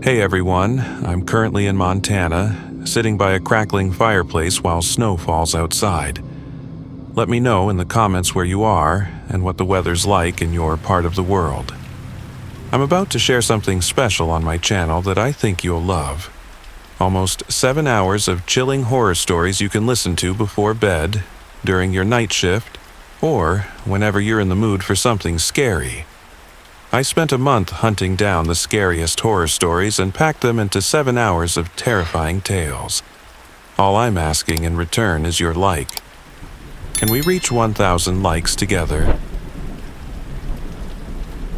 Hey everyone, I'm currently in Montana, sitting by a crackling fireplace while snow falls outside. Let me know in the comments where you are and what the weather's like in your part of the world. I'm about to share something special on my channel that I think you'll love. Almost 7 hours of chilling horror stories you can listen to before bed, during your night shift, or whenever you're in the mood for something scary. I spent a month hunting down the scariest horror stories and packed them into 7 hours of terrifying tales. All I'm asking in return is your like. Can we reach 1,000 likes together?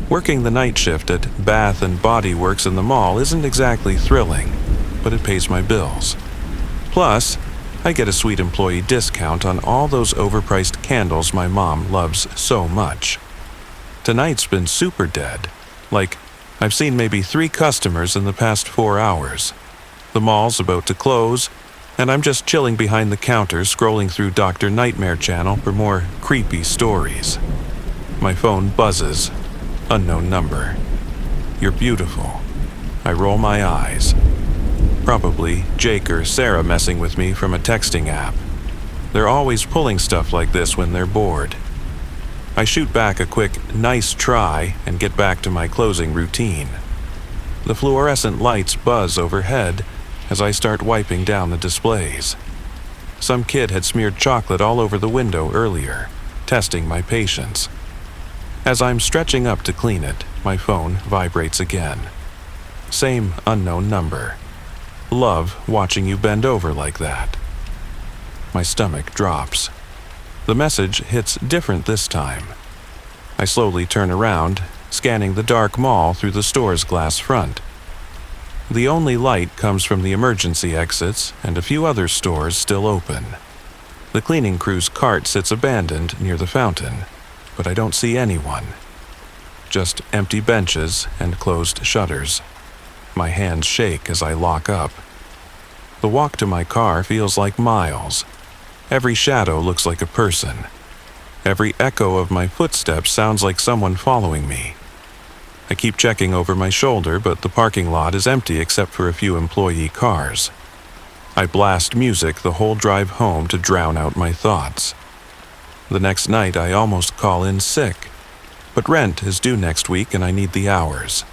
Working the night shift at Bath and Body Works in the mall isn't exactly thrilling, but it pays my bills. Plus, I get a sweet employee discount on all those overpriced candles my mom loves so much. Tonight's been super dead. Like, I've seen maybe 3 customers in the past 4 hours. The mall's about to close, and I'm just chilling behind the counter scrolling through Dr. Nightmare channel for more creepy stories. My phone buzzes. Unknown number. You're beautiful. I roll my eyes. Probably Jake or Sarah messing with me from a texting app. They're always pulling stuff like this when they're bored. I shoot back a quick, nice try and get back to my closing routine. The fluorescent lights buzz overhead as I start wiping down the displays. Some kid had smeared chocolate all over the window earlier, testing my patience. As I'm stretching up to clean it, my phone vibrates again. Same unknown number. Love watching you bend over like that. My stomach drops. The message hits different this time. I slowly turn around, scanning the dark mall through the store's glass front. The only light comes from the emergency exits and a few other stores still open. The cleaning crew's cart sits abandoned near the fountain, but I don't see anyone. Just empty benches and closed shutters. My hands shake as I lock up. The walk to my car feels like miles. Every shadow looks like a person. Every echo of my footsteps sounds like someone following me. I keep checking over my shoulder, but the parking lot is empty except for a few employee cars. I blast music the whole drive home to drown out my thoughts. The next night I almost call in sick, but rent is due next week and I need the hours.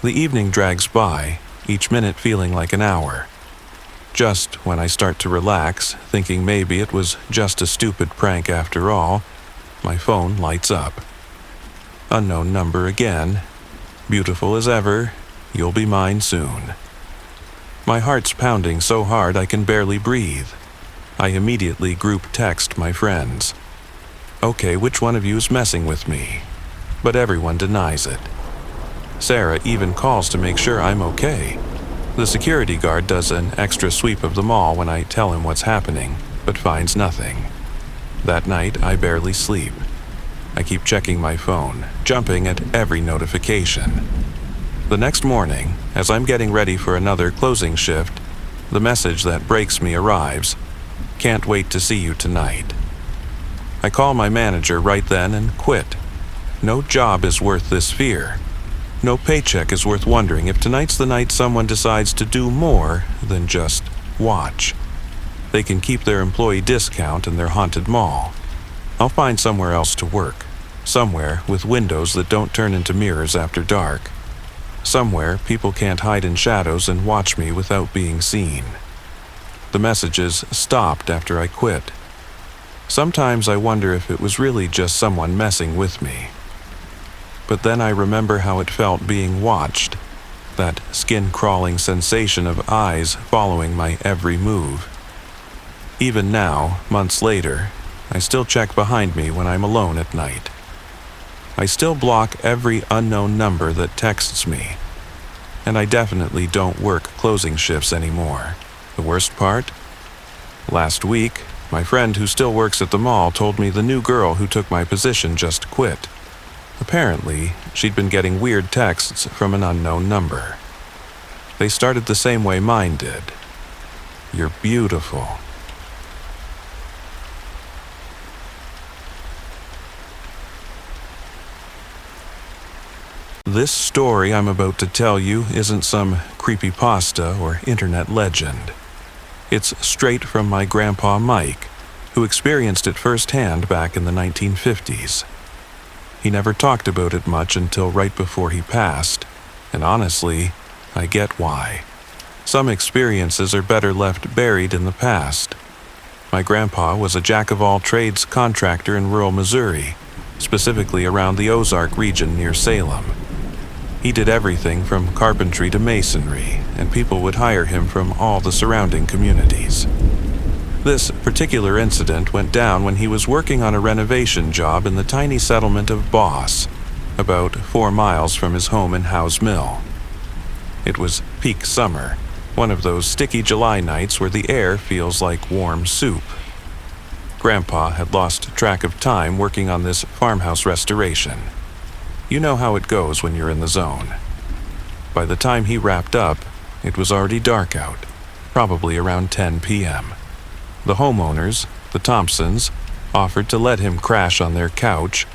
The evening drags by, each minute feeling like an hour. Just when I start to relax, thinking maybe it was just a stupid prank after all, my phone lights up. Unknown number again. Beautiful as ever, you'll be mine soon. My heart's pounding so hard I can barely breathe. I immediately group text my friends. Okay, which one of you's messing with me? But everyone denies it. Sarah even calls to make sure I'm okay. The security guard does an extra sweep of the mall when I tell him what's happening, but finds nothing. That night, I barely sleep. I keep checking my phone, jumping at every notification. The next morning, as I'm getting ready for another closing shift, the message that breaks me arrives. Can't wait to see you tonight. I call my manager right then and quit. No job is worth this fear. No paycheck is worth wondering if tonight's the night someone decides to do more than just watch. They can keep their employee discount and their haunted mall. I'll find somewhere else to work. Somewhere with windows that don't turn into mirrors after dark. Somewhere people can't hide in shadows and watch me without being seen. The messages stopped after I quit. Sometimes I wonder if it was really just someone messing with me. But then I remember how it felt being watched, that skin-crawling sensation of eyes following my every move. Even now, months later, I still check behind me when I'm alone at night. I still block every unknown number that texts me. And I definitely don't work closing shifts anymore. The worst part? Last week, my friend who still works at the mall told me the new girl who took my position just quit. Apparently, she'd been getting weird texts from an unknown number. They started the same way mine did. You're beautiful. This story I'm about to tell you isn't some creepypasta or internet legend. It's straight from my grandpa Mike, who experienced it firsthand back in the 1950s. He never talked about it much until right before he passed, and honestly, I get why. Some experiences are better left buried in the past. My grandpa was a jack-of-all-trades contractor in rural Missouri, specifically around the Ozark region near Salem. He did everything from carpentry to masonry, and people would hire him from all the surrounding communities. This particular incident went down when he was working on a renovation job in the tiny settlement of Boss, about 4 miles from his home in Howes Mill. It was peak summer, one of those sticky July nights where the air feels like warm soup. Grandpa had lost track of time working on this farmhouse restoration. You know how it goes when you're in the zone. By the time he wrapped up, it was already dark out, probably around 10 p.m. The homeowners, the Thompsons, offered to let him crash on their couch,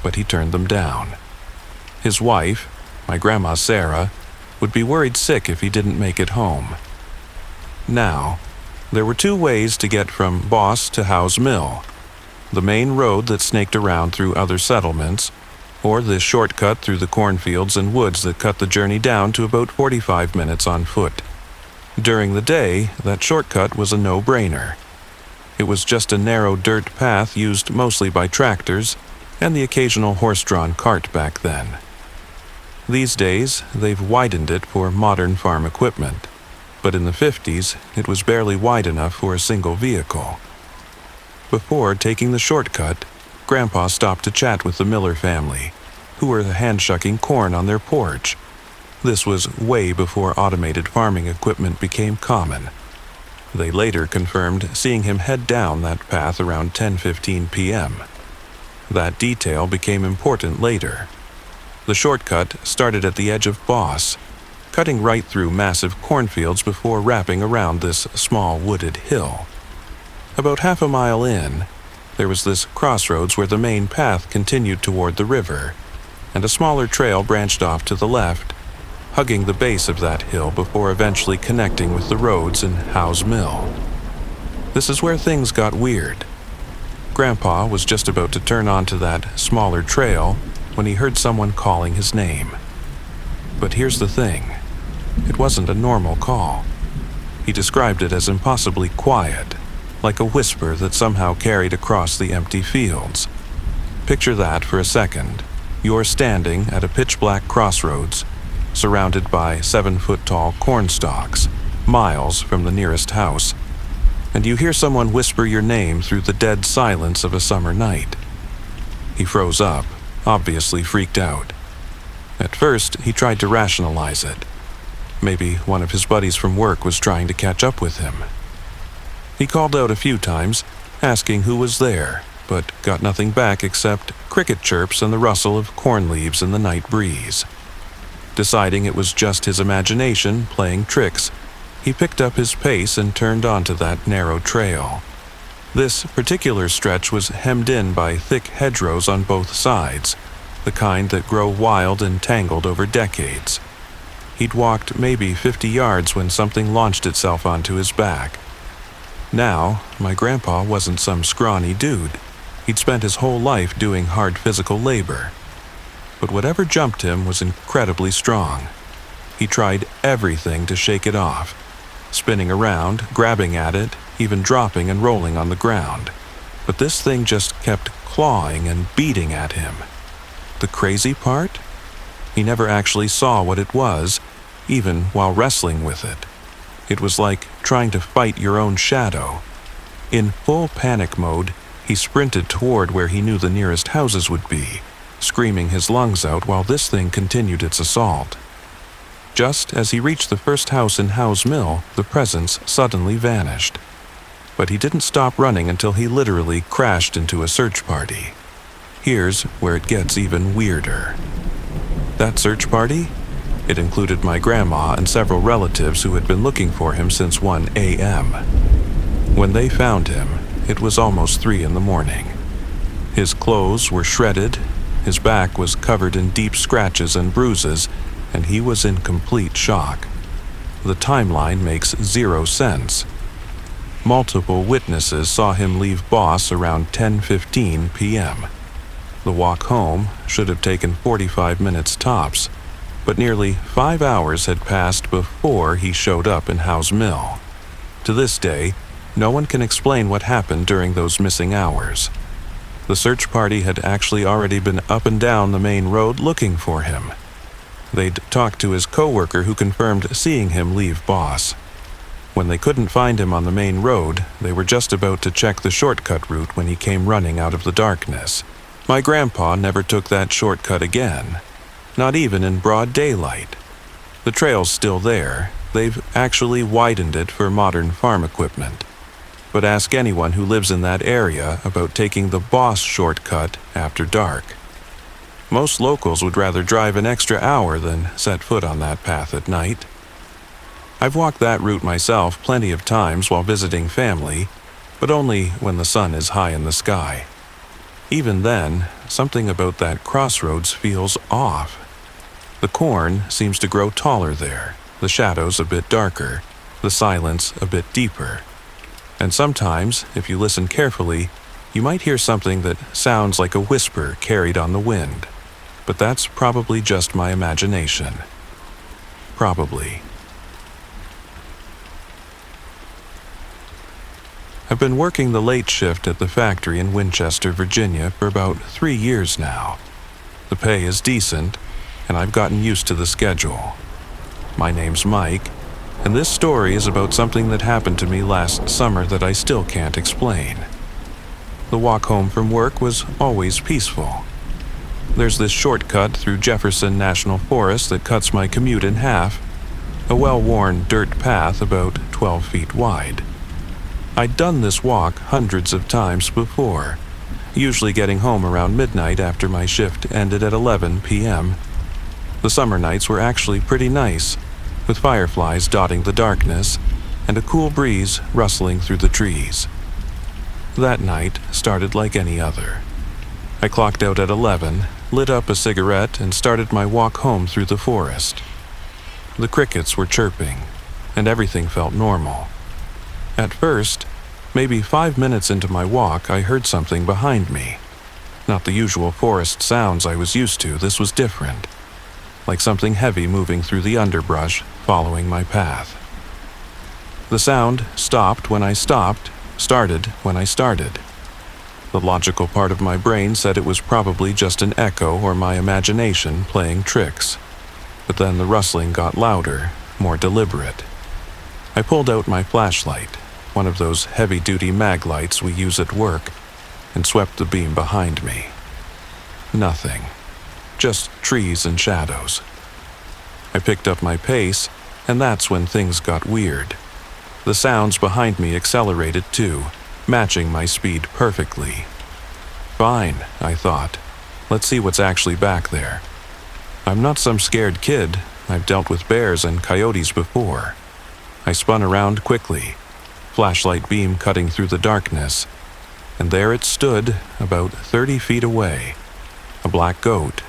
but he turned them down. His wife, my grandma Sarah, would be worried sick if he didn't make it home. Now, there were 2 ways to get from Boss to Howes Mill: the main road that snaked around through other settlements, or the shortcut through the cornfields and woods that cut the journey down to about 45 minutes on foot. During the day, that shortcut was a no-brainer. It was just a narrow dirt path used mostly by tractors and the occasional horse-drawn cart back then. These days, they've widened it for modern farm equipment, but in the 50s, it was barely wide enough for a single vehicle. Before taking the shortcut, Grandpa stopped to chat with the Miller family, who were hand-shucking corn on their porch. This was way before automated farming equipment became common. They later confirmed seeing him head down that path around 10:15 p.m. That detail became important later. The shortcut started at the edge of Boss, cutting right through massive cornfields before wrapping around this small wooded hill. About half a mile in, there was this crossroads where the main path continued toward the river, and a smaller trail branched off to the left, hugging the base of that hill before eventually connecting with the roads in Howes Mill. This is where things got weird. Grandpa was just about to turn onto that smaller trail when he heard someone calling his name. But here's the thing. It wasn't a normal call. He described it as impossibly quiet, like a whisper that somehow carried across the empty fields. Picture that for a second. You're standing at a pitch-black crossroads, surrounded by 7-foot-tall corn stalks, miles from the nearest house, and you hear someone whisper your name through the dead silence of a summer night. He froze up, obviously freaked out. At first, he tried to rationalize it. Maybe one of his buddies from work was trying to catch up with him. He called out a few times, asking who was there, but got nothing back except cricket chirps and the rustle of corn leaves in the night breeze. Deciding it was just his imagination playing tricks, he picked up his pace and turned onto that narrow trail. This particular stretch was hemmed in by thick hedgerows on both sides, the kind that grow wild and tangled over decades. He'd walked maybe 50 yards when something launched itself onto his back. Now, my grandpa wasn't some scrawny dude. He'd spent his whole life doing hard physical labor. But whatever jumped him was incredibly strong. He tried everything to shake it off, spinning around, grabbing at it, even dropping and rolling on the ground. But this thing just kept clawing and beating at him. The crazy part? He never actually saw what it was, even while wrestling with it. It was like trying to fight your own shadow. In full panic mode, he sprinted toward where he knew the nearest houses would be, screaming his lungs out while this thing continued its assault. Just as he reached the first house in Howes Mill, the presence suddenly vanished. But he didn't stop running until he literally crashed into a search party. Here's where it gets even weirder. That search party? It included my grandma and several relatives who had been looking for him since 1 a.m. When they found him, it was almost 3 in the morning. His clothes were shredded, His back was covered in deep scratches and bruises, and he was in complete shock. The timeline makes 0 sense. Multiple witnesses saw him leave Boss around 10:15 p.m. The walk home should have taken 45 minutes tops, but nearly 5 hours had passed before he showed up in Howe's Mill. To this day, no one can explain what happened during those missing hours. The search party had actually already been up and down the main road looking for him. They'd talked to his coworker who confirmed seeing him leave Boss. When they couldn't find him on the main road, they were just about to check the shortcut route when he came running out of the darkness. My grandpa never took that shortcut again, not even in broad daylight. The trail's still there. They've actually widened it for modern farm equipment. But ask anyone who lives in that area about taking the Boss shortcut after dark. Most locals would rather drive an extra hour than set foot on that path at night. I've walked that route myself plenty of times while visiting family, but only when the sun is high in the sky. Even then, something about that crossroads feels off. The corn seems to grow taller there, the shadows a bit darker, the silence a bit deeper. And sometimes, if you listen carefully, you might hear something that sounds like a whisper carried on the wind. But that's probably just my imagination. Probably. I've been working the late shift at the factory in Winchester, Virginia for about 3 years now. The pay is decent, and I've gotten used to the schedule. My name's Mike, and this story is about something that happened to me last summer that I still can't explain. The walk home from work was always peaceful. There's this shortcut through Jefferson National Forest that cuts my commute in half, a well-worn dirt path about 12 feet wide. I'd done this walk hundreds of times before, usually getting home around midnight after my shift ended at 11 p.m. The summer nights were actually pretty nice, with fireflies dotting the darkness and a cool breeze rustling through the trees. That night started like any other. I clocked out at 11, lit up a cigarette, and started my walk home through the forest. The crickets were chirping, and everything felt normal. At first, maybe 5 minutes into my walk, I heard something behind me. Not the usual forest sounds I was used to, this was different. Like something heavy moving through the underbrush, following my path. The sound stopped when I stopped, started when I started. The logical part of my brain said it was probably just an echo or my imagination playing tricks. But then the rustling got louder, more deliberate. I pulled out my flashlight, one of those heavy-duty mag lights we use at work, and swept the beam behind me. Nothing. Just trees and shadows. I picked up my pace, and that's when things got weird. The sounds behind me accelerated too, matching my speed perfectly. Fine, I thought. Let's see what's actually back there. I'm not some scared kid. I've dealt with bears and coyotes before. I spun around quickly, flashlight beam cutting through the darkness, and there it stood, about 30 feet away, a black goat,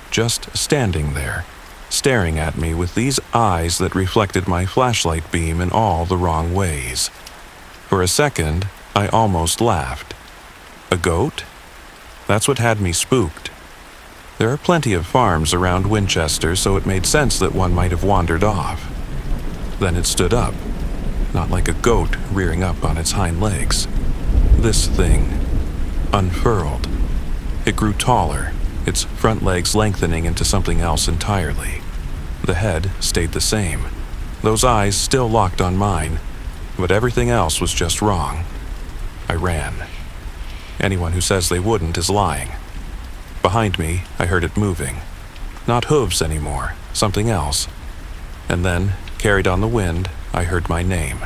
just standing there, staring at me with these eyes that reflected my flashlight beam in all the wrong ways. For a second, I almost laughed. A goat? That's what had me spooked. There are plenty of farms around Winchester, so it made sense that one might have wandered off. Then it stood up, not like a goat rearing up on its hind legs. This thing unfurled. It grew taller, its front legs lengthening into something else entirely. The head stayed the same, those eyes still locked on mine, but everything else was just wrong. I ran. Anyone who says they wouldn't is lying. Behind me, I heard it moving. Not hooves anymore, something else. And then, carried on the wind, I heard my name.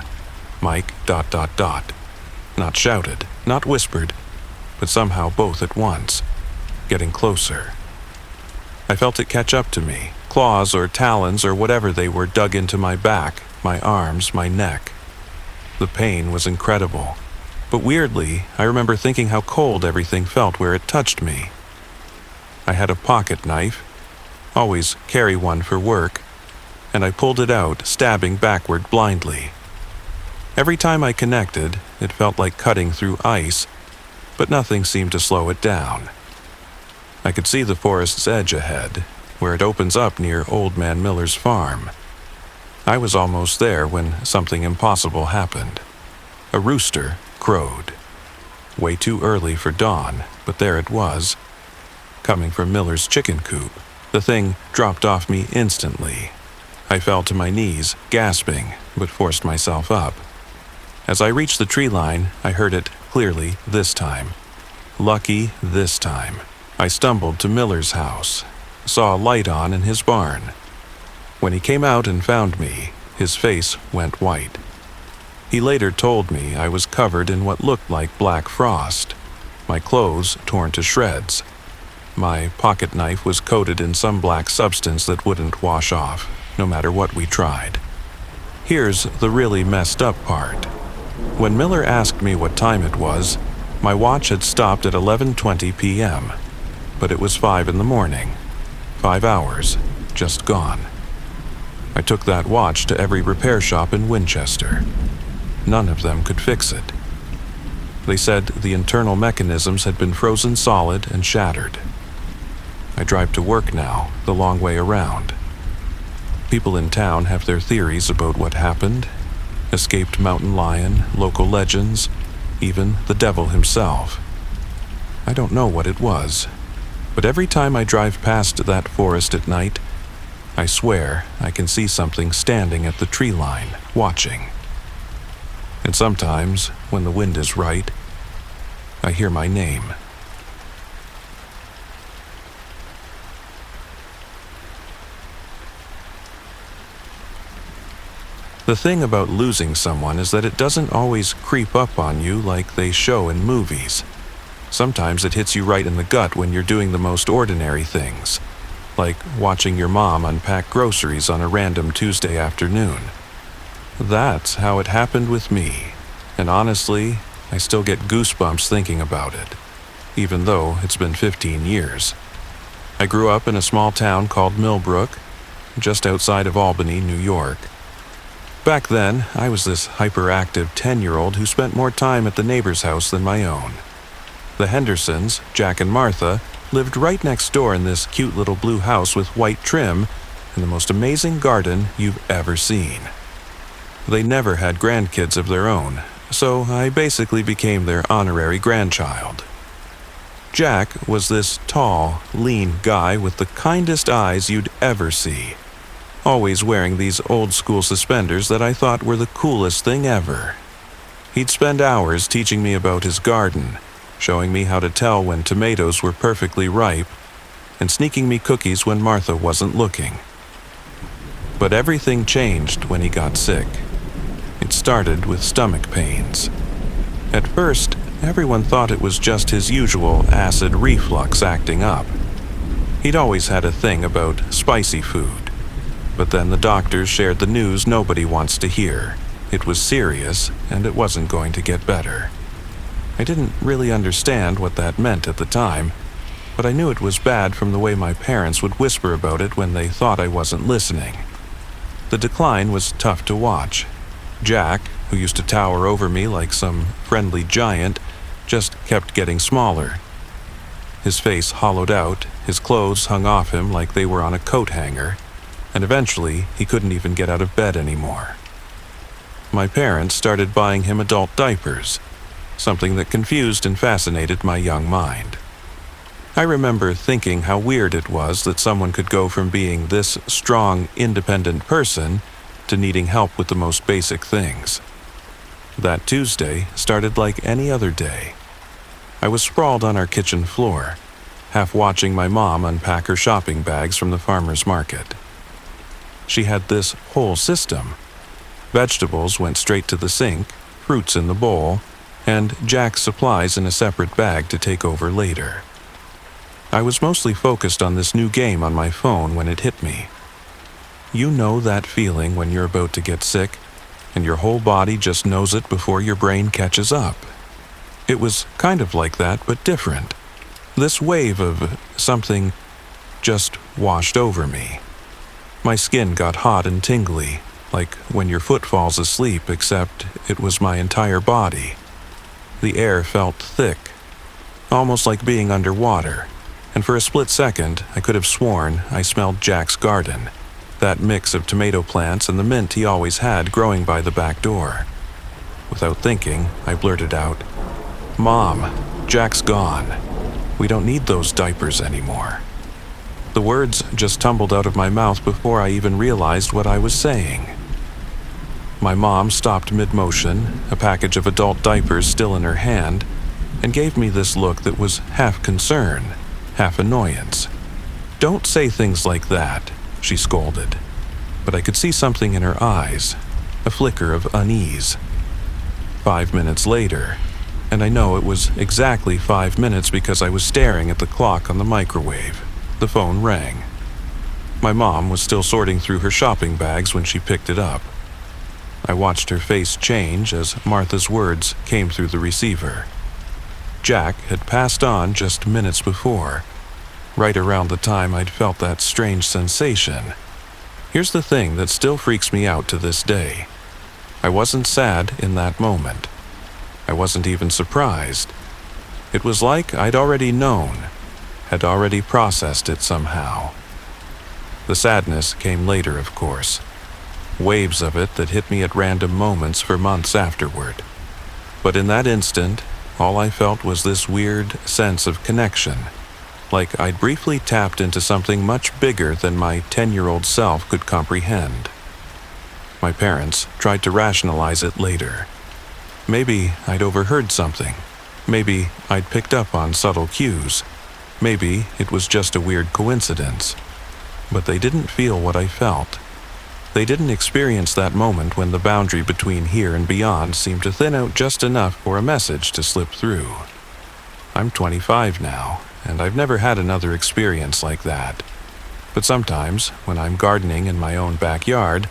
Mike ... Not shouted, not whispered, but somehow both at once, getting closer. I felt it catch up to me, claws or talons or whatever they were dug into my back, my arms, my neck. The pain was incredible, but weirdly, I remember thinking how cold everything felt where it touched me. I had a pocket knife, always carry one for work, and I pulled it out, stabbing backward blindly. Every time I connected, it felt like cutting through ice, but nothing seemed to slow it down. I could see the forest's edge ahead, where it opens up near Old Man Miller's farm. I was almost there when something impossible happened. A rooster crowed. Way too early for dawn, but there it was, coming from Miller's chicken coop. The thing dropped off me instantly. I fell to my knees, gasping, but forced myself up. As I reached the tree line, I heard it clearly this time. Lucky this time. I stumbled to Miller's house, saw a light on in his barn. When he came out and found me, his face went white. He later told me I was covered in what looked like black frost, my clothes torn to shreds. My pocket knife was coated in some black substance that wouldn't wash off, no matter what we tried. Here's the really messed up part. When Miller asked me what time it was, my watch had stopped at 11:20 p.m., but it was 5 in the morning. 5 hours, just gone. I took that watch to every repair shop in Winchester. None of them could fix it. They said the internal mechanisms had been frozen solid and shattered. I drive to work now, the long way around. People in town have their theories about what happened. Escaped mountain lion, local legends, even the devil himself. I don't know what it was, but every time I drive past that forest at night, I swear I can see something standing at the tree line, watching. And sometimes, when the wind is right, I hear my name. The thing about losing someone is that it doesn't always creep up on you like they show in movies. Sometimes it hits you right in the gut when you're doing the most ordinary things, like watching your mom unpack groceries on a random Tuesday afternoon. That's how it happened with me, and honestly, I still get goosebumps thinking about it, even though it's been 15 years. I grew up in a small town called Millbrook, just outside of Albany, New York. Back then, I was this hyperactive 10-year-old who spent more time at the neighbor's house than my own. The Hendersons, Jack and Martha, lived right next door in this cute little blue house with white trim and the most amazing garden you've ever seen. They never had grandkids of their own, so I basically became their honorary grandchild. Jack was this tall, lean guy with the kindest eyes you'd ever see, always wearing these old-school suspenders that I thought were the coolest thing ever. He'd spend hours teaching me about his garden, showing me how to tell when tomatoes were perfectly ripe, and sneaking me cookies when Martha wasn't looking. But everything changed when he got sick. It started with stomach pains. At first, everyone thought it was just his usual acid reflux acting up. He'd always had a thing about spicy food. But then the doctors shared the news nobody wants to hear. It was serious, and it wasn't going to get better. I didn't really understand what that meant at the time, but I knew it was bad from the way my parents would whisper about it when they thought I wasn't listening. The decline was tough to watch. Jack, who used to tower over me like some friendly giant, just kept getting smaller. His face hollowed out, his clothes hung off him like they were on a coat hanger, and eventually he couldn't even get out of bed anymore. My parents started buying him adult diapers, something that confused and fascinated my young mind. I remember thinking how weird it was that someone could go from being this strong, independent person to needing help with the most basic things. That Tuesday started like any other day. I was sprawled on our kitchen floor, half watching my mom unpack her shopping bags from the farmer's market. She had this whole system. Vegetables went straight to the sink, fruits in the bowl, and Jack's supplies in a separate bag to take over later. I was mostly focused on this new game on my phone when it hit me. You know that feeling when you're about to get sick, and your whole body just knows it before your brain catches up. It was kind of like that, but different. This wave of something just washed over me. My skin got hot and tingly, like when your foot falls asleep, except it was my entire body. The air felt thick, almost like being underwater, and for a split second I could have sworn I smelled Jack's garden, that mix of tomato plants and the mint he always had growing by the back door. Without thinking, I blurted out, "Mom, Jack's gone. We don't need those diapers anymore." The words just tumbled out of my mouth before I even realized what I was saying. My mom stopped mid-motion, a package of adult diapers still in her hand, and gave me this look that was half concern, half annoyance. "Don't say things like that," she scolded. But I could see something in her eyes, a flicker of unease. 5 minutes later, and I know it was exactly 5 minutes because I was staring at the clock on the microwave, the phone rang. My mom was still sorting through her shopping bags when she picked it up. I watched her face change as Martha's words came through the receiver. Jack had passed on just minutes before, right around the time I'd felt that strange sensation. Here's the thing that still freaks me out to this day. I wasn't sad in that moment. I wasn't even surprised. It was like I'd already known, had already processed it somehow. The sadness came later, of course. Waves of it that hit me at random moments for months afterward. But in that instant, all I felt was this weird sense of connection, like I'd briefly tapped into something much bigger than my 10-year-old self could comprehend. My parents tried to rationalize it later. Maybe I'd overheard something. Maybe I'd picked up on subtle cues. Maybe it was just a weird coincidence. But they didn't feel what I felt. They didn't experience that moment when the boundary between here and beyond seemed to thin out just enough for a message to slip through. I'm 25 now, and I've never had another experience like that. But sometimes, when I'm gardening in my own backyard,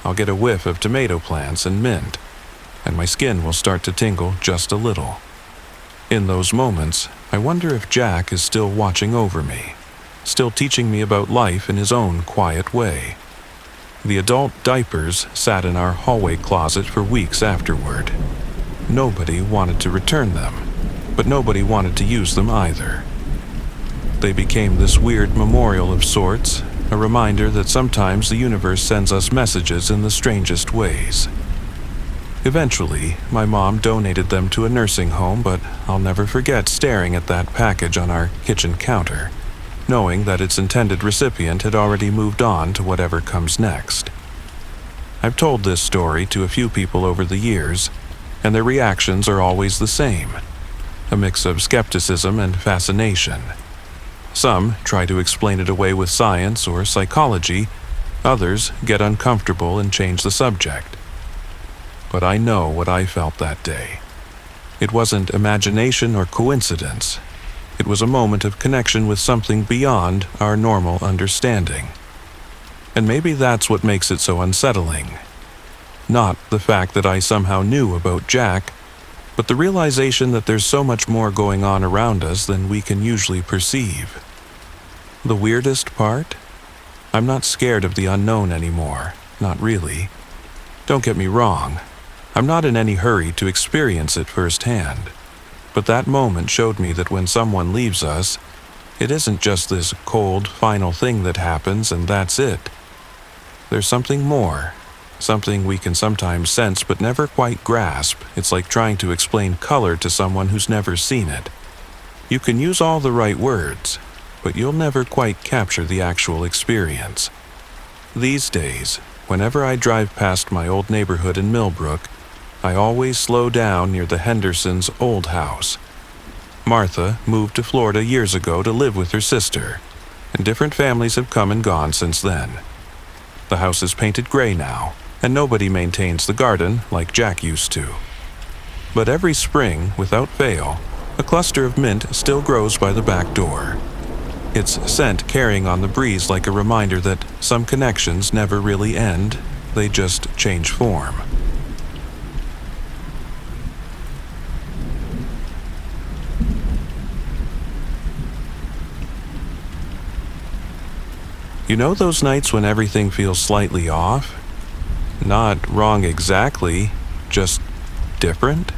I'll get a whiff of tomato plants and mint, and my skin will start to tingle just a little. In those moments, I wonder if Jack is still watching over me, still teaching me about life in his own quiet way. The adult diapers sat in our hallway closet for weeks afterward. Nobody wanted to return them, but nobody wanted to use them either. They became this weird memorial of sorts, a reminder that sometimes the universe sends us messages in the strangest ways. Eventually, my mom donated them to a nursing home, but I'll never forget staring at that package on our kitchen counter, knowing that its intended recipient had already moved on to whatever comes next. I've told this story to a few people over the years, and their reactions are always the same, a mix of skepticism and fascination. Some try to explain it away with science or psychology, others get uncomfortable and change the subject. But I know what I felt that day. It wasn't imagination or coincidence. It was a moment of connection with something beyond our normal understanding. And maybe that's what makes it so unsettling. Not the fact that I somehow knew about Jack, but the realization that there's so much more going on around us than we can usually perceive. The weirdest part? I'm not scared of the unknown anymore, not really. Don't get me wrong, I'm not in any hurry to experience it firsthand. But that moment showed me that when someone leaves us, it isn't just this cold, final thing that happens and that's it. There's something more, something we can sometimes sense but never quite grasp. It's like trying to explain color to someone who's never seen it. You can use all the right words, but you'll never quite capture the actual experience. These days, whenever I drive past my old neighborhood in Millbrook, I always slow down near the Hendersons' old house. Martha moved to Florida years ago to live with her sister, and different families have come and gone since then. The house is painted gray now, and nobody maintains the garden like Jack used to. But every spring, without fail, a cluster of mint still grows by the back door. Its scent carrying on the breeze like a reminder that some connections never really end, they just change form. You know those nights when everything feels slightly off? Not wrong exactly, just different?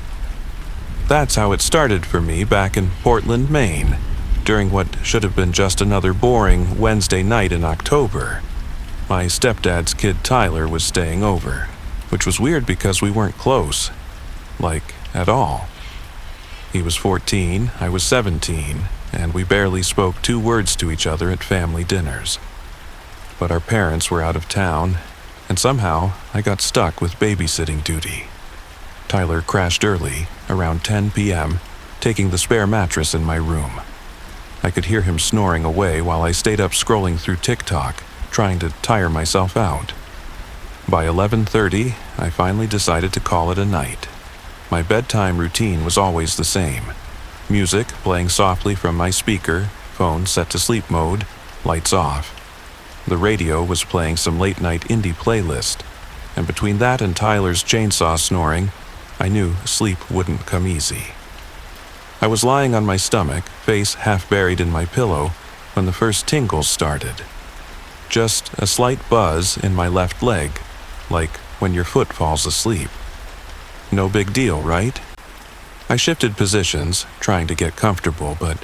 That's how it started for me back in Portland, Maine, during what should have been just another boring Wednesday night in October. My stepdad's kid Tyler was staying over, which was weird because we weren't close, like at all. He was 14, I was 17, and we barely spoke 2 words to each other at family dinners. But our parents were out of town, and somehow I got stuck with babysitting duty. Tyler crashed early, around 10 p.m., taking the spare mattress in my room. I could hear him snoring away while I stayed up scrolling through TikTok, trying to tire myself out. By 11:30, I finally decided to call it a night. My bedtime routine was always the same. Music playing softly from my speaker, phone set to sleep mode, lights off. The radio was playing some late-night indie playlist, and between that and Tyler's chainsaw snoring, I knew sleep wouldn't come easy. I was lying on my stomach, face half buried in my pillow, when the first tingles started. Just a slight buzz in my left leg, like when your foot falls asleep. No big deal, right? I shifted positions, trying to get comfortable, but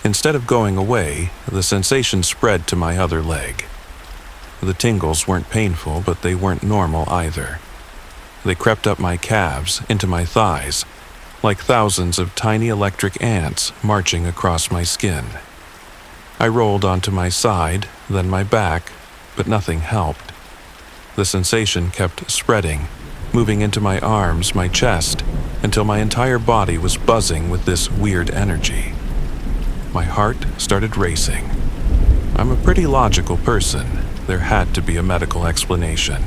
instead of going away, the sensation spread to my other leg. The tingles weren't painful, but they weren't normal either. They crept up my calves, into my thighs, like thousands of tiny electric ants marching across my skin. I rolled onto my side, then my back, but nothing helped. The sensation kept spreading, moving into my arms, my chest, until my entire body was buzzing with this weird energy. My heart started racing. I'm a pretty logical person. There had to be a medical explanation.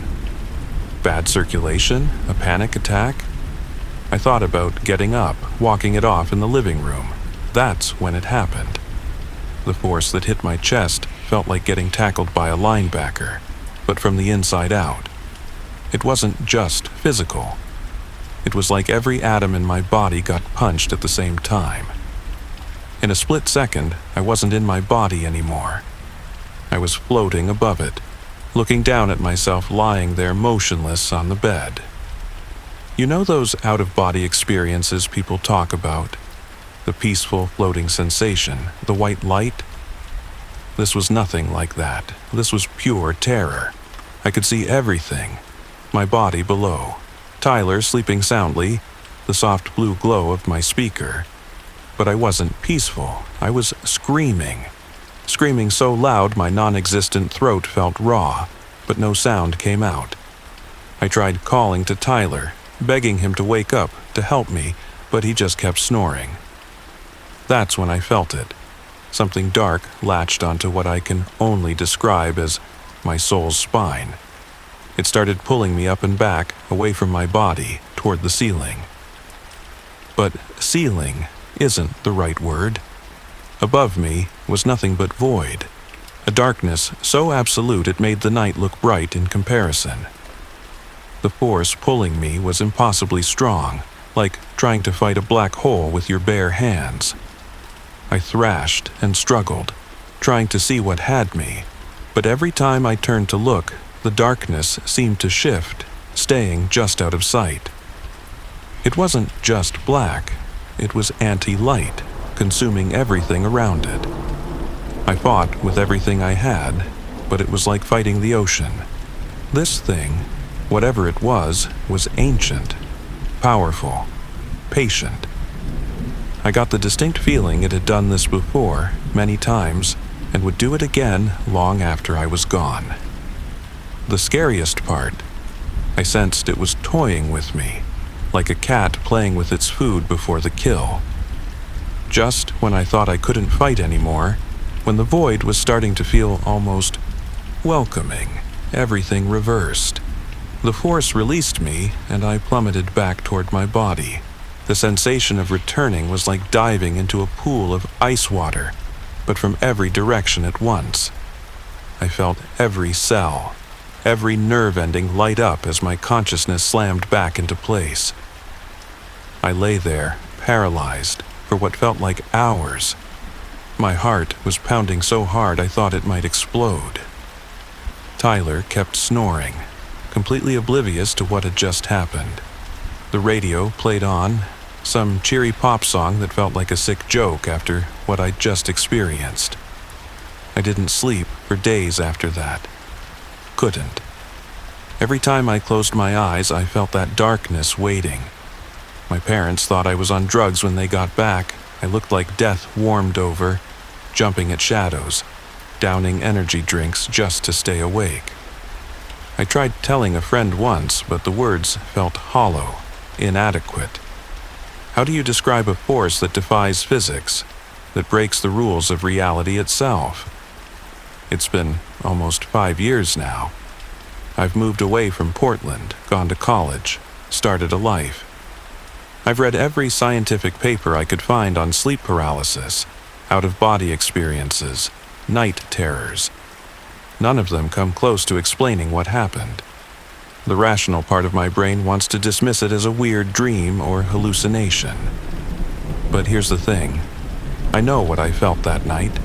Bad circulation? A panic attack? I thought about getting up, walking it off in the living room. That's when it happened. The force that hit my chest felt like getting tackled by a linebacker, but from the inside out. It wasn't just physical. It was like every atom in my body got punched at the same time. In a split second, I wasn't in my body anymore. I was floating above it, looking down at myself lying there motionless on the bed. You know those out-of-body experiences people talk about? The peaceful floating sensation, the white light? This was nothing like that. This was pure terror. I could see everything. My body below. Tyler sleeping soundly, the soft blue glow of my speaker. But I wasn't peaceful. I was screaming. Screaming so loud my non-existent throat felt raw, but no sound came out. I tried calling to Tyler, begging him to wake up, to help me, but he just kept snoring. That's when I felt it. Something dark latched onto what I can only describe as my soul's spine. It started pulling me up and back, away from my body, toward the ceiling. But ceiling isn't the right word. Above me was nothing but void, a darkness so absolute it made the night look bright in comparison. The force pulling me was impossibly strong, like trying to fight a black hole with your bare hands. I thrashed and struggled, trying to see what had me, but every time I turned to look, the darkness seemed to shift, staying just out of sight. It wasn't just black, it was anti-light, consuming everything around it. I fought with everything I had, but it was like fighting the ocean. This thing, whatever it was ancient, powerful, patient. I got the distinct feeling it had done this before, many times, and would do it again long after I was gone. The scariest part, I sensed it was toying with me, like a cat playing with its food before the kill. Just when I thought I couldn't fight anymore, when the void was starting to feel almost welcoming, everything reversed. The force released me, and I plummeted back toward my body. The sensation of returning was like diving into a pool of ice water, but from every direction at once. I felt every cell, every nerve ending light up as my consciousness slammed back into place. I lay there, paralyzed, for what felt like hours. My heart was pounding so hard I thought it might explode. Tyler kept snoring, completely oblivious to what had just happened. The radio played on, some cheery pop song that felt like a sick joke after what I'd just experienced. I didn't sleep for days after that. Couldn't. Every time I closed my eyes, I felt that darkness waiting. My parents thought I was on drugs when they got back. I looked like death warmed over, jumping at shadows, downing energy drinks just to stay awake. I tried telling a friend once, but the words felt hollow, inadequate. How do you describe a force that defies physics, that breaks the rules of reality itself? It's been almost 5 years now. I've moved away from Portland, gone to college, started a life. I've read every scientific paper I could find on sleep paralysis, out-of-body experiences, night terrors. None of them come close to explaining what happened. The rational part of my brain wants to dismiss it as a weird dream or hallucination. But here's the thing. I know what I felt that night.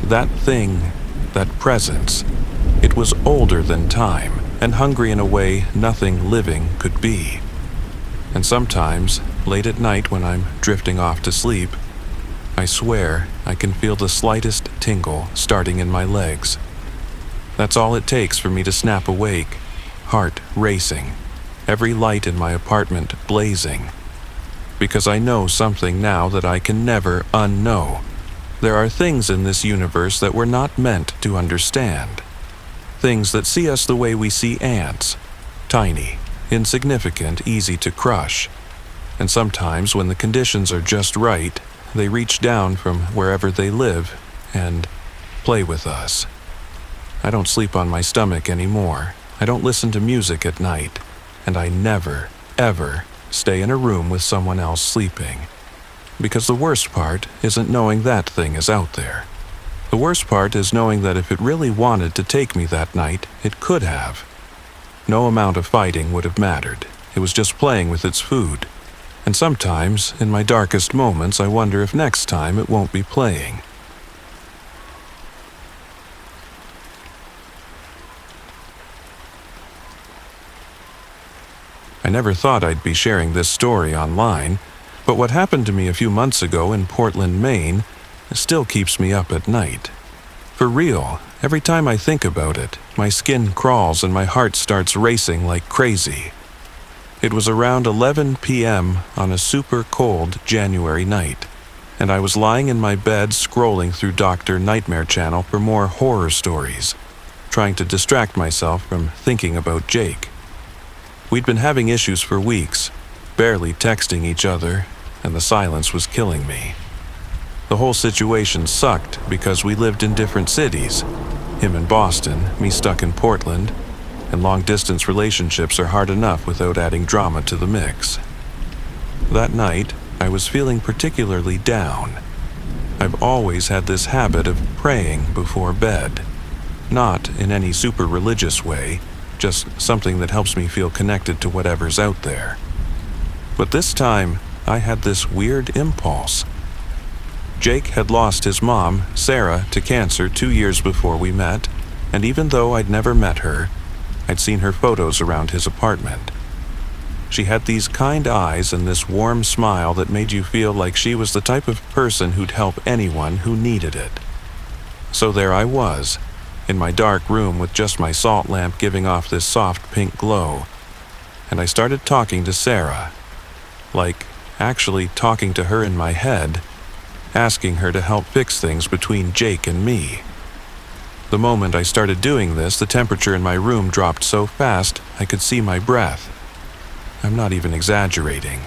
That thing, that presence, it was older than time and hungry in a way nothing living could be. And sometimes, late at night when I'm drifting off to sleep, I swear I can feel the slightest tingle starting in my legs. That's all it takes for me to snap awake, heart racing, every light in my apartment blazing. Because I know something now that I can never unknow. There are things in this universe that we're not meant to understand. Things that see us the way we see ants, tiny, insignificant, easy to crush. And sometimes when the conditions are just right, they reach down from wherever they live and play with us. I don't sleep on my stomach anymore. I don't listen to music at night. And I never, ever stay in a room with someone else sleeping. Because the worst part isn't knowing that thing is out there. The worst part is knowing that if it really wanted to take me that night, it could have. No amount of fighting would have mattered. It was just playing with its food. And sometimes, in my darkest moments, I wonder if next time it won't be playing. I never thought I'd be sharing this story online, but what happened to me a few months ago in Portland, Maine, still keeps me up at night. For real, every time I think about it, my skin crawls and my heart starts racing like crazy. It was around 11 p.m. on a super cold January night, and I was lying in my bed scrolling through Dr. Nightmare Channel for more horror stories, trying to distract myself from thinking about Jake. We'd been having issues for weeks, barely texting each other, and the silence was killing me. The whole situation sucked because we lived in different cities. Him in Boston, me stuck in Portland, and long-distance relationships are hard enough without adding drama to the mix. That night, I was feeling particularly down. I've always had this habit of praying before bed. Not in any super religious way, just something that helps me feel connected to whatever's out there. But this time, I had this weird impulse. Jake had lost his mom, Sarah, to cancer 2 years before we met, and even though I'd never met her, I'd seen her photos around his apartment. She had these kind eyes and this warm smile that made you feel like she was the type of person who'd help anyone who needed it. So there I was, in my dark room with just my salt lamp giving off this soft pink glow, and I started talking to Sarah. Like, actually talking to her in my head, asking her to help fix things between Jake and me. The moment I started doing this, the temperature in my room dropped so fast I could see my breath. I'm not even exaggerating.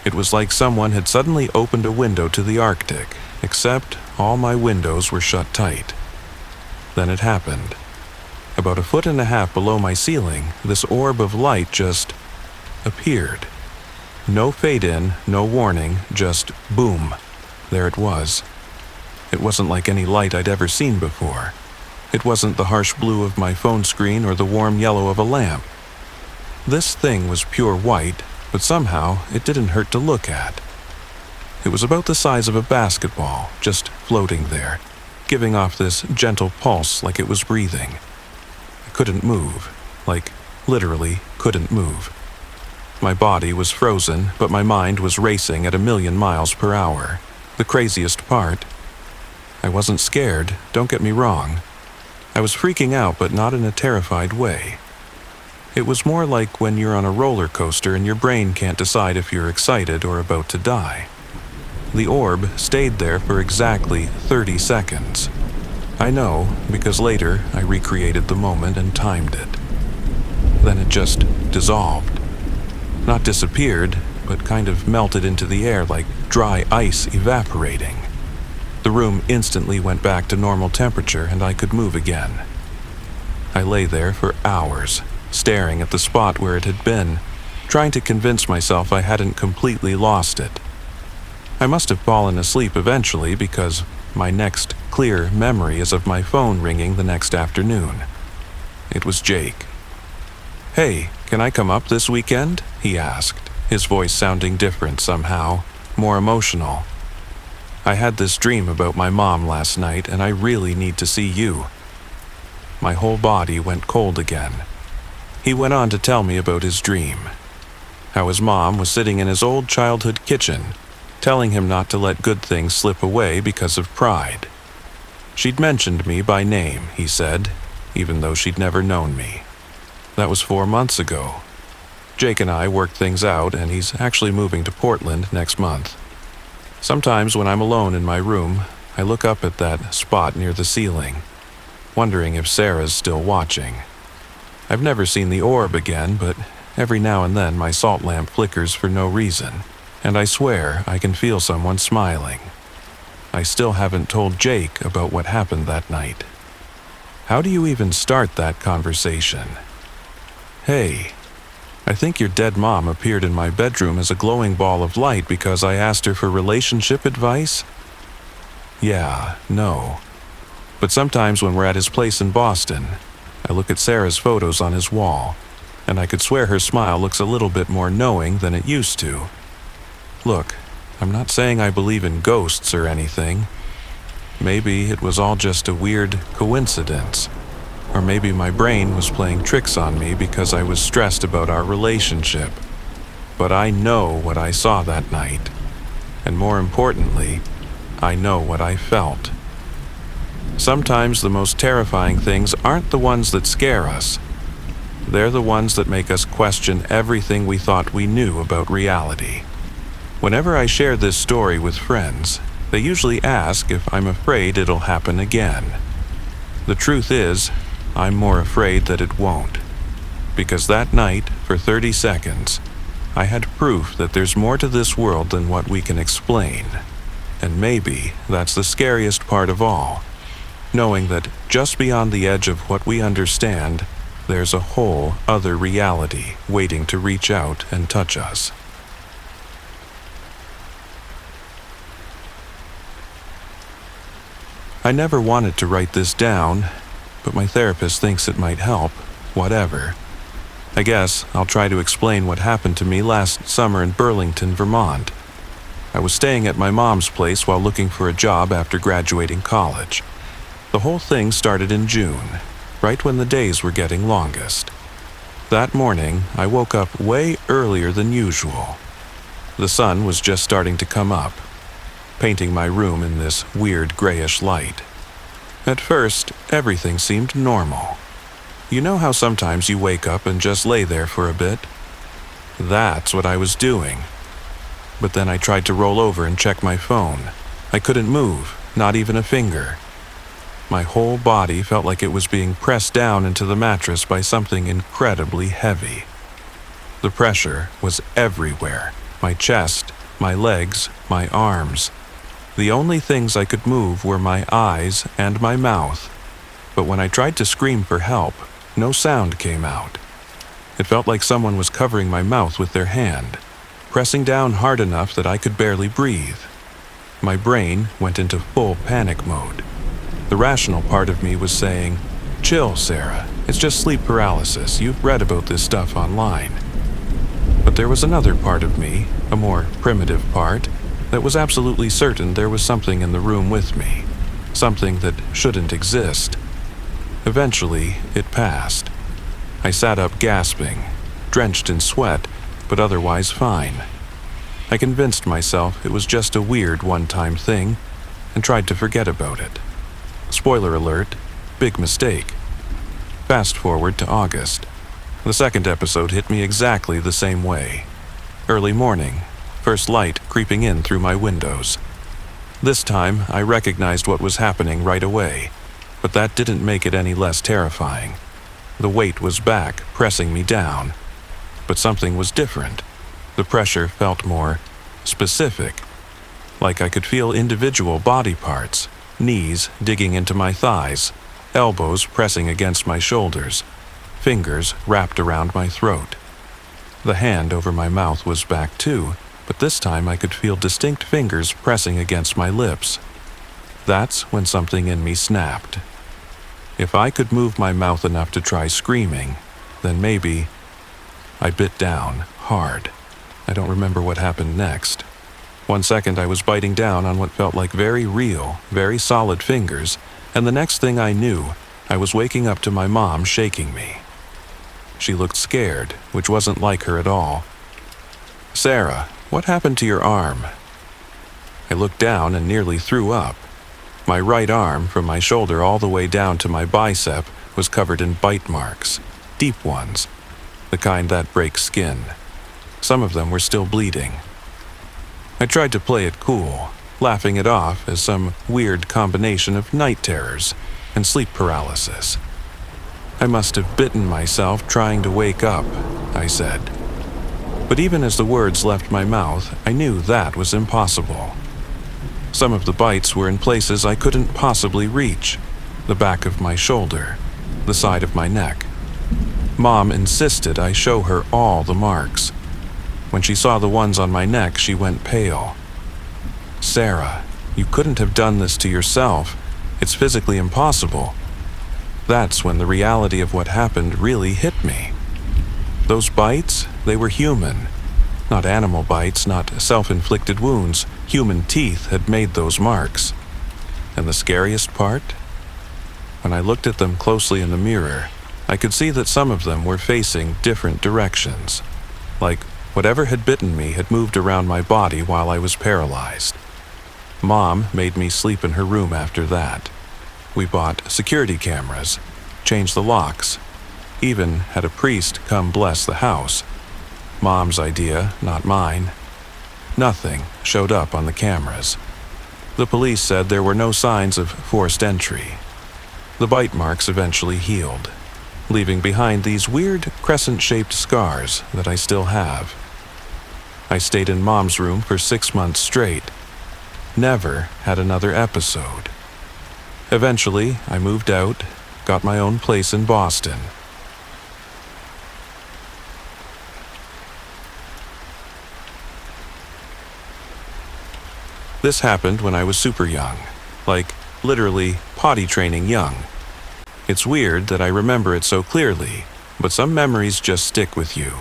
It was like someone had suddenly opened a window to the Arctic, except all my windows were shut tight. Then it happened. About 1.5 feet below my ceiling, this orb of light just appeared. No fade-in, no warning, just boom. There it was. It wasn't like any light I'd ever seen before. It wasn't the harsh blue of my phone screen or the warm yellow of a lamp. This thing was pure white, but somehow it didn't hurt to look at. It was about the size of a basketball, just floating there, giving off this gentle pulse like it was breathing. I couldn't move. Like, literally couldn't move. My body was frozen, but my mind was racing at 1,000,000 miles per hour. The craziest part, I wasn't scared, don't get me wrong. I was freaking out, but not in a terrified way. It was more like when you're on a roller coaster and your brain can't decide if you're excited or about to die. The orb stayed there for exactly 30 seconds. I know, because later I recreated the moment and timed it. Then it just dissolved. Not disappeared, but kind of melted into the air like dry ice evaporating. The room instantly went back to normal temperature and I could move again. I lay there for hours, staring at the spot where it had been, trying to convince myself I hadn't completely lost it. I must have fallen asleep eventually because my next clear memory is of my phone ringing the next afternoon. It was Jake. "Hey, can I come up this weekend?" he asked, his voice sounding different somehow, more emotional. "I had this dream about my mom last night and I really need to see you." My whole body went cold again. He went on to tell me about his dream. How his mom was sitting in his old childhood kitchen, telling him not to let good things slip away because of pride. She'd mentioned me by name, he said, even though she'd never known me. That was 4 months ago. Jake and I worked things out, and he's actually moving to Portland next month. Sometimes when I'm alone in my room, I look up at that spot near the ceiling, wondering if Sarah's still watching. I've never seen the orb again, but every now and then my salt lamp flickers for no reason, and I swear I can feel someone smiling. I still haven't told Jake about what happened that night. How do you even start that conversation? "Hey, I think your dead mom appeared in my bedroom as a glowing ball of light because I asked her for relationship advice?" Yeah, no. But sometimes when we're at his place in Boston, I look at Sarah's photos on his wall, and I could swear her smile looks a little bit more knowing than it used to. Look, I'm not saying I believe in ghosts or anything. Maybe it was all just a weird coincidence. Or maybe my brain was playing tricks on me because I was stressed about our relationship. But I know what I saw that night. And more importantly, I know what I felt. Sometimes the most terrifying things aren't the ones that scare us. They're the ones that make us question everything we thought we knew about reality. Whenever I share this story with friends, they usually ask if I'm afraid it'll happen again. The truth is, I'm more afraid that it won't. Because that night, for 30 seconds, I had proof that there's more to this world than what we can explain. And maybe that's the scariest part of all, knowing that just beyond the edge of what we understand, there's a whole other reality waiting to reach out and touch us. I never wanted to write this down, but my therapist thinks it might help. Whatever. I guess I'll try to explain what happened to me last summer in Burlington, Vermont. I was staying at my mom's place while looking for a job after graduating college. The whole thing started in June, right when the days were getting longest. That morning, I woke up way earlier than usual. The sun was just starting to come up, painting my room in this weird grayish light. At first, everything seemed normal. You know how sometimes you wake up and just lay there for a bit? That's what I was doing. But then I tried to roll over and check my phone. I couldn't move, not even a finger. My whole body felt like it was being pressed down into the mattress by something incredibly heavy. The pressure was everywhere. My chest, my legs, my arms. The only things I could move were my eyes and my mouth. But when I tried to scream for help, no sound came out. It felt like someone was covering my mouth with their hand, pressing down hard enough that I could barely breathe. My brain went into full panic mode. The rational part of me was saying, "Chill, Sarah. It's just sleep paralysis. You've read about this stuff online." But there was another part of me, a more primitive part, that was absolutely certain there was something in the room with me, something that shouldn't exist. Eventually, it passed. I sat up gasping, drenched in sweat, but otherwise fine. I convinced myself it was just a weird one-time thing and tried to forget about it. Spoiler alert, big mistake. Fast forward to August. The second episode hit me exactly the same way. Early morning, first light creeping in through my windows. This time, I recognized what was happening right away, but that didn't make it any less terrifying. The weight was back, pressing me down. But something was different. The pressure felt more specific, like I could feel individual body parts, knees digging into my thighs, elbows pressing against my shoulders, fingers wrapped around my throat. The hand over my mouth was back too, but this time I could feel distinct fingers pressing against my lips. That's when something in me snapped. If I could move my mouth enough to try screaming, then maybe... I bit down, hard. I don't remember what happened next. 1 second I was biting down on what felt like very real, very solid fingers, and the next thing I knew, I was waking up to my mom shaking me. She looked scared, which wasn't like her at all. "Sarah, what happened to your arm?" I looked down and nearly threw up. My right arm, from my shoulder all the way down to my bicep, was covered in bite marks, deep ones, the kind that break skin. Some of them were still bleeding. I tried to play it cool, laughing it off as some weird combination of night terrors and sleep paralysis. "I must have bitten myself trying to wake up," I said. But even as the words left my mouth, I knew that was impossible. Some of the bites were in places I couldn't possibly reach, the back of my shoulder, the side of my neck. Mom insisted I show her all the marks. When she saw the ones on my neck, she went pale. "Sarah, you couldn't have done this to yourself. It's physically impossible." That's when the reality of what happened really hit me. Those bites, they were human. Not animal bites, not self-inflicted wounds. Human teeth had made those marks. And the scariest part? When I looked at them closely in the mirror, I could see that some of them were facing different directions. Like whatever had bitten me had moved around my body while I was paralyzed. Mom made me sleep in her room after that. We bought security cameras, changed the locks, even had a priest come bless the house. Mom's idea, not mine. Nothing showed up on the cameras. The police said there were no signs of forced entry. The bite marks eventually healed, leaving behind these weird crescent-shaped scars that I still have. I stayed in Mom's room for 6 months straight. Never had another episode. Eventually, I moved out, got my own place in Boston. This happened when I was super young, like literally potty training young. It's weird that I remember it so clearly, but some memories just stick with you,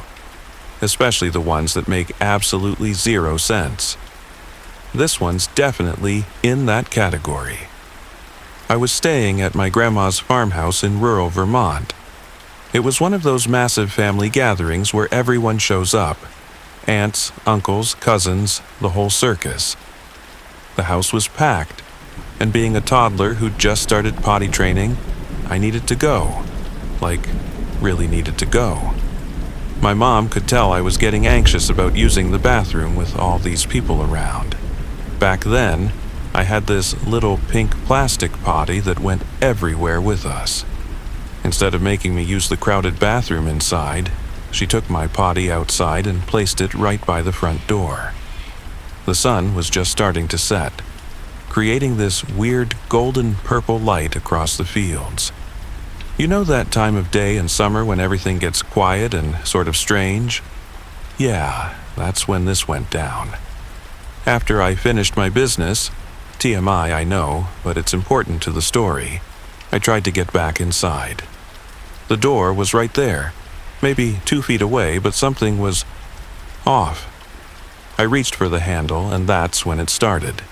especially the ones that make absolutely zero sense. This one's definitely in that category. I was staying at my grandma's farmhouse in rural Vermont. It was one of those massive family gatherings where everyone shows up. Aunts, uncles, cousins, the whole circus. The house was packed, and being a toddler who'd just started potty training, I needed to go. Like, really needed to go. My mom could tell I was getting anxious about using the bathroom with all these people around. Back then, I had this little pink plastic potty that went everywhere with us. Instead of making me use the crowded bathroom inside, she took my potty outside and placed it right by the front door. The sun was just starting to set, creating this weird golden purple light across the fields. You know that time of day in summer when everything gets quiet and sort of strange? Yeah, that's when this went down. After I finished my business, TMI I know, but it's important to the story, I tried to get back inside. The door was right there, maybe 2 feet away, but something was off. I reached for the handle, and that's when it started.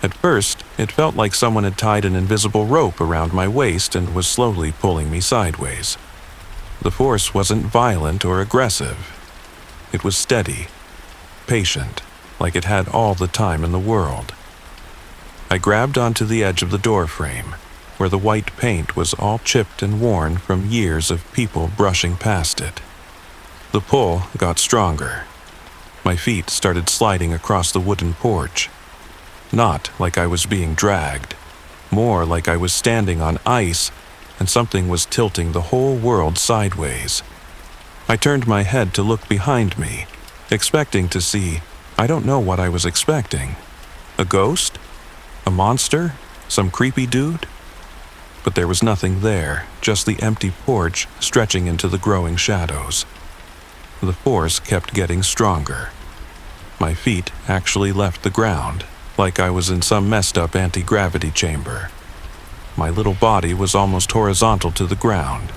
At first, it felt like someone had tied an invisible rope around my waist and was slowly pulling me sideways. The force wasn't violent or aggressive. It was steady, patient, like it had all the time in the world. I grabbed onto the edge of the doorframe, where the white paint was all chipped and worn from years of people brushing past it. The pull got stronger. My feet started sliding across the wooden porch. Not like I was being dragged, more like I was standing on ice and something was tilting the whole world sideways. I turned my head to look behind me, expecting to see, I don't know what I was expecting. A ghost? A monster? Some creepy dude? But there was nothing there, just the empty porch stretching into the growing shadows. The force kept getting stronger. My feet actually left the ground, like I was in some messed up anti-gravity chamber. My little body was almost horizontal to the ground,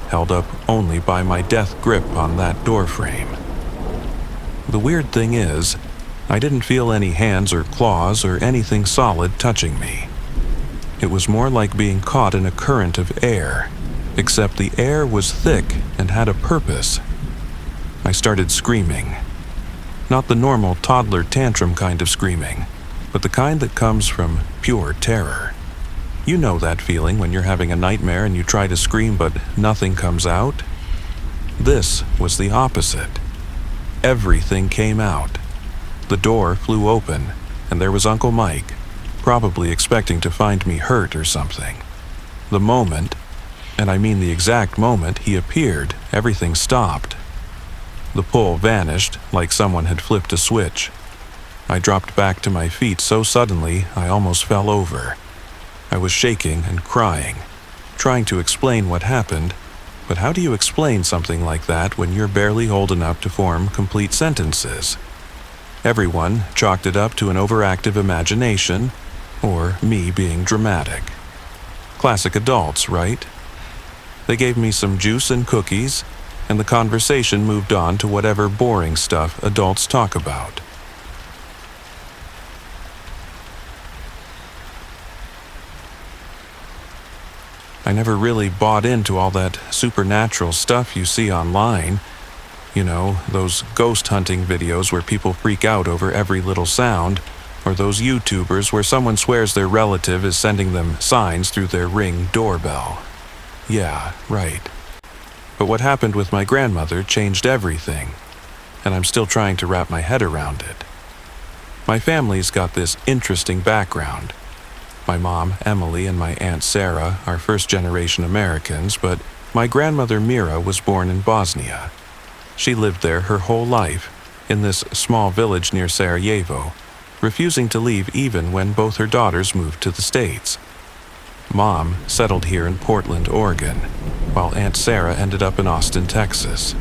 held up only by my death grip on that doorframe. The weird thing is, I didn't feel any hands or claws or anything solid touching me. It was more like being caught in a current of air, except the air was thick and had a purpose. I started screaming. Not the normal toddler tantrum kind of screaming, but the kind that comes from pure terror. You know that feeling when you're having a nightmare and you try to scream but nothing comes out? This was the opposite. Everything came out. The door flew open, and there was Uncle Mike, probably expecting to find me hurt or something. The moment, and I mean the exact moment, he appeared, everything stopped. The pull vanished like someone had flipped a switch. I dropped back to my feet so suddenly I almost fell over. I was shaking and crying, trying to explain what happened, but how do you explain something like that when you're barely old enough to form complete sentences? Everyone chalked it up to an overactive imagination, or me being dramatic. Classic adults, right? They gave me some juice and cookies, and the conversation moved on to whatever boring stuff adults talk about. I never really bought into all that supernatural stuff you see online. You know, those ghost hunting videos where people freak out over every little sound, or those YouTubers where someone swears their relative is sending them signs through their Ring doorbell. Yeah, right. But what happened with my grandmother changed everything, and I'm still trying to wrap my head around it. My family's got this interesting background. My mom, Emily, and my Aunt Sarah are first-generation Americans, but my grandmother Mira was born in Bosnia. She lived there her whole life, in this small village near Sarajevo, refusing to leave even when both her daughters moved to the States. Mom settled here in Portland, Oregon, while Aunt Sarah ended up in Austin, Texas.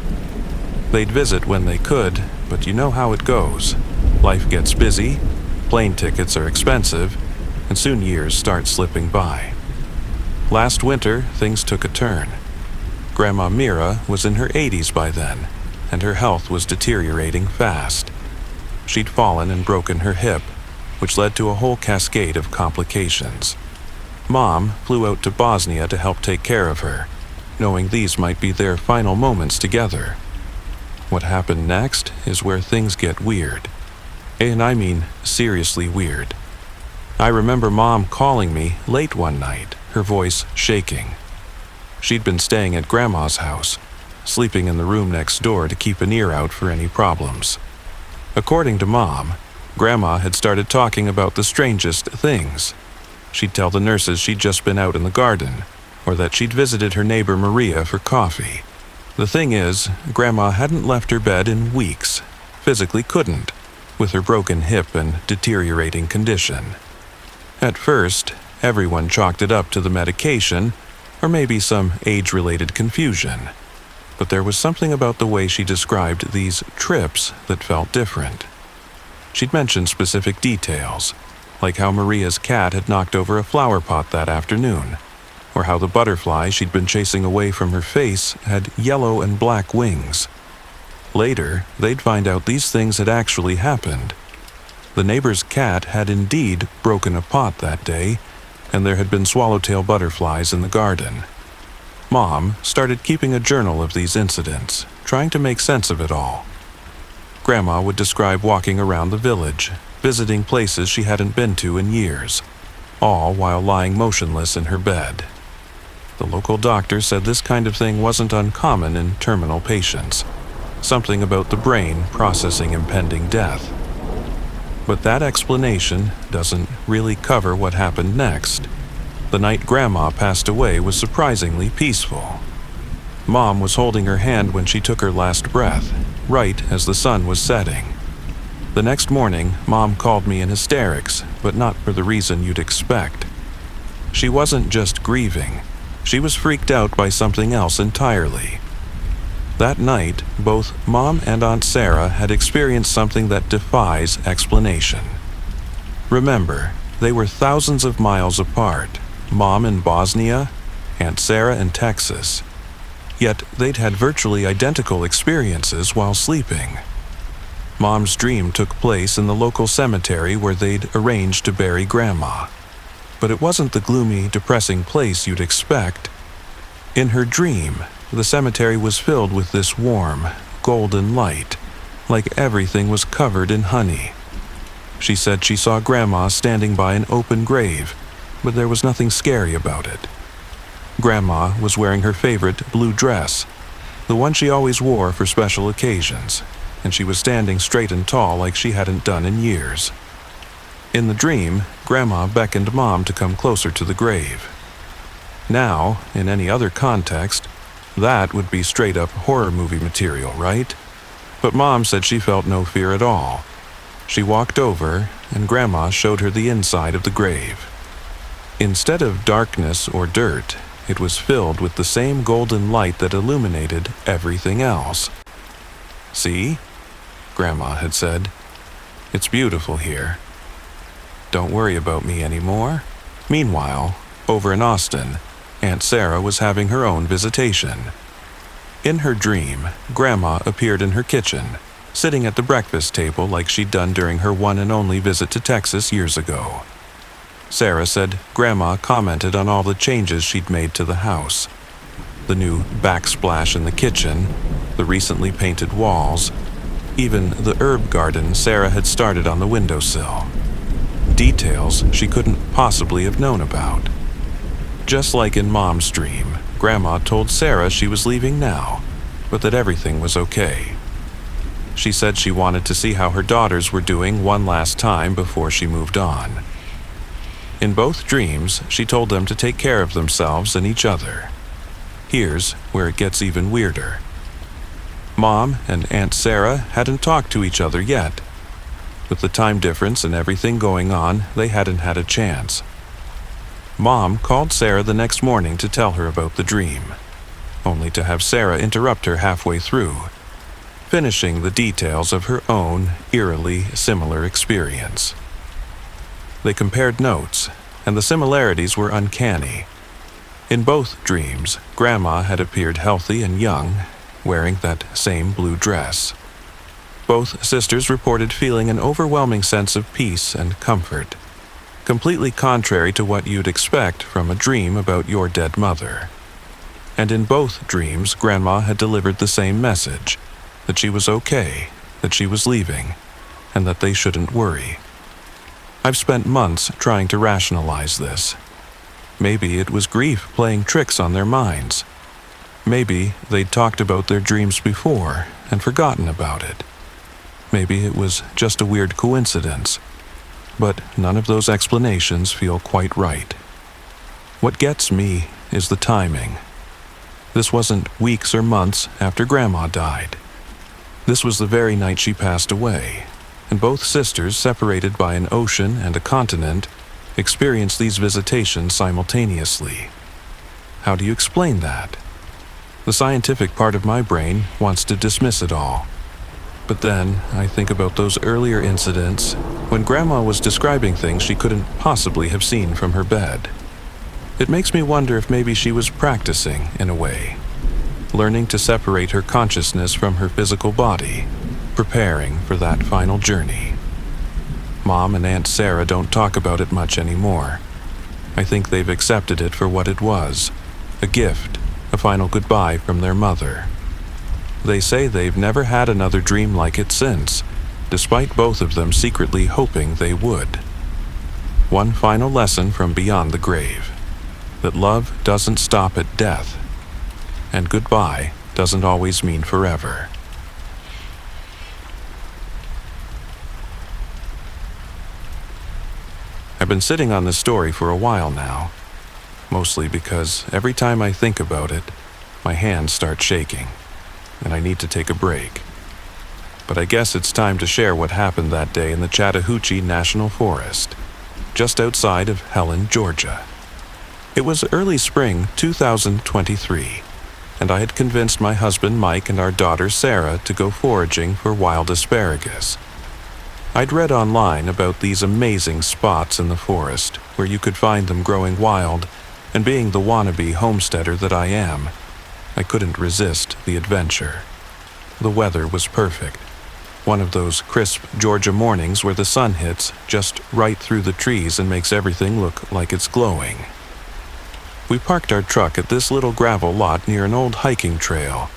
They'd visit when they could, but you know how it goes. Life gets busy, plane tickets are expensive, and soon years start slipping by. Last winter, things took a turn. Grandma Mira was in her 80s by then, and her health was deteriorating fast. She'd fallen and broken her hip, which led to a whole cascade of complications. Mom flew out to Bosnia to help take care of her, knowing these might be their final moments together. What happened next is where things get weird. And I mean seriously weird. I remember Mom calling me late one night, her voice shaking. She'd been staying at Grandma's house, sleeping in the room next door to keep an ear out for any problems. According to Mom, Grandma had started talking about the strangest things. She'd tell the nurses she'd just been out in the garden, or that she'd visited her neighbor Maria for coffee. The thing is, Grandma hadn't left her bed in weeks, physically couldn't, with her broken hip and deteriorating condition. At first, everyone chalked it up to the medication, or maybe some age-related confusion. But there was something about the way she described these trips that felt different. She'd mentioned specific details, like how Maria's cat had knocked over a flower pot that afternoon, or how the butterfly she'd been chasing away from her face had yellow and black wings. Later, they'd find out these things had actually happened. The neighbor's cat had indeed broken a pot that day, and there had been swallowtail butterflies in the garden. Mom started keeping a journal of these incidents, trying to make sense of it all. Grandma would describe walking around the village, visiting places she hadn't been to in years, all while lying motionless in her bed. The local doctor said this kind of thing wasn't uncommon in terminal patients, something about the brain processing impending death. But that explanation doesn't really cover what happened next. The night Grandma passed away was surprisingly peaceful. Mom was holding her hand when she took her last breath, right as the sun was setting. The next morning, Mom called me in hysterics, but not for the reason you'd expect. She wasn't just grieving. She was freaked out by something else entirely. That night, both Mom and Aunt Sarah had experienced something that defies explanation. Remember, they were thousands of miles apart, Mom in Bosnia, Aunt Sarah in Texas. Yet they'd had virtually identical experiences while sleeping. Mom's dream took place in the local cemetery where they'd arranged to bury Grandma. But it wasn't the gloomy, depressing place you'd expect. In her dream, the cemetery was filled with this warm, golden light, like everything was covered in honey. She said she saw Grandma standing by an open grave, but there was nothing scary about it. Grandma was wearing her favorite blue dress, the one she always wore for special occasions, and she was standing straight and tall like she hadn't done in years. In the dream, Grandma beckoned Mom to come closer to the grave. Now, in any other context, that would be straight-up horror movie material, right? But Mom said she felt no fear at all. She walked over, and Grandma showed her the inside of the grave. Instead of darkness or dirt, it was filled with the same golden light that illuminated everything else. "See?" Grandma had said. "It's beautiful here. Don't worry about me anymore." Meanwhile, over in Austin, Aunt Sarah was having her own visitation. In her dream, Grandma appeared in her kitchen, sitting at the breakfast table like she'd done during her one and only visit to Texas years ago. Sarah said Grandma commented on all the changes she'd made to the house. The new backsplash in the kitchen, the recently painted walls, even the herb garden Sarah had started on the windowsill. Details she couldn't possibly have known about. Just like in Mom's dream, Grandma told Sarah she was leaving now, but that everything was okay. She said she wanted to see how her daughters were doing one last time before she moved on. In both dreams, she told them to take care of themselves and each other. Here's where it gets even weirder. Mom and Aunt Sarah hadn't talked to each other yet. With the time difference and everything going on, they hadn't had a chance. Mom called Sarah the next morning to tell her about the dream, only to have Sarah interrupt her halfway through, finishing the details of her own eerily similar experience. They compared notes, and the similarities were uncanny. In both dreams, Grandma had appeared healthy and young, wearing that same blue dress. Both sisters reported feeling an overwhelming sense of peace and comfort, completely contrary to what you'd expect from a dream about your dead mother. And in both dreams, Grandma had delivered the same message, that she was okay, that she was leaving, and that they shouldn't worry. I've spent months trying to rationalize this. Maybe it was grief playing tricks on their minds. Maybe they'd talked about their dreams before and forgotten about it. Maybe it was just a weird coincidence. But none of those explanations feel quite right. What gets me is the timing. This wasn't weeks or months after Grandma died. This was the very night she passed away, and both sisters, separated by an ocean and a continent, experienced these visitations simultaneously. How do you explain that? The scientific part of my brain wants to dismiss it all. But then I think about those earlier incidents when Grandma was describing things she couldn't possibly have seen from her bed. It makes me wonder if maybe she was practicing, in a way, learning to separate her consciousness from her physical body, preparing for that final journey. Mom and Aunt Sarah don't talk about it much anymore. I think they've accepted it for what it was, a gift, a final goodbye from their mother. They say they've never had another dream like it since, despite both of them secretly hoping they would. One final lesson from beyond the grave, that love doesn't stop at death, and goodbye doesn't always mean forever. I've been sitting on this story for a while now, mostly because every time I think about it, my hands start shaking, and I need to take a break. But I guess it's time to share what happened that day in the Chattahoochee National Forest, just outside of Helen, Georgia. It was early spring 2023, and I had convinced my husband Mike and our daughter Sarah to go foraging for wild asparagus. I'd read online about these amazing spots in the forest where you could find them growing wild, and being the wannabe homesteader that I am, I couldn't resist the adventure. The weather was perfect. One of those crisp Georgia mornings where the sun hits just right through the trees and makes everything look like it's glowing. We parked our truck at this little gravel lot near an old hiking trail.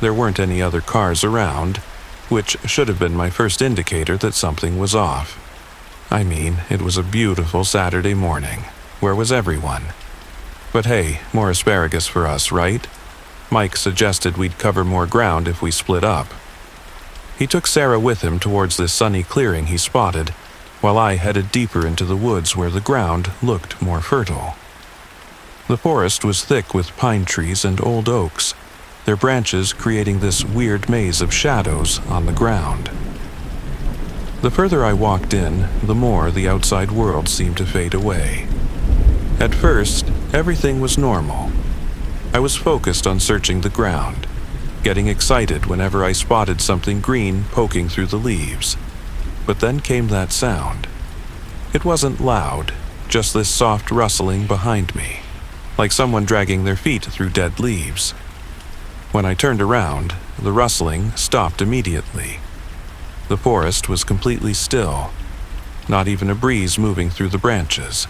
There weren't any other cars around, which should have been my first indicator that something was off. I mean, it was a beautiful Saturday morning. Where was everyone? But hey, more asparagus for us, right? Mike suggested we'd cover more ground if we split up. He took Sarah with him towards this sunny clearing he spotted, while I headed deeper into the woods where the ground looked more fertile. The forest was thick with pine trees and old oaks, their branches creating this weird maze of shadows on the ground. The further I walked in, the more the outside world seemed to fade away. At first, everything was normal. I was focused on searching the ground, getting excited whenever I spotted something green poking through the leaves. But then came that sound. It wasn't loud, just this soft rustling behind me, like someone dragging their feet through dead leaves. When I turned around, the rustling stopped immediately. The forest was completely still, not even a breeze moving through the branches.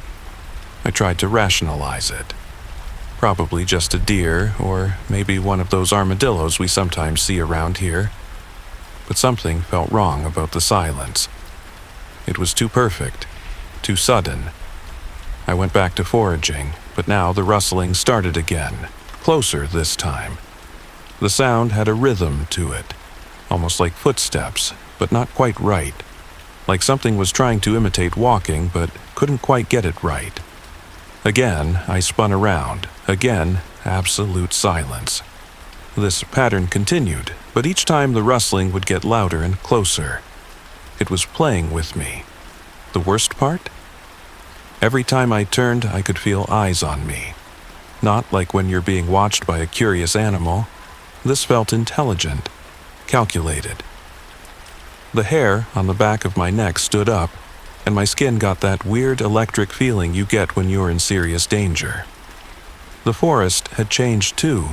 I tried to rationalize it. Probably just a deer, or maybe one of those armadillos we sometimes see around here. But something felt wrong about the silence. It was too perfect, too sudden. I went back to foraging, but now the rustling started again, closer this time. The sound had a rhythm to it, almost like footsteps, but not quite right. Like something was trying to imitate walking, but couldn't quite get it right. Again, I spun around. Again, absolute silence. This pattern continued, but each time the rustling would get louder and closer. It was playing with me. The worst part? Every time I turned, I could feel eyes on me. Not like when you're being watched by a curious animal. This felt intelligent, calculated. The hair on the back of my neck stood up, and my skin got that weird electric feeling you get when you're in serious danger. The forest had changed too.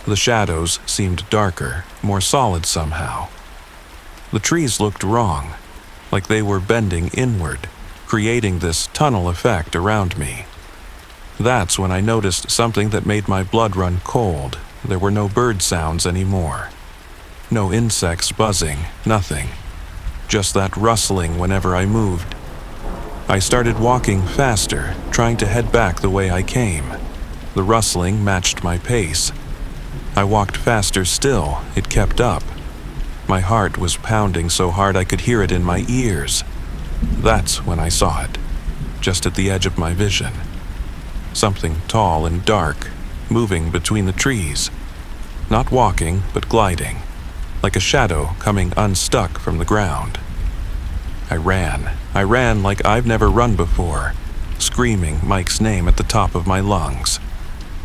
The shadows seemed darker, more solid somehow. The trees looked wrong, like they were bending inward, creating this tunnel effect around me. That's when I noticed something that made my blood run cold. There were no bird sounds anymore. No insects buzzing, nothing. Just that rustling whenever I moved. I started walking faster, trying to head back the way I came. The rustling matched my pace. I walked faster still, it kept up. My heart was pounding so hard I could hear it in my ears. That's when I saw it, just at the edge of my vision. Something tall and dark, moving between the trees. Not walking, but gliding, like a shadow coming unstuck from the ground. I ran like I've never run before, screaming Mike's name at the top of my lungs.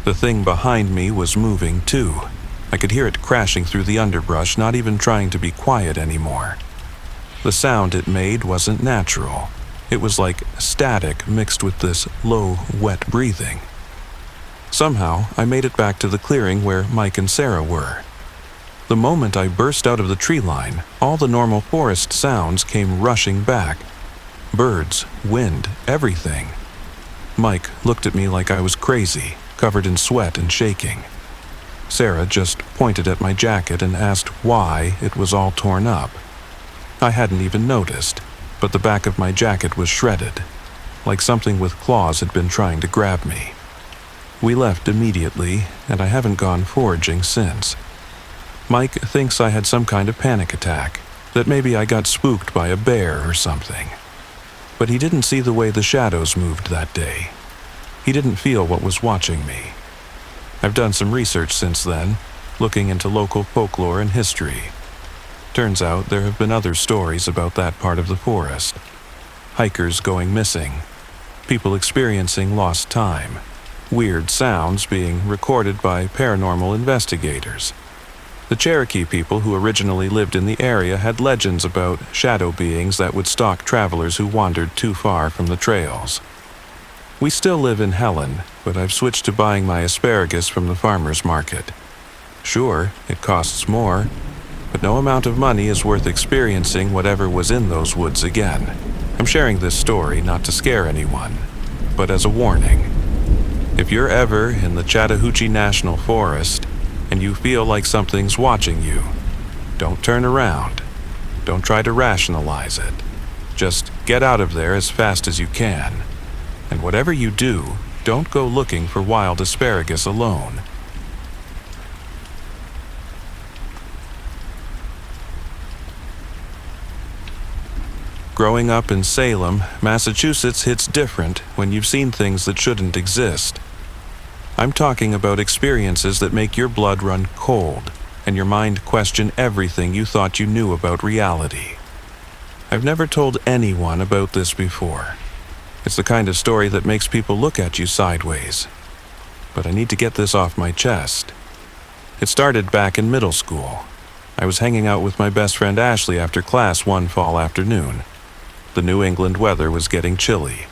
The thing behind me was moving too. I could hear it crashing through the underbrush, not even trying to be quiet anymore. The sound it made wasn't natural. It was like static mixed with this low, wet breathing. Somehow, I made it back to the clearing where Mike and Sarah were. The moment I burst out of the tree line, all the normal forest sounds came rushing back. Birds, wind, everything. Mike looked at me like I was crazy, covered in sweat and shaking. Sarah just pointed at my jacket and asked why it was all torn up. I hadn't even noticed, but the back of my jacket was shredded, like something with claws had been trying to grab me. We left immediately, and I haven't gone foraging since. Mike thinks I had some kind of panic attack, that maybe I got spooked by a bear or something. But he didn't see the way the shadows moved that day. He didn't feel what was watching me. I've done some research since then, looking into local folklore and history. Turns out there have been other stories about that part of the forest. Hikers going missing, people experiencing lost time, weird sounds being recorded by paranormal investigators. The Cherokee people who originally lived in the area had legends about shadow beings that would stalk travelers who wandered too far from the trails. We still live in Helen, but I've switched to buying my asparagus from the farmer's market. Sure, it costs more, but no amount of money is worth experiencing whatever was in those woods again. I'm sharing this story not to scare anyone, but as a warning. If you're ever in the Chattahoochee National Forest and you feel like something's watching you, don't turn around. Don't try to rationalize it. Just get out of there as fast as you can. And whatever you do, don't go looking for wild asparagus alone. Growing up in Salem, Massachusetts hits different when you've seen things that shouldn't exist. I'm talking about experiences that make your blood run cold and your mind question everything you thought you knew about reality. I've never told anyone about this before. It's the kind of story that makes people look at you sideways. But I need to get this off my chest. It started back in middle school. I was hanging out with my best friend Ashley after class one fall afternoon. The New England weather was getting chilly,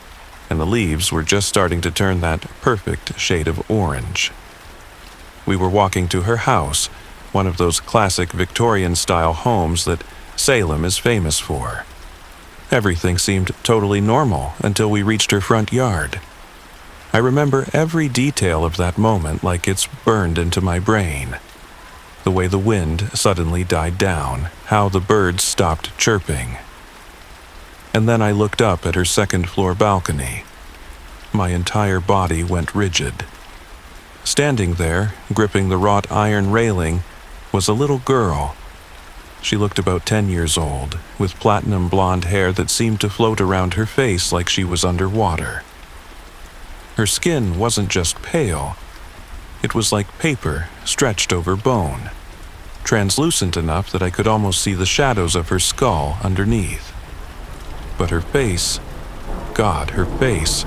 and the leaves were just starting to turn that perfect shade of orange. We were walking to her house, one of those classic Victorian-style homes that Salem is famous for. Everything seemed totally normal until we reached her front yard. I remember every detail of that moment like it's burned into my brain. The way the wind suddenly died down, how the birds stopped chirping. And then I looked up at her second-floor balcony. My entire body went rigid. Standing there, gripping the wrought iron railing, was a little girl. She looked about 10 years old, with platinum blonde hair that seemed to float around her face like she was underwater. Her skin wasn't just pale. It was like paper stretched over bone, translucent enough that I could almost see the shadows of her skull underneath. But her face, God, her face,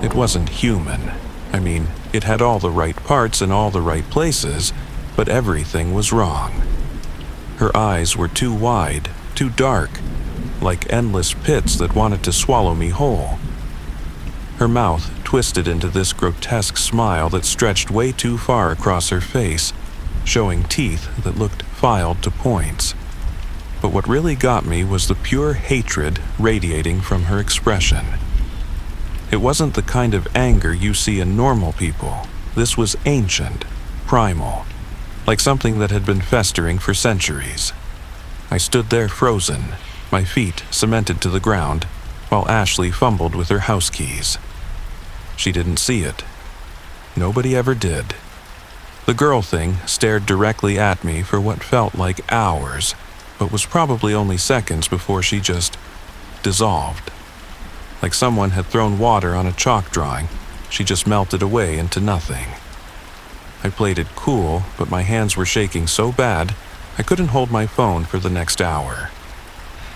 it wasn't human. I mean, it had all the right parts in all the right places, but everything was wrong. Her eyes were too wide, too dark, like endless pits that wanted to swallow me whole. Her mouth twisted into this grotesque smile that stretched way too far across her face, showing teeth that looked filed to points. But what really got me was the pure hatred radiating from her expression. It wasn't the kind of anger you see in normal people. This was ancient, primal, like something that had been festering for centuries. I stood there frozen, my feet cemented to the ground, while Ashley fumbled with her house keys. She didn't see it. Nobody ever did. The girl thing stared directly at me for what felt like hours, but was probably only seconds before she just dissolved. Like someone had thrown water on a chalk drawing, she just melted away into nothing. I played it cool, but my hands were shaking so bad, I couldn't hold my phone for the next hour.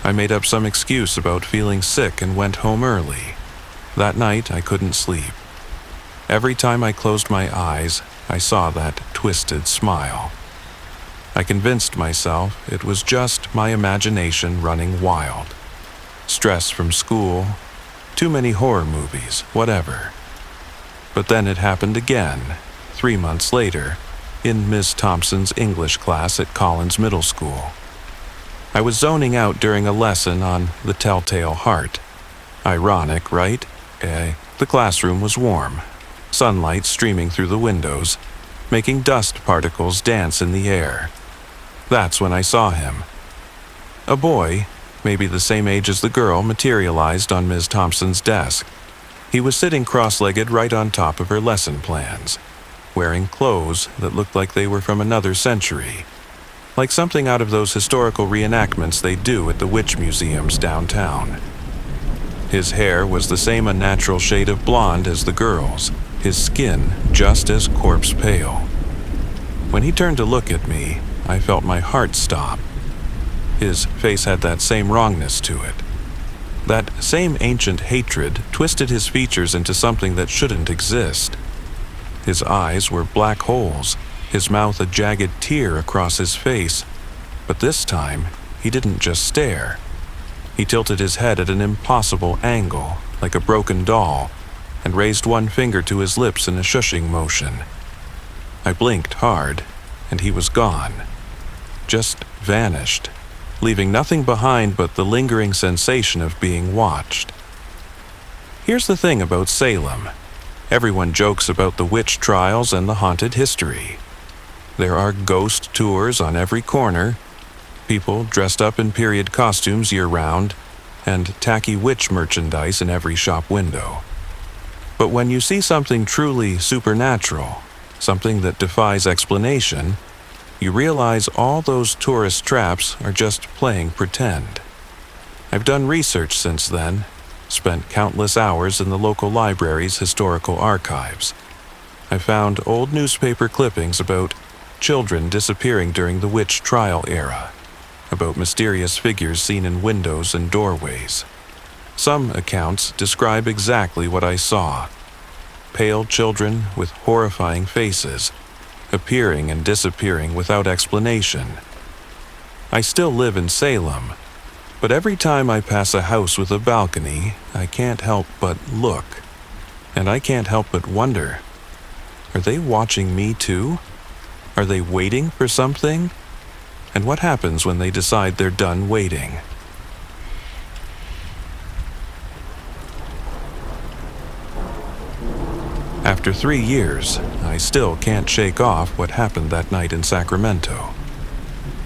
I made up some excuse about feeling sick and went home early. That night, I couldn't sleep. Every time I closed my eyes, I saw that twisted smile. I convinced myself it was just my imagination running wild. Stress from school, too many horror movies, whatever. But then it happened again, 3 months later, in Miss Thompson's English class at Collins Middle School. I was zoning out during a lesson on the telltale heart. Ironic, right? The classroom was warm, sunlight streaming through the windows, making dust particles dance in the air. That's when I saw him. A boy, maybe the same age as the girl, materialized on Ms. Thompson's desk. He was sitting cross-legged right on top of her lesson plans, wearing clothes that looked like they were from another century, like something out of those historical reenactments they do at the witch museums downtown. His hair was the same unnatural shade of blonde as the girl's, his skin just as corpse pale. When he turned to look at me, I felt my heart stop. His face had that same wrongness to it. That same ancient hatred twisted his features into something that shouldn't exist. His eyes were black holes, his mouth a jagged tear across his face, but this time he didn't just stare. He tilted his head at an impossible angle, like a broken doll, and raised one finger to his lips in a shushing motion. I blinked hard, and he was gone. Just vanished, leaving nothing behind but the lingering sensation of being watched. Here's the thing about Salem. Everyone jokes about the witch trials and the haunted history. There are ghost tours on every corner, people dressed up in period costumes year-round, and tacky witch merchandise in every shop window. But when you see something truly supernatural, something that defies explanation, you realize all those tourist traps are just playing pretend. I've done research since then, spent countless hours in the local library's historical archives. I found old newspaper clippings about children disappearing during the witch trial era, about mysterious figures seen in windows and doorways. Some accounts describe exactly what I saw: pale children with horrifying faces, appearing and disappearing without explanation. I still live in Salem, but every time I pass a house with a balcony, I can't help but look. And I can't help but wonder, are they watching me too? Are they waiting for something? And what happens when they decide they're done waiting? After 3 years, I still can't shake off what happened that night in Sacramento.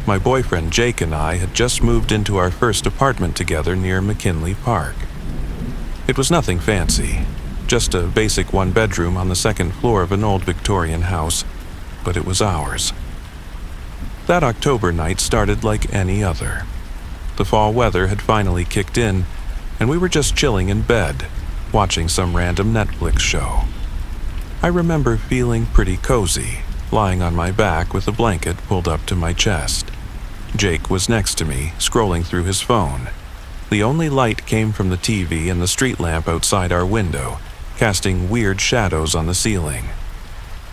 My boyfriend Jake and I had just moved into our first apartment together near McKinley Park. It was nothing fancy, just a basic one-bedroom on the second floor of an old Victorian house, but it was ours. That October night started like any other. The fall weather had finally kicked in, and we were just chilling in bed, watching some random Netflix show. I remember feeling pretty cozy, lying on my back with a blanket pulled up to my chest. Jake was next to me, scrolling through his phone. The only light came from the TV and the street lamp outside our window, casting weird shadows on the ceiling.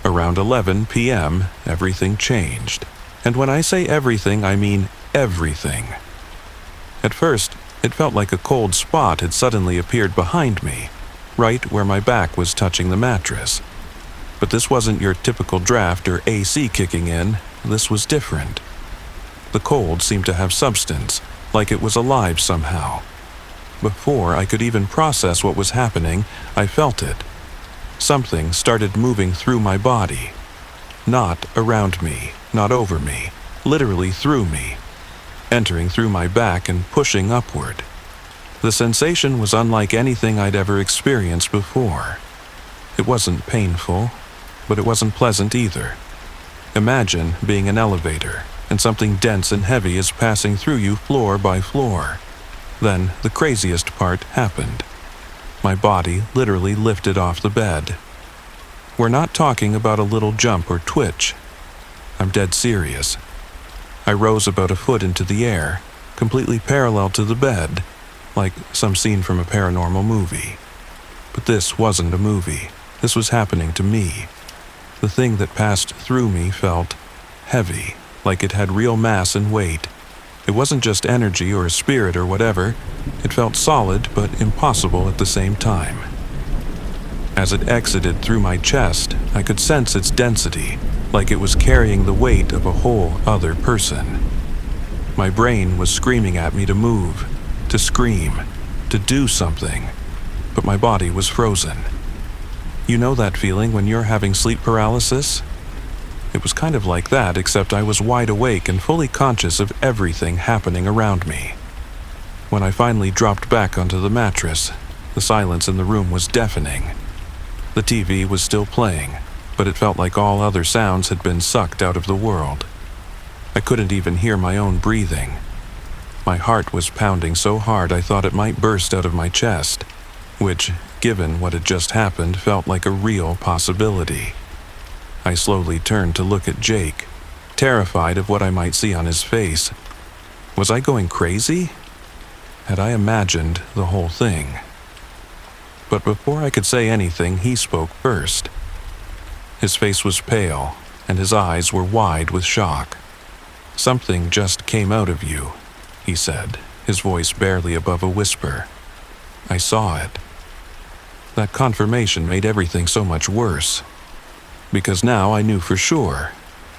Around 11 p.m., everything changed. And when I say everything, I mean everything. At first, it felt like a cold spot had suddenly appeared behind me, right where my back was touching the mattress. But this wasn't your typical draft or AC kicking in. This was different. The cold seemed to have substance, like it was alive somehow. Before I could even process what was happening, I felt it. Something started moving through my body. Not around me, not over me, literally through me, entering through my back and pushing upward. The sensation was unlike anything I'd ever experienced before. It wasn't painful, but it wasn't pleasant either. Imagine being an elevator, and something dense and heavy is passing through you floor by floor. Then the craziest part happened. My body literally lifted off the bed. We're not talking about a little jump or twitch. I'm dead serious. I rose about a foot into the air, completely parallel to the bed, like some scene from a paranormal movie. But this wasn't a movie. This was happening to me. The thing that passed through me felt heavy, like it had real mass and weight. It wasn't just energy or a spirit or whatever. It felt solid but impossible at the same time. As it exited through my chest, I could sense its density, like it was carrying the weight of a whole other person. My brain was screaming at me to move, to scream, to do something, but my body was frozen. You know that feeling when you're having sleep paralysis? It was kind of like that, except I was wide awake and fully conscious of everything happening around me. When I finally dropped back onto the mattress, the silence in the room was deafening. The TV was still playing, but it felt like all other sounds had been sucked out of the world. I couldn't even hear my own breathing. My heart was pounding so hard I thought it might burst out of my chest, which, given what had just happened, felt like a real possibility. I slowly turned to look at Jake, terrified of what I might see on his face. Was I going crazy? Had I imagined the whole thing? But before I could say anything, he spoke first. His face was pale, and his eyes were wide with shock. "Something just came out of you," he said, his voice barely above a whisper. "I saw it." That confirmation made everything so much worse. Because now I knew for sure.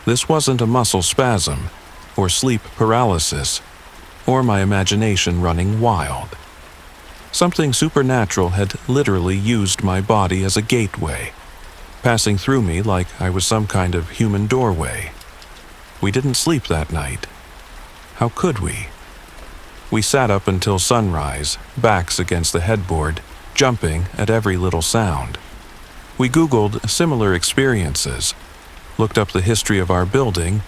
This wasn't a muscle spasm, or sleep paralysis, or my imagination running wild. Something supernatural had literally used my body as a gateway, passing through me like I was some kind of human doorway. We didn't sleep that night. How could we? We sat up until sunrise, backs against the headboard, jumping at every little sound. We Googled similar experiences, looked up the history of our building,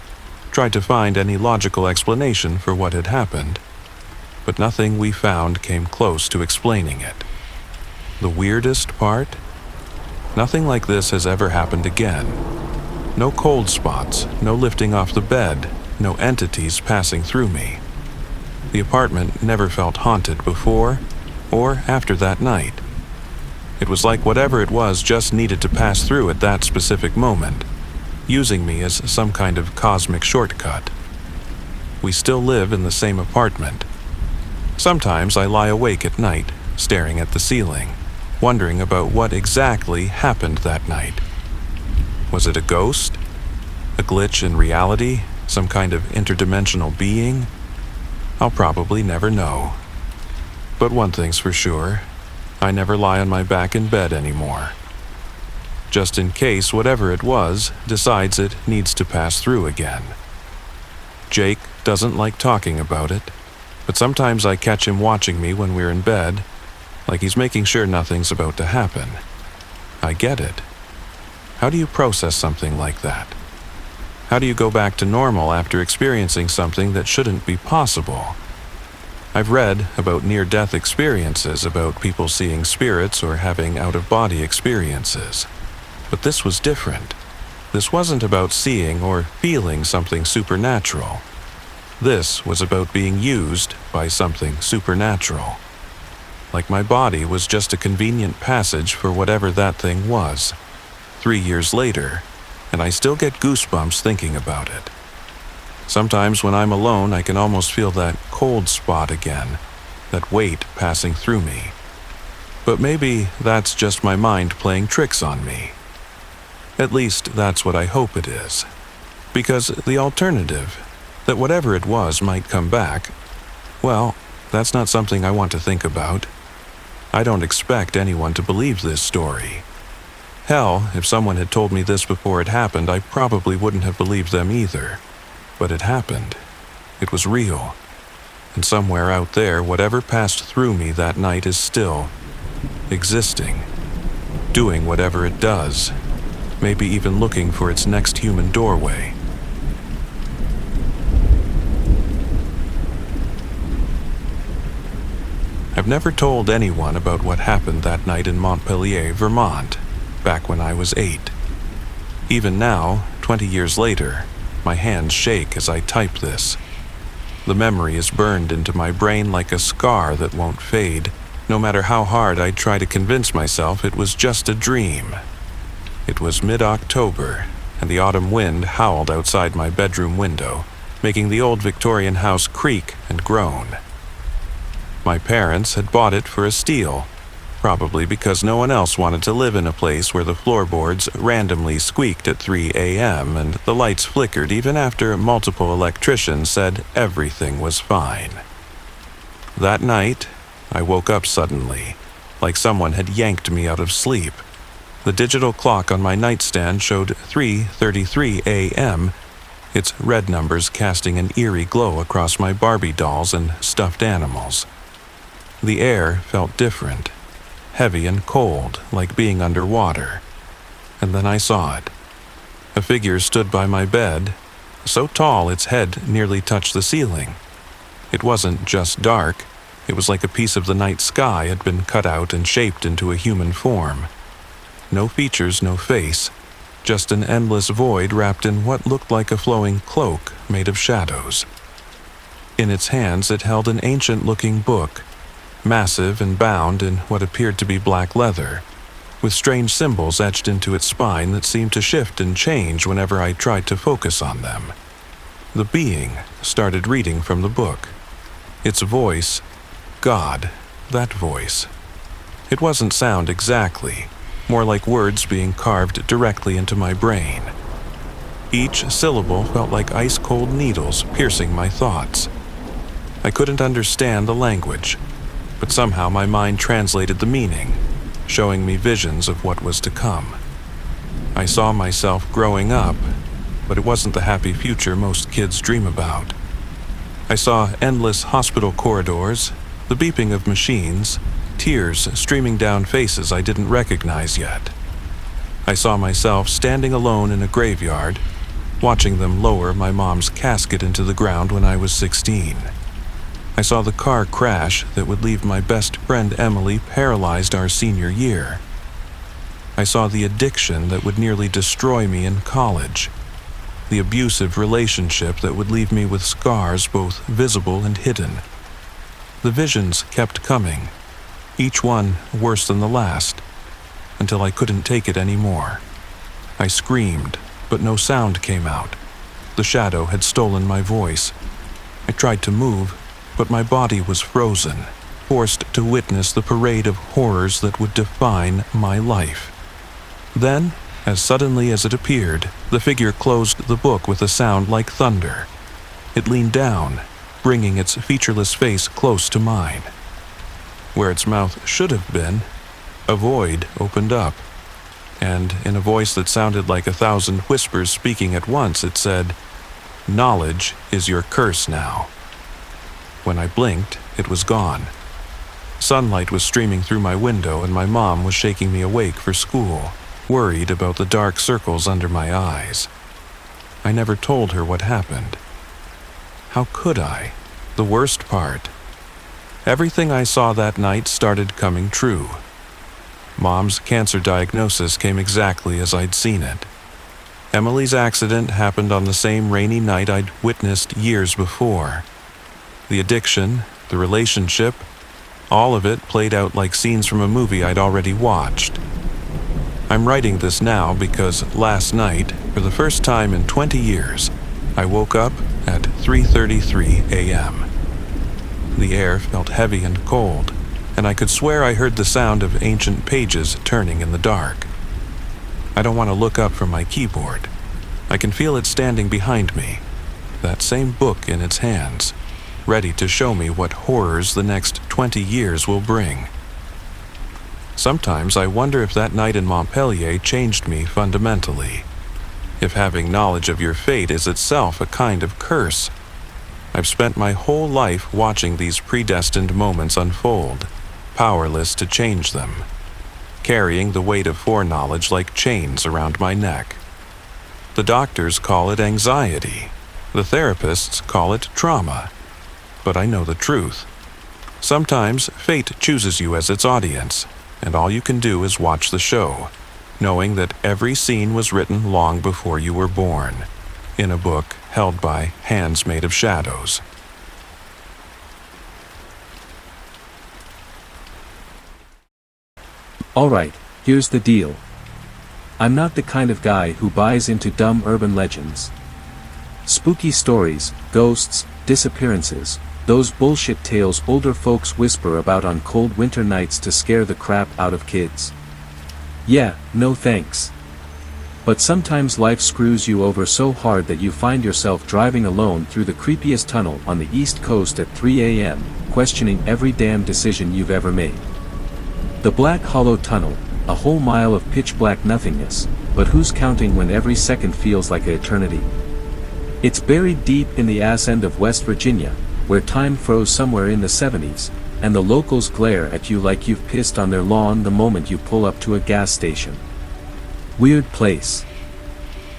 tried to find any logical explanation for what had happened, but nothing we found came close to explaining it. The weirdest part? Nothing like this has ever happened again. No cold spots, no lifting off the bed, no entities passing through me. The apartment never felt haunted before or after that night. It was like whatever it was just needed to pass through at that specific moment, using me as some kind of cosmic shortcut. We still live in the same apartment. Sometimes I lie awake at night, staring at the ceiling, wondering about what exactly happened that night. Was it a ghost? A glitch in reality? Some kind of interdimensional being? I'll probably never know. But one thing's for sure, I never lie on my back in bed anymore. Just in case whatever it was decides it needs to pass through again. Jake doesn't like talking about it, but sometimes I catch him watching me when we're in bed, like he's making sure nothing's about to happen. I get it. How do you process something like that? How do you go back to normal after experiencing something that shouldn't be possible? I've read about near-death experiences, about people seeing spirits or having out-of-body experiences. But this was different. This wasn't about seeing or feeling something supernatural. This was about being used by something supernatural. Like my body was just a convenient passage for whatever that thing was. 3 years later, and I still get goosebumps thinking about it. Sometimes when I'm alone, I can almost feel that cold spot again, that weight passing through me. But maybe that's just my mind playing tricks on me. At least that's what I hope it is. Because the alternative, that whatever it was might come back, well, that's not something I want to think about. I don't expect anyone to believe this story. Hell, if someone had told me this before it happened, I probably wouldn't have believed them either. But it happened. It was real. And somewhere out there, whatever passed through me that night is still existing, doing whatever it does, maybe even looking for its next human doorway. I've never told anyone about what happened that night in Montpelier, Vermont, back when I was 8. Even now, 20 years later, my hands shake as I type this. The memory is burned into my brain like a scar that won't fade, no matter how hard I try to convince myself it was just a dream. It was mid-October, and the autumn wind howled outside my bedroom window, making the old Victorian house creak and groan. My parents had bought it for a steal, probably because no one else wanted to live in a place where the floorboards randomly squeaked at 3 a.m. and the lights flickered even after multiple electricians said everything was fine. That night, I woke up suddenly, like someone had yanked me out of sleep. The digital clock on my nightstand showed 3:33 a.m., its red numbers casting an eerie glow across my Barbie dolls and stuffed animals. The air felt different, heavy and cold, like being underwater. And then I saw it. A figure stood by my bed, so tall its head nearly touched the ceiling. It wasn't just dark, it was like a piece of the night sky had been cut out and shaped into a human form. No features, no face, just an endless void wrapped in what looked like a flowing cloak made of shadows. In its hands it held an ancient-looking book, massive and bound in what appeared to be black leather, with strange symbols etched into its spine that seemed to shift and change whenever I tried to focus on them. The being started reading from the book. Its voice, God, that voice. It wasn't sound exactly, more like words being carved directly into my brain. Each syllable felt like ice-cold needles piercing my thoughts. I couldn't understand the language, but somehow my mind translated the meaning, showing me visions of what was to come. I saw myself growing up, but it wasn't the happy future most kids dream about. I saw endless hospital corridors, the beeping of machines, tears streaming down faces I didn't recognize yet. I saw myself standing alone in a graveyard, watching them lower my mom's casket into the ground when I was 16. I saw the car crash that would leave my best friend Emily paralyzed our senior year. I saw the addiction that would nearly destroy me in college, the abusive relationship that would leave me with scars both visible and hidden. The visions kept coming, each one worse than the last, until I couldn't take it anymore. I screamed, but no sound came out. The shadow had stolen my voice. I tried to move, but my body was frozen, forced to witness the parade of horrors that would define my life. Then, as suddenly as it appeared, the figure closed the book with a sound like thunder. It leaned down, bringing its featureless face close to mine. Where its mouth should have been, a void opened up, and in a voice that sounded like 1,000 whispers speaking at once, it said, "Knowledge is your curse now." When I blinked, it was gone. Sunlight was streaming through my window and my mom was shaking me awake for school, worried about the dark circles under my eyes. I never told her what happened. How could I? The worst part. Everything I saw that night started coming true. Mom's cancer diagnosis came exactly as I'd seen it. Emily's accident happened on the same rainy night I'd witnessed years before. The addiction, the relationship, all of it played out like scenes from a movie I'd already watched. I'm writing this now because last night, for the first time in 20 years, I woke up at 3:33 a.m. The air felt heavy and cold, and I could swear I heard the sound of ancient pages turning in the dark. I don't want to look up from my keyboard. I can feel it standing behind me, that same book in its hands, ready to show me what horrors the next 20 years will bring. Sometimes I wonder if that night in Montpellier changed me fundamentally, if having knowledge of your fate is itself a kind of curse. I've spent my whole life watching these predestined moments unfold, powerless to change them, carrying the weight of foreknowledge like chains around my neck. The doctors call it anxiety. The therapists call it trauma. But I know the truth. Sometimes fate chooses you as its audience, and all you can do is watch the show, knowing that every scene was written long before you were born, in a book held by hands made of shadows. Alright, here's the deal. I'm not the kind of guy who buys into dumb urban legends. Spooky stories, ghosts, disappearances, Those bullshit tales older folks whisper about on cold winter nights to scare the crap out of kids. Yeah, no thanks. But sometimes life screws you over so hard that you find yourself driving alone through the creepiest tunnel on the East Coast at 3 a.m., questioning every damn decision you've ever made. The Black Hollow Tunnel, a whole mile of pitch-black nothingness, but who's counting when every second feels like an eternity? It's buried deep in the ass end of West Virginia, where time froze somewhere in the 70s, and the locals glare at you like you've pissed on their lawn the moment you pull up to a gas station. Weird place.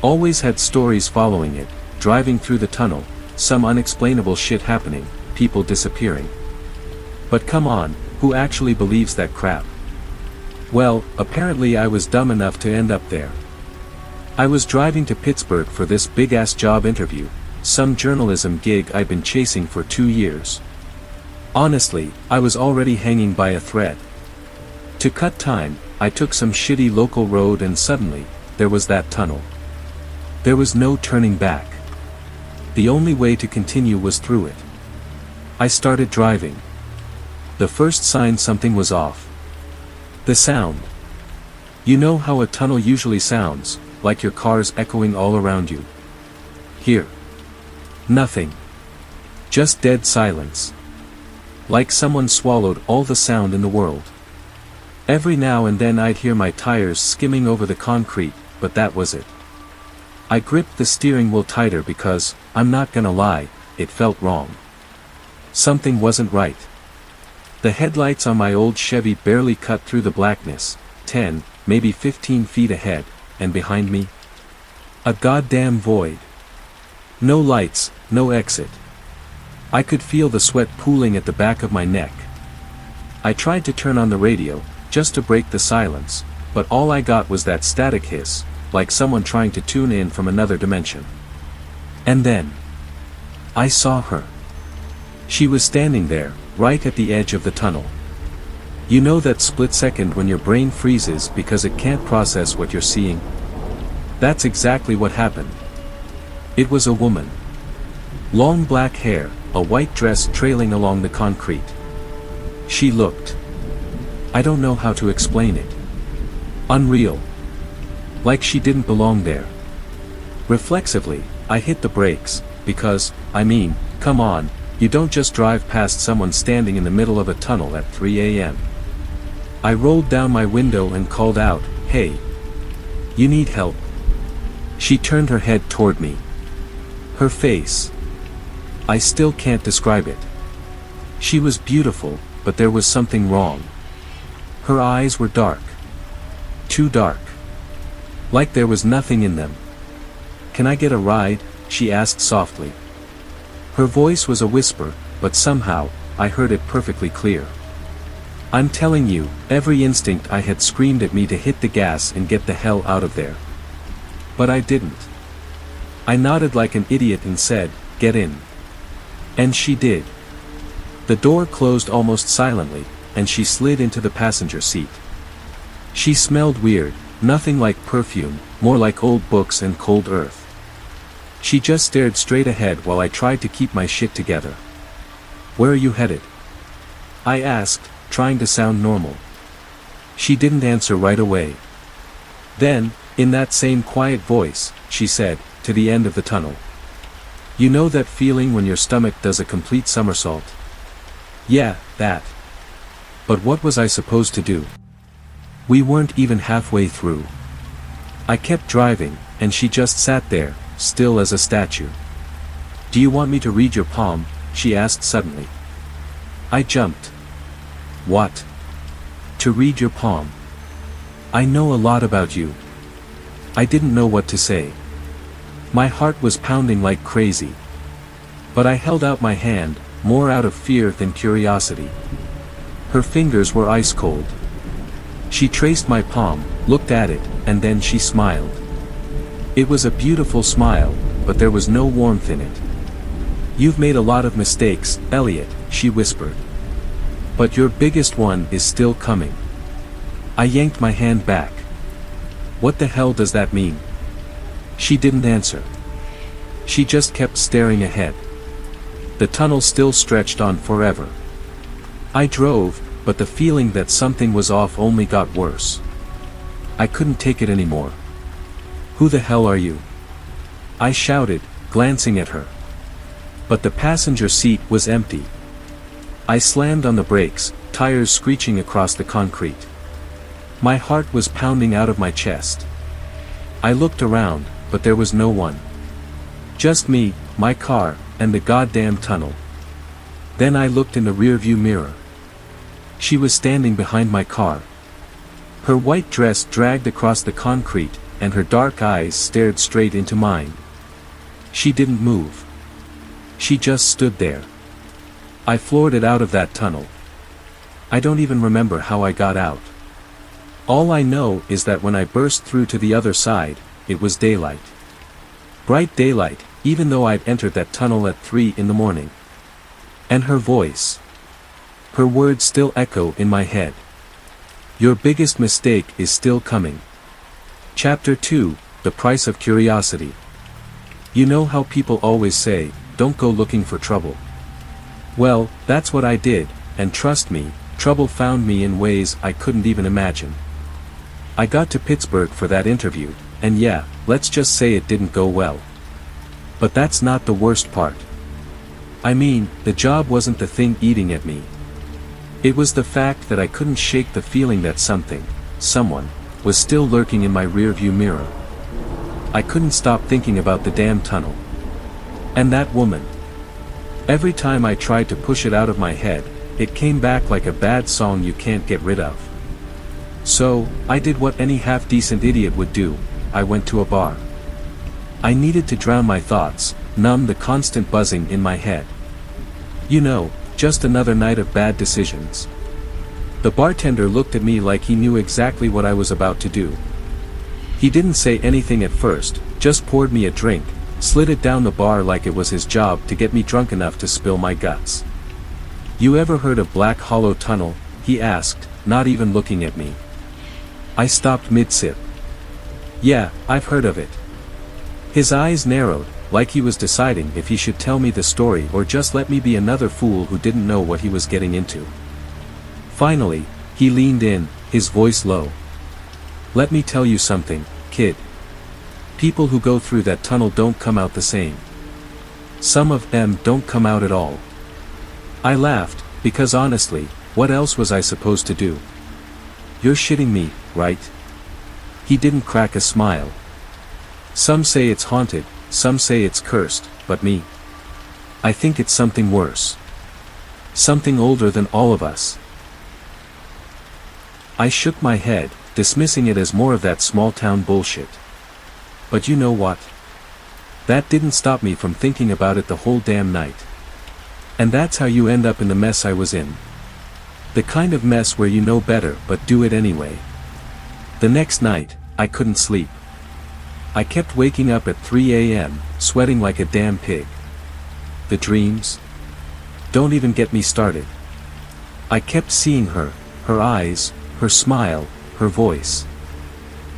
Always had stories following it, driving through the tunnel, some unexplainable shit happening, people disappearing. But come on, who actually believes that crap? Well, apparently I was dumb enough to end up there. I was driving to Pittsburgh for this big-ass job interview, some journalism gig I'd been chasing for 2 years. Honestly, I was already hanging by a thread. To cut time, I took some shitty local road and suddenly, there was that tunnel. There was no turning back. The only way to continue was through it. I started driving. The first sign something was off. The sound. You know how a tunnel usually sounds, like your car's echoing all around you. Here. Nothing. Just dead silence. Like someone swallowed all the sound in the world. Every now and then I'd hear my tires skimming over the concrete, but that was it. I gripped the steering wheel tighter because, I'm not gonna lie, it felt wrong. Something wasn't right. The headlights on my old Chevy barely cut through the blackness, 10, maybe 15 feet ahead, and behind me? A goddamn void. No lights, no exit. I could feel the sweat pooling at the back of my neck. I tried to turn on the radio, just to break the silence, but all I got was that static hiss, like someone trying to tune in from another dimension. And then, I saw her. She was standing there, right at the edge of the tunnel. You know that split second when your brain freezes because it can't process what you're seeing? That's exactly what happened. It was a woman. Long black hair, a white dress trailing along the concrete. She looked. I don't know how to explain it. Unreal. Like she didn't belong there. Reflexively, I hit the brakes, because, come on, you don't just drive past someone standing in the middle of a tunnel at 3 a.m. I rolled down my window and called out, "Hey. You need help?" She turned her head toward me. Her face. I still can't describe it. She was beautiful, but there was something wrong. Her eyes were dark. Too dark. Like there was nothing in them. "Can I get a ride?" she asked softly. Her voice was a whisper, but somehow, I heard it perfectly clear. I'm telling you, every instinct I had screamed at me to hit the gas and get the hell out of there. But I didn't. I nodded like an idiot and said, "Get in." And she did. The door closed almost silently, and she slid into the passenger seat. She smelled weird, nothing like perfume, more like old books and cold earth. She just stared straight ahead while I tried to keep my shit together. "Where are you headed?" I asked, trying to sound normal. She didn't answer right away. Then, in that same quiet voice, she said, "To the end of the tunnel." You know that feeling when your stomach does a complete somersault? Yeah, that. But what was I supposed to do? We weren't even halfway through. I kept driving, and she just sat there, still as a statue. "Do you want me to read your palm?" she asked suddenly. I jumped. "What? To read your palm? I know a lot about you." I didn't know what to say. My heart was pounding like crazy. But I held out my hand, more out of fear than curiosity. Her fingers were ice cold. She traced my palm, looked at it, and then she smiled. It was a beautiful smile, but there was no warmth in it. "You've made a lot of mistakes, Elliot," she whispered. "But your biggest one is still coming." I yanked my hand back. "What the hell does that mean?" She didn't answer. She just kept staring ahead. The tunnel still stretched on forever. I drove, but the feeling that something was off only got worse. I couldn't take it anymore. "Who the hell are you?" I shouted, glancing at her. But the passenger seat was empty. I slammed on the brakes, tires screeching across the concrete. My heart was pounding out of my chest. I looked around, but there was no one. Just me, my car, and the goddamn tunnel. Then I looked in the rearview mirror. She was standing behind my car. Her white dress dragged across the concrete, and her dark eyes stared straight into mine. She didn't move. She just stood there. I floored it out of that tunnel. I don't even remember how I got out. All I know is that when I burst through to the other side, it was daylight. Bright daylight, even though I'd entered that tunnel at 3 in the morning. And her voice. Her words still echo in my head. "Your biggest mistake is still coming." Chapter 2, The Price of Curiosity. You know how people always say, don't go looking for trouble. Well, that's what I did, and trust me, trouble found me in ways I couldn't even imagine. I got to Pittsburgh for that interview, and yeah, let's just say it didn't go well. But that's not the worst part. I mean, the job wasn't the thing eating at me. It was the fact that I couldn't shake the feeling that someone, was still lurking in my rearview mirror. I couldn't stop thinking about the damn tunnel. And that woman. Every time I tried to push it out of my head, it came back like a bad song you can't get rid of. So, I did what any half-decent idiot would do. I went to a bar. I needed to drown my thoughts, numb the constant buzzing in my head. You know, just another night of bad decisions. The bartender looked at me like he knew exactly what I was about to do. He didn't say anything at first, just poured me a drink, slid it down the bar like it was his job to get me drunk enough to spill my guts. "You ever heard of Black Hollow Tunnel?" he asked, not even looking at me. I stopped mid-sip. "Yeah, I've heard of it." His eyes narrowed, like he was deciding if he should tell me the story or just let me be another fool who didn't know what he was getting into. Finally, he leaned in, his voice low. "Let me tell you something, kid. People who go through that tunnel don't come out the same. Some of them don't come out at all." I laughed, because honestly, what else was I supposed to do? "You're shitting me, right?" He didn't crack a smile. "Some say it's haunted, some say it's cursed, but me, I think it's something worse. Something older than all of us." I shook my head, dismissing it as more of that small-town bullshit. But you know what? That didn't stop me from thinking about it the whole damn night. And that's how you end up in the mess I was in. The kind of mess where you know better but do it anyway. The next night, I couldn't sleep. I kept waking up at 3 a.m., sweating like a damn pig. The dreams? Don't even get me started. I kept seeing her, her eyes, her smile, her voice.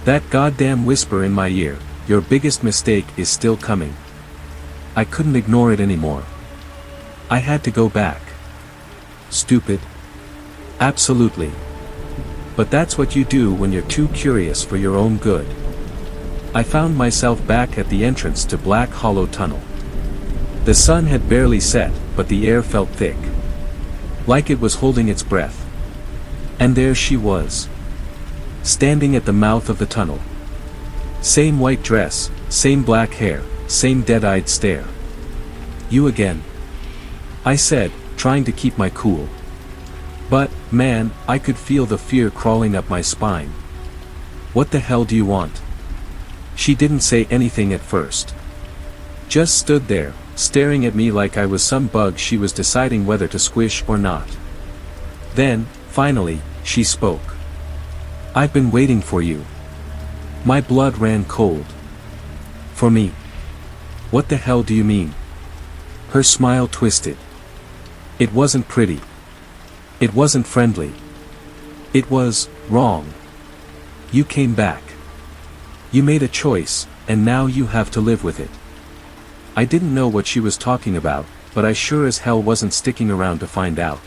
That goddamn whisper in my ear, "Your biggest mistake is still coming." I couldn't ignore it anymore. I had to go back. Stupid? Absolutely. But that's what you do when you're too curious for your own good. I found myself back at the entrance to Black Hollow Tunnel. The sun had barely set, but the air felt thick. Like it was holding its breath. And there she was. Standing at the mouth of the tunnel. Same white dress, same black hair, same dead-eyed stare. "You again?" I said, trying to keep my cool. But, man, I could feel the fear crawling up my spine. "What the hell do you want?" She didn't say anything at first. Just stood there, staring at me like I was some bug she was deciding whether to squish or not. Then, finally, she spoke. "I've been waiting for you." My blood ran cold. "For me? What the hell do you mean?" Her smile twisted. It wasn't pretty. It wasn't friendly. It was wrong. You came back. You made a choice, and now you have to live with it. I didn't know what she was talking about, but I sure as hell wasn't sticking around to find out.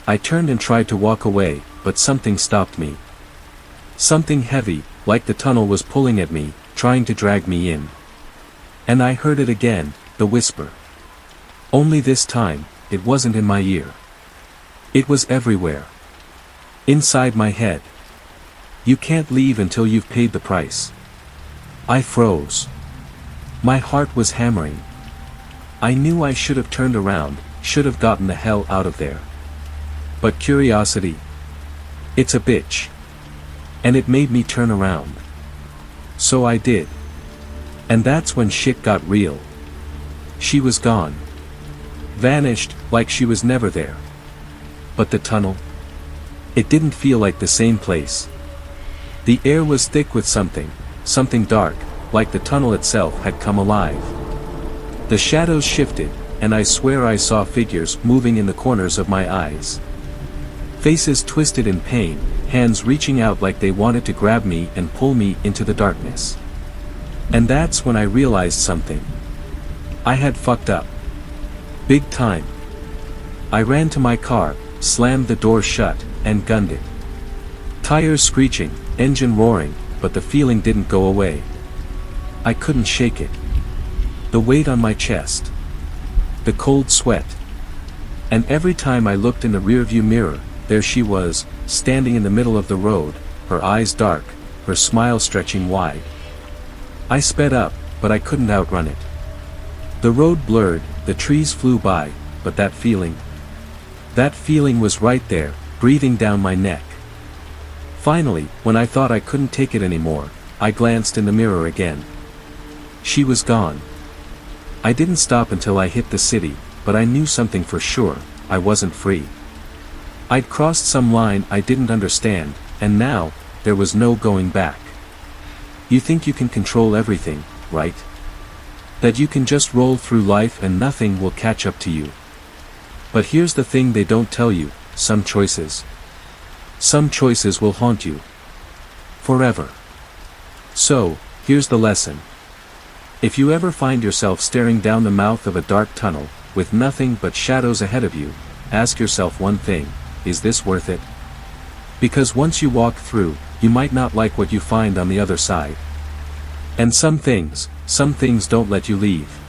I turned and tried to walk away, but something stopped me. Something heavy, like the tunnel was pulling at me, trying to drag me in. And I heard it again, the whisper. Only this time, it wasn't in my ear. It was everywhere. Inside my head. You can't leave until you've paid the price. I froze. My heart was hammering. I knew I should have turned around, should have gotten the hell out of there. But curiosity. It's a bitch. And it made me turn around. So I did. And that's when shit got real. She was gone. Vanished, like she was never there. But the tunnel? It didn't feel like the same place. The air was thick with something dark, like the tunnel itself had come alive. The shadows shifted, and I swear I saw figures moving in the corners of my eyes. Faces twisted in pain, hands reaching out like they wanted to grab me and pull me into the darkness. And that's when I realized something. I had fucked up. Big time. I ran to my car, slammed the door shut, and gunned it. Tires screeching, engine roaring, but the feeling didn't go away. I couldn't shake it. The weight on my chest. The cold sweat. And every time I looked in the rearview mirror, there she was, standing in the middle of the road, her eyes dark, her smile stretching wide. I sped up, but I couldn't outrun it. The road blurred, the trees flew by, but that feeling was right there, breathing down my neck. Finally, when I thought I couldn't take it anymore, I glanced in the mirror again. She was gone. I didn't stop until I hit the city, but I knew something for sure, I wasn't free. I'd crossed some line I didn't understand, and now, there was no going back. You think you can control everything, right? That you can just roll through life and nothing will catch up to you. But here's the thing they don't tell you, some choices will haunt you. Forever. So, here's the lesson. If you ever find yourself staring down the mouth of a dark tunnel, with nothing but shadows ahead of you, ask yourself one thing, is this worth it? Because once you walk through, you might not like what you find on the other side. And some things don't let you leave.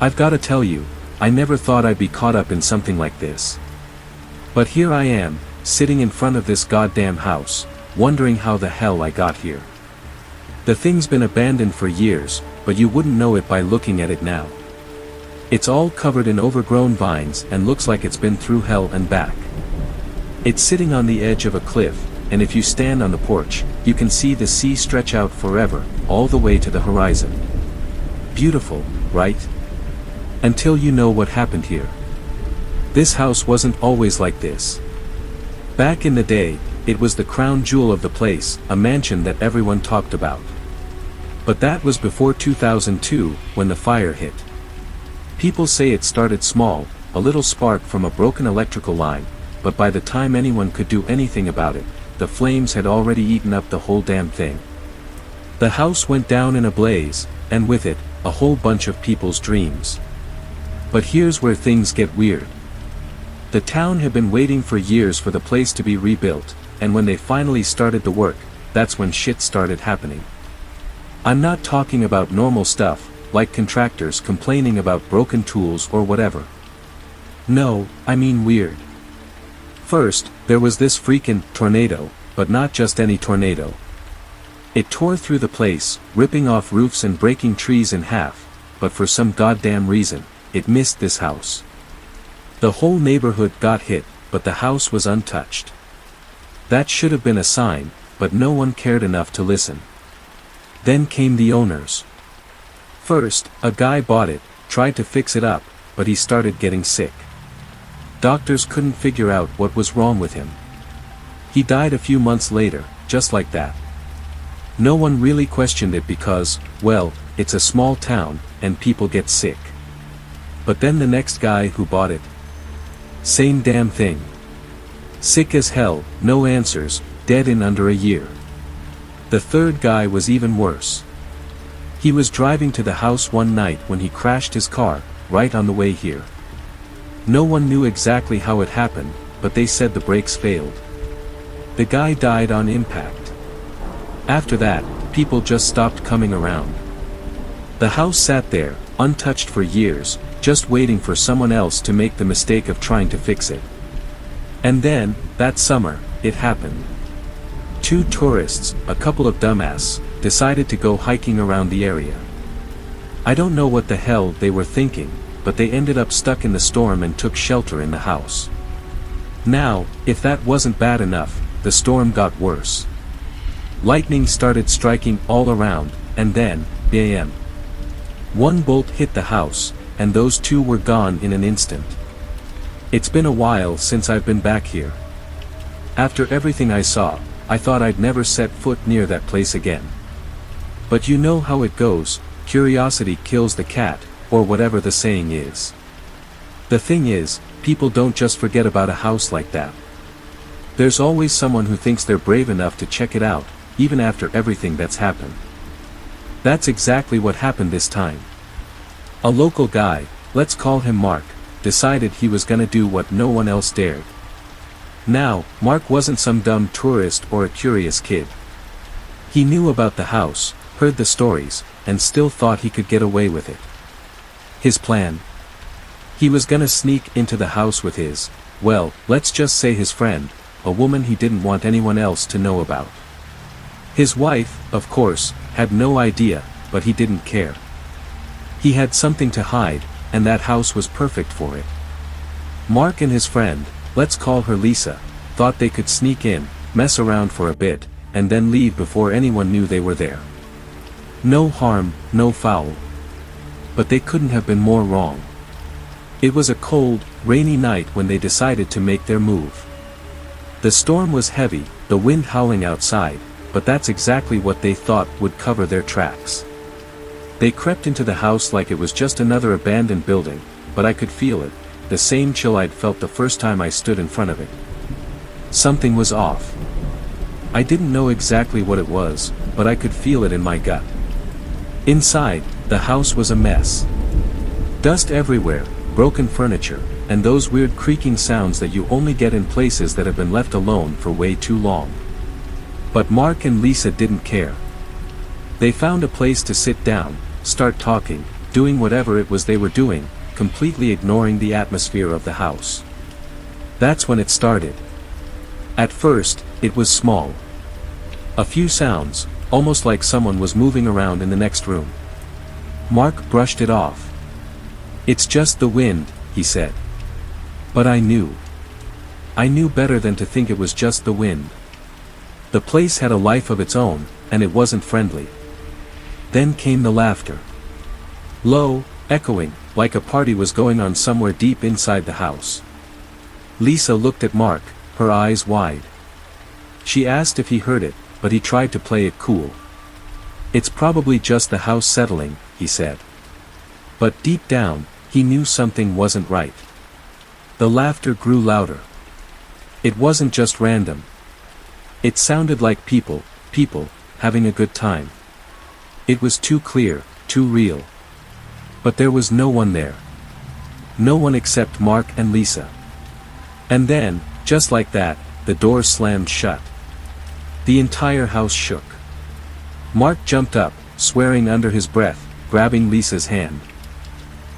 I've gotta tell you, I never thought I'd be caught up in something like this. But here I am, sitting in front of this goddamn house, wondering how the hell I got here. The thing's been abandoned for years, but you wouldn't know it by looking at it now. It's all covered in overgrown vines and looks like it's been through hell and back. It's sitting on the edge of a cliff, and if you stand on the porch, you can see the sea stretch out forever, all the way to the horizon. Beautiful, right? Until you know what happened here. This house wasn't always like this. Back in the day, it was the crown jewel of the place, a mansion that everyone talked about. But that was before 2002, when the fire hit. People say it started small, a little spark from a broken electrical line, but by the time anyone could do anything about it, the flames had already eaten up the whole damn thing. The house went down in a blaze, and with it, a whole bunch of people's dreams. But here's where things get weird. The town had been waiting for years for the place to be rebuilt, and when they finally started the work, that's when shit started happening. I'm not talking about normal stuff, like contractors complaining about broken tools or whatever. No, I mean weird. First, there was this freaking tornado, but not just any tornado. It tore through the place, ripping off roofs and breaking trees in half, but for some goddamn reason, it missed this house. The whole neighborhood got hit, but the house was untouched. That should have been a sign, but no one cared enough to listen. Then came the owners. First, a guy bought it, tried to fix it up, but he started getting sick. Doctors couldn't figure out what was wrong with him. He died a few months later, just like that. No one really questioned it because, well, it's a small town, and people get sick. But then the next guy who bought it. Same damn thing. Sick as hell, no answers, dead in under a year. The third guy was even worse. He was driving to the house one night when he crashed his car, right on the way here. No one knew exactly how it happened, but they said the brakes failed. The guy died on impact. After that, people just stopped coming around. The house sat there, untouched for years, just waiting for someone else to make the mistake of trying to fix it. And then, that summer, it happened. 2 tourists, a couple of dumbasses, decided to go hiking around the area. I don't know what the hell they were thinking, but they ended up stuck in the storm and took shelter in the house. Now, if that wasn't bad enough, the storm got worse. Lightning started striking all around, and then, bam. One bolt hit the house, and those 2 were gone in an instant. It's been a while since I've been back here. After everything I saw, I thought I'd never set foot near that place again. But you know how it goes, curiosity kills the cat, or whatever the saying is. The thing is, people don't just forget about a house like that. There's always someone who thinks they're brave enough to check it out, even after everything that's happened. That's exactly what happened this time. A local guy, let's call him Mark, decided he was gonna do what no one else dared. Now, Mark wasn't some dumb tourist or a curious kid. He knew about the house, heard the stories, and still thought he could get away with it. His plan? He was gonna sneak into the house with his, well, let's just say his friend, a woman he didn't want anyone else to know about. His wife, of course, had no idea, but he didn't care. He had something to hide, and that house was perfect for it. Mark and his friend, let's call her Lisa, thought they could sneak in, mess around for a bit, and then leave before anyone knew they were there. No harm, no foul. But they couldn't have been more wrong. It was a cold, rainy night when they decided to make their move. The storm was heavy, the wind howling outside, but that's exactly what they thought would cover their tracks. They crept into the house like it was just another abandoned building, but I could feel it, the same chill I'd felt the first time I stood in front of it. Something was off. I didn't know exactly what it was, but I could feel it in my gut. Inside, the house was a mess. Dust everywhere, broken furniture, and those weird creaking sounds that you only get in places that have been left alone for way too long. But Mark and Lisa didn't care. They found a place to sit down, start talking, doing whatever it was they were doing, completely ignoring the atmosphere of the house. That's when it started. At first, it was small. A few sounds, almost like someone was moving around in the next room. Mark brushed it off. "It's just the wind," he said. But I knew. I knew better than to think it was just the wind. The place had a life of its own, and it wasn't friendly. Then came the laughter. Low, echoing, like a party was going on somewhere deep inside the house. Lisa looked at Mark, her eyes wide. She asked if he heard it, but he tried to play it cool. "It's probably just the house settling," he said. But deep down, he knew something wasn't right. The laughter grew louder. It wasn't just random. It sounded like people, having a good time. It was too clear, too real. But there was no one there. No one except Mark and Lisa. And then, just like that, the door slammed shut. The entire house shook. Mark jumped up, swearing under his breath, grabbing Lisa's hand.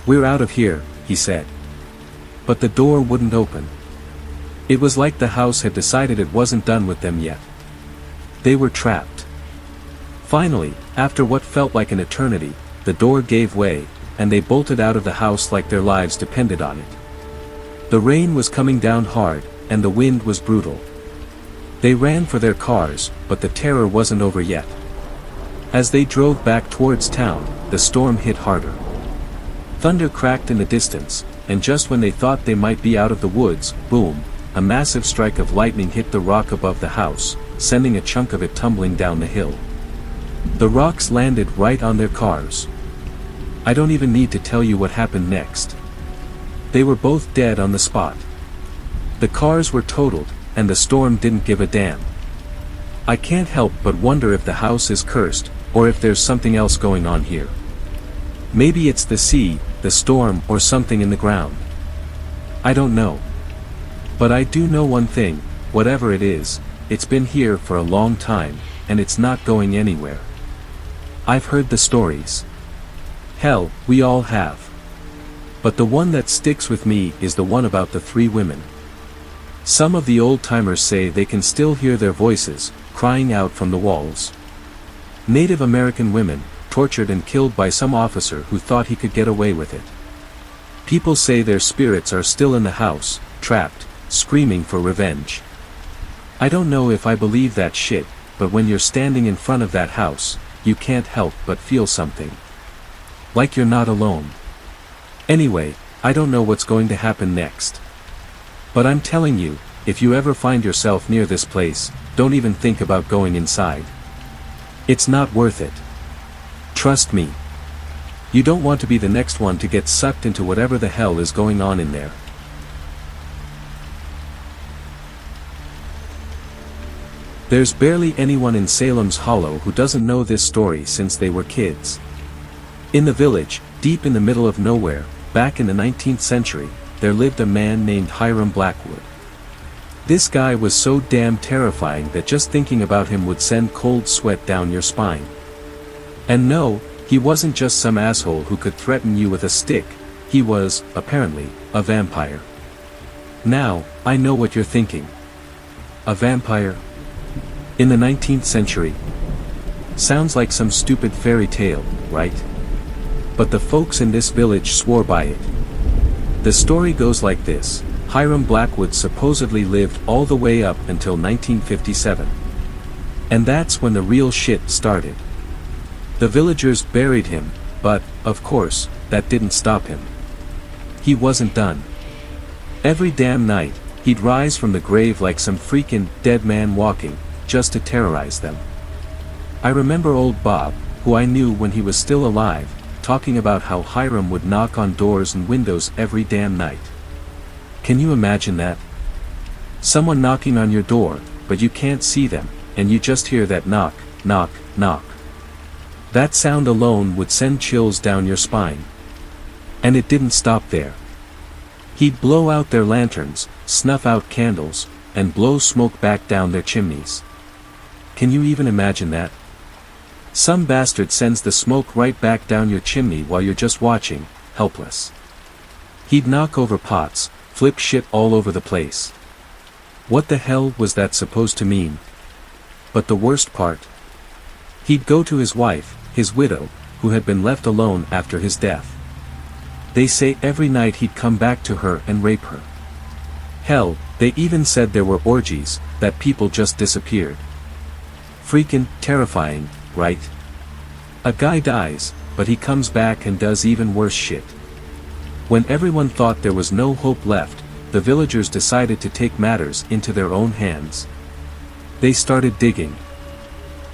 "We're out of here," he said. But the door wouldn't open. It was like the house had decided it wasn't done with them yet. They were trapped. Finally, after what felt like an eternity, the door gave way, and they bolted out of the house like their lives depended on it. The rain was coming down hard, and the wind was brutal. They ran for their cars, but the terror wasn't over yet. As they drove back towards town, the storm hit harder. Thunder cracked in the distance, and just when they thought they might be out of the woods, boom, a massive strike of lightning hit the rock above the house, sending a chunk of it tumbling down the hill. The rocks landed right on their cars. I don't even need to tell you what happened next. They were both dead on the spot. The cars were totaled, and the storm didn't give a damn. I can't help but wonder if the house is cursed, or if there's something else going on here. Maybe it's the sea, the storm, or something in the ground. I don't know. But I do know one thing, whatever it is, it's been here for a long time, and it's not going anywhere. I've heard the stories. Hell, we all have. But the one that sticks with me is the one about the 3 women. Some of the old-timers say they can still hear their voices, crying out from the walls. Native American women, tortured and killed by some officer who thought he could get away with it. People say their spirits are still in the house, trapped, screaming for revenge. I don't know if I believe that shit, but when you're standing in front of that house, you can't help but feel something. Like you're not alone. Anyway, I don't know what's going to happen next. But I'm telling you, if you ever find yourself near this place, don't even think about going inside. It's not worth it. Trust me. You don't want to be the next one to get sucked into whatever the hell is going on in there. There's barely anyone in Salem's Hollow who doesn't know this story since they were kids. In the village, deep in the middle of nowhere, back in the 19th century, there lived a man named Hiram Blackwood. This guy was so damn terrifying that just thinking about him would send cold sweat down your spine. And no, he wasn't just some asshole who could threaten you with a stick, he was, apparently, a vampire. Now, I know what you're thinking. A vampire? In the 19th century? Sounds like some stupid fairy tale, right? But the folks in this village swore by it. The story goes like this: Hiram Blackwood supposedly lived all the way up until 1957. And that's when the real shit started. The villagers buried him, but, of course, that didn't stop him. He wasn't done. Every damn night, he'd rise from the grave like some freaking dead man walking, just to terrorize them. I remember old Bob, who I knew when he was still alive, talking about how Hiram would knock on doors and windows every damn night. Can you imagine that? Someone knocking on your door, but you can't see them, and you just hear that knock, knock, knock. That sound alone would send chills down your spine. And it didn't stop there. He'd blow out their lanterns, snuff out candles, and blow smoke back down their chimneys. Can you even imagine that? Some bastard sends the smoke right back down your chimney while you're just watching, helpless. He'd knock over pots, flip shit all over the place. What the hell was that supposed to mean? But the worst part? He'd go to his wife, his widow, who had been left alone after his death. They say every night he'd come back to her and rape her. Hell, they even said there were orgies, that people just disappeared. Freakin' terrifying, right? A guy dies, but he comes back and does even worse shit. When everyone thought there was no hope left, the villagers decided to take matters into their own hands. They started digging.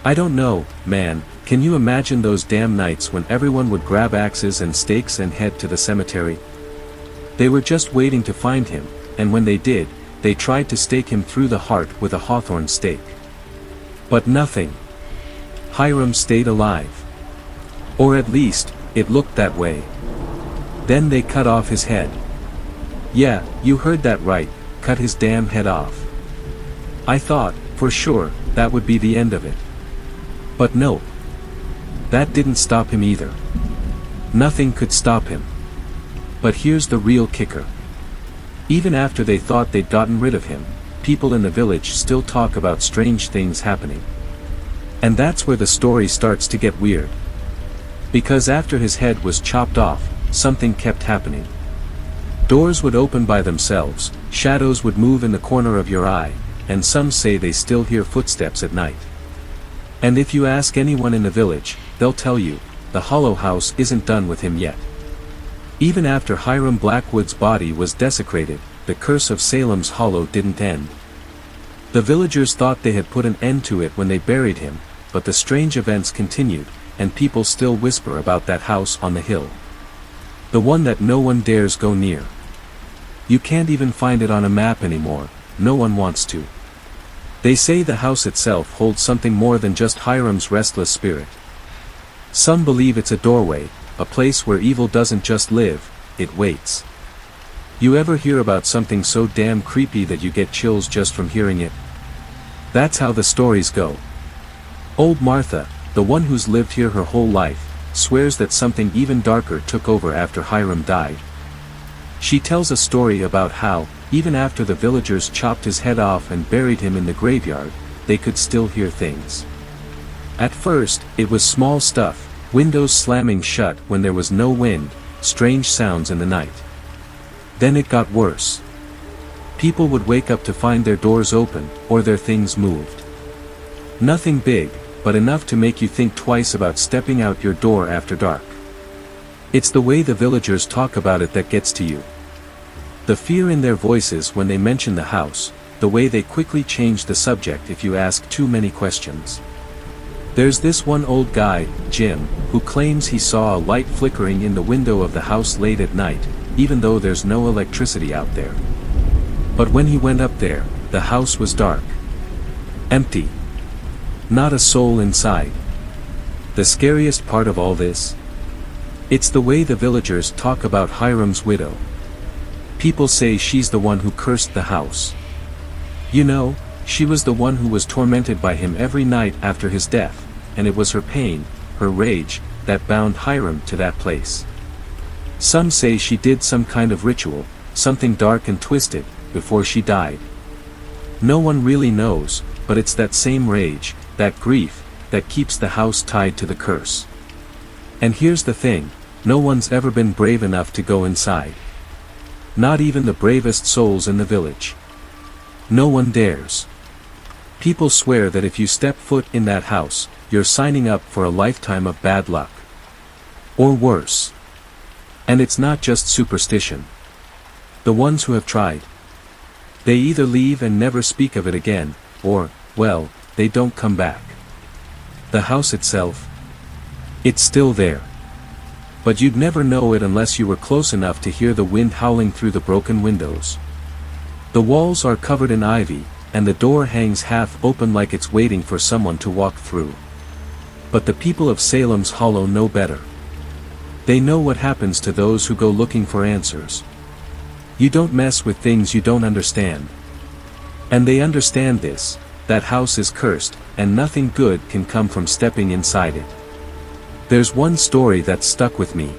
I don't know, man, can you imagine those damn nights when everyone would grab axes and stakes and head to the cemetery? They were just waiting to find him, and when they did, they tried to stake him through the heart with a hawthorn stake. But nothing. Hiram stayed alive. Or at least, it looked that way. Then they cut off his head. Yeah, you heard that right, cut his damn head off. I thought, for sure, that would be the end of it. But no. That didn't stop him either. Nothing could stop him. But here's the real kicker. Even after they thought they'd gotten rid of him, people in the village still talk about strange things happening. And that's where the story starts to get weird. Because after his head was chopped off, something kept happening. Doors would open by themselves, shadows would move in the corner of your eye, and some say they still hear footsteps at night. And if you ask anyone in the village, they'll tell you, the Hollow House isn't done with him yet. Even after Hiram Blackwood's body was desecrated, the curse of Salem's Hollow didn't end. The villagers thought they had put an end to it when they buried him, but the strange events continued, and people still whisper about that house on the hill. The one that no one dares go near. You can't even find it on a map anymore, no one wants to. They say the house itself holds something more than just Hiram's restless spirit. Some believe it's a doorway, a place where evil doesn't just live, it waits. You ever hear about something so damn creepy that you get chills just from hearing it? That's how the stories go. Old Martha, the one who's lived here her whole life, swears that something even darker took over after Hiram died. She tells a story about how, even after the villagers chopped his head off and buried him in the graveyard, they could still hear things. At first, it was small stuff, windows slamming shut when there was no wind, strange sounds in the night. Then it got worse. People would wake up to find their doors open, or their things moved. Nothing big, but enough to make you think twice about stepping out your door after dark. It's the way the villagers talk about it that gets to you. The fear in their voices when they mention the house, the way they quickly change the subject if you ask too many questions. There's this one old guy, Jim, who claims he saw a light flickering in the window of the house late at night, even though there's no electricity out there. But when he went up there, the house was dark. Empty. Not a soul inside. The scariest part of all this? It's the way the villagers talk about Hiram's widow. People say she's the one who cursed the house. You know, she was the one who was tormented by him every night after his death, and it was her pain, her rage, that bound Hiram to that place. Some say she did some kind of ritual, something dark and twisted, before she died. No one really knows, but it's that same rage, that grief, that keeps the house tied to the curse. And here's the thing, no one's ever been brave enough to go inside. Not even the bravest souls in the village. No one dares. People swear that if you step foot in that house, you're signing up for a lifetime of bad luck. Or worse. And it's not just superstition. The ones who have tried. They either leave and never speak of it again, or, well, they don't come back. The house itself? It's still there. But you'd never know it unless you were close enough to hear the wind howling through the broken windows. The walls are covered in ivy, and the door hangs half open like it's waiting for someone to walk through. But the people of Salem's Hollow know better. They know what happens to those who go looking for answers. You don't mess with things you don't understand. And they understand this, that house is cursed, and nothing good can come from stepping inside it. There's one story that stuck with me.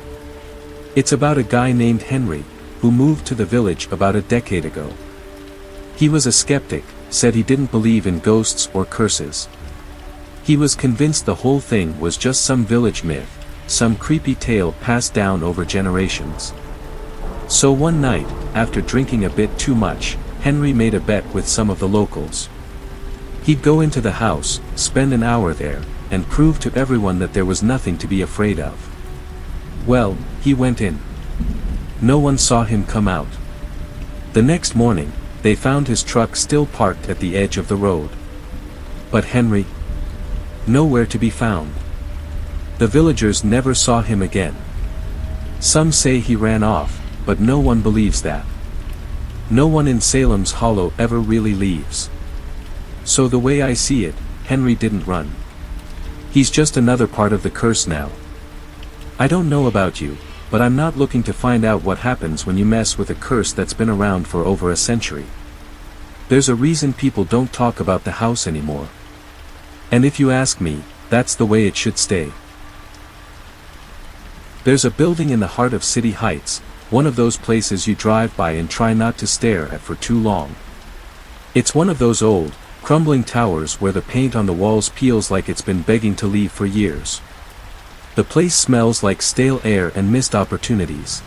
It's about a guy named Henry, who moved to the village about a decade ago. He was a skeptic, said he didn't believe in ghosts or curses. He was convinced the whole thing was just some village myth, some creepy tale passed down over generations. So one night, after drinking a bit too much, Henry made a bet with some of the locals. He'd go into the house, spend an hour there, and prove to everyone that there was nothing to be afraid of. Well, he went in. No one saw him come out. The next morning, they found his truck still parked at the edge of the road. But Henry? Nowhere to be found. The villagers never saw him again. Some say he ran off, but no one believes that. No one in Salem's Hollow ever really leaves. So the way I see it, Henry didn't run. He's just another part of the curse now. I don't know about you, but I'm not looking to find out what happens when you mess with a curse that's been around for over a century. There's a reason people don't talk about the house anymore. And if you ask me, that's the way it should stay. There's a building in the heart of City Heights, one of those places you drive by and try not to stare at for too long. It's one of those old, crumbling towers where the paint on the walls peels like it's been begging to leave for years. The place smells like stale air and missed opportunities.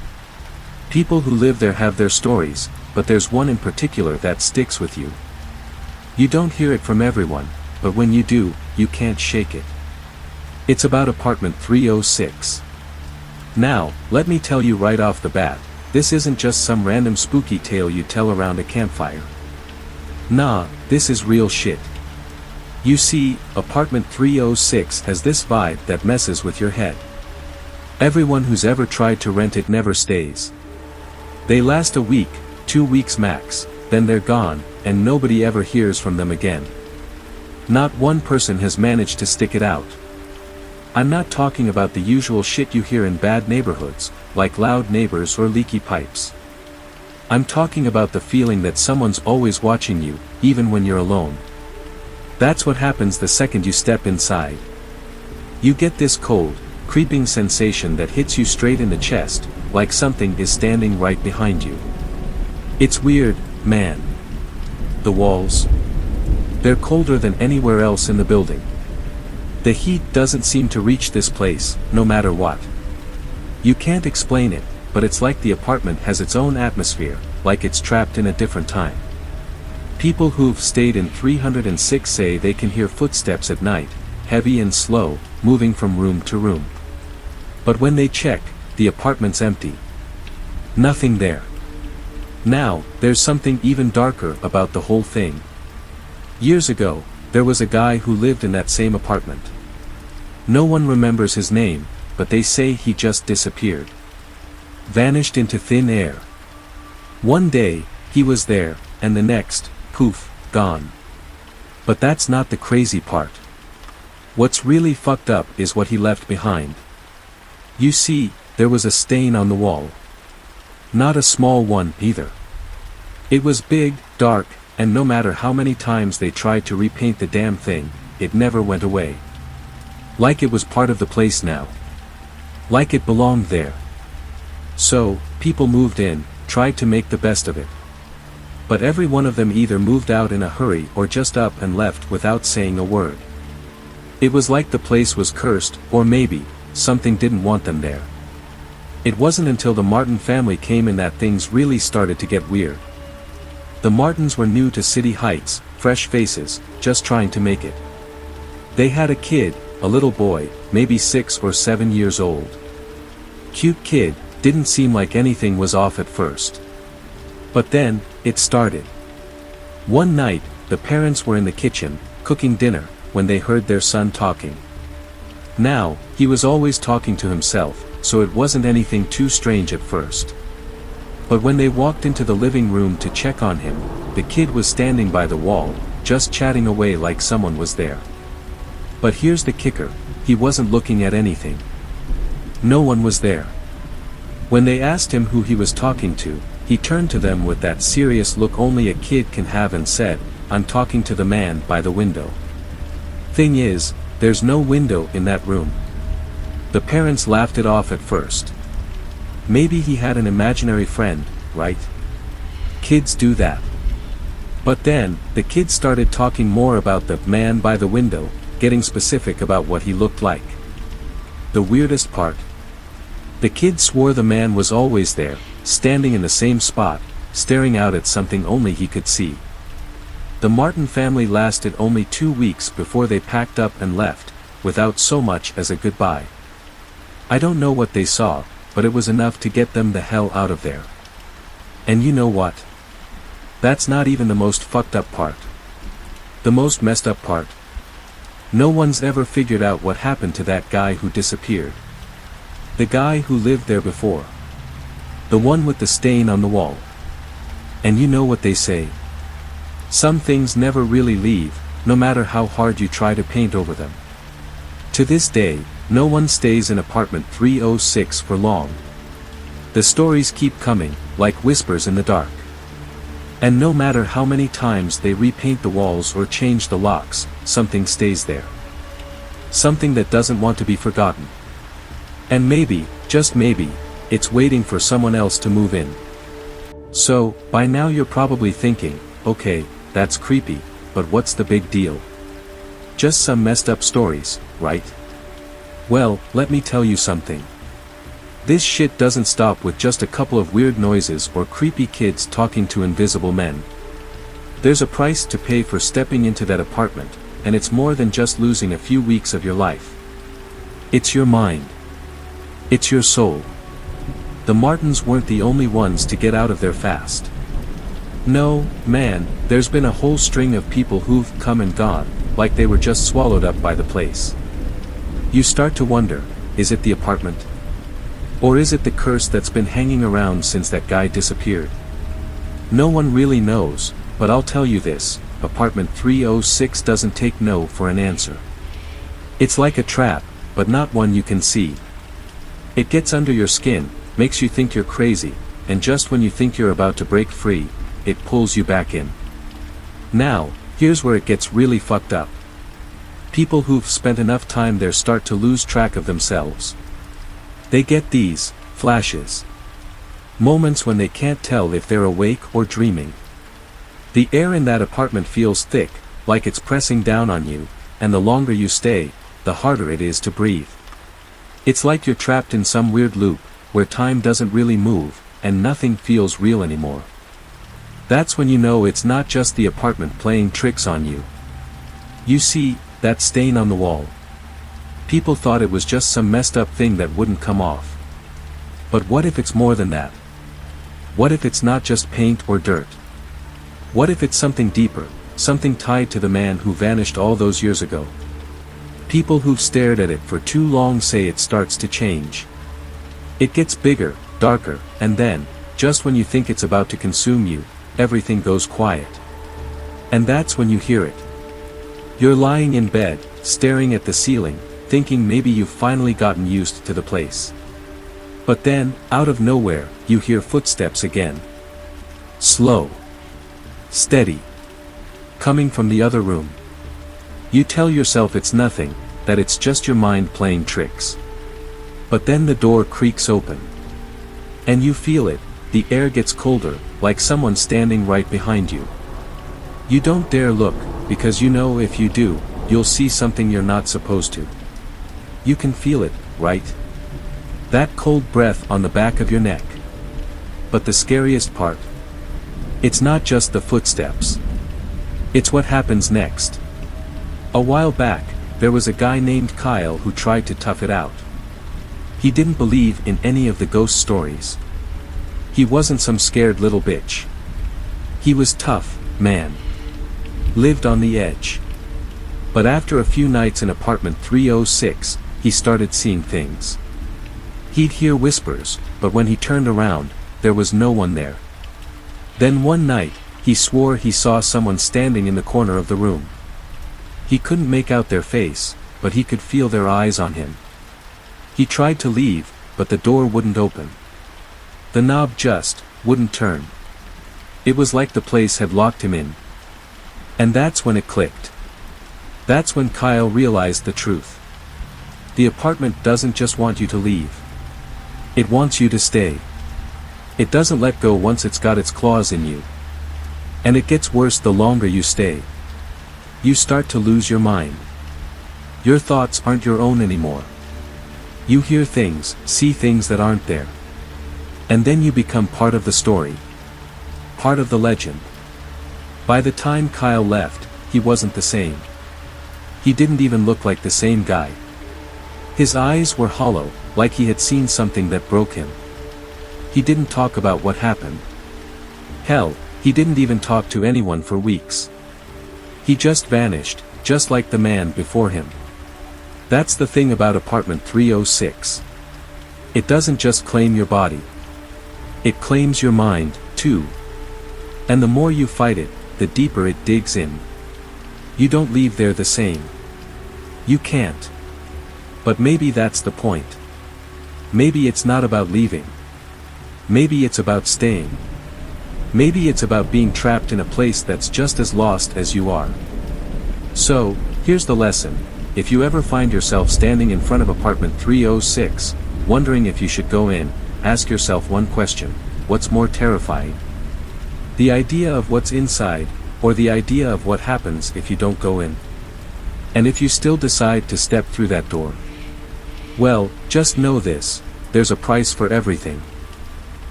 People who live there have their stories, but there's one in particular that sticks with you. You don't hear it from everyone, but when you do, you can't shake it. It's about apartment 306. Now, let me tell you right off the bat, this isn't just some random spooky tale you tell around a campfire. Nah, this is real shit. You see, apartment 306 has this vibe that messes with your head. Everyone who's ever tried to rent it never stays. They last a week, 2 weeks max, then they're gone, and nobody ever hears from them again. Not one person has managed to stick it out. I'm not talking about the usual shit you hear in bad neighborhoods, like loud neighbors or leaky pipes. I'm talking about the feeling that someone's always watching you, even when you're alone. That's what happens the second you step inside. You get this cold, creeping sensation that hits you straight in the chest, like something is standing right behind you. It's weird, man. The walls? They're colder than anywhere else in the building. The heat doesn't seem to reach this place, no matter what. You can't explain it, but it's like the apartment has its own atmosphere, like it's trapped in a different time. People who've stayed in 306 say they can hear footsteps at night, heavy and slow, moving from room to room. But when they check, the apartment's empty. Nothing there. Now, there's something even darker about the whole thing. Years ago, there was a guy who lived in that same apartment. No one remembers his name, but they say he just disappeared. Vanished into thin air. One day, he was there, and the next, poof, gone. But that's not the crazy part. What's really fucked up is what he left behind. You see, there was a stain on the wall. Not a small one, either. It was big, dark, and no matter how many times they tried to repaint the damn thing, it never went away. Like it was part of the place now. Like it belonged there. So, people moved in, tried to make the best of it. But every one of them either moved out in a hurry or just up and left without saying a word. It was like the place was cursed, or maybe, something didn't want them there. It wasn't until the Martin family came in that things really started to get weird. The Martins were new to City Heights, fresh faces, just trying to make it. They had a kid, a little boy, maybe 6 or 7 years old. Cute kid, didn't seem like anything was off at first. But then, it started. One night, the parents were in the kitchen, cooking dinner, when they heard their son talking. Now, he was always talking to himself, so it wasn't anything too strange at first. But when they walked into the living room to check on him, the kid was standing by the wall, just chatting away like someone was there. But here's the kicker, he wasn't looking at anything. No one was there. When they asked him who he was talking to, he turned to them with that serious look only a kid can have and said, "I'm talking to the man by the window." Thing is, there's no window in that room. The parents laughed it off at first. Maybe he had an imaginary friend, right? Kids do that. But then, the kids started talking more about the man by the window, getting specific about what he looked like. The weirdest part. The kid swore the man was always there, standing in the same spot, staring out at something only he could see. The Martin family lasted only 2 weeks before they packed up and left, without so much as a goodbye. I don't know what they saw, but it was enough to get them the hell out of there. And you know what? That's not even the most fucked up part. The most messed up part. No one's ever figured out what happened to that guy who disappeared. The guy who lived there before. The one with the stain on the wall. And you know what they say. Some things never really leave, no matter how hard you try to paint over them. To this day, no one stays in apartment 306 for long. The stories keep coming, like whispers in the dark. And no matter how many times they repaint the walls or change the locks, something stays there. Something that doesn't want to be forgotten. And maybe, just maybe, it's waiting for someone else to move in. So, by now you're probably thinking, okay, that's creepy, but what's the big deal? Just some messed up stories, right? Well, let me tell you something. This shit doesn't stop with just a couple of weird noises or creepy kids talking to invisible men. There's a price to pay for stepping into that apartment, and it's more than just losing a few weeks of your life. It's your mind. It's your soul. The Martins weren't the only ones to get out of there fast. No, man, there's been a whole string of people who've come and gone, like they were just swallowed up by the place. You start to wonder, is it the apartment? Or is it the curse that's been hanging around since that guy disappeared? No one really knows, but I'll tell you this, apartment 306 doesn't take no for an answer. It's like a trap, but not one you can see. It gets under your skin, makes you think you're crazy, and just when you think you're about to break free, it pulls you back in. Now, here's where it gets really fucked up. People who've spent enough time there start to lose track of themselves. They get these flashes. Moments when they can't tell if they're awake or dreaming. The air in that apartment feels thick, like it's pressing down on you, and the longer you stay, the harder it is to breathe. It's like you're trapped in some weird loop, where time doesn't really move, and nothing feels real anymore. That's when you know it's not just the apartment playing tricks on you. You see, that stain on the wall. People thought it was just some messed up thing that wouldn't come off. But what if it's more than that? What if it's not just paint or dirt? What if it's something deeper, something tied to the man who vanished all those years ago? People who've stared at it for too long say it starts to change. It gets bigger, darker, and then, just when you think it's about to consume you, everything goes quiet. And that's when you hear it. You're lying in bed, staring at the ceiling, thinking maybe you've finally gotten used to the place. But then, out of nowhere, you hear footsteps again. Slow. Steady. Coming from the other room. You tell yourself it's nothing, that it's just your mind playing tricks. But then the door creaks open. And you feel it, the air gets colder, like someone standing right behind you. You don't dare look, because you know if you do, you'll see something you're not supposed to. You can feel it, right? That cold breath on the back of your neck. But the scariest part? It's not just the footsteps. It's what happens next. A while back, there was a guy named Kyle who tried to tough it out. He didn't believe in any of the ghost stories. He wasn't some scared little bitch. He was tough, man. Lived on the edge. But after a few nights in apartment 306, he started seeing things. He'd hear whispers, but when he turned around, there was no one there. Then one night, he swore he saw someone standing in the corner of the room. He couldn't make out their face, but he could feel their eyes on him. He tried to leave, but the door wouldn't open. The knob just wouldn't turn. It was like the place had locked him in. And that's when it clicked. That's when Kyle realized the truth. The apartment doesn't just want you to leave. It wants you to stay. It doesn't let go once it's got its claws in you. And it gets worse the longer you stay. You start to lose your mind. Your thoughts aren't your own anymore. You hear things, see things that aren't there. And then you become part of the story. Part of the legend. By the time Kyle left, he wasn't the same. He didn't even look like the same guy. His eyes were hollow, like he had seen something that broke him. He didn't talk about what happened. Hell, he didn't even talk to anyone for weeks. He just vanished, just like the man before him. That's the thing about apartment 306. It doesn't just claim your body. It claims your mind, too. And the more you fight it, the deeper it digs in. You don't leave there the same. You can't. But maybe that's the point. Maybe it's not about leaving. Maybe it's about staying. Maybe it's about being trapped in a place that's just as lost as you are. So, here's the lesson. If you ever find yourself standing in front of apartment 306, wondering if you should go in, ask yourself one question: what's more terrifying? The idea of what's inside, or the idea of what happens if you don't go in? And if you still decide to step through that door, well, just know this: there's a price for everything.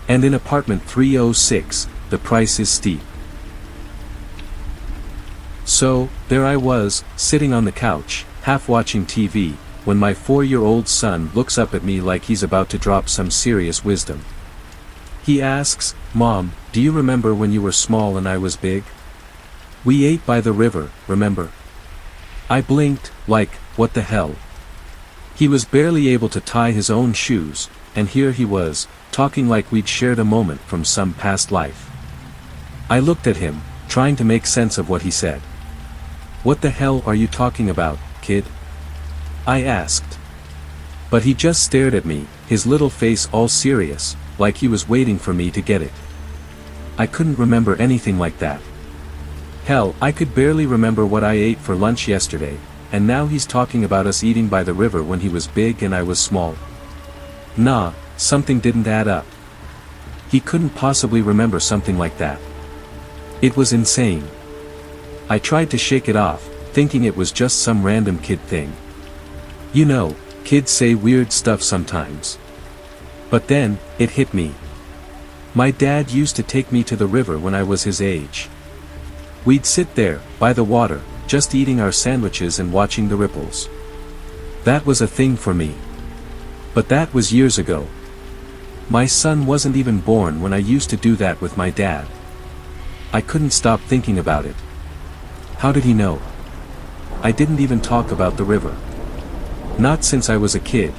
And in apartment 306, the price is steep. So, there I was, sitting on the couch, half watching TV, when my 4-year-old son looks up at me like he's about to drop some serious wisdom. He asks, "Mom, do you remember when you were small and I was big? We ate by the river, remember?" I blinked, like, what the hell? He was barely able to tie his own shoes, and here he was, talking like we'd shared a moment from some past life. I looked at him, trying to make sense of what he said. "What the hell are you talking about, kid?" I asked. But he just stared at me, his little face all serious, like he was waiting for me to get it. I couldn't remember anything like that. Hell, I could barely remember what I ate for lunch yesterday, and now he's talking about us eating by the river when he was big and I was small. Nah, something didn't add up. He couldn't possibly remember something like that. It was insane. I tried to shake it off, thinking it was just some random kid thing. You know, kids say weird stuff sometimes. But then, it hit me. My dad used to take me to the river when I was his age. We'd sit there, by the water, just eating our sandwiches and watching the ripples. That was a thing for me. But that was years ago. My son wasn't even born when I used to do that with my dad. I couldn't stop thinking about it. How did he know? I didn't even talk about the river. Not since I was a kid.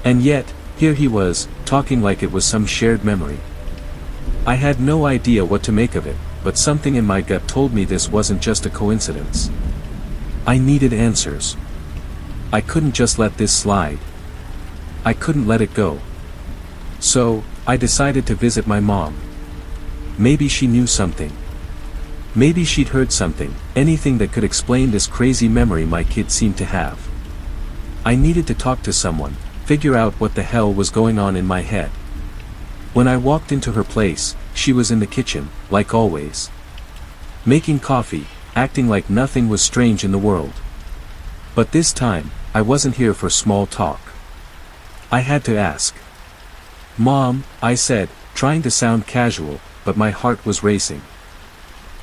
And yet, here he was, talking like it was some shared memory. I had no idea what to make of it, but something in my gut told me this wasn't just a coincidence. I needed answers. I couldn't just let this slide. I couldn't let it go. So, I decided to visit my mom. Maybe she knew something. Maybe she'd heard something, anything that could explain this crazy memory my kid seemed to have. I needed to talk to someone, figure out what the hell was going on in my head. When I walked into her place, she was in the kitchen, like always. Making coffee, acting like nothing was strange in the world. But this time, I wasn't here for small talk. I had to ask. "Mom," I said, trying to sound casual, but my heart was racing.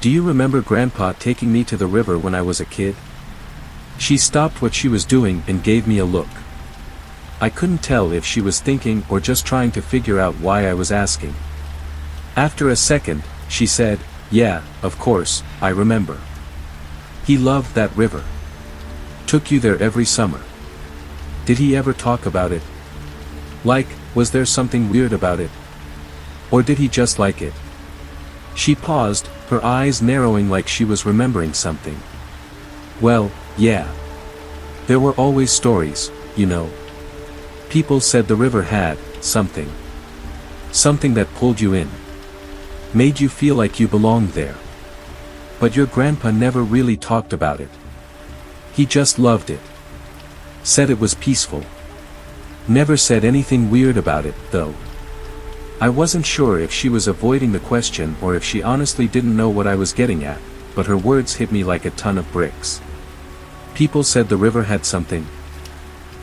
"Do you remember Grandpa taking me to the river when I was a kid?" She stopped what she was doing and gave me a look. I couldn't tell if she was thinking or just trying to figure out why I was asking. After a second, she said, "Yeah, of course, I remember. He loved that river. Took you there every summer. Did he ever talk about it? Like, was there something weird about it? Or did he just like it?" She paused, her eyes narrowing like she was remembering something. "Well, yeah. There were always stories, you know. People said the river had something. Something that pulled you in. Made you feel like you belonged there. But your grandpa never really talked about it. He just loved it. Said it was peaceful. Never said anything weird about it, though." I wasn't sure if she was avoiding the question or if she honestly didn't know what I was getting at, but her words hit me like a ton of bricks. People said the river had something.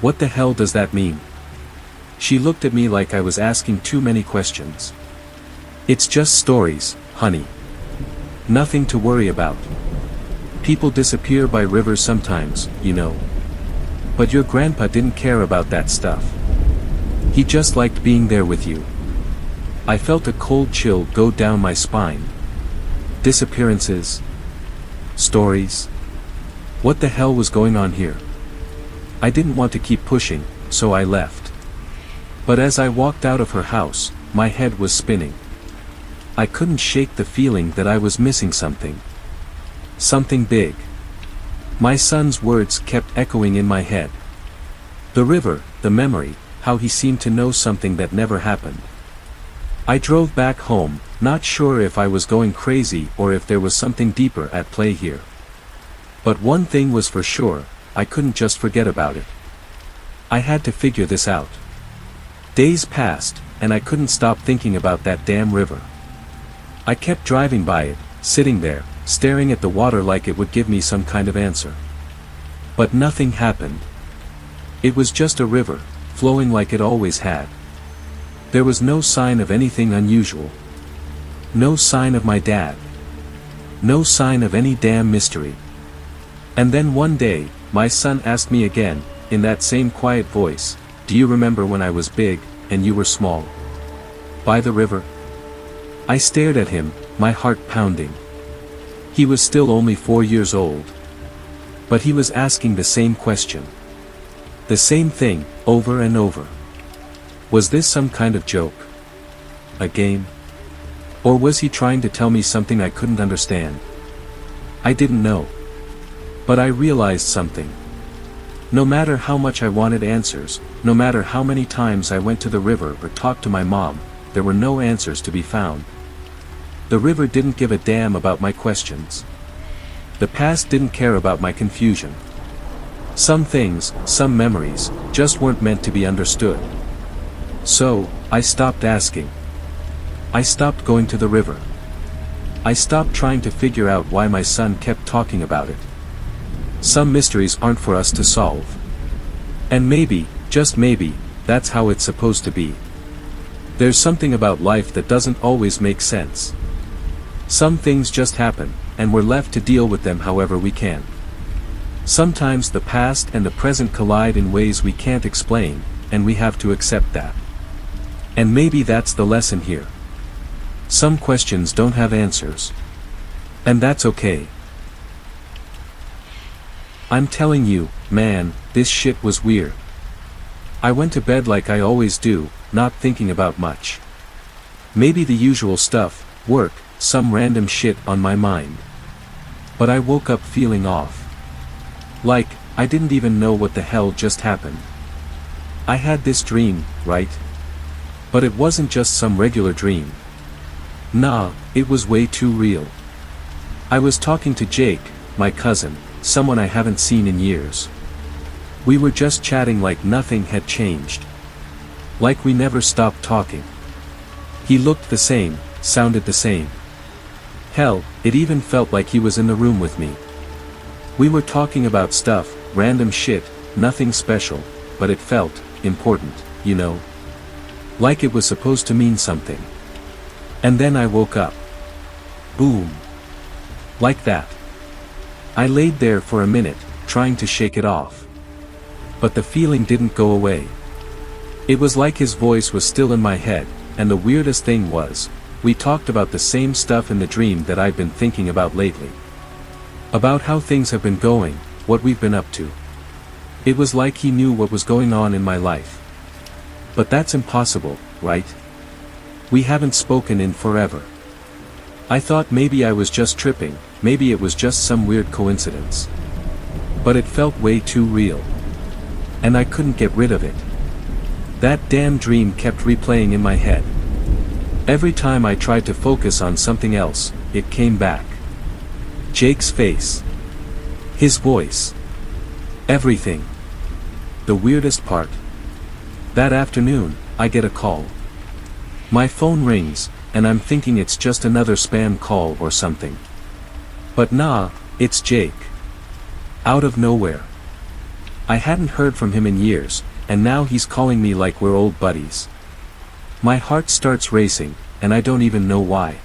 What the hell does that mean? She looked at me like I was asking too many questions. "It's just stories, honey. Nothing to worry about. People disappear by rivers sometimes, you know. But your grandpa didn't care about that stuff. He just liked being there with you." I felt a cold chill go down my spine. Disappearances. Stories. What the hell was going on here? I didn't want to keep pushing, so I left. But as I walked out of her house, my head was spinning. I couldn't shake the feeling that I was missing something. Something big. My son's words kept echoing in my head. The river, the memory, how he seemed to know something that never happened. I drove back home, not sure if I was going crazy or if there was something deeper at play here. But one thing was for sure, I couldn't just forget about it. I had to figure this out. Days passed, and I couldn't stop thinking about that damn river. I kept driving by it, sitting there, staring at the water like it would give me some kind of answer. But nothing happened. It was just a river, flowing like it always had. There was no sign of anything unusual. No sign of my dad. No sign of any damn mystery. And then one day, my son asked me again, in that same quiet voice, "Do you remember when I was big, and you were small? By the river?" I stared at him, my heart pounding. He was still only 4 years old. But he was asking the same question. The same thing, over and over. Was this some kind of joke? A game? Or was he trying to tell me something I couldn't understand? I didn't know. But I realized something. No matter how much I wanted answers, no matter how many times I went to the river or talked to my mom, there were no answers to be found. The river didn't give a damn about my questions. The past didn't care about my confusion. Some things, some memories, just weren't meant to be understood. So, I stopped asking. I stopped going to the river. I stopped trying to figure out why my son kept talking about it. Some mysteries aren't for us to solve. And maybe, just maybe, that's how it's supposed to be. There's something about life that doesn't always make sense. Some things just happen, and we're left to deal with them however we can. Sometimes the past and the present collide in ways we can't explain, and we have to accept that. And maybe that's the lesson here. Some questions don't have answers. And that's okay. I'm telling you, man, this shit was weird. I went to bed like I always do, not thinking about much. Maybe the usual stuff, work, some random shit on my mind. But I woke up feeling off. Like, I didn't even know what the hell just happened. I had this dream, right? But it wasn't just some regular dream. Nah, it was way too real. I was talking to Jake, my cousin, someone I haven't seen in years. We were just chatting like nothing had changed. Like we never stopped talking. He looked the same, sounded the same. Hell, it even felt like he was in the room with me. We were talking about stuff, random shit, nothing special, but it felt important, you know? Like it was supposed to mean something. And then I woke up. Boom. Like that. I laid there for a minute, trying to shake it off. But the feeling didn't go away. It was like his voice was still in my head, and the weirdest thing was, we talked about the same stuff in the dream that I've been thinking about lately. About how things have been going, what we've been up to. It was like he knew what was going on in my life. But that's impossible, right? We haven't spoken in forever. I thought maybe I was just tripping, maybe it was just some weird coincidence. But it felt way too real. And I couldn't get rid of it. That damn dream kept replaying in my head. Every time I tried to focus on something else, it came back. Jake's face. His voice. Everything. The weirdest part. That afternoon, I get a call. My phone rings, and I'm thinking it's just another spam call or something. But nah, it's Jake. Out of nowhere. I hadn't heard from him in years, and now he's calling me like we're old buddies. My heart starts racing, and I don't even know why.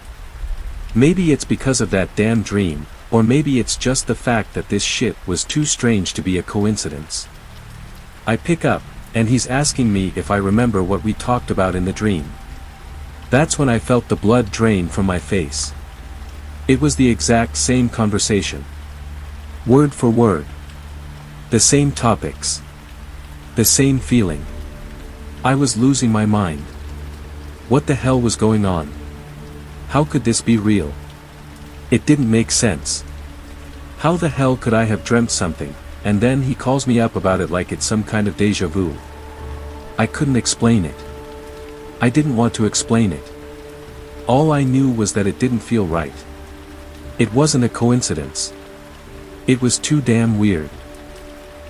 Maybe it's because of that damn dream, or maybe it's just the fact that this shit was too strange to be a coincidence. I pick up, and he's asking me if I remember what we talked about in the dream. That's when I felt the blood drain from my face. It was the exact same conversation. Word for word. The same topics. The same feeling. I was losing my mind. What the hell was going on? How could this be real? It didn't make sense. How the hell could I have dreamt something, and then he calls me up about it like it's some kind of deja vu? I couldn't explain it. I didn't want to explain it. All I knew was that it didn't feel right. It wasn't a coincidence. It was too damn weird.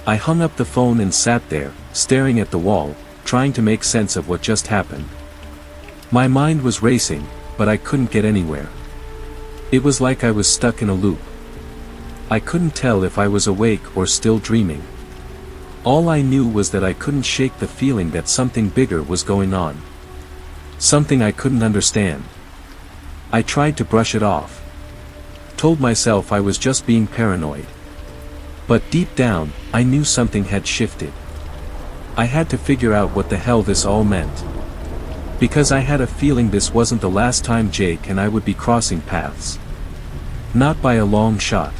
I hung up the phone and sat there, staring at the wall, trying to make sense of what just happened. My mind was racing, but I couldn't get anywhere. It was like I was stuck in a loop. I couldn't tell if I was awake or still dreaming. All I knew was that I couldn't shake the feeling that something bigger was going on. Something I couldn't understand. I tried to brush it off. Told myself I was just being paranoid. But deep down, I knew something had shifted. I had to figure out what the hell this all meant. Because I had a feeling this wasn't the last time Jake and I would be crossing paths. Not by a long shot.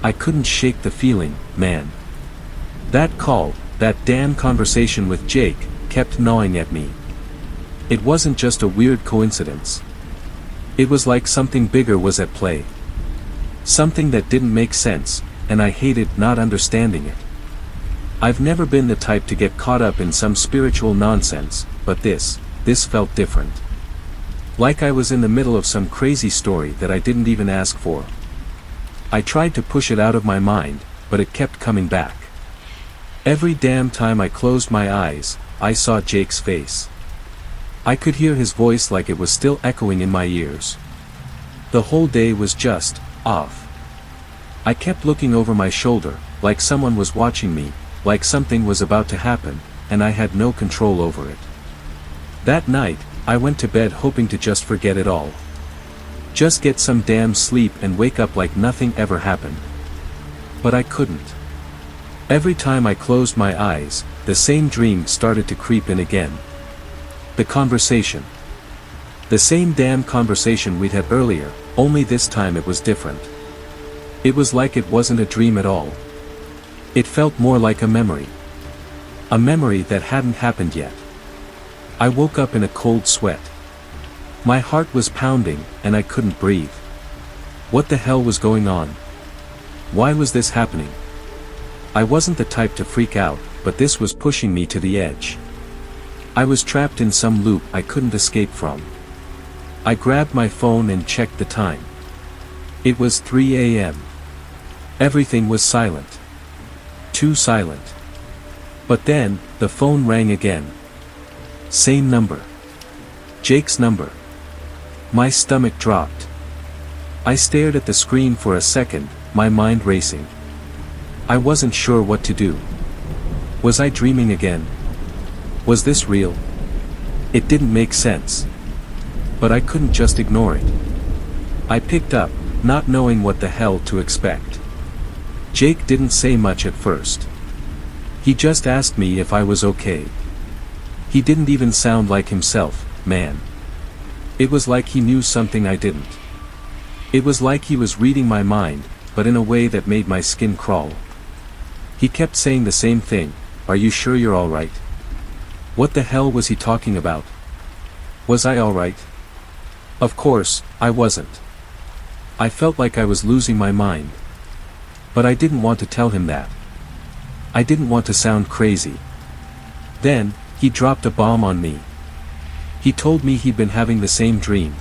I couldn't shake the feeling, man. That call, that damn conversation with Jake, kept gnawing at me. It wasn't just a weird coincidence. It was like something bigger was at play. Something that didn't make sense, and I hated not understanding it. I've never been the type to get caught up in some spiritual nonsense, but this felt different. Like I was in the middle of some crazy story that I didn't even ask for. I tried to push it out of my mind, but it kept coming back. Every damn time I closed my eyes, I saw Jake's face. I could hear his voice like it was still echoing in my ears. The whole day was just off. I kept looking over my shoulder, like someone was watching me, like something was about to happen, and I had no control over it. That night, I went to bed hoping to just forget it all. Just get some damn sleep and wake up like nothing ever happened. But I couldn't. Every time I closed my eyes, the same dream started to creep in again. The conversation. The same damn conversation we'd had earlier, only this time it was different. It was like it wasn't a dream at all. It felt more like a memory. A memory that hadn't happened yet. I woke up in a cold sweat. My heart was pounding, and I couldn't breathe. What the hell was going on? Why was this happening? I wasn't the type to freak out, but this was pushing me to the edge. I was trapped in some loop I couldn't escape from. I grabbed my phone and checked the time. It was 3 a.m. Everything was silent. Too silent. But then, the phone rang again. Same number. Jake's number. My stomach dropped. I stared at the screen for a second, my mind racing. I wasn't sure what to do. Was I dreaming again? Was this real? It didn't make sense. But I couldn't just ignore it. I picked up, not knowing what the hell to expect. Jake didn't say much at first. He just asked me if I was okay. He didn't even sound like himself, man. It was like he knew something I didn't. It was like he was reading my mind, but in a way that made my skin crawl. He kept saying the same thing, "Are you sure you're alright?" What the hell was he talking about? Was I alright? Of course, I wasn't. I felt like I was losing my mind. But I didn't want to tell him that. I didn't want to sound crazy. Then, he dropped a bomb on me. He told me he'd been having the same dream.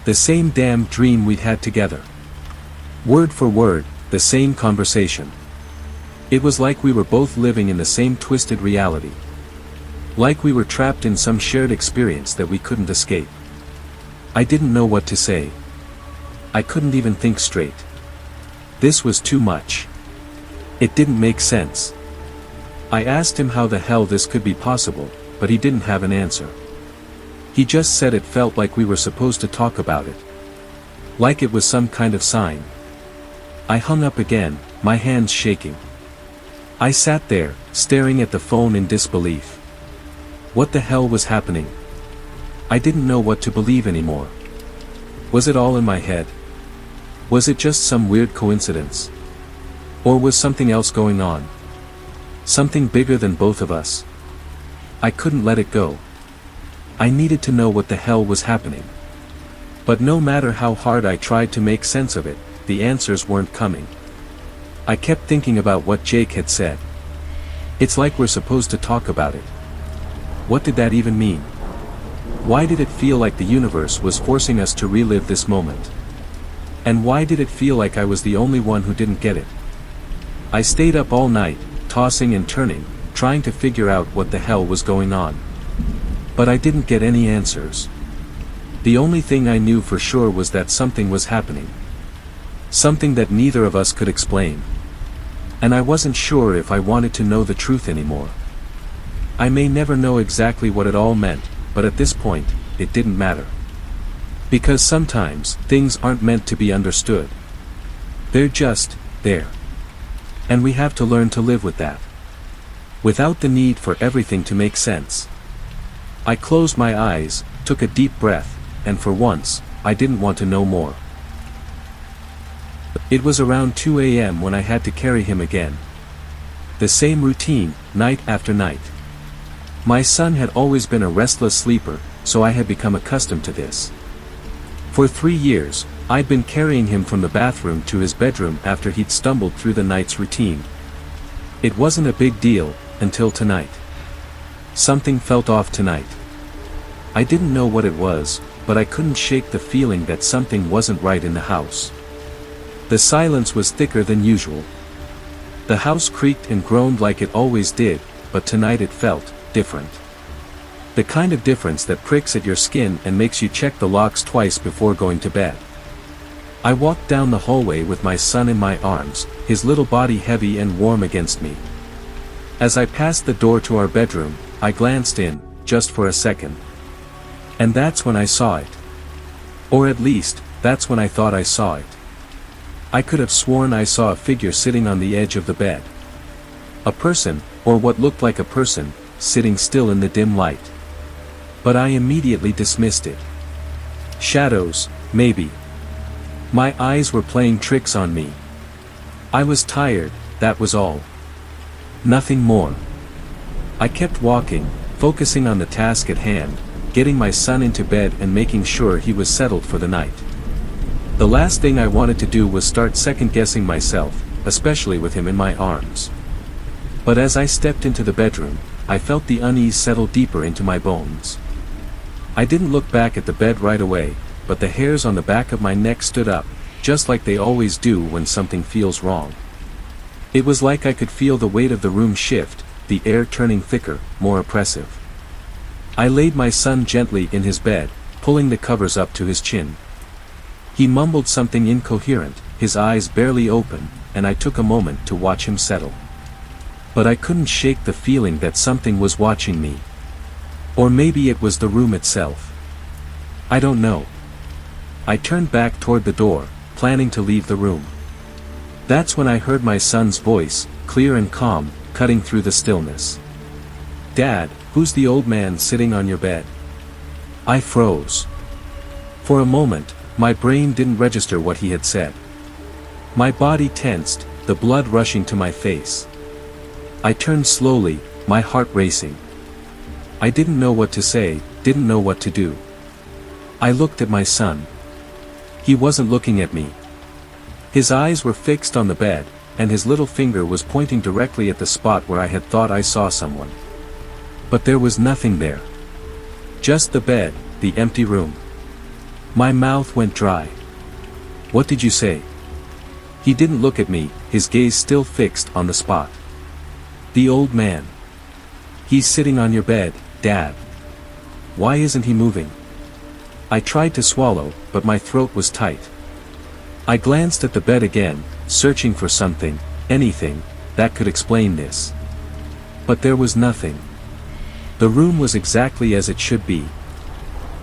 The same damn dream we'd had together. Word for word, the same conversation. It was like we were both living in the same twisted reality. Like we were trapped in some shared experience that we couldn't escape. I didn't know what to say. I couldn't even think straight. This was too much. It didn't make sense. I asked him how the hell this could be possible, but he didn't have an answer. He just said it felt like we were supposed to talk about it. Like it was some kind of sign. I hung up again, my hands shaking. I sat there, staring at the phone in disbelief. What the hell was happening? I didn't know what to believe anymore. Was it all in my head? Was it just some weird coincidence? Or was something else going on? Something bigger than both of us? I couldn't let it go. I needed to know what the hell was happening. But no matter how hard I tried to make sense of it, the answers weren't coming. I kept thinking about what Jake had said. It's like we're supposed to talk about it. What did that even mean? Why did it feel like the universe was forcing us to relive this moment? And why did it feel like I was the only one who didn't get it? I stayed up all night, tossing and turning, trying to figure out what the hell was going on. But I didn't get any answers. The only thing I knew for sure was that something was happening. Something that neither of us could explain. And I wasn't sure if I wanted to know the truth anymore. I may never know exactly what it all meant, but at this point, it didn't matter. Because sometimes, things aren't meant to be understood. They're just there. And we have to learn to live with that. Without the need for everything to make sense. I closed my eyes, took a deep breath, and for once, I didn't want to know more. It was around 2 a.m. when I had to carry him again. The same routine, night after night. My son had always been a restless sleeper, so I had become accustomed to this. For 3 years, I'd been carrying him from the bathroom to his bedroom after he'd stumbled through the night's routine. It wasn't a big deal, until tonight. Something felt off tonight. I didn't know what it was, but I couldn't shake the feeling that something wasn't right in the house. The silence was thicker than usual. The house creaked and groaned like it always did, but tonight it felt different. The kind of difference that pricks at your skin and makes you check the locks twice before going to bed. I walked down the hallway with my son in my arms, his little body heavy and warm against me. As I passed the door to our bedroom, I glanced in, just for a second. And that's when I saw it. Or at least, that's when I thought I saw it. I could have sworn I saw a figure sitting on the edge of the bed. A person, or what looked like a person, sitting still in the dim light. But I immediately dismissed it. Shadows, maybe. My eyes were playing tricks on me. I was tired, that was all. Nothing more. I kept walking, focusing on the task at hand, getting my son into bed and making sure he was settled for the night. The last thing I wanted to do was start second-guessing myself, especially with him in my arms. But as I stepped into the bedroom, I felt the unease settle deeper into my bones. I didn't look back at the bed right away, but the hairs on the back of my neck stood up, just like they always do when something feels wrong. It was like I could feel the weight of the room shift, the air turning thicker, more oppressive. I laid my son gently in his bed, pulling the covers up to his chin. He mumbled something incoherent, his eyes barely open, and I took a moment to watch him settle. But I couldn't shake the feeling that something was watching me. Or maybe it was the room itself. I don't know. I turned back toward the door, planning to leave the room. That's when I heard my son's voice, clear and calm, cutting through the stillness. "Dad, who's the old man sitting on your bed?" I froze. For a moment, my brain didn't register what he had said. My body tensed, the blood rushing to my face. I turned slowly, my heart racing. I didn't know what to say, didn't know what to do. I looked at my son. He wasn't looking at me. His eyes were fixed on the bed, and his little finger was pointing directly at the spot where I had thought I saw someone. But there was nothing there. Just the bed, the empty room. My mouth went dry. "What did you say?" He didn't look at me, his gaze still fixed on the spot. "The old man. He's sitting on your bed, Dad. Why isn't he moving?" I tried to swallow, but my throat was tight. I glanced at the bed again, searching for something, anything, that could explain this. But there was nothing. The room was exactly as it should be.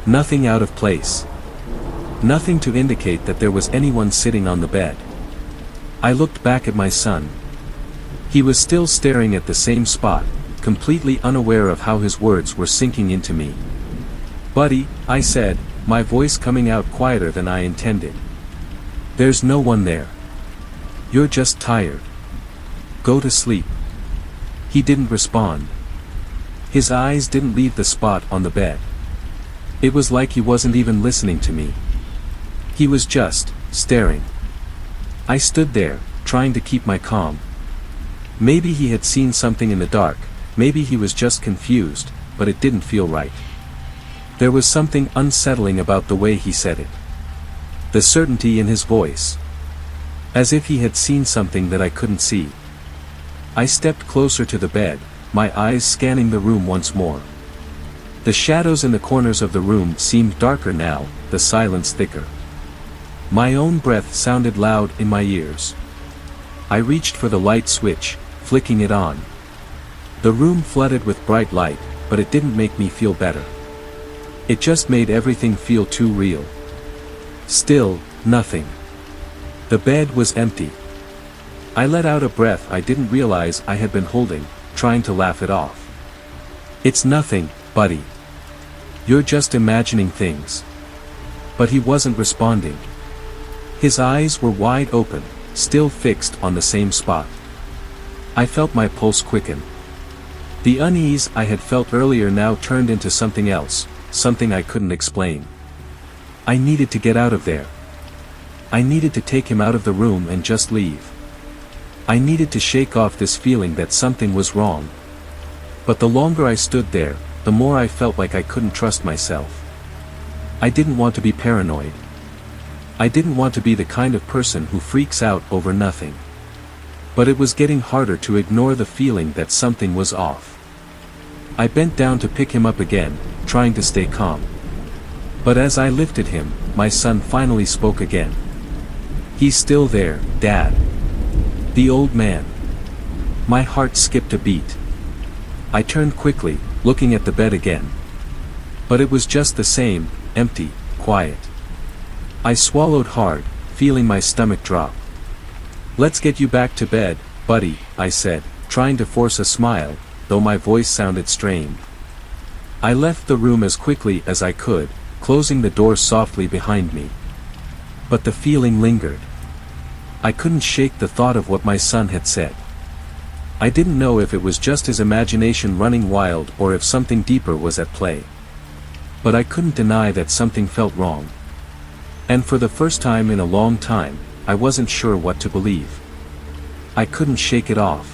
Nothing out of place. Nothing to indicate that there was anyone sitting on the bed. I looked back at my son. He was still staring at the same spot, completely unaware of how his words were sinking into me. "Buddy," I said, my voice coming out quieter than I intended. "There's no one there. You're just tired. Go to sleep." He didn't respond. His eyes didn't leave the spot on the bed. It was like he wasn't even listening to me. He was just staring. I stood there, trying to keep my calm. Maybe he had seen something in the dark, maybe he was just confused, but it didn't feel right. There was something unsettling about the way he said it. The certainty in his voice. As if he had seen something that I couldn't see. I stepped closer to the bed, my eyes scanning the room once more. The shadows in the corners of the room seemed darker now, the silence thicker. My own breath sounded loud in my ears. I reached for the light switch, flicking it on. The room flooded with bright light, but it didn't make me feel better. It just made everything feel too real. Still, nothing. The bed was empty. I let out a breath I didn't realize I had been holding, trying to laugh it off. "It's nothing, buddy. You're just imagining things." But he wasn't responding. His eyes were wide open, still fixed on the same spot. I felt my pulse quicken. The unease I had felt earlier now turned into something else, something I couldn't explain. I needed to get out of there. I needed to take him out of the room and just leave. I needed to shake off this feeling that something was wrong. But the longer I stood there, the more I felt like I couldn't trust myself. I didn't want to be paranoid. I didn't want to be the kind of person who freaks out over nothing. But it was getting harder to ignore the feeling that something was off. I bent down to pick him up again, trying to stay calm. But as I lifted him, my son finally spoke again. "He's still there, Dad." The old man. My heart skipped a beat. I turned quickly, looking at the bed again. But it was just the same, empty, quiet. I swallowed hard, feeling my stomach drop. "Let's get you back to bed, buddy," I said, trying to force a smile, though my voice sounded strained. I left the room as quickly as I could, closing the door softly behind me. But the feeling lingered. I couldn't shake the thought of what my son had said. I didn't know if it was just his imagination running wild or if something deeper was at play. But I couldn't deny that something felt wrong. And for the first time in a long time, I wasn't sure what to believe. I couldn't shake it off.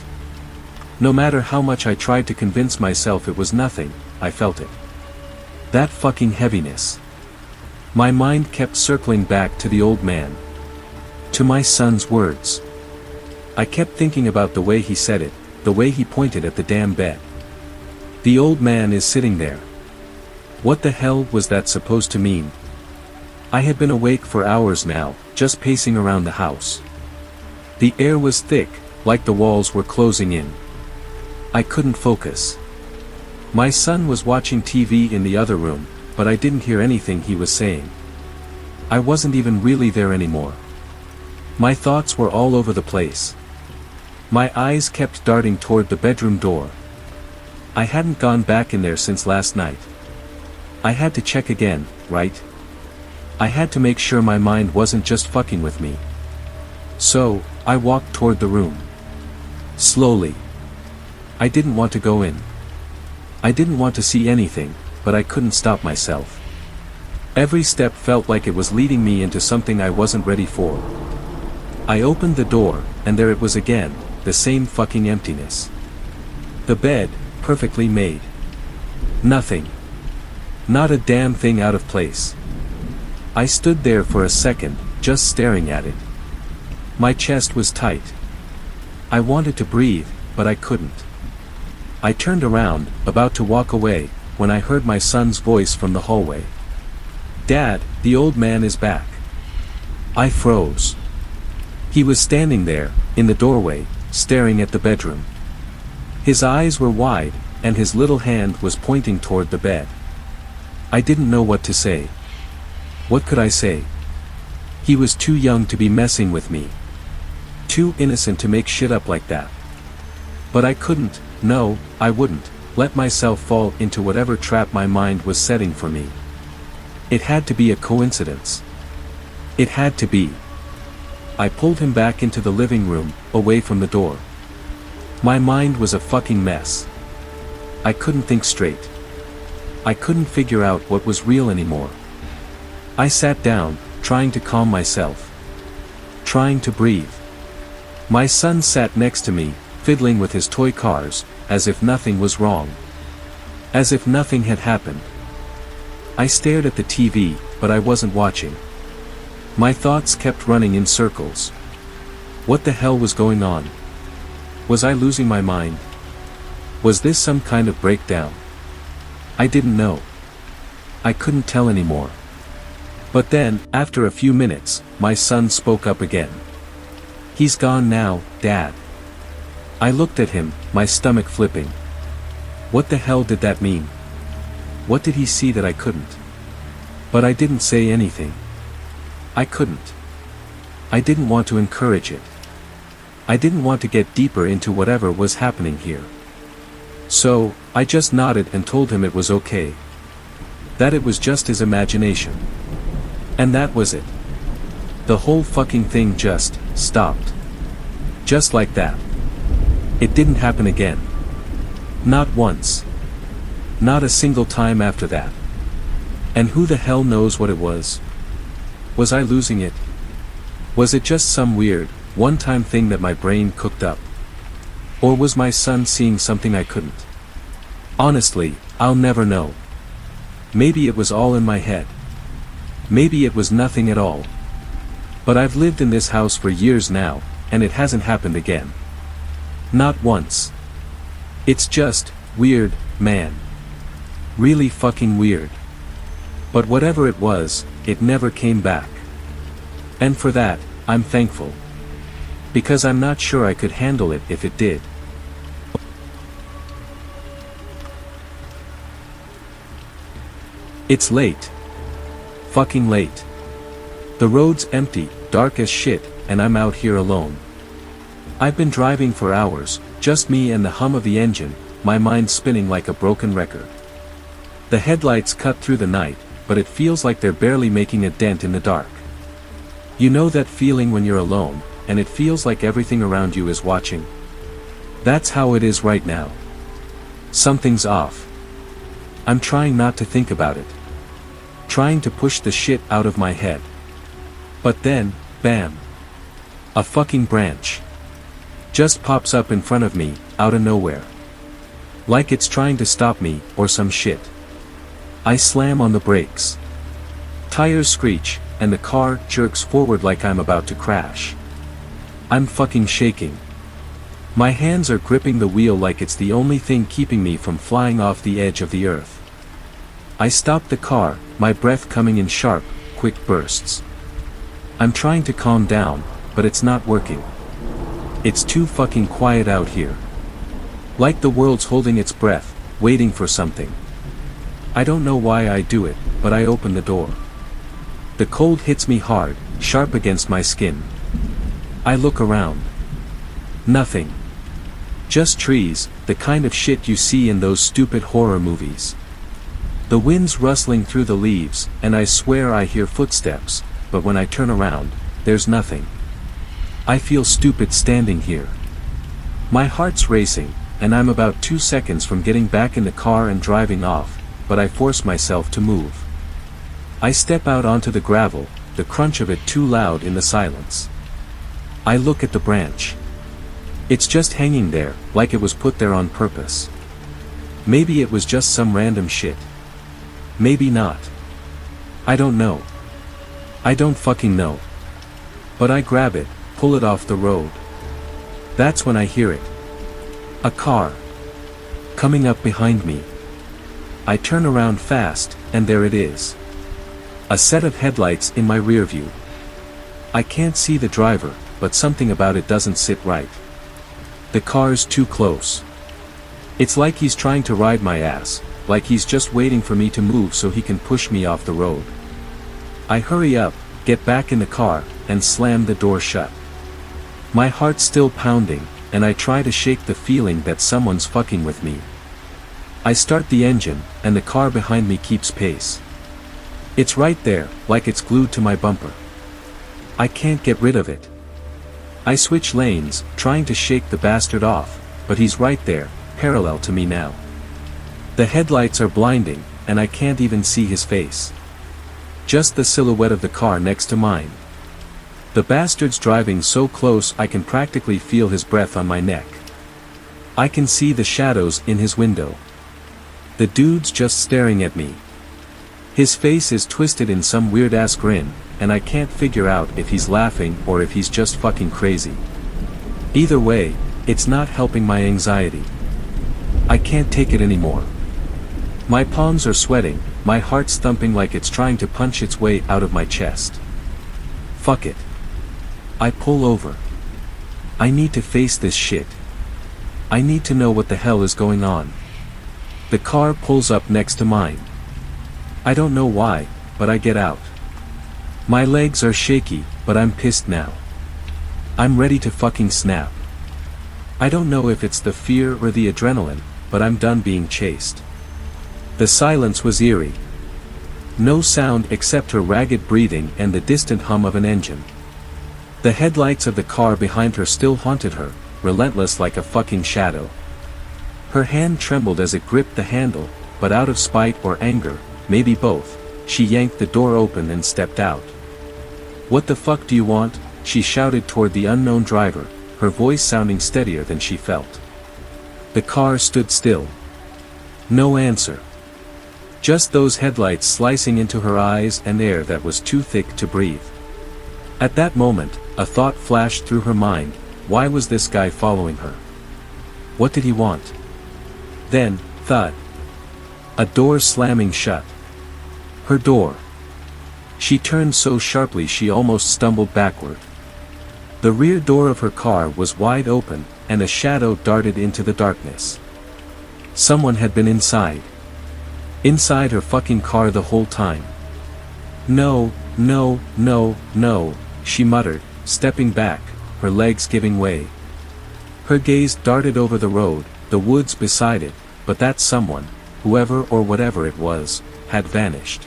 No matter how much I tried to convince myself it was nothing, I felt it. That fucking heaviness. My mind kept circling back to the old man. To my son's words. I kept thinking about the way he said it, the way he pointed at the damn bed. The old man is sitting there. What the hell was that supposed to mean? I had been awake for hours now, just pacing around the house. The air was thick, like the walls were closing in. I couldn't focus. My son was watching TV in the other room, but I didn't hear anything he was saying. I wasn't even really there anymore. My thoughts were all over the place. My eyes kept darting toward the bedroom door. I hadn't gone back in there since last night. I had to check again, right? I had to make sure my mind wasn't just fucking with me. So, I walked toward the room. Slowly. I didn't want to go in. I didn't want to see anything, but I couldn't stop myself. Every step felt like it was leading me into something I wasn't ready for. I opened the door, and there it was again, the same fucking emptiness. The bed, perfectly made. Nothing. Not a damn thing out of place. I stood there for a second, just staring at it. My chest was tight. I wanted to breathe, but I couldn't. I turned around, about to walk away, when I heard my son's voice from the hallway. "Dad, the old man is back." I froze. He was standing there, in the doorway, staring at the bedroom. His eyes were wide, and his little hand was pointing toward the bed. I didn't know what to say. What could I say? He was too young to be messing with me. Too innocent to make shit up like that. But I couldn't, no, I wouldn't, let myself fall into whatever trap my mind was setting for me. It had to be a coincidence. It had to be. I pulled him back into the living room, away from the door. My mind was a fucking mess. I couldn't think straight. I couldn't figure out what was real anymore. I sat down, trying to calm myself. Trying to breathe. My son sat next to me, fiddling with his toy cars, as if nothing was wrong. As if nothing had happened. I stared at the TV, but I wasn't watching. My thoughts kept running in circles. What the hell was going on? Was I losing my mind? Was this some kind of breakdown? I didn't know. I couldn't tell anymore. But then, after a few minutes, my son spoke up again. "He's gone now, Dad." I looked at him, my stomach flipping. What the hell did that mean? What did he see that I couldn't? But I didn't say anything. I couldn't. I didn't want to encourage it. I didn't want to get deeper into whatever was happening here. So, I just nodded and told him it was okay. That it was just his imagination. And that was it. The whole fucking thing just stopped. Just like that. It didn't happen again. Not once. Not a single time after that. And who the hell knows what it was? Was I losing it? Was it just some weird, one-time thing that my brain cooked up? Or was my son seeing something I couldn't? Honestly, I'll never know. Maybe it was all in my head. Maybe it was nothing at all. But I've lived in this house for years now, and it hasn't happened again. Not once. It's just, weird, man. Really fucking weird. But whatever it was, it never came back. And for that, I'm thankful. Because I'm not sure I could handle it if it did. It's late. Fucking late. The road's empty, dark as shit, and I'm out here alone. I've been driving for hours, just me and the hum of the engine, my mind spinning like a broken record. The headlights cut through the night, but it feels like they're barely making a dent in the dark. You know that feeling when you're alone, and it feels like everything around you is watching? That's how it is right now. Something's off. I'm trying not to think about it. Trying to push the shit out of my head. But then, bam. A fucking branch. Just pops up in front of me, out of nowhere. Like it's trying to stop me, or some shit. I slam on the brakes. Tires screech, and the car jerks forward like I'm about to crash. I'm fucking shaking. My hands are gripping the wheel like it's the only thing keeping me from flying off the edge of the earth. I stop the car, my breath coming in sharp, quick bursts. I'm trying to calm down, but it's not working. It's too fucking quiet out here. Like the world's holding its breath, waiting for something. I don't know why I do it, but I open the door. The cold hits me hard, sharp against my skin. I look around. Nothing. Just trees, the kind of shit you see in those stupid horror movies. The wind's rustling through the leaves, and I swear I hear footsteps, but when I turn around, there's nothing. I feel stupid standing here. My heart's racing, and I'm about 2 seconds from getting back in the car and driving off, but I force myself to move. I step out onto the gravel, the crunch of it too loud in the silence. I look at the branch. It's just hanging there, like it was put there on purpose. Maybe it was just some random shit. Maybe not. I don't know. I don't fucking know. But I grab it, pull it off the road. That's when I hear it. A car. Coming up behind me. I turn around fast, and there it is. A set of headlights in my rear view. I can't see the driver, but something about it doesn't sit right. The car's too close. It's like he's trying to ride my ass, like he's just waiting for me to move so he can push me off the road. I hurry up, get back in the car, and slam the door shut. My heart's still pounding, and I try to shake the feeling that someone's fucking with me. I start the engine, and the car behind me keeps pace. It's right there, like it's glued to my bumper. I can't get rid of it. I switch lanes, trying to shake the bastard off, but he's right there, parallel to me now. The headlights are blinding, and I can't even see his face. Just the silhouette of the car next to mine. The bastard's driving so close I can practically feel his breath on my neck. I can see the shadows in his window. The dude's just staring at me. His face is twisted in some weird-ass grin, and I can't figure out if he's laughing or if he's just fucking crazy. Either way, it's not helping my anxiety. I can't take it anymore. My palms are sweating, my heart's thumping like it's trying to punch its way out of my chest. Fuck it. I pull over. I need to face this shit. I need to know what the hell is going on. The car pulls up next to mine. I don't know why, but I get out. My legs are shaky, but I'm pissed now. I'm ready to fucking snap. I don't know if it's the fear or the adrenaline, but I'm done being chased. The silence was eerie. No sound except her ragged breathing and the distant hum of an engine. The headlights of the car behind her still haunted her, relentless like a fucking shadow. Her hand trembled as it gripped the handle, but out of spite or anger, maybe both, she yanked the door open and stepped out. "What the fuck do you want?" she shouted toward the unknown driver, her voice sounding steadier than she felt. The car stood still. No answer. Just those headlights slicing into her eyes and air that was too thick to breathe. At that moment, a thought flashed through her mind: why was this guy following her? What did he want? Then, thud. A door slamming shut. Her door. She turned so sharply she almost stumbled backward. The rear door of her car was wide open, and a shadow darted into the darkness. Someone had been inside. Inside her fucking car the whole time. No, no, no, no, she muttered, stepping back, her legs giving way. Her gaze darted over the road, the woods beside it, but that someone, whoever or whatever it was, had vanished.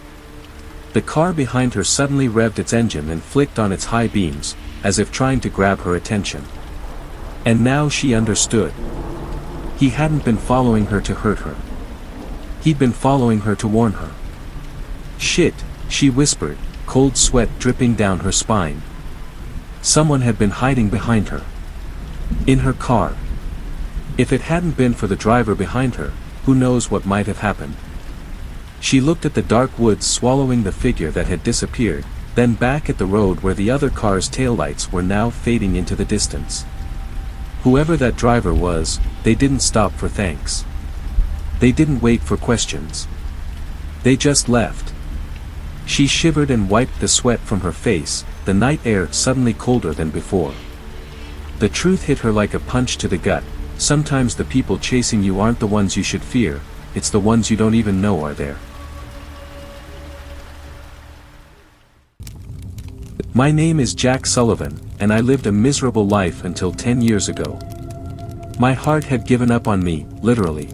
The car behind her suddenly revved its engine and flicked on its high beams, as if trying to grab her attention. And now she understood. He hadn't been following her to hurt her. He'd been following her to warn her. Shit, she whispered, cold sweat dripping down her spine. Someone had been hiding behind her. In her car. If it hadn't been for the driver behind her, who knows what might have happened. She looked at the dark woods swallowing the figure that had disappeared, then back at the road where the other car's taillights were now fading into the distance. Whoever that driver was, they didn't stop for thanks. They didn't wait for questions. They just left. She shivered and wiped the sweat from her face, the night air suddenly colder than before. The truth hit her like a punch to the gut: sometimes the people chasing you aren't the ones you should fear, it's the ones you don't even know are there. My name is Jack Sullivan, and I lived a miserable life until 10 years ago. My heart had given up on me, literally.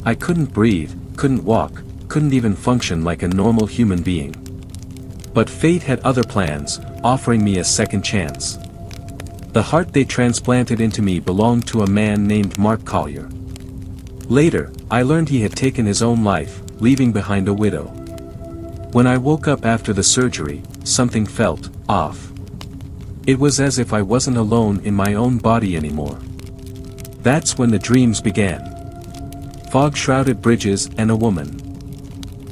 I couldn't breathe, couldn't walk, couldn't even function like a normal human being. But fate had other plans, offering me a second chance. The heart they transplanted into me belonged to a man named Mark Collier. Later, I learned he had taken his own life, leaving behind a widow. When I woke up after the surgery, something felt off. It was as if I wasn't alone in my own body anymore. That's when the dreams began. Fog-shrouded bridges and a woman.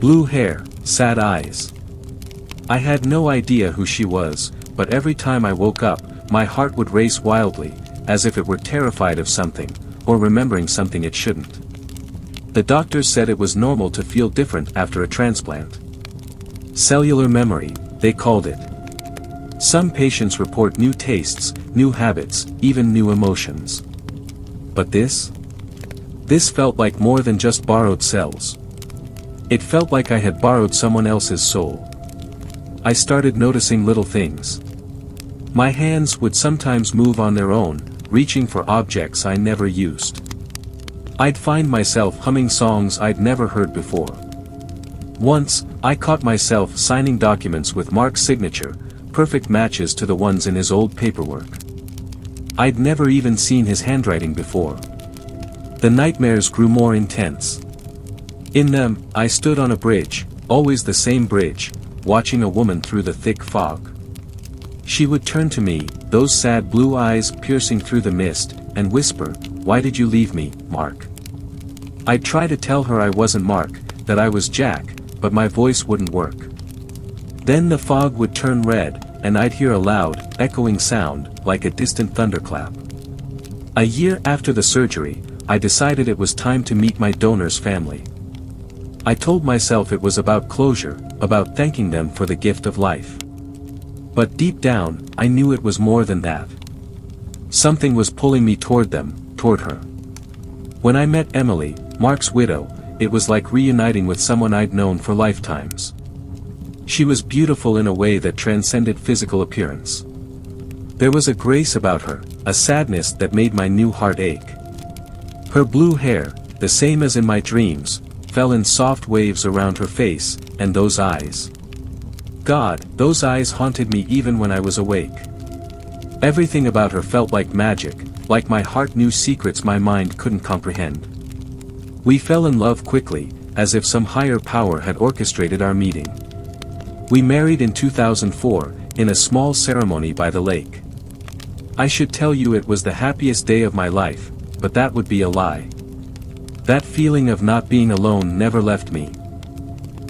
Blue hair, sad eyes. I had no idea who she was, but every time I woke up, my heart would race wildly, as if it were terrified of something, or remembering something it shouldn't. The doctors said it was normal to feel different after a transplant. Cellular memory, they called it. Some patients report new tastes, new habits, even new emotions. But this? This felt like more than just borrowed cells. It felt like I had borrowed someone else's soul. I started noticing little things. My hands would sometimes move on their own, reaching for objects I never used. I'd find myself humming songs I'd never heard before. Once, I caught myself signing documents with Mark's signature, perfect matches to the ones in his old paperwork. I'd never even seen his handwriting before. The nightmares grew more intense. In them, I stood on a bridge, always the same bridge, watching a woman through the thick fog. She would turn to me, those sad blue eyes piercing through the mist, and whisper, "Why did you leave me, Mark?" I'd try to tell her I wasn't Mark, that I was Jack, but my voice wouldn't work. Then the fog would turn red, and I'd hear a loud, echoing sound, like a distant thunderclap. A year after the surgery, I decided it was time to meet my donor's family. I told myself it was about closure, about thanking them for the gift of life. But deep down, I knew it was more than that. Something was pulling me toward them, toward her. When I met Emily, Mark's widow, it was like reuniting with someone I'd known for lifetimes. She was beautiful in a way that transcended physical appearance. There was a grace about her, a sadness that made my new heart ache. Her blue hair, the same as in my dreams, fell in soft waves around her face, and those eyes. God, those eyes haunted me even when I was awake. Everything about her felt like magic, like my heart knew secrets my mind couldn't comprehend. We fell in love quickly, as if some higher power had orchestrated our meeting. We married in 2004, in a small ceremony by the lake. I should tell you it was the happiest day of my life, but that would be a lie. That feeling of not being alone never left me.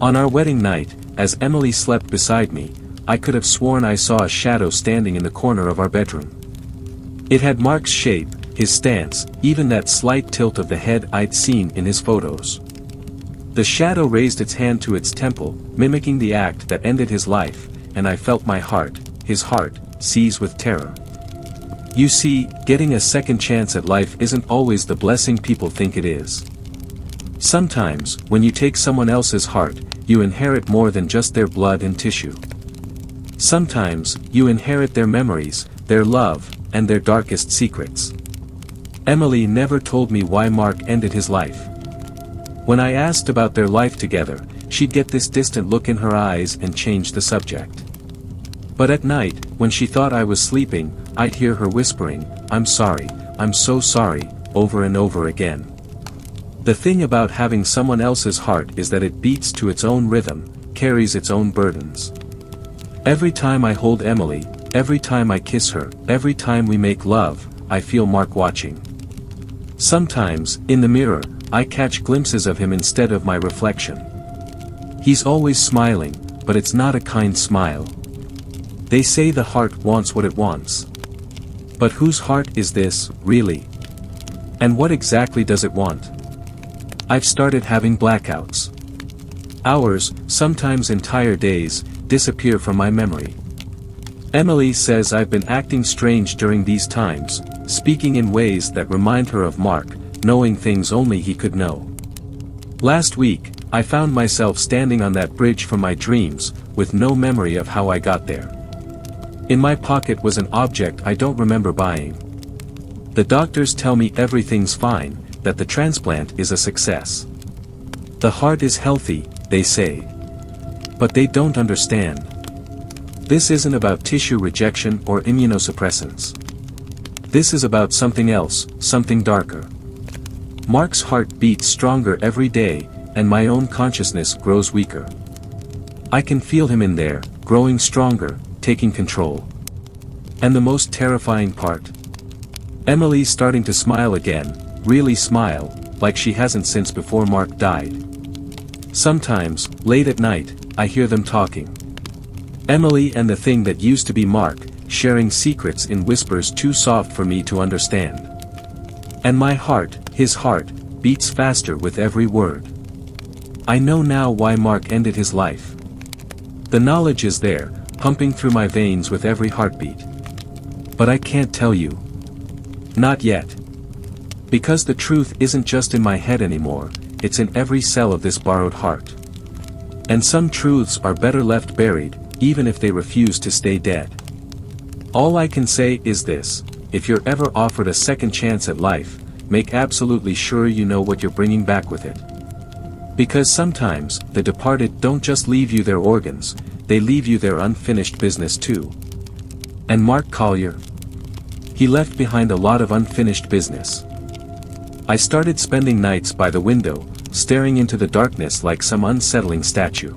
On our wedding night, as Emily slept beside me, I could have sworn I saw a shadow standing in the corner of our bedroom. It had Mark's shape, his stance, even that slight tilt of the head I'd seen in his photos. The shadow raised its hand to its temple, mimicking the act that ended his life, and I felt my heart, his heart, seize with terror. You see, getting a second chance at life isn't always the blessing people think it is. Sometimes, when you take someone else's heart, you inherit more than just their blood and tissue. Sometimes, you inherit their memories, their love, and their darkest secrets. Emily never told me why Mark ended his life. When I asked about their life together, she'd get this distant look in her eyes and change the subject. But at night, when she thought I was sleeping, I'd hear her whispering, "I'm sorry, I'm so sorry," over and over again. The thing about having someone else's heart is that it beats to its own rhythm, carries its own burdens. Every time I hold Emily, every time I kiss her, every time we make love, I feel Mark watching. Sometimes, in the mirror, I catch glimpses of him instead of my reflection. He's always smiling, but it's not a kind smile. They say the heart wants what it wants. But whose heart is this, really? And what exactly does it want? I've started having blackouts. Hours, sometimes entire days, disappear from my memory. Emily says I've been acting strange during these times, speaking in ways that remind her of Mark, knowing things only he could know. Last week, I found myself standing on that bridge from my dreams, with no memory of how I got there. In my pocket was an object I don't remember buying. The doctors tell me everything's fine, that the transplant is a success. The heart is healthy, they say. But they don't understand. This isn't about tissue rejection or immunosuppressants. This is about something else, something darker. Mark's heart beats stronger every day, and my own consciousness grows weaker. I can feel him in there, growing stronger, taking control. And the most terrifying part? Emily's starting to smile again, really smile, like she hasn't since before Mark died. Sometimes, late at night, I hear them talking. Emily and the thing that used to be Mark, sharing secrets in whispers too soft for me to understand. And my heart, his heart, beats faster with every word. I know now why Mark ended his life. The knowledge is there, pumping through my veins with every heartbeat. But I can't tell you. Not yet. Because the truth isn't just in my head anymore, it's in every cell of this borrowed heart. And some truths are better left buried, even if they refuse to stay dead. All I can say is this: if you're ever offered a second chance at life, make absolutely sure you know what you're bringing back with it. Because sometimes, the departed don't just leave you their organs, they leave you their unfinished business too. And Mark Collier? He left behind a lot of unfinished business. I started spending nights by the window, staring into the darkness like some unsettling statue.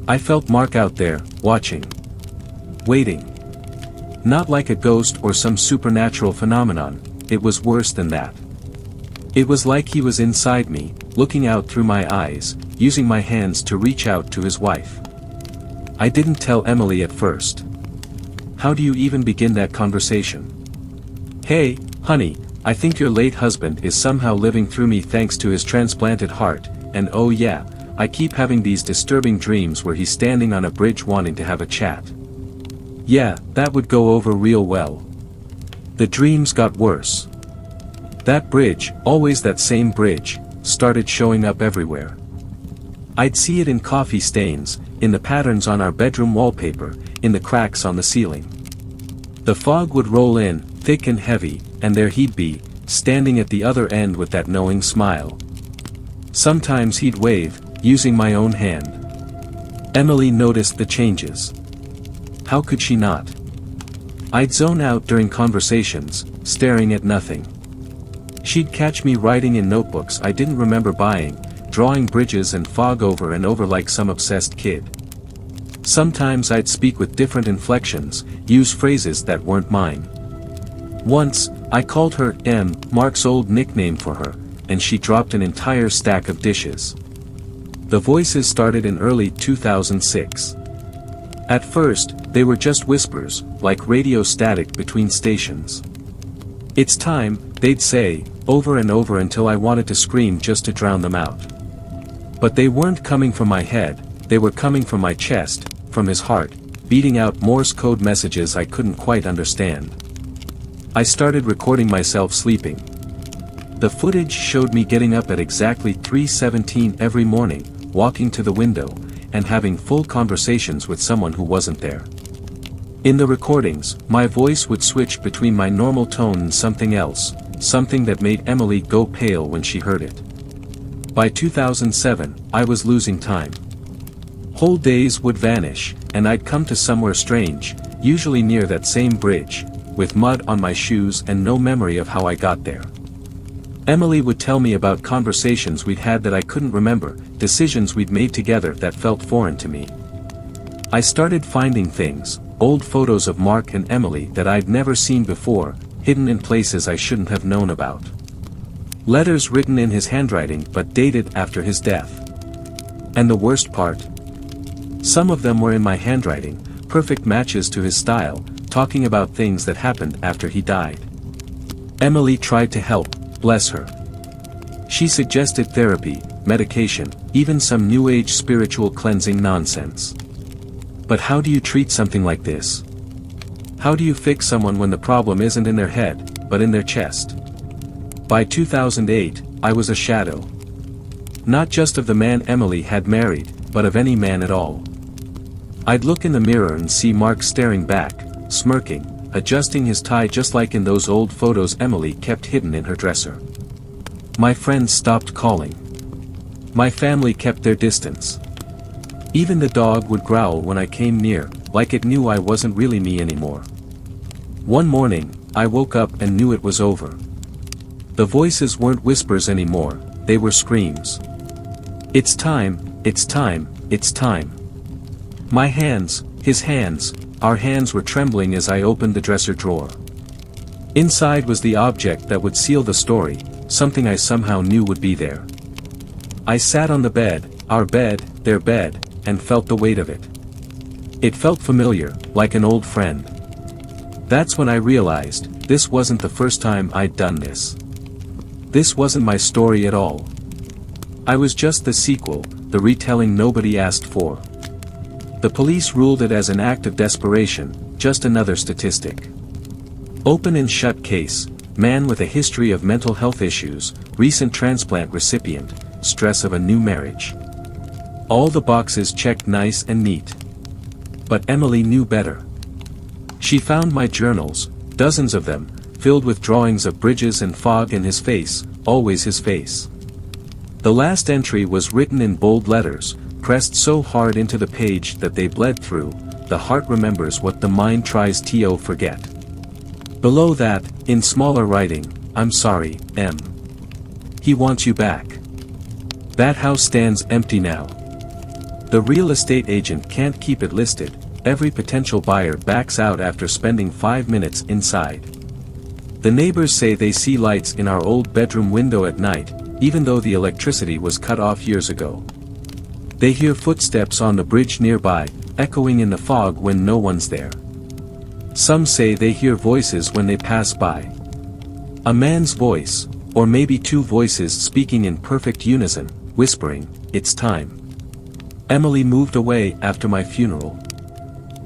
I felt Mark out there, watching. Waiting. Not like a ghost or some supernatural phenomenon, it was worse than that. It was like he was inside me, looking out through my eyes, using my hands to reach out to his wife. I didn't tell Emily at first. How do you even begin that conversation? Hey, honey, I think your late husband is somehow living through me thanks to his transplanted heart, and oh yeah, I keep having these disturbing dreams where he's standing on a bridge wanting to have a chat. Yeah, that would go over real well. The dreams got worse. That bridge, always that same bridge, started showing up everywhere. I'd see it in coffee stains, in the patterns on our bedroom wallpaper, in the cracks on the ceiling. The fog would roll in, thick and heavy, and there he'd be, standing at the other end with that knowing smile. Sometimes he'd wave, using my own hand. Emily noticed the changes. How could she not? I'd zone out during conversations, staring at nothing. She'd catch me writing in notebooks I didn't remember buying, drawing bridges and fog over and over like some obsessed kid. Sometimes I'd speak with different inflections, use phrases that weren't mine. Once, I called her Mark's old nickname for her, and she dropped an entire stack of dishes. The voices started in early 2006. At first, they were just whispers, like radio static between stations. "It's time," they'd say, over and over until I wanted to scream just to drown them out. But they weren't coming from my head, they were coming from my chest, from his heart, beating out Morse code messages I couldn't quite understand. I started recording myself sleeping. The footage showed me getting up at exactly 3:17 every morning, walking to the window, and having full conversations with someone who wasn't there. In the recordings, my voice would switch between my normal tone and something else, something that made Emily go pale when she heard it. By 2007, I was losing time. Whole days would vanish, and I'd come to somewhere strange, usually near that same bridge, with mud on my shoes and no memory of how I got there. Emily would tell me about conversations we'd had that I couldn't remember, decisions we'd made together that felt foreign to me. I started finding things, old photos of Mark and Emily that I'd never seen before, hidden in places I shouldn't have known about. Letters written in his handwriting but dated after his death. And the worst part? Some of them were in my handwriting, perfect matches to his style, talking about things that happened after he died. Emily tried to help, bless her. She suggested therapy, medication, even some new age spiritual cleansing nonsense. But how do you treat something like this? How do you fix someone when the problem isn't in their head, but in their chest? By 2008, I was a shadow. Not just of the man Emily had married, but of any man at all. I'd look in the mirror and see Mark staring back, smirking, adjusting his tie just like in those old photos Emily kept hidden in her dresser. My friends stopped calling. My family kept their distance. Even the dog would growl when I came near, like it knew I wasn't really me anymore. One morning, I woke up and knew it was over. The voices weren't whispers anymore, they were screams. "It's time, it's time, it's time." My hands, his hands, our hands were trembling as I opened the dresser drawer. Inside was the object that would seal the story, something I somehow knew would be there. I sat on the bed, our bed, their bed, and felt the weight of it. It felt familiar, like an old friend. That's when I realized, this wasn't the first time I'd done this. This wasn't my story at all. I was just the sequel, the retelling nobody asked for. The police ruled it as an act of desperation, just another statistic. Open and shut case, man with a history of mental health issues, recent transplant recipient, stress of a new marriage. All the boxes checked nice and neat. But Emily knew better. She found my journals, dozens of them, filled with drawings of bridges and fog and his face, always his face. The last entry was written in bold letters, pressed so hard into the page that they bled through, the heart remembers what the mind tries to forget. Below that, in smaller writing, "I'm sorry, M. He wants you back. That house stands empty now. The real estate agent can't keep it listed, every potential buyer backs out after spending 5 minutes inside. The neighbors say they see lights in our old bedroom window at night, even though the electricity was cut off years ago. They hear footsteps on the bridge nearby, echoing in the fog when no one's there. Some say they hear voices when they pass by. A man's voice, or maybe two voices speaking in perfect unison, whispering, 'It's time.' Emily moved away after my funeral.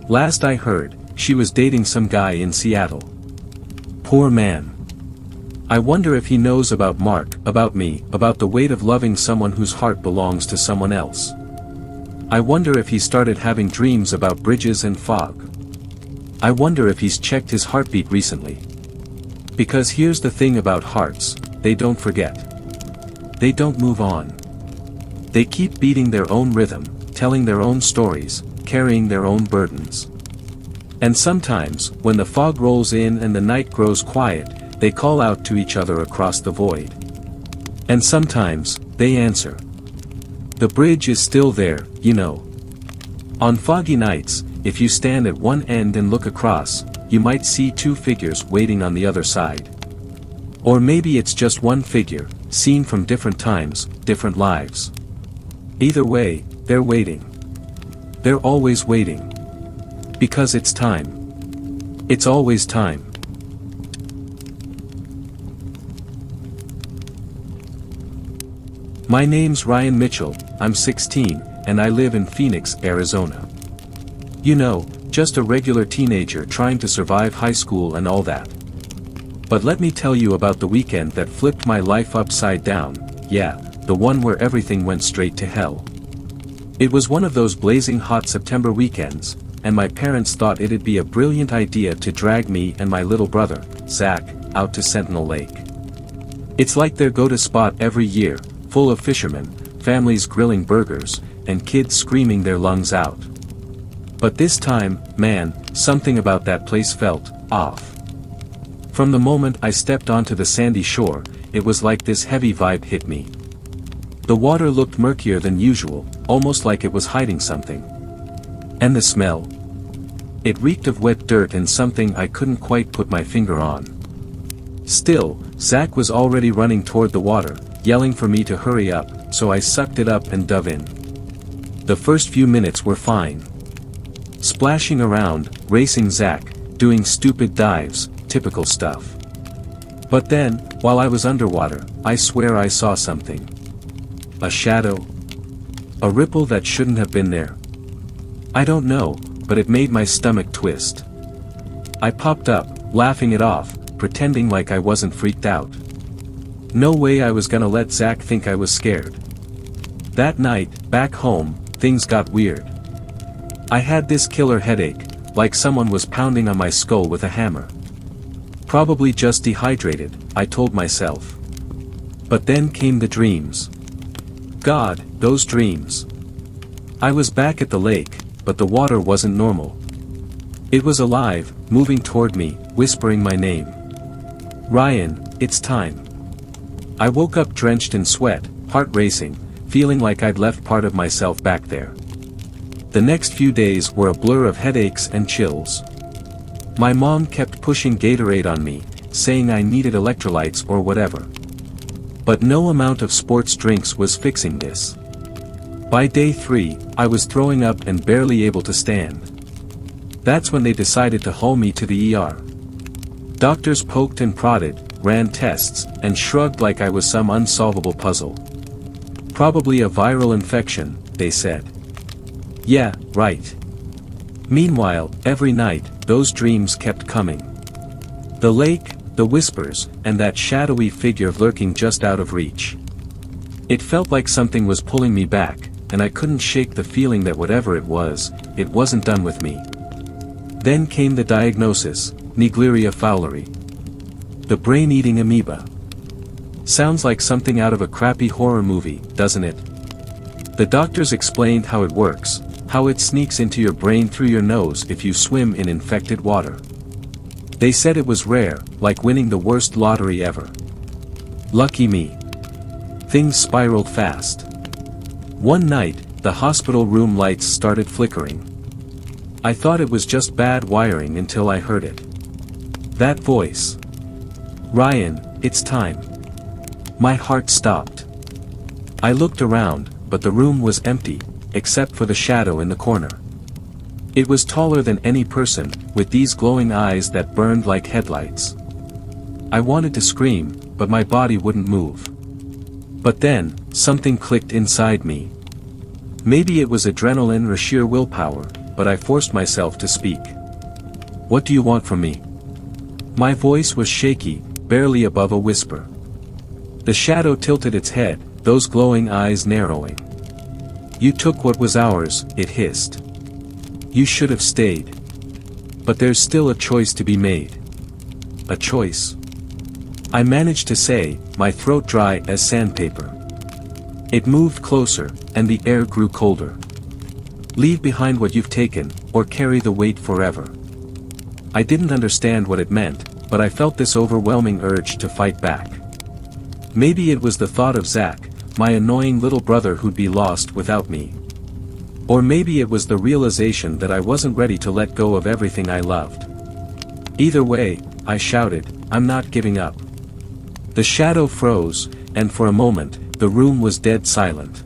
Last I heard, she was dating some guy in Seattle. Poor man. I wonder if he knows about Mark, about me, about the weight of loving someone whose heart belongs to someone else. I wonder if he started having dreams about bridges and fog. I wonder if he's checked his heartbeat recently. Because here's the thing about hearts, they don't forget. They don't move on. They keep beating their own rhythm, telling their own stories, carrying their own burdens. And sometimes, when the fog rolls in and the night grows quiet, they call out to each other across the void. And sometimes, they answer. The bridge is still there, you know. On foggy nights, if you stand at one end and look across, you might see two figures waiting on the other side. Or maybe it's just one figure, seen from different times, different lives. Either way, they're waiting. They're always waiting. Because it's time. It's always time. My name's Ryan Mitchell, I'm 16, and I live in Phoenix, Arizona. You know, just a regular teenager trying to survive high school and all that. But let me tell you about the weekend that flipped my life upside down, yeah, the one where everything went straight to hell. It was one of those blazing hot September weekends, and my parents thought it'd be a brilliant idea to drag me and my little brother, Zach, out to Sentinel Lake. It's like their go-to spot every year, full of fishermen, families grilling burgers, and kids screaming their lungs out. But this time, man, something about that place felt off. From the moment I stepped onto the sandy shore, it was like this heavy vibe hit me. The water looked murkier than usual, almost like it was hiding something. And the smell? It reeked of wet dirt and something I couldn't quite put my finger on. Still, Zach was already running toward the water, yelling for me to hurry up, so I sucked it up and dove in. The first few minutes were fine. Splashing around, racing Zach, doing stupid dives, typical stuff. But then, while I was underwater, I swear I saw something. A shadow? A ripple that shouldn't have been there. I don't know, but it made my stomach twist. I popped up, laughing it off, pretending like I wasn't freaked out. No way I was gonna let Zach think I was scared. That night, back home, things got weird. I had this killer headache, like someone was pounding on my skull with a hammer. Probably just dehydrated, I told myself. But then came the dreams. God, those dreams. I was back at the lake, but the water wasn't normal. It was alive, moving toward me, whispering my name. Ryan, it's time. I woke up drenched in sweat, heart racing, feeling like I'd left part of myself back there. The next few days were a blur of headaches and chills. My mom kept pushing Gatorade on me, saying I needed electrolytes or whatever. But no amount of sports drinks was fixing this. By day 3, I was throwing up and barely able to stand. That's when they decided to haul me to the ER. Doctors poked and prodded, ran tests, and shrugged like I was some unsolvable puzzle. Probably a viral infection, they said. Yeah, right. Meanwhile, every night, those dreams kept coming. The lake, the whispers, and that shadowy figure lurking just out of reach. It felt like something was pulling me back, and I couldn't shake the feeling that whatever it wasn't done with me. Then came the diagnosis, Naegleria fowleri. The brain-eating amoeba. Sounds like something out of a crappy horror movie, doesn't it? The doctors explained how it works, how it sneaks into your brain through your nose if you swim in infected water. They said it was rare, like winning the worst lottery ever. Lucky me. Things spiraled fast. One night, the hospital room lights started flickering. I thought it was just bad wiring until I heard it. That voice. Ryan, it's time. My heart stopped. I looked around, but the room was empty, except for the shadow in the corner. It was taller than any person, with these glowing eyes that burned like headlights. I wanted to scream, but my body wouldn't move. But then, something clicked inside me. Maybe it was adrenaline or sheer willpower, but I forced myself to speak. What do you want from me? My voice was shaky, barely above a whisper. The shadow tilted its head, those glowing eyes narrowing. You took what was ours, it hissed. You should have stayed. But there's still a choice to be made. A choice. I managed to say, my throat dry as sandpaper. It moved closer, and the air grew colder. Leave behind what you've taken, or carry the weight forever. I didn't understand what it meant, but I felt this overwhelming urge to fight back. Maybe it was the thought of Zach, my annoying little brother who'd be lost without me. Or maybe it was the realization that I wasn't ready to let go of everything I loved. Either way, I shouted, "I'm not giving up." The shadow froze, and for a moment, the room was dead silent.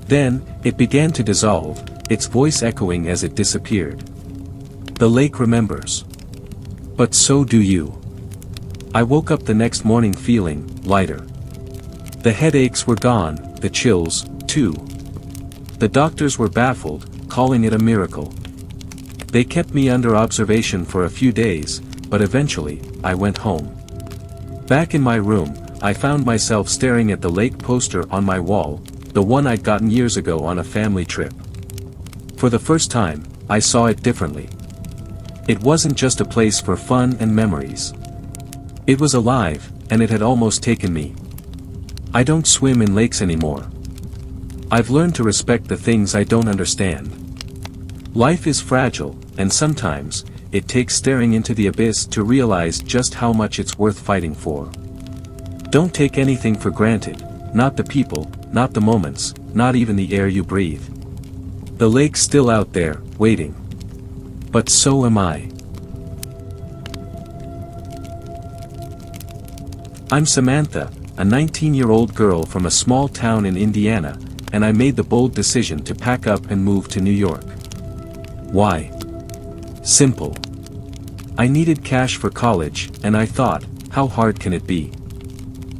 Then, it began to dissolve, its voice echoing as it disappeared. The lake remembers. But so do you. I woke up the next morning feeling lighter. The headaches were gone, the chills, too. The doctors were baffled, calling it a miracle. They kept me under observation for a few days, but eventually, I went home. Back in my room, I found myself staring at the lake poster on my wall, the one I'd gotten years ago on a family trip. For the first time, I saw it differently. It wasn't just a place for fun and memories. It was alive, and it had almost taken me. I don't swim in lakes anymore. I've learned to respect the things I don't understand. Life is fragile, and sometimes, it takes staring into the abyss to realize just how much it's worth fighting for. Don't take anything for granted, not the people, not the moments, not even the air you breathe. The lake's still out there, waiting. But so am I. I'm Samantha, a 19-year-old girl from a small town in Indiana, and I made the bold decision to pack up and move to New York. Why? Simple. I needed cash for college, and I thought, how hard can it be?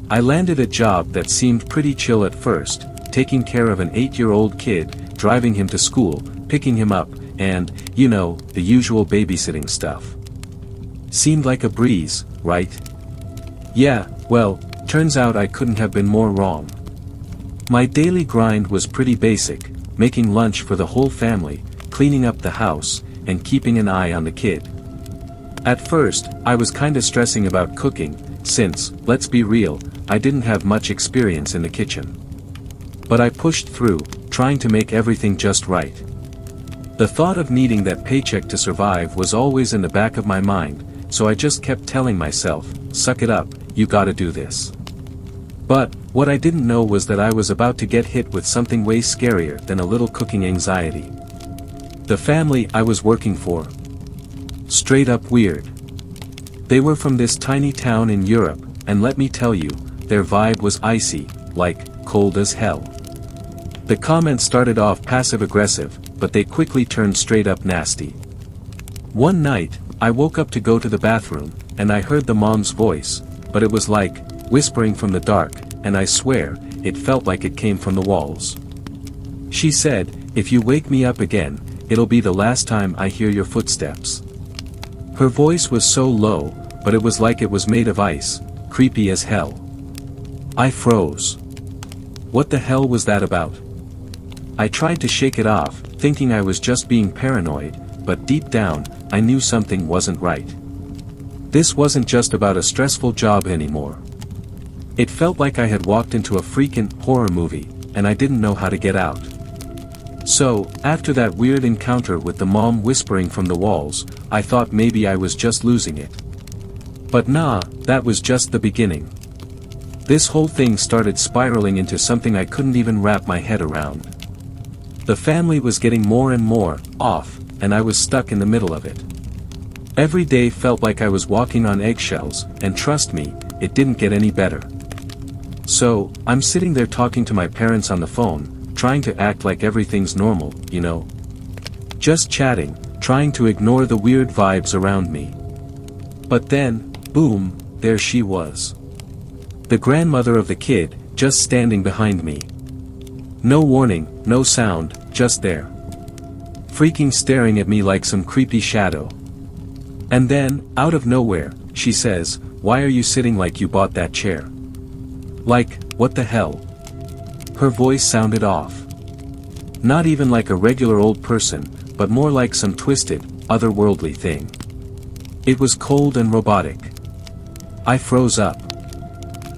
I landed a job that seemed pretty chill at first, taking care of an 8-year-old kid, driving him to school, picking him up, and, you know, the usual babysitting stuff. Seemed like a breeze, right? Yeah, well, turns out I couldn't have been more wrong. My daily grind was pretty basic, making lunch for the whole family, cleaning up the house, and keeping an eye on the kid. At first, I was kinda stressing about cooking, since, let's be real, I didn't have much experience in the kitchen. But I pushed through, trying to make everything just right. The thought of needing that paycheck to survive was always in the back of my mind, so I just kept telling myself, suck it up, you gotta do this. But, what I didn't know was that I was about to get hit with something way scarier than a little cooking anxiety. The family I was working for. Straight up weird. They were from this tiny town in Europe, and let me tell you, their vibe was icy, like, cold as hell. The comments started off passive-aggressive, but they quickly turned straight up nasty. One night, I woke up to go to the bathroom, and I heard the mom's voice, but it was like, whispering from the dark, and I swear, it felt like it came from the walls. She said, "If you wake me up again, it'll be the last time I hear your footsteps." Her voice was so low, but it was like it was made of ice, creepy as hell. I froze. What the hell was that about? I tried to shake it off, thinking I was just being paranoid, but deep down, I knew something wasn't right. This wasn't just about a stressful job anymore. It felt like I had walked into a freaking horror movie, and I didn't know how to get out. So, after that weird encounter with the mom whispering from the walls, I thought maybe I was just losing it. But nah, that was just the beginning. This whole thing started spiraling into something I couldn't even wrap my head around. The family was getting more and more off, and I was stuck in the middle of it. Every day felt like I was walking on eggshells, and trust me, it didn't get any better. So, I'm sitting there talking to my parents on the phone, trying to act like everything's normal, you know. Just chatting, trying to ignore the weird vibes around me. But then, boom, there she was. The grandmother of the kid, just standing behind me. No warning, no sound, just there. Freaking staring at me like some creepy shadow. And then, out of nowhere, she says, "Why are you sitting like you bought that chair?" Like, what the hell? Her voice sounded off. Not even like a regular old person, but more like some twisted, otherworldly thing. It was cold and robotic. I froze up.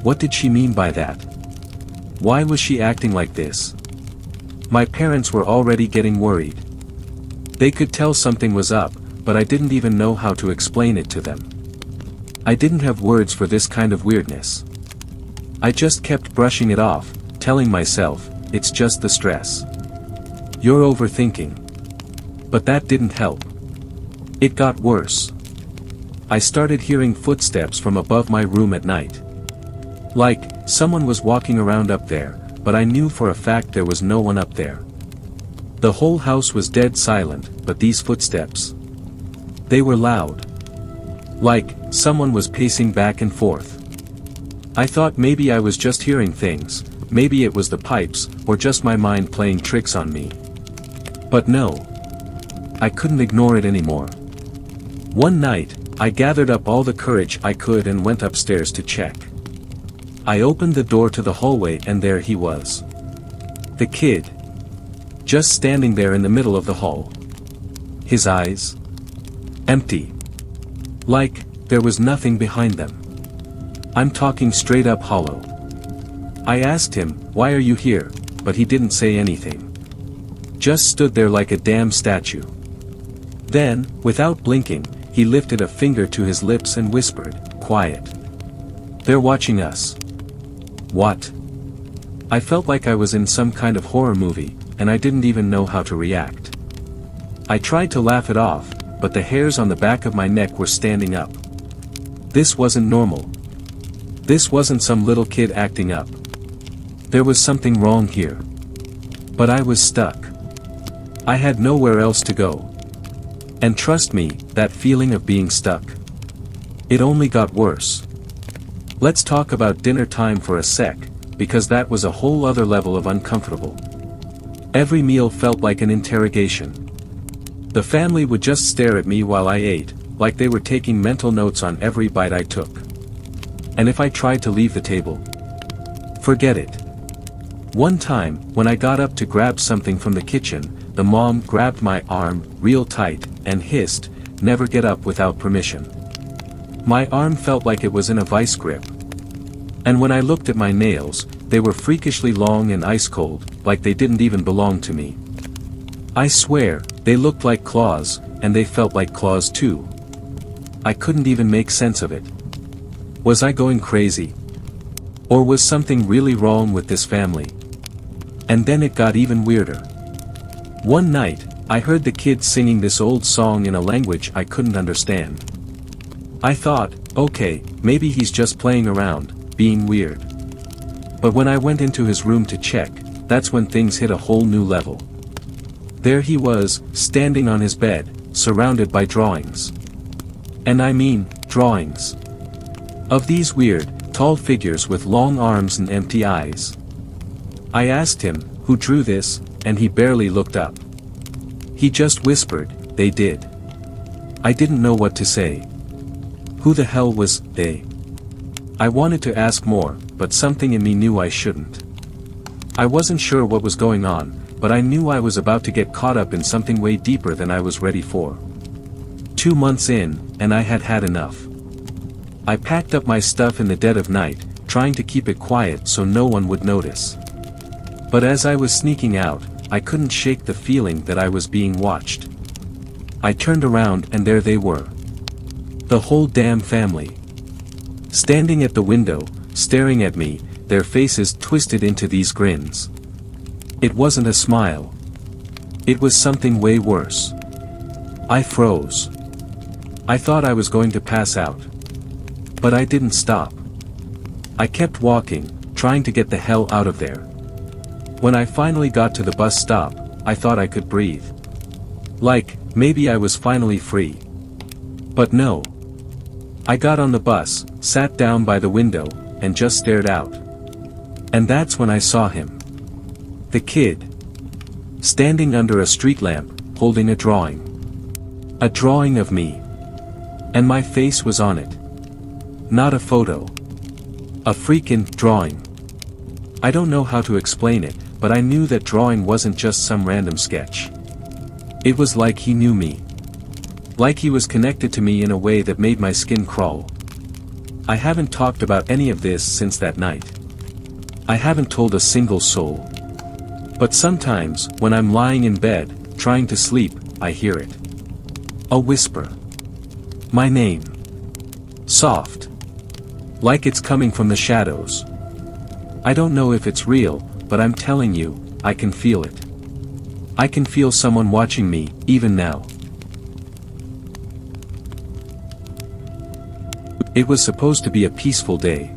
What did she mean by that? Why was she acting like this? My parents were already getting worried. They could tell something was up, but I didn't even know how to explain it to them. I didn't have words for this kind of weirdness. I just kept brushing it off, telling myself, it's just the stress. You're overthinking. But that didn't help. It got worse. I started hearing footsteps from above my room at night. Like, someone was walking around up there, but I knew for a fact there was no one up there. The whole house was dead silent, but these footsteps. They were loud. Like, someone was pacing back and forth. I thought maybe I was just hearing things, maybe it was the pipes, or just my mind playing tricks on me. But no. I couldn't ignore it anymore. One night, I gathered up all the courage I could and went upstairs to check. I opened the door to the hallway and there he was. The kid. Just standing there in the middle of the hall. His eyes. Empty. Like, there was nothing behind them. I'm talking straight up hollow. I asked him, "Why are you here?" but he didn't say anything. Just stood there like a damn statue. Then, without blinking, he lifted a finger to his lips and whispered, "Quiet. They're watching us." What? I felt like I was in some kind of horror movie, and I didn't even know how to react. I tried to laugh it off, but the hairs on the back of my neck were standing up. This wasn't normal. This wasn't some little kid acting up. There was something wrong here. But I was stuck. I had nowhere else to go. And trust me, that feeling of being stuck. It only got worse. Let's talk about dinner time for a sec, because that was a whole other level of uncomfortable. Every meal felt like an interrogation. The family would just stare at me while I ate, like they were taking mental notes on every bite I took. And if I tried to leave the table, forget it. One time, when I got up to grab something from the kitchen, the mom grabbed my arm, real tight, and hissed, "Never get up without permission." My arm felt like it was in a vice grip. And when I looked at my nails, they were freakishly long and ice cold, like they didn't even belong to me. I swear, they looked like claws, and they felt like claws too. I couldn't even make sense of it. Was I going crazy? Or was something really wrong with this family? And then it got even weirder. One night, I heard the kid singing this old song in a language I couldn't understand. I thought, okay, maybe he's just playing around, being weird. But when I went into his room to check, that's when things hit a whole new level. There he was, standing on his bed, surrounded by drawings. And I mean, drawings. Of these weird, tall figures with long arms and empty eyes. I asked him, who drew this, and he barely looked up. He just whispered, "They did." I didn't know what to say. Who the hell was they? I wanted to ask more, but something in me knew I shouldn't. I wasn't sure what was going on, but I knew I was about to get caught up in something way deeper than I was ready for. 2 months in, and I had had enough. I packed up my stuff in the dead of night, trying to keep it quiet so no one would notice. But as I was sneaking out, I couldn't shake the feeling that I was being watched. I turned around and there they were. The whole damn family. Standing at the window, staring at me, their faces twisted into these grins. It wasn't a smile. It was something way worse. I froze. I thought I was going to pass out. But I didn't stop. I kept walking, trying to get the hell out of there. When I finally got to the bus stop, I thought I could breathe. Like, maybe I was finally free. But no. I got on the bus, sat down by the window, and just stared out. And that's when I saw him. The kid. Standing under a street lamp, holding a drawing. A drawing of me. And my face was on it. Not a photo. A freaking drawing. I don't know how to explain it, but I knew that drawing wasn't just some random sketch. It was like he knew me. Like he was connected to me in a way that made my skin crawl. I haven't talked about any of this since that night. I haven't told a single soul. But sometimes, when I'm lying in bed, trying to sleep, I hear it. A whisper. My name. Soft. Like it's coming from the shadows. I don't know if it's real, but I'm telling you, I can feel it. I can feel someone watching me, even now. It was supposed to be a peaceful day.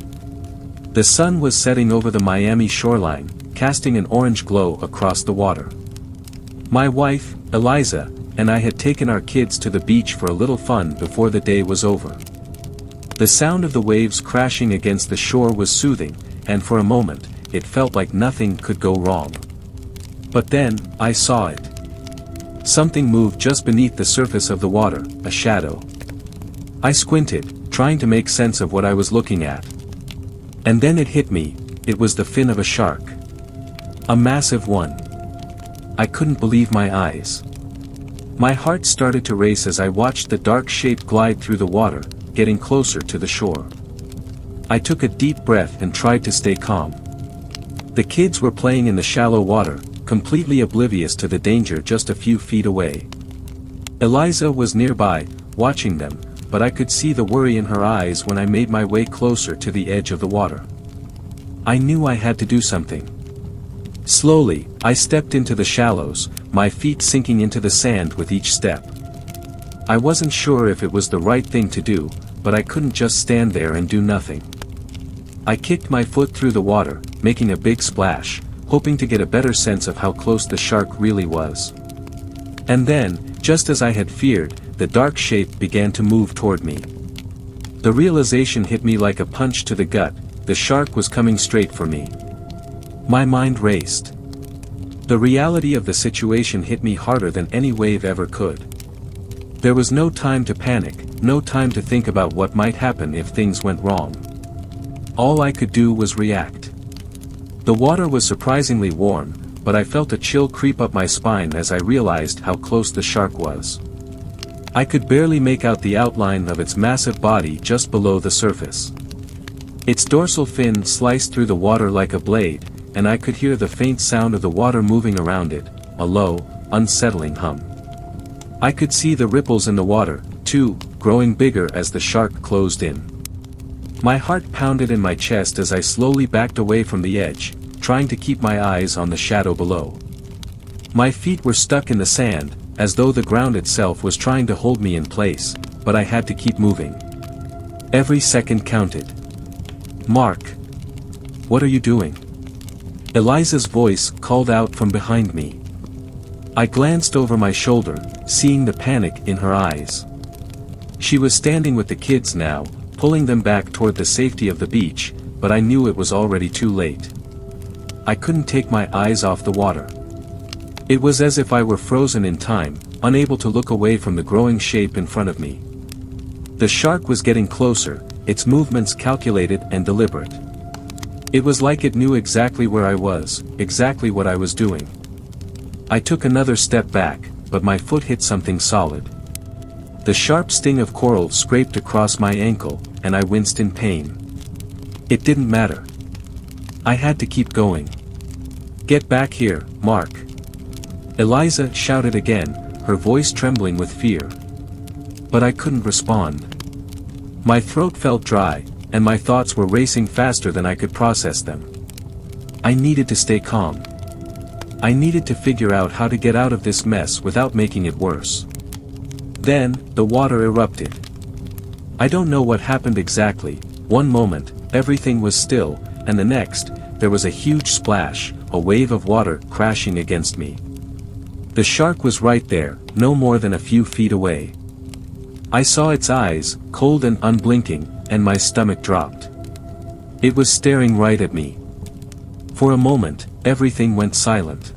The sun was setting over the Miami shoreline, casting an orange glow across the water. My wife, Eliza, and I had taken our kids to the beach for a little fun before the day was over. The sound of the waves crashing against the shore was soothing, and for a moment, it felt like nothing could go wrong. But then, I saw it. Something moved just beneath the surface of the water, a shadow. I squinted, trying to make sense of what I was looking at. And then it hit me, it was the fin of a shark. A massive one. I couldn't believe my eyes. My heart started to race as I watched the dark shape glide through the water, getting closer to the shore. I took a deep breath and tried to stay calm. The kids were playing in the shallow water, completely oblivious to the danger just a few feet away. Eliza was nearby, watching them, but I could see the worry in her eyes when I made my way closer to the edge of the water. I knew I had to do something. Slowly, I stepped into the shallows, my feet sinking into the sand with each step. I wasn't sure if it was the right thing to do, but I couldn't just stand there and do nothing. I kicked my foot through the water, making a big splash, hoping to get a better sense of how close the shark really was. And then, just as I had feared, the dark shape began to move toward me. The realization hit me like a punch to the gut, the shark was coming straight for me. My mind raced. The reality of the situation hit me harder than any wave ever could. There was no time to panic, no time to think about what might happen if things went wrong. All I could do was react. The water was surprisingly warm, but I felt a chill creep up my spine as I realized how close the shark was. I could barely make out the outline of its massive body just below the surface. Its dorsal fin sliced through the water like a blade, and I could hear the faint sound of the water moving around it, a low, unsettling hum. I could see the ripples in the water, too, growing bigger as the shark closed in. My heart pounded in my chest as I slowly backed away from the edge, trying to keep my eyes on the shadow below. My feet were stuck in the sand, as though the ground itself was trying to hold me in place, but I had to keep moving. Every second counted. "Mark! What are you doing?" Eliza's voice called out from behind me. I glanced over my shoulder, seeing the panic in her eyes. She was standing with the kids now, pulling them back toward the safety of the beach, but I knew it was already too late. I couldn't take my eyes off the water. It was as if I were frozen in time, unable to look away from the growing shape in front of me. The shark was getting closer, its movements calculated and deliberate. It was like it knew exactly where I was, exactly what I was doing. I took another step back, but my foot hit something solid. The sharp sting of coral scraped across my ankle, and I winced in pain. It didn't matter. I had to keep going. "Get back here, Mark!" Eliza shouted again, her voice trembling with fear. But I couldn't respond. My throat felt dry, and my thoughts were racing faster than I could process them. I needed to stay calm. I needed to figure out how to get out of this mess without making it worse. Then, the water erupted. I don't know what happened exactly. One moment, everything was still, and the next, there was a huge splash, a wave of water crashing against me. The shark was right there, no more than a few feet away. I saw its eyes, cold and unblinking, and my stomach dropped. It was staring right at me. For a moment, everything went silent.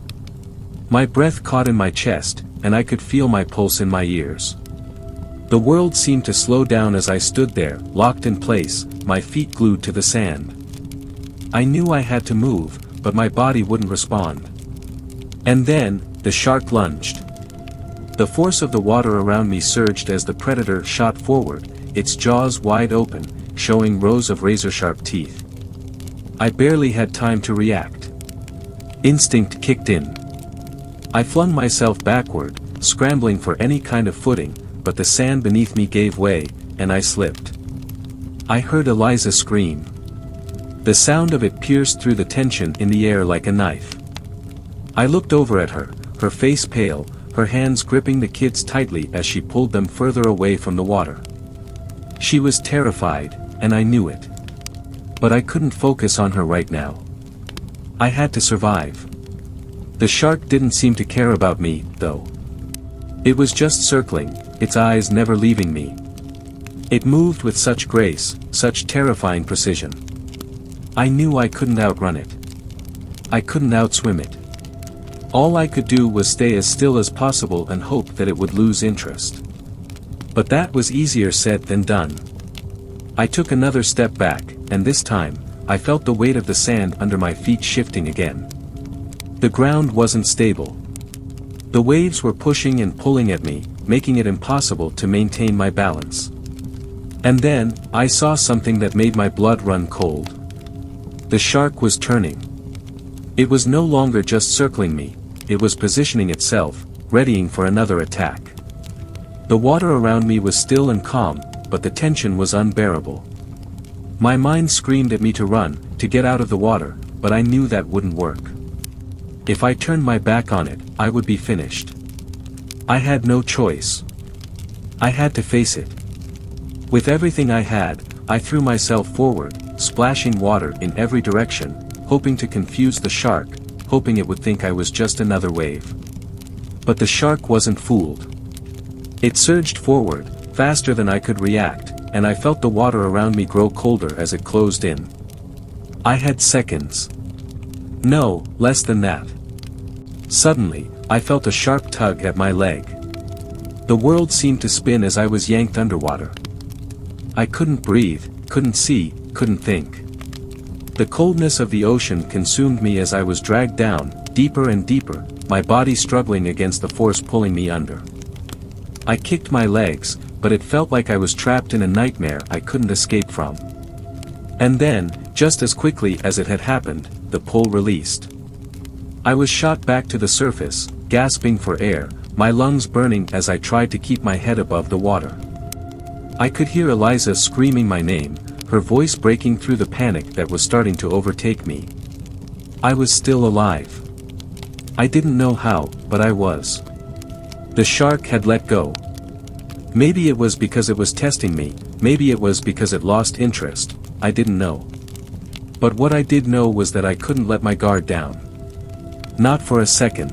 My breath caught in my chest, and I could feel my pulse in my ears. The world seemed to slow down as I stood there, locked in place, my feet glued to the sand. I knew I had to move, but my body wouldn't respond. And then, the shark lunged. The force of the water around me surged as the predator shot forward, its jaws wide open, showing rows of razor-sharp teeth. I barely had time to react. Instinct kicked in. I flung myself backward, scrambling for any kind of footing, but the sand beneath me gave way, and I slipped. I heard Eliza scream. The sound of it pierced through the tension in the air like a knife. I looked over at her, her face pale, her hands gripping the kids tightly as she pulled them further away from the water. She was terrified, and I knew it. But I couldn't focus on her right now. I had to survive. The shark didn't seem to care about me, though. It was just circling, its eyes never leaving me. It moved with such grace, such terrifying precision. I knew I couldn't outrun it. I couldn't outswim it. All I could do was stay as still as possible and hope that it would lose interest. But that was easier said than done. I took another step back, and this time, I felt the weight of the sand under my feet shifting again. The ground wasn't stable. The waves were pushing and pulling at me, making it impossible to maintain my balance. And then, I saw something that made my blood run cold. The shark was turning. It was no longer just circling me, it was positioning itself, readying for another attack. The water around me was still and calm, but the tension was unbearable. My mind screamed at me to run, to get out of the water, but I knew that wouldn't work. If I turned my back on it, I would be finished. I had no choice. I had to face it. With everything I had, I threw myself forward, splashing water in every direction, hoping to confuse the shark, hoping it would think I was just another wave. But the shark wasn't fooled. It surged forward, faster than I could react, and I felt the water around me grow colder as it closed in. I had seconds. No, less than that. Suddenly, I felt a sharp tug at my leg. The world seemed to spin as I was yanked underwater. I couldn't breathe, couldn't see, couldn't think. The coldness of the ocean consumed me as I was dragged down, deeper and deeper, my body struggling against the force pulling me under. I kicked my legs, but it felt like I was trapped in a nightmare I couldn't escape from. And then, just as quickly as it had happened, the pull released. I was shot back to the surface, gasping for air, my lungs burning as I tried to keep my head above the water. I could hear Eliza screaming my name, her voice breaking through the panic that was starting to overtake me. I was still alive. I didn't know how, but I was. The shark had let go. Maybe it was because it was testing me, maybe it was because it lost interest, I didn't know. But what I did know was that I couldn't let my guard down. Not for a second.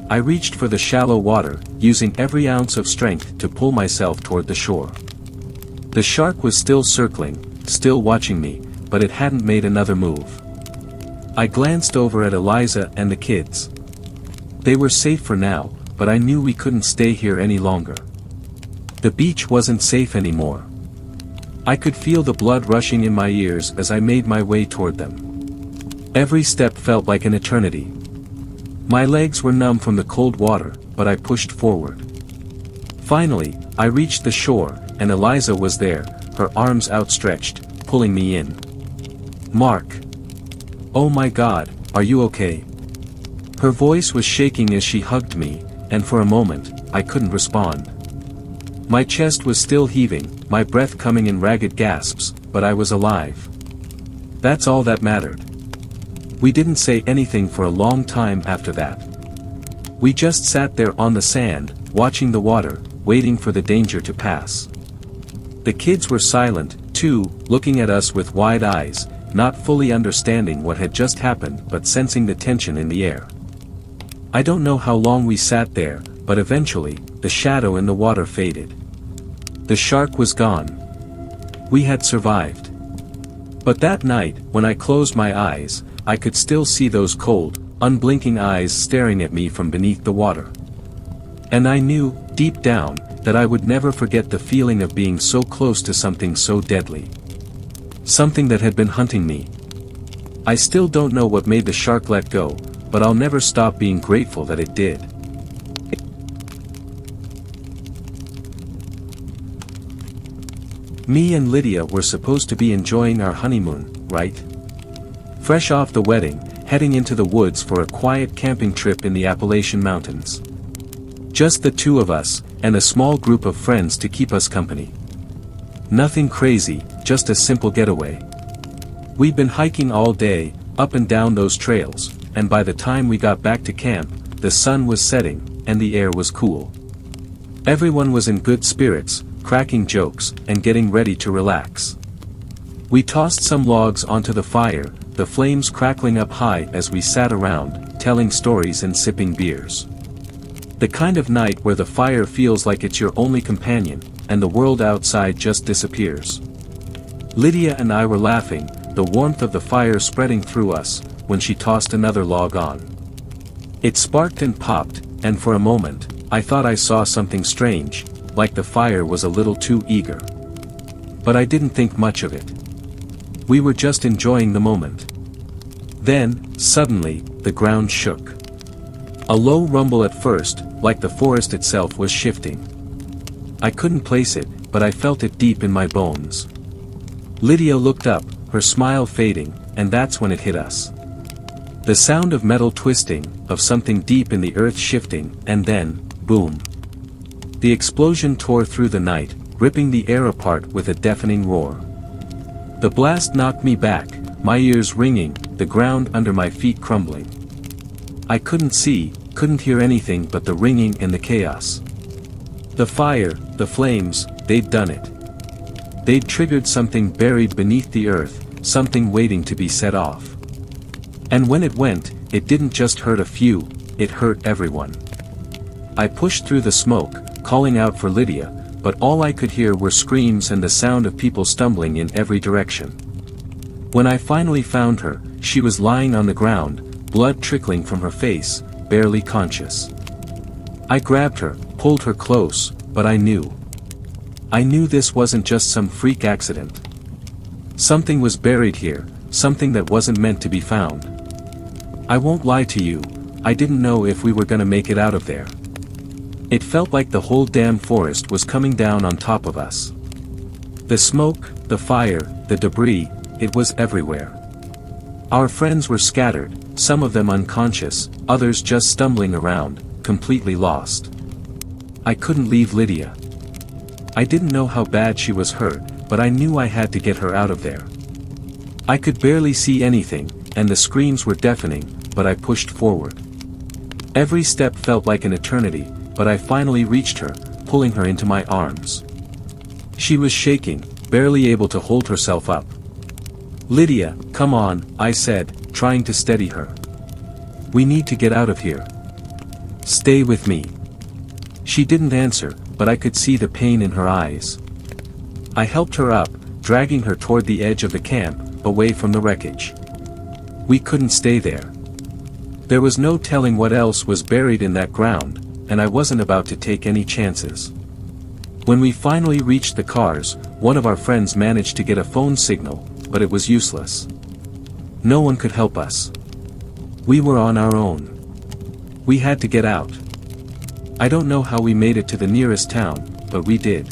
I reached for the shallow water, using every ounce of strength to pull myself toward the shore. The shark was still circling, still watching me, but it hadn't made another move. I glanced over at Eliza and the kids. They were safe for now, but I knew we couldn't stay here any longer. The beach wasn't safe anymore. I could feel the blood rushing in my ears as I made my way toward them. Every step felt like an eternity. My legs were numb from the cold water, but I pushed forward. Finally, I reached the shore, and Eliza was there, her arms outstretched, pulling me in. "Mark. Oh my God, are you okay?" Her voice was shaking as she hugged me, and for a moment, I couldn't respond. My chest was still heaving, my breath coming in ragged gasps, but I was alive. That's all that mattered. We didn't say anything for a long time after that. We just sat there on the sand, watching the water, waiting for the danger to pass. The kids were silent, too, looking at us with wide eyes, not fully understanding what had just happened but sensing the tension in the air. I don't know how long we sat there, but eventually, the shadow in the water faded. The shark was gone. We had survived. But that night, when I closed my eyes, I could still see those cold, unblinking eyes staring at me from beneath the water. And I knew, deep down, that I would never forget the feeling of being so close to something so deadly. Something that had been hunting me. I still don't know what made the shark let go, but I'll never stop being grateful that it did. Me and Lydia were supposed to be enjoying our honeymoon, right? Fresh off the wedding, heading into the woods for a quiet camping trip in the Appalachian Mountains. Just the two of us, and a small group of friends to keep us company. Nothing crazy, just a simple getaway. We'd been hiking all day, up and down those trails, and by the time we got back to camp, the sun was setting, and the air was cool. Everyone was in good spirits, cracking jokes, and getting ready to relax. We tossed some logs onto the fire, the flames crackling up high as we sat around, telling stories and sipping beers. The kind of night where the fire feels like it's your only companion, and the world outside just disappears. Lydia and I were laughing, the warmth of the fire spreading through us, when she tossed another log on. It sparked and popped, and for a moment, I thought I saw something strange, like the fire was a little too eager. But I didn't think much of it. We were just enjoying the moment. Then, suddenly, the ground shook. A low rumble at first, like the forest itself was shifting. I couldn't place it, but I felt it deep in my bones. Lydia looked up, her smile fading, and that's when it hit us. The sound of metal twisting, of something deep in the earth shifting, and then, boom. The explosion tore through the night, ripping the air apart with a deafening roar. The blast knocked me back, my ears ringing, the ground under my feet crumbling. I couldn't see, couldn't hear anything but the ringing and the chaos. The fire, the flames, they'd done it. They'd triggered something buried beneath the earth, something waiting to be set off. And when it went, it didn't just hurt a few, it hurt everyone. I pushed through the smoke, calling out for Lydia, but all I could hear were screams and the sound of people stumbling in every direction. When I finally found her, she was lying on the ground, blood trickling from her face, barely conscious. I grabbed her, pulled her close, but I knew. I knew this wasn't just some freak accident. Something was buried here, something that wasn't meant to be found. I won't lie to you, I didn't know if we were gonna make it out of there. It felt like the whole damn forest was coming down on top of us. The smoke, the fire, the debris, it was everywhere. Our friends were scattered, some of them unconscious, others just stumbling around, completely lost. I couldn't leave Lydia. I didn't know how bad she was hurt, but I knew I had to get her out of there. I could barely see anything, and the screams were deafening, but I pushed forward. Every step felt like an eternity, but I finally reached her, pulling her into my arms. She was shaking, barely able to hold herself up. "Lydia, come on," I said, trying to steady her. "We need to get out of here. Stay with me." She didn't answer, but I could see the pain in her eyes. I helped her up, dragging her toward the edge of the camp, away from the wreckage. We couldn't stay there. There was no telling what else was buried in that ground, and I wasn't about to take any chances. When we finally reached the cars, one of our friends managed to get a phone signal, but it was useless. No one could help us. We were on our own. We had to get out. I don't know how we made it to the nearest town, but we did.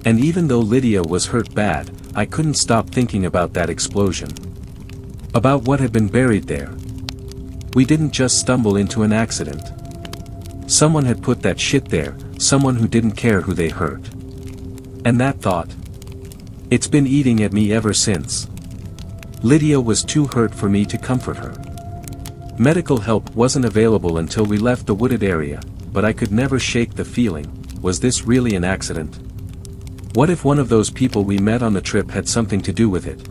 And even though Lydia was hurt bad, I couldn't stop thinking about that explosion. About what had been buried there. We didn't just stumble into an accident. Someone had put that shit there, someone who didn't care who they hurt. And that thought. It's been eating at me ever since. Lydia was too hurt for me to comfort her. Medical help wasn't available until we left the wooded area, but I could never shake the feeling, was this really an accident? What if one of those people we met on the trip had something to do with it?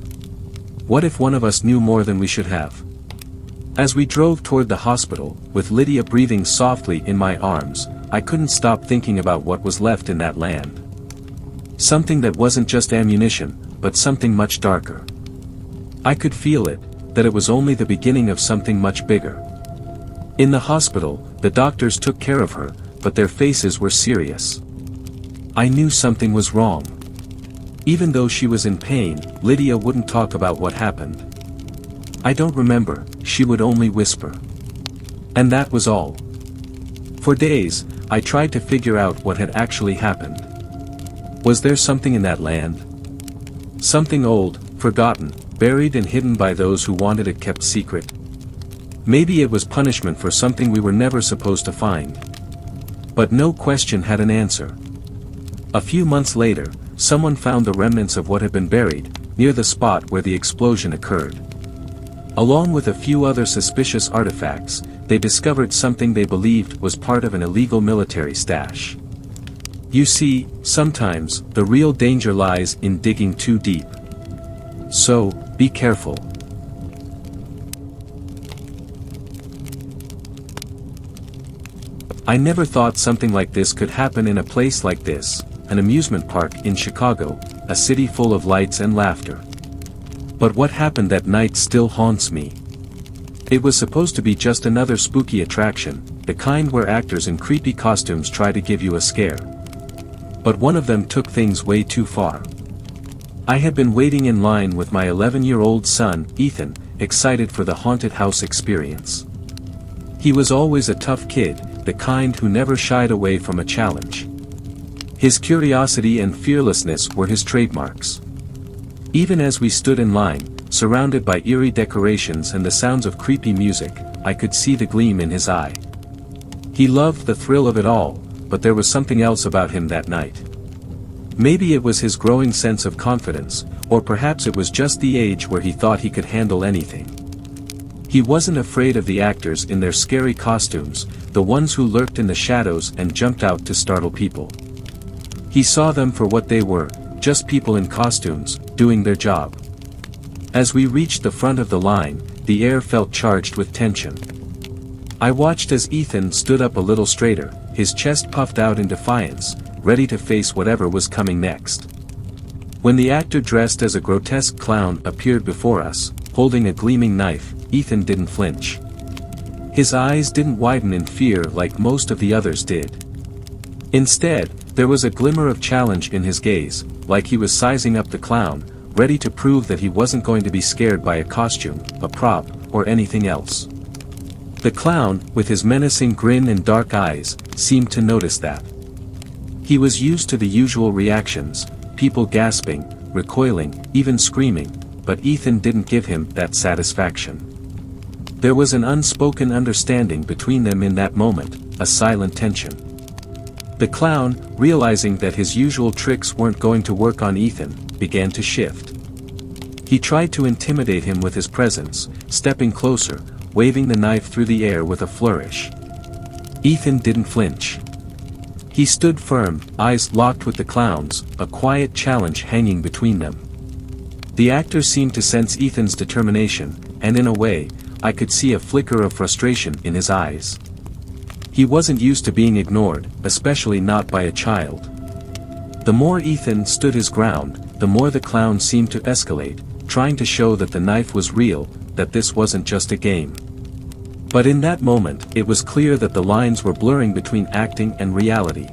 What if one of us knew more than we should have? As we drove toward the hospital, with Lydia breathing softly in my arms, I couldn't stop thinking about what was left in that land. Something that wasn't just ammunition, but something much darker. I could feel it, that it was only the beginning of something much bigger. In the hospital, the doctors took care of her, but their faces were serious. I knew something was wrong. Even though she was in pain, Lydia wouldn't talk about what happened. "I don't remember," she would only whisper. And that was all. For days, I tried to figure out what had actually happened. Was there something in that land? Something old, forgotten, buried and hidden by those who wanted it kept secret? Maybe it was punishment for something we were never supposed to find. But no question had an answer. A few months later, someone found the remnants of what had been buried, near the spot where the explosion occurred. Along with a few other suspicious artifacts, they discovered something they believed was part of an illegal military stash. You see, sometimes, the real danger lies in digging too deep. So, be careful. I never thought something like this could happen in a place like this, an amusement park in Chicago, a city full of lights and laughter. But what happened that night still haunts me. It was supposed to be just another spooky attraction, the kind where actors in creepy costumes try to give you a scare. But one of them took things way too far. I had been waiting in line with my 11-year-old son, Ethan, excited for the haunted house experience. He was always a tough kid, the kind who never shied away from a challenge. His curiosity and fearlessness were his trademarks. Even as we stood in line, surrounded by eerie decorations and the sounds of creepy music, I could see the gleam in his eye. He loved the thrill of it all, but there was something else about him that night. Maybe it was his growing sense of confidence, or perhaps it was just the age where he thought he could handle anything. He wasn't afraid of the actors in their scary costumes, the ones who lurked in the shadows and jumped out to startle people. He saw them for what they were, just people in costumes, doing their job. As we reached the front of the line, the air felt charged with tension. I watched as Ethan stood up a little straighter, his chest puffed out in defiance, ready to face whatever was coming next. When the actor dressed as a grotesque clown appeared before us, holding a gleaming knife, Ethan didn't flinch. His eyes didn't widen in fear like most of the others did. Instead, there was a glimmer of challenge in his gaze, like he was sizing up the clown, ready to prove that he wasn't going to be scared by a costume, a prop, or anything else. The clown, with his menacing grin and dark eyes, seemed to notice that. He was used to the usual reactions, people gasping, recoiling, even screaming, but Ethan didn't give him that satisfaction. There was an unspoken understanding between them in that moment, a silent tension. The clown, realizing that his usual tricks weren't going to work on Ethan, began to shift. He tried to intimidate him with his presence, stepping closer, waving the knife through the air with a flourish. Ethan didn't flinch. He stood firm, eyes locked with the clown's, a quiet challenge hanging between them. The actor seemed to sense Ethan's determination, and in a way, I could see a flicker of frustration in his eyes. He wasn't used to being ignored, especially not by a child. The more Ethan stood his ground, the more the clown seemed to escalate, trying to show that the knife was real, that this wasn't just a game. But in that moment, it was clear that the lines were blurring between acting and reality.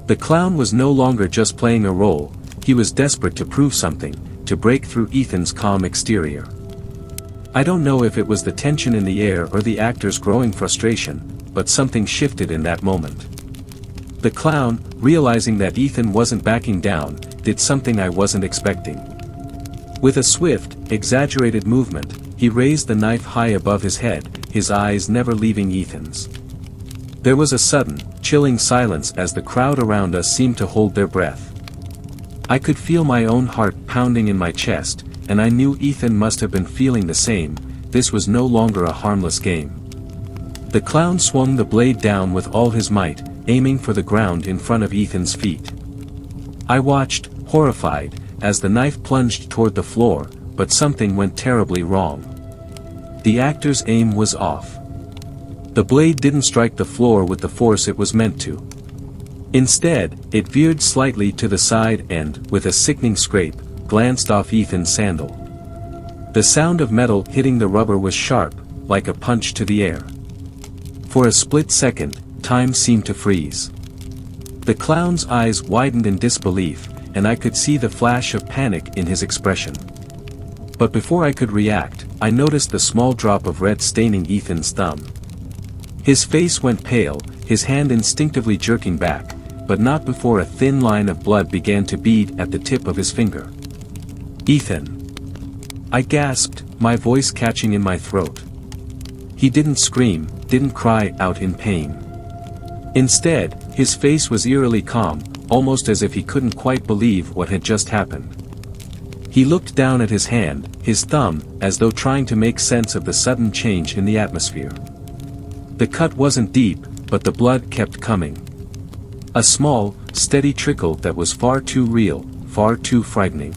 The clown was no longer just playing a role, he was desperate to prove something, to break through Ethan's calm exterior. I don't know if it was the tension in the air or the actor's growing frustration, but something shifted in that moment. The clown, realizing that Ethan wasn't backing down, did something I wasn't expecting. With a swift, exaggerated movement, he raised the knife high above his head, his eyes never leaving Ethan's. There was a sudden, chilling silence as the crowd around us seemed to hold their breath. I could feel my own heart pounding in my chest, and I knew Ethan must have been feeling the same. This was no longer a harmless game. The clown swung the blade down with all his might, aiming for the ground in front of Ethan's feet. I watched, horrified, as the knife plunged toward the floor, but something went terribly wrong. The actor's aim was off. The blade didn't strike the floor with the force it was meant to. Instead, it veered slightly to the side and, with a sickening scrape, glanced off Ethan's sandal. The sound of metal hitting the rubber was sharp, like a punch to the air. For a split second, time seemed to freeze. The clown's eyes widened in disbelief, and I could see the flash of panic in his expression. But before I could react, I noticed the small drop of red staining Ethan's thumb. His face went pale, his hand instinctively jerking back, but not before a thin line of blood began to bead at the tip of his finger. "Ethan!" I gasped, my voice catching in my throat. He didn't scream, didn't cry out in pain. Instead, his face was eerily calm, almost as if he couldn't quite believe what had just happened. He looked down at his hand, his thumb, as though trying to make sense of the sudden change in the atmosphere. The cut wasn't deep, but the blood kept coming. A small, steady trickle that was far too real, far too frightening.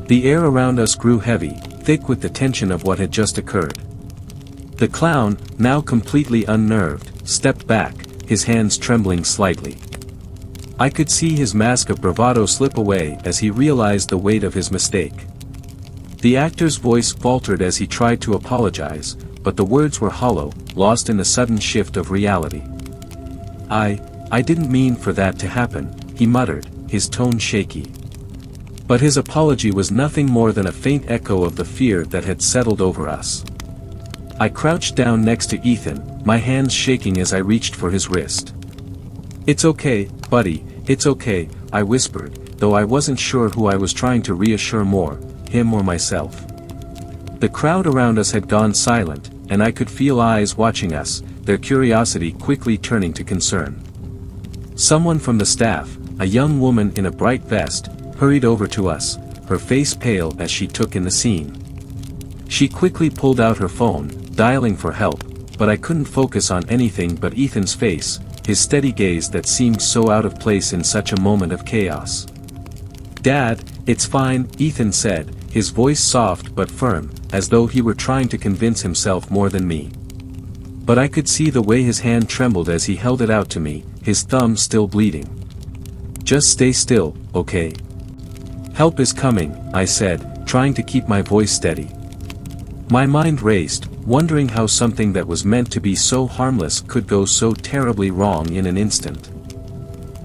The air around us grew heavy, thick with the tension of what had just occurred. The clown, now completely unnerved, stepped back, his hands trembling slightly. I could see his mask of bravado slip away as he realized the weight of his mistake. The actor's voice faltered as he tried to apologize, but the words were hollow, lost in a sudden shift of reality. I didn't mean for that to happen, he muttered, his tone shaky. But his apology was nothing more than a faint echo of the fear that had settled over us. I crouched down next to Ethan, my hands shaking as I reached for his wrist. "It's okay, buddy, it's okay," I whispered, though I wasn't sure who I was trying to reassure more, him or myself. The crowd around us had gone silent, and I could feel eyes watching us, their curiosity quickly turning to concern. Someone from the staff, a young woman in a bright vest, hurried over to us, her face pale as she took in the scene. She quickly pulled out her phone, dialing for help, but I couldn't focus on anything but Ethan's face, his steady gaze that seemed so out of place in such a moment of chaos. "Dad, it's fine," Ethan said, his voice soft but firm, as though he were trying to convince himself more than me. But I could see the way his hand trembled as he held it out to me, his thumb still bleeding. "Just stay still, okay? Help is coming," I said, trying to keep my voice steady. My mind raced, wondering how something that was meant to be so harmless could go so terribly wrong in an instant.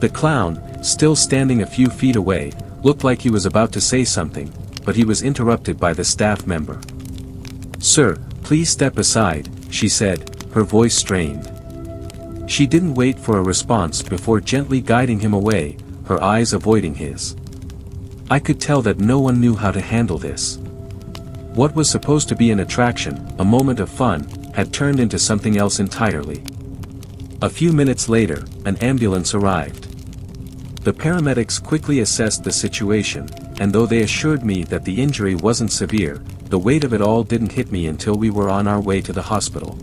The clown, still standing a few feet away, looked like he was about to say something, but he was interrupted by the staff member. "Sir, please step aside," she said, her voice strained. She didn't wait for a response before gently guiding him away, her eyes avoiding his. I could tell that no one knew how to handle this. What was supposed to be an attraction, a moment of fun, had turned into something else entirely. A few minutes later, an ambulance arrived. The paramedics quickly assessed the situation, and though they assured me that the injury wasn't severe, the weight of it all didn't hit me until we were on our way to the hospital.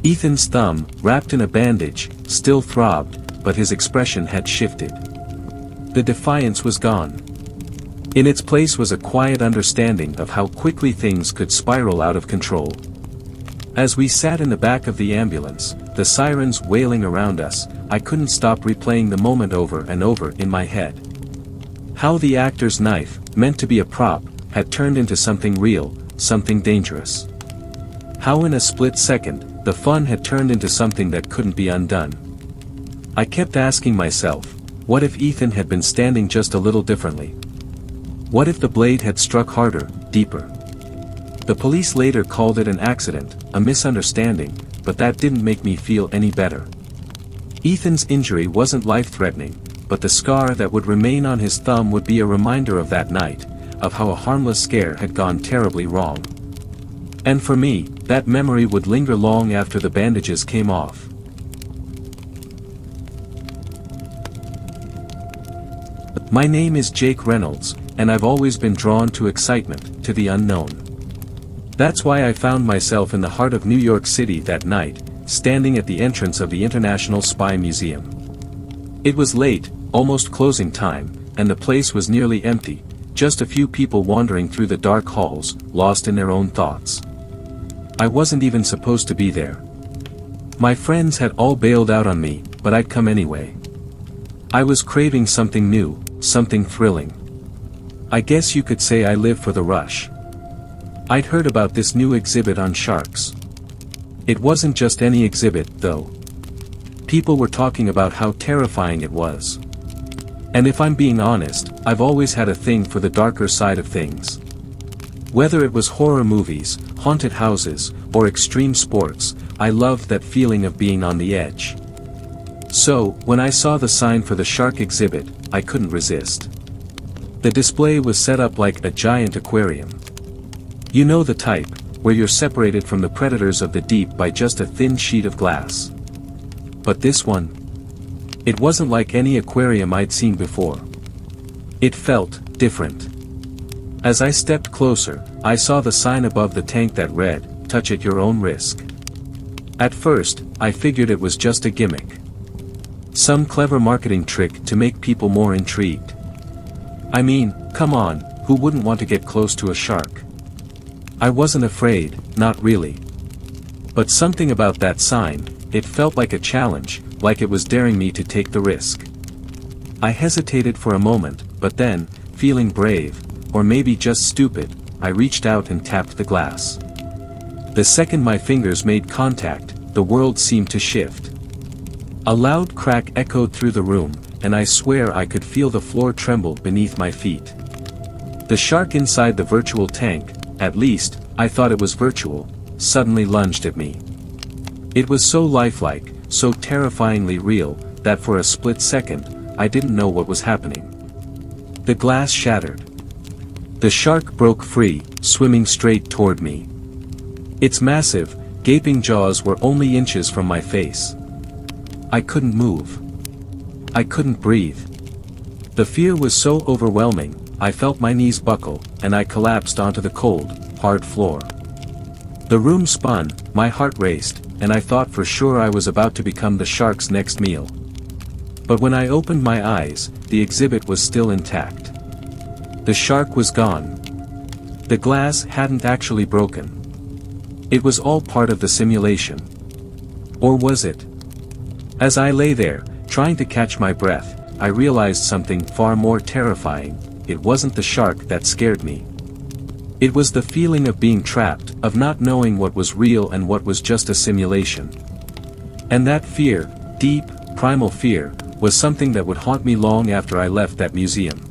Ethan's thumb, wrapped in a bandage, still throbbed, but his expression had shifted. The defiance was gone. In its place was a quiet understanding of how quickly things could spiral out of control. As we sat in the back of the ambulance, the sirens wailing around us, I couldn't stop replaying the moment over and over in my head. How the actor's knife, meant to be a prop, had turned into something real, something dangerous. How in a split second, the fun had turned into something that couldn't be undone. I kept asking myself, what if Ethan had been standing just a little differently? What if the blade had struck harder, deeper? The police later called it an accident, a misunderstanding, but that didn't make me feel any better. Ethan's injury wasn't life-threatening, but the scar that would remain on his thumb would be a reminder of that night, of how a harmless scare had gone terribly wrong. And for me, that memory would linger long after the bandages came off. My name is Jake Reynolds, and I've always been drawn to excitement, to the unknown. That's why I found myself in the heart of New York City that night, standing at the entrance of the International Spy Museum. It was late, almost closing time, and the place was nearly empty, just a few people wandering through the dark halls, lost in their own thoughts. I wasn't even supposed to be there. My friends had all bailed out on me, but I'd come anyway. I was craving something new, something thrilling. I guess you could say I live for the rush. I'd heard about this new exhibit on sharks. It wasn't just any exhibit, though. People were talking about how terrifying it was. And if I'm being honest, I've always had a thing for the darker side of things. Whether it was horror movies, haunted houses, or extreme sports, I loved that feeling of being on the edge. So, when I saw the sign for the shark exhibit, I couldn't resist. The display was set up like a giant aquarium. You know the type, where you're separated from the predators of the deep by just a thin sheet of glass. But this one? It wasn't like any aquarium I'd seen before. It felt different. As I stepped closer, I saw the sign above the tank that read, "Touch at your own risk." At first, I figured it was just a gimmick. Some clever marketing trick to make people more intrigued. I mean, come on, who wouldn't want to get close to a shark? I wasn't afraid, not really. But something about that sign, it felt like a challenge, like it was daring me to take the risk. I hesitated for a moment, but then, feeling brave, or maybe just stupid, I reached out and tapped the glass. The second my fingers made contact, the world seemed to shift. A loud crack echoed through the room, and I swear I could feel the floor tremble beneath my feet. The shark inside the virtual tank, at least, I thought it was virtual, suddenly lunged at me. It was so lifelike, so terrifyingly real, that for a split second, I didn't know what was happening. The glass shattered. The shark broke free, swimming straight toward me. Its massive, gaping jaws were only inches from my face. I couldn't move. I couldn't breathe. The fear was so overwhelming, I felt my knees buckle, and I collapsed onto the cold, hard floor. The room spun, my heart raced, and I thought for sure I was about to become the shark's next meal. But when I opened my eyes, the exhibit was still intact. The shark was gone. The glass hadn't actually broken. It was all part of the simulation. Or was it? As I lay there, trying to catch my breath, I realized something far more terrifying. It wasn't the shark that scared me. It was the feeling of being trapped, of not knowing what was real and what was just a simulation. And that fear, deep, primal fear, was something that would haunt me long after I left that museum.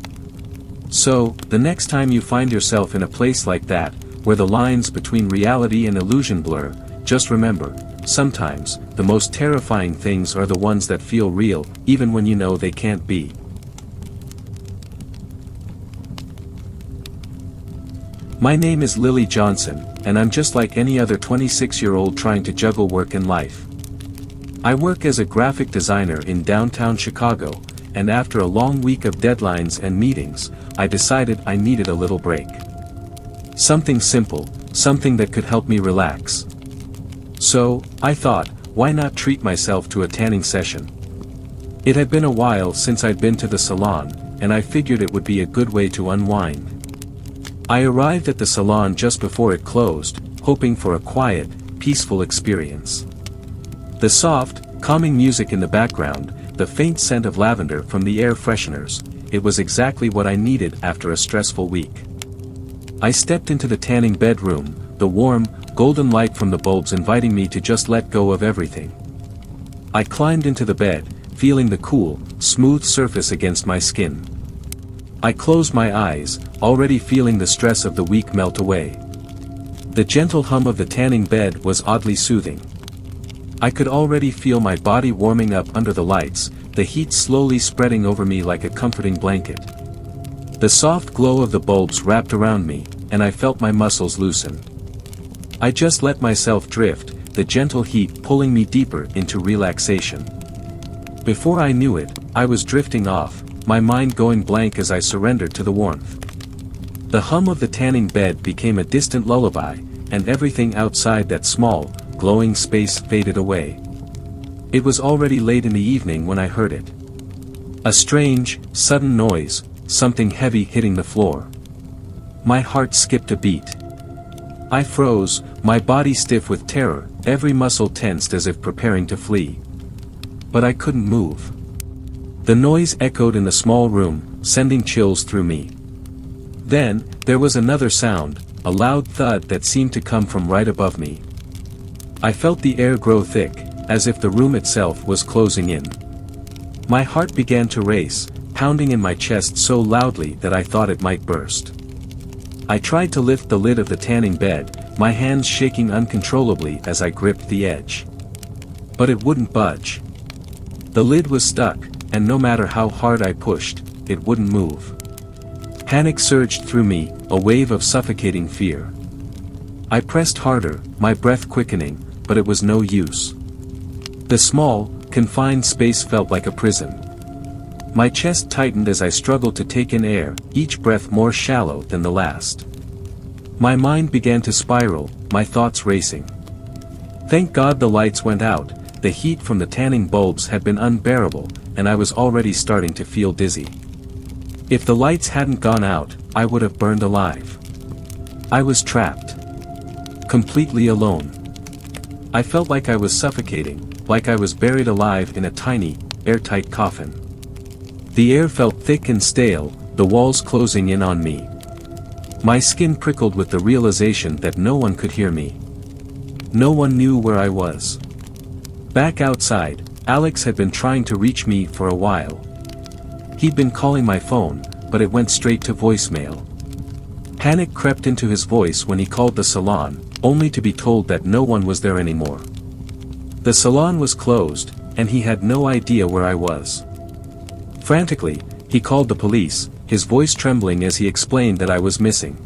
So, the next time you find yourself in a place like that, where the lines between reality and illusion blur, just remember, sometimes, the most terrifying things are the ones that feel real, even when you know they can't be. My name is Lily Johnson, and I'm just like any other 26-year-old trying to juggle work and life. I work as a graphic designer in downtown Chicago, and after a long week of deadlines and meetings, I decided I needed a little break. Something simple, something that could help me relax. So, I thought, why not treat myself to a tanning session? It had been a while since I'd been to the salon, and I figured it would be a good way to unwind. I arrived at the salon just before it closed, hoping for a quiet, peaceful experience. The soft, calming music in the background, the faint scent of lavender from the air fresheners, it was exactly what I needed after a stressful week. I stepped into the tanning bedroom, the warm, golden light from the bulbs inviting me to just let go of everything. I climbed into the bed, feeling the cool, smooth surface against my skin. I closed my eyes, already feeling the stress of the week melt away. The gentle hum of the tanning bed was oddly soothing. I could already feel my body warming up under the lights, the heat slowly spreading over me like a comforting blanket. The soft glow of the bulbs wrapped around me, and I felt my muscles loosen. I just let myself drift, the gentle heat pulling me deeper into relaxation. Before I knew it, I was drifting off, my mind going blank as I surrendered to the warmth. The hum of the tanning bed became a distant lullaby, and everything outside that small, glowing space faded away. It was already late in the evening when I heard it. A strange, sudden noise, something heavy hitting the floor. My heart skipped a beat. I froze, my body stiff with terror, every muscle tensed as if preparing to flee. But I couldn't move. The noise echoed in the small room, sending chills through me. Then, there was another sound, a loud thud that seemed to come from right above me. I felt the air grow thick, as if the room itself was closing in. My heart began to race, pounding in my chest so loudly that I thought it might burst. I tried to lift the lid of the tanning bed, my hands shaking uncontrollably as I gripped the edge. But it wouldn't budge. The lid was stuck, and no matter how hard I pushed, it wouldn't move. Panic surged through me, a wave of suffocating fear. I pressed harder, my breath quickening, but it was no use. The small, confined space felt like a prison. My chest tightened as I struggled to take in air, each breath more shallow than the last. My mind began to spiral, my thoughts racing. Thank God the lights went out. The heat from the tanning bulbs had been unbearable, and I was already starting to feel dizzy. If the lights hadn't gone out, I would have burned alive. I was trapped. Completely alone. I felt like I was suffocating, like I was buried alive in a tiny, airtight coffin. The air felt thick and stale, the walls closing in on me. My skin prickled with the realization that no one could hear me. No one knew where I was. Back outside, Alex had been trying to reach me for a while. He'd been calling my phone, but it went straight to voicemail. Panic crept into his voice when he called the salon, only to be told that no one was there anymore. The salon was closed, and he had no idea where I was. Frantically, he called the police, his voice trembling as he explained that I was missing.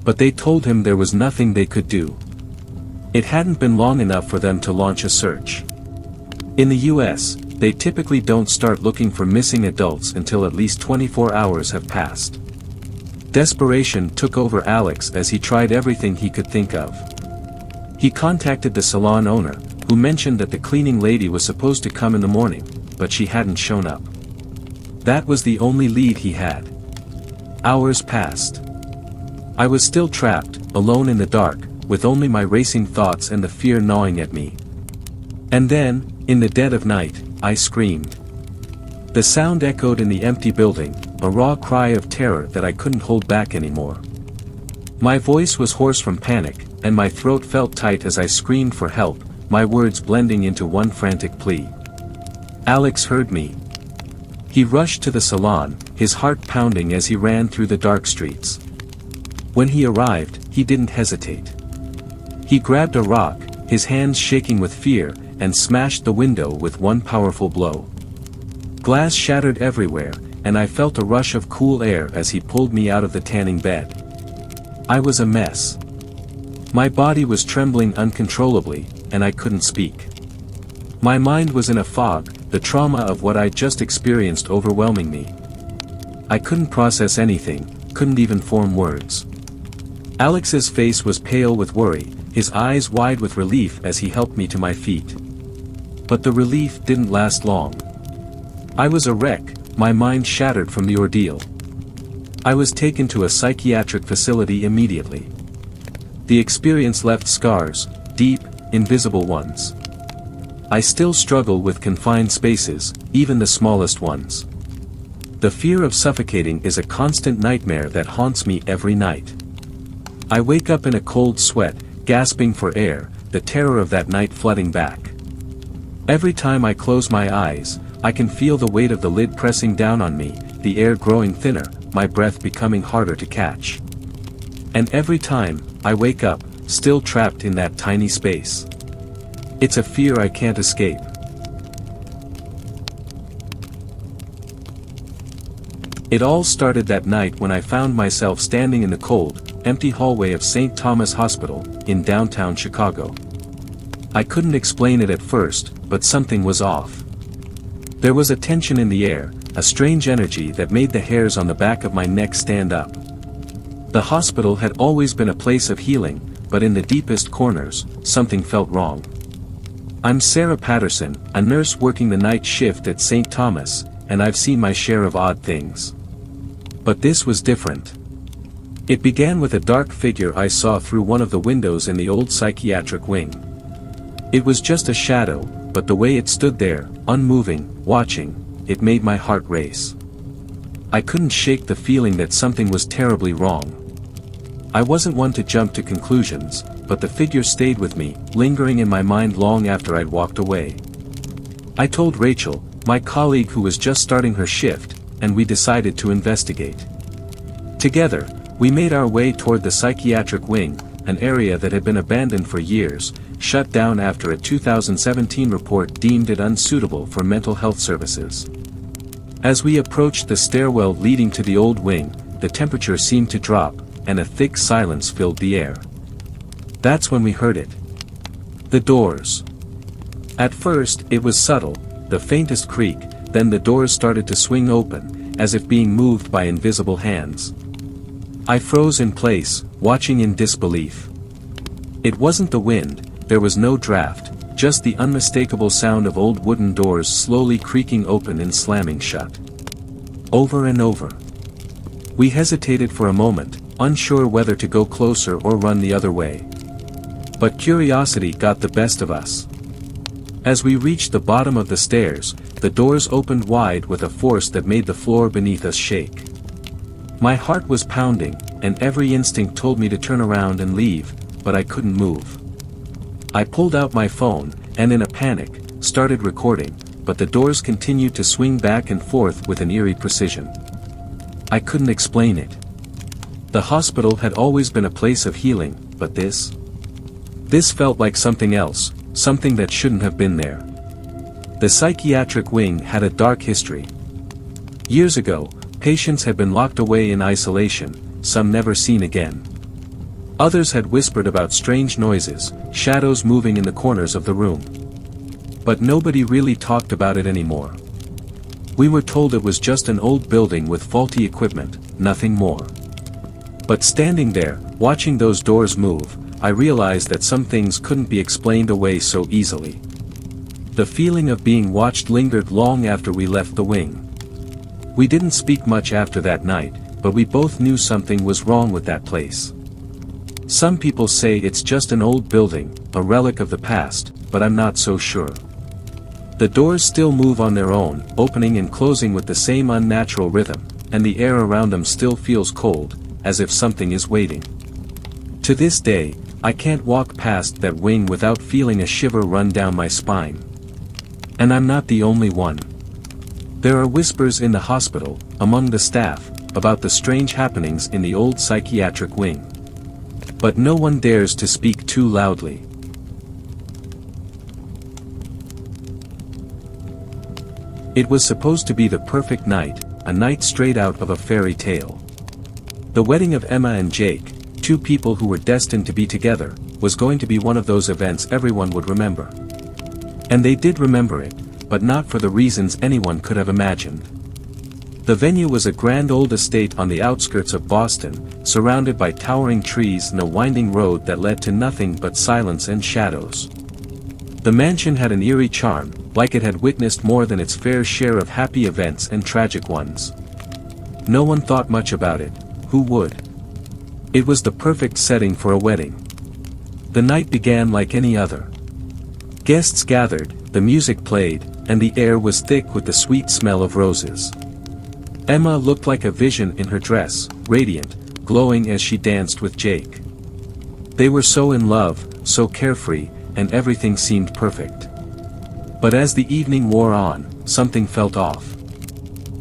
But they told him there was nothing they could do. It hadn't been long enough for them to launch a search. In the US, they typically don't start looking for missing adults until at least 24 hours have passed. Desperation took over Alex as he tried everything he could think of. He contacted the salon owner, who mentioned that the cleaning lady was supposed to come in the morning, but she hadn't shown up. That was the only lead he had. Hours passed. I was still trapped, alone in the dark, with only my racing thoughts and the fear gnawing at me. And then, in the dead of night, I screamed. The sound echoed in the empty building, a raw cry of terror that I couldn't hold back anymore. My voice was hoarse from panic, and my throat felt tight as I screamed for help, my words blending into one frantic plea. Alex heard me. He rushed to the salon, his heart pounding as he ran through the dark streets. When he arrived, he didn't hesitate. He grabbed a rock, his hands shaking with fear, and smashed the window with one powerful blow. Glass shattered everywhere, and I felt a rush of cool air as he pulled me out of the tanning bed. I was a mess. My body was trembling uncontrollably, and I couldn't speak. My mind was in a fog, the trauma of what I'd just experienced overwhelming me. I couldn't process anything, couldn't even form words. Alex's face was pale with worry, his eyes wide with relief as he helped me to my feet. But the relief didn't last long. I was a wreck, my mind shattered from the ordeal. I was taken to a psychiatric facility immediately. The experience left scars, deep, invisible ones. I still struggle with confined spaces, even the smallest ones. The fear of suffocating is a constant nightmare that haunts me every night. I wake up in a cold sweat, gasping for air, the terror of that night flooding back. Every time I close my eyes, I can feel the weight of the lid pressing down on me, the air growing thinner, my breath becoming harder to catch. And every time, I wake up, still trapped in that tiny space. It's a fear I can't escape. It all started that night when I found myself standing in the cold, empty hallway of St. Thomas Hospital, in downtown Chicago. I couldn't explain it at first, but something was off. There was a tension in the air, a strange energy that made the hairs on the back of my neck stand up. The hospital had always been a place of healing, but in the deepest corners, something felt wrong. I'm Sarah Patterson, a nurse working the night shift at St. Thomas, and I've seen my share of odd things. But this was different. It began with a dark figure I saw through one of the windows in the old psychiatric wing. It was just a shadow, but the way it stood there, unmoving, watching, it made my heart race. I couldn't shake the feeling that something was terribly wrong. I wasn't one to jump to conclusions, but the figure stayed with me, lingering in my mind long after I'd walked away. I told Rachel, my colleague who was just starting her shift, and we decided to investigate. Together, we made our way toward the psychiatric wing, an area that had been abandoned for years, shut down after a 2017 report deemed it unsuitable for mental health services. As we approached the stairwell leading to the old wing, the temperature seemed to drop, and a thick silence filled the air. That's when we heard it. The doors. At first, it was subtle, the faintest creak, then the doors started to swing open, as if being moved by invisible hands. I froze in place, watching in disbelief. It wasn't the wind, there was no draft, just the unmistakable sound of old wooden doors slowly creaking open and slamming shut. Over and over. We hesitated for a moment, unsure whether to go closer or run the other way. But curiosity got the best of us. As we reached the bottom of the stairs, the doors opened wide with a force that made the floor beneath us shake. My heart was pounding, and every instinct told me to turn around and leave, but I couldn't move. I pulled out my phone, and in a panic, started recording, but the doors continued to swing back and forth with an eerie precision. I couldn't explain it. The hospital had always been a place of healing, but this felt like something else, something that shouldn't have been there. The psychiatric wing had a dark history. Years ago, patients had been locked away in isolation, some never seen again. Others had whispered about strange noises, shadows moving in the corners of the room. But nobody really talked about it anymore. We were told it was just an old building with faulty equipment, nothing more. But standing there, watching those doors move, I realized that some things couldn't be explained away so easily. The feeling of being watched lingered long after we left the wing. We didn't speak much after that night, but we both knew something was wrong with that place. Some people say it's just an old building, a relic of the past, but I'm not so sure. The doors still move on their own, opening and closing with the same unnatural rhythm, and the air around them still feels cold, as if something is waiting. To this day, I can't walk past that wing without feeling a shiver run down my spine. And I'm not the only one. There are whispers in the hospital, among the staff, about the strange happenings in the old psychiatric wing. But no one dares to speak too loudly. It was supposed to be the perfect night, a night straight out of a fairy tale. The wedding of Emma and Jake, two people who were destined to be together, was going to be one of those events everyone would remember. And they did remember it, but not for the reasons anyone could have imagined. The venue was a grand old estate on the outskirts of Boston, surrounded by towering trees and a winding road that led to nothing but silence and shadows. The mansion had an eerie charm, like it had witnessed more than its fair share of happy events and tragic ones. No one thought much about it. Who would? It was the perfect setting for a wedding. The night began like any other. Guests gathered, the music played, and the air was thick with the sweet smell of roses. Emma looked like a vision in her dress, radiant, glowing as she danced with Jake. They were so in love, so carefree, and everything seemed perfect. But as the evening wore on, something felt off.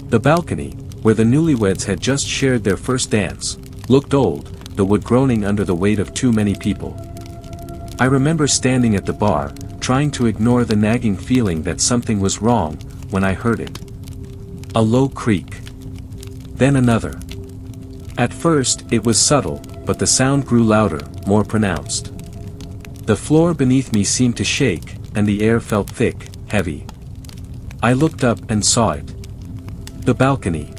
The balcony, where the newlyweds had just shared their first dance, looked old, the wood groaning under the weight of too many people. I remember standing at the bar, trying to ignore the nagging feeling that something was wrong, when I heard it. A low creak. Then another. At first, it was subtle, but the sound grew louder, more pronounced. The floor beneath me seemed to shake, and the air felt thick, heavy. I looked up and saw it. The balcony.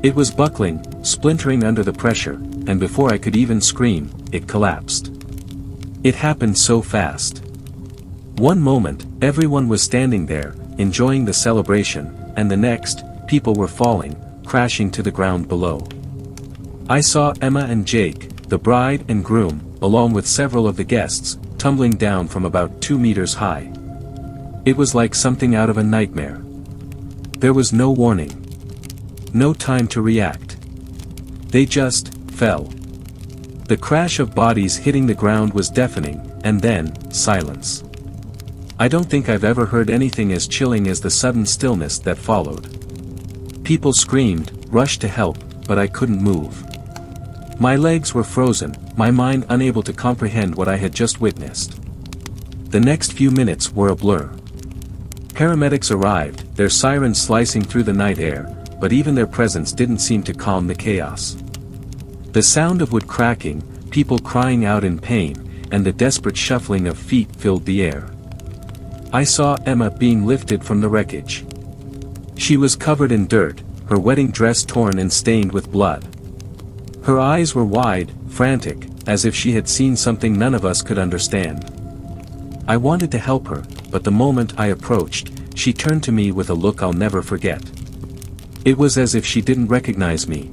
It was buckling, splintering under the pressure, and before I could even scream, it collapsed. It happened so fast. One moment, everyone was standing there, enjoying the celebration, and the next, people were falling, crashing to the ground below. I saw Emma and Jake, the bride and groom, along with several of the guests, tumbling down from about 2 meters high. It was like something out of a nightmare. There was no warning. No time to react. They just fell. The crash of bodies hitting the ground was deafening, and then, silence. I don't think I've ever heard anything as chilling as the sudden stillness that followed. People screamed, rushed to help, but I couldn't move. My legs were frozen, my mind unable to comprehend what I had just witnessed. The next few minutes were a blur. Paramedics arrived, their sirens slicing through the night air, but even their presence didn't seem to calm the chaos. The sound of wood cracking, people crying out in pain, and the desperate shuffling of feet filled the air. I saw Emma being lifted from the wreckage. She was covered in dirt, her wedding dress torn and stained with blood. Her eyes were wide, frantic, as if she had seen something none of us could understand. I wanted to help her, but the moment I approached, she turned to me with a look I'll never forget. It was as if she didn't recognize me.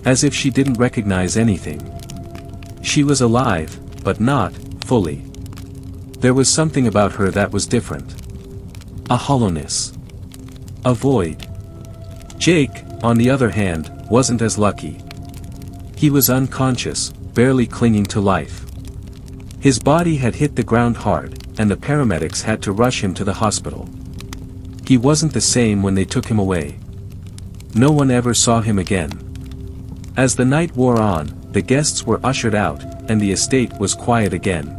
As if she didn't recognize anything. She was alive, but not fully. There was something about her that was different. A hollowness. A void. Jake, on the other hand, wasn't as lucky. He was unconscious, barely clinging to life. His body had hit the ground hard, and the paramedics had to rush him to the hospital. He wasn't the same when they took him away. No one ever saw him again. As the night wore on, the guests were ushered out, and the estate was quiet again.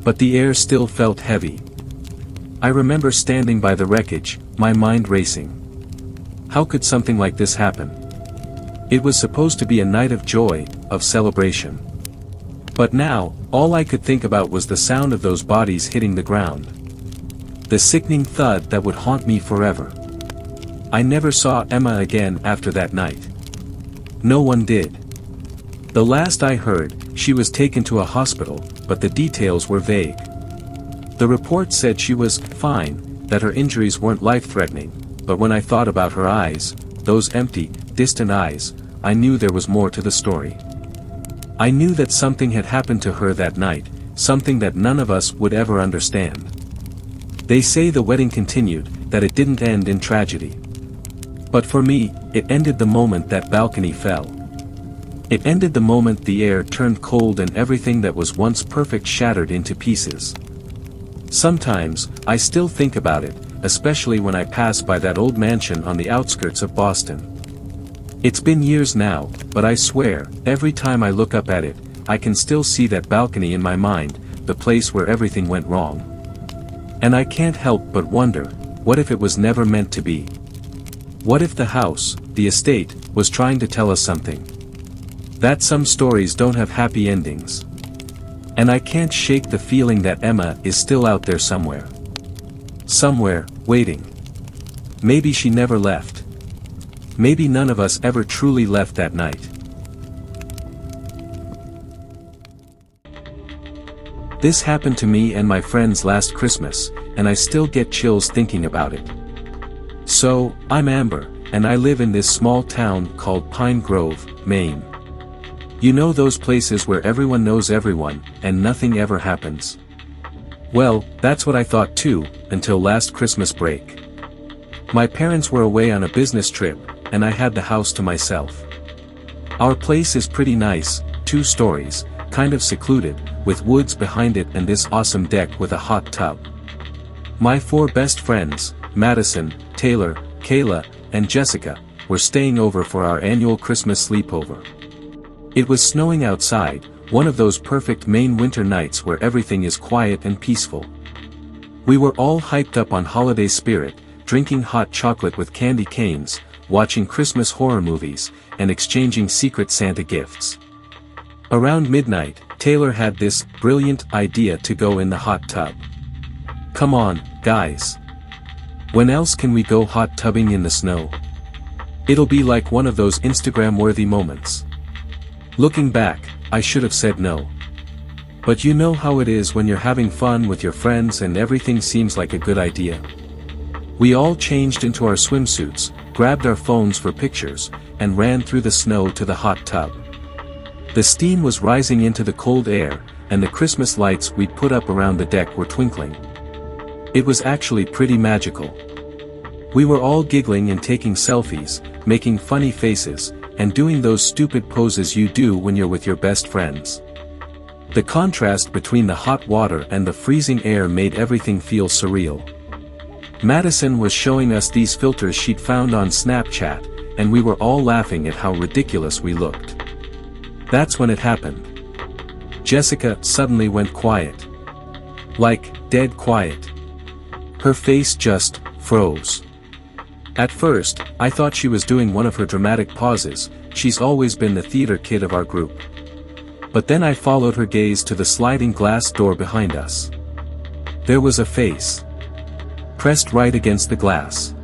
But the air still felt heavy. I remember standing by the wreckage, my mind racing. How could something like this happen? It was supposed to be a night of joy, of celebration. But now, all I could think about was the sound of those bodies hitting the ground. The sickening thud that would haunt me forever. I never saw Emma again after that night. No one did. The last I heard, she was taken to a hospital, but the details were vague. The report said she was fine, that her injuries weren't life-threatening, but when I thought about her eyes, those empty, distant eyes, I knew there was more to the story. I knew that something had happened to her that night, something that none of us would ever understand. They say the wedding continued, that it didn't end in tragedy. But for me, it ended the moment that balcony fell. It ended the moment the air turned cold and everything that was once perfect shattered into pieces. Sometimes, I still think about it, especially when I pass by that old mansion on the outskirts of Boston. It's been years now, but I swear, every time I look up at it, I can still see that balcony in my mind, the place where everything went wrong. And I can't help but wonder, what if it was never meant to be? What if the house, the estate, was trying to tell us something? That some stories don't have happy endings. And I can't shake the feeling that Emma is still out there somewhere. Somewhere, waiting. Maybe she never left. Maybe none of us ever truly left that night. This happened to me and my friends last Christmas, and I still get chills thinking about it. So, I'm Amber, and I live in this small town called Pine Grove, Maine. You know those places where everyone knows everyone, and nothing ever happens? Well, that's what I thought too, until last Christmas break. My parents were away on a business trip, and I had the house to myself. Our place is pretty nice, 2 stories, kind of secluded, with woods behind it and this awesome deck with a hot tub. My 4 best friends, Madison, Taylor, Kayla, and Jessica, were staying over for our annual Christmas sleepover. It was snowing outside, one of those perfect Maine winter nights where everything is quiet and peaceful. We were all hyped up on holiday spirit, drinking hot chocolate with candy canes, watching Christmas horror movies, and exchanging Secret Santa gifts. Around midnight, Taylor had this brilliant idea to go in the hot tub. Come on, guys. When else can we go hot tubbing in the snow? It'll be like one of those Instagram-worthy moments. Looking back, I should have said no. But you know how it is when you're having fun with your friends and everything seems like a good idea. We all changed into our swimsuits, grabbed our phones for pictures, and ran through the snow to the hot tub. The steam was rising into the cold air, and the Christmas lights we'd put up around the deck were twinkling. It was actually pretty magical. We were all giggling and taking selfies, making funny faces, and doing those stupid poses you do when you're with your best friends. The contrast between the hot water and the freezing air made everything feel surreal. Madison was showing us these filters she'd found on Snapchat, and we were all laughing at how ridiculous we looked. That's when it happened. Jessica suddenly went quiet. Like, dead quiet. Her face just froze. At first, I thought she was doing one of her dramatic pauses. She's always been the theater kid of our group. But then I followed her gaze to the sliding glass door behind us. There was a face. Pressed right against the glass.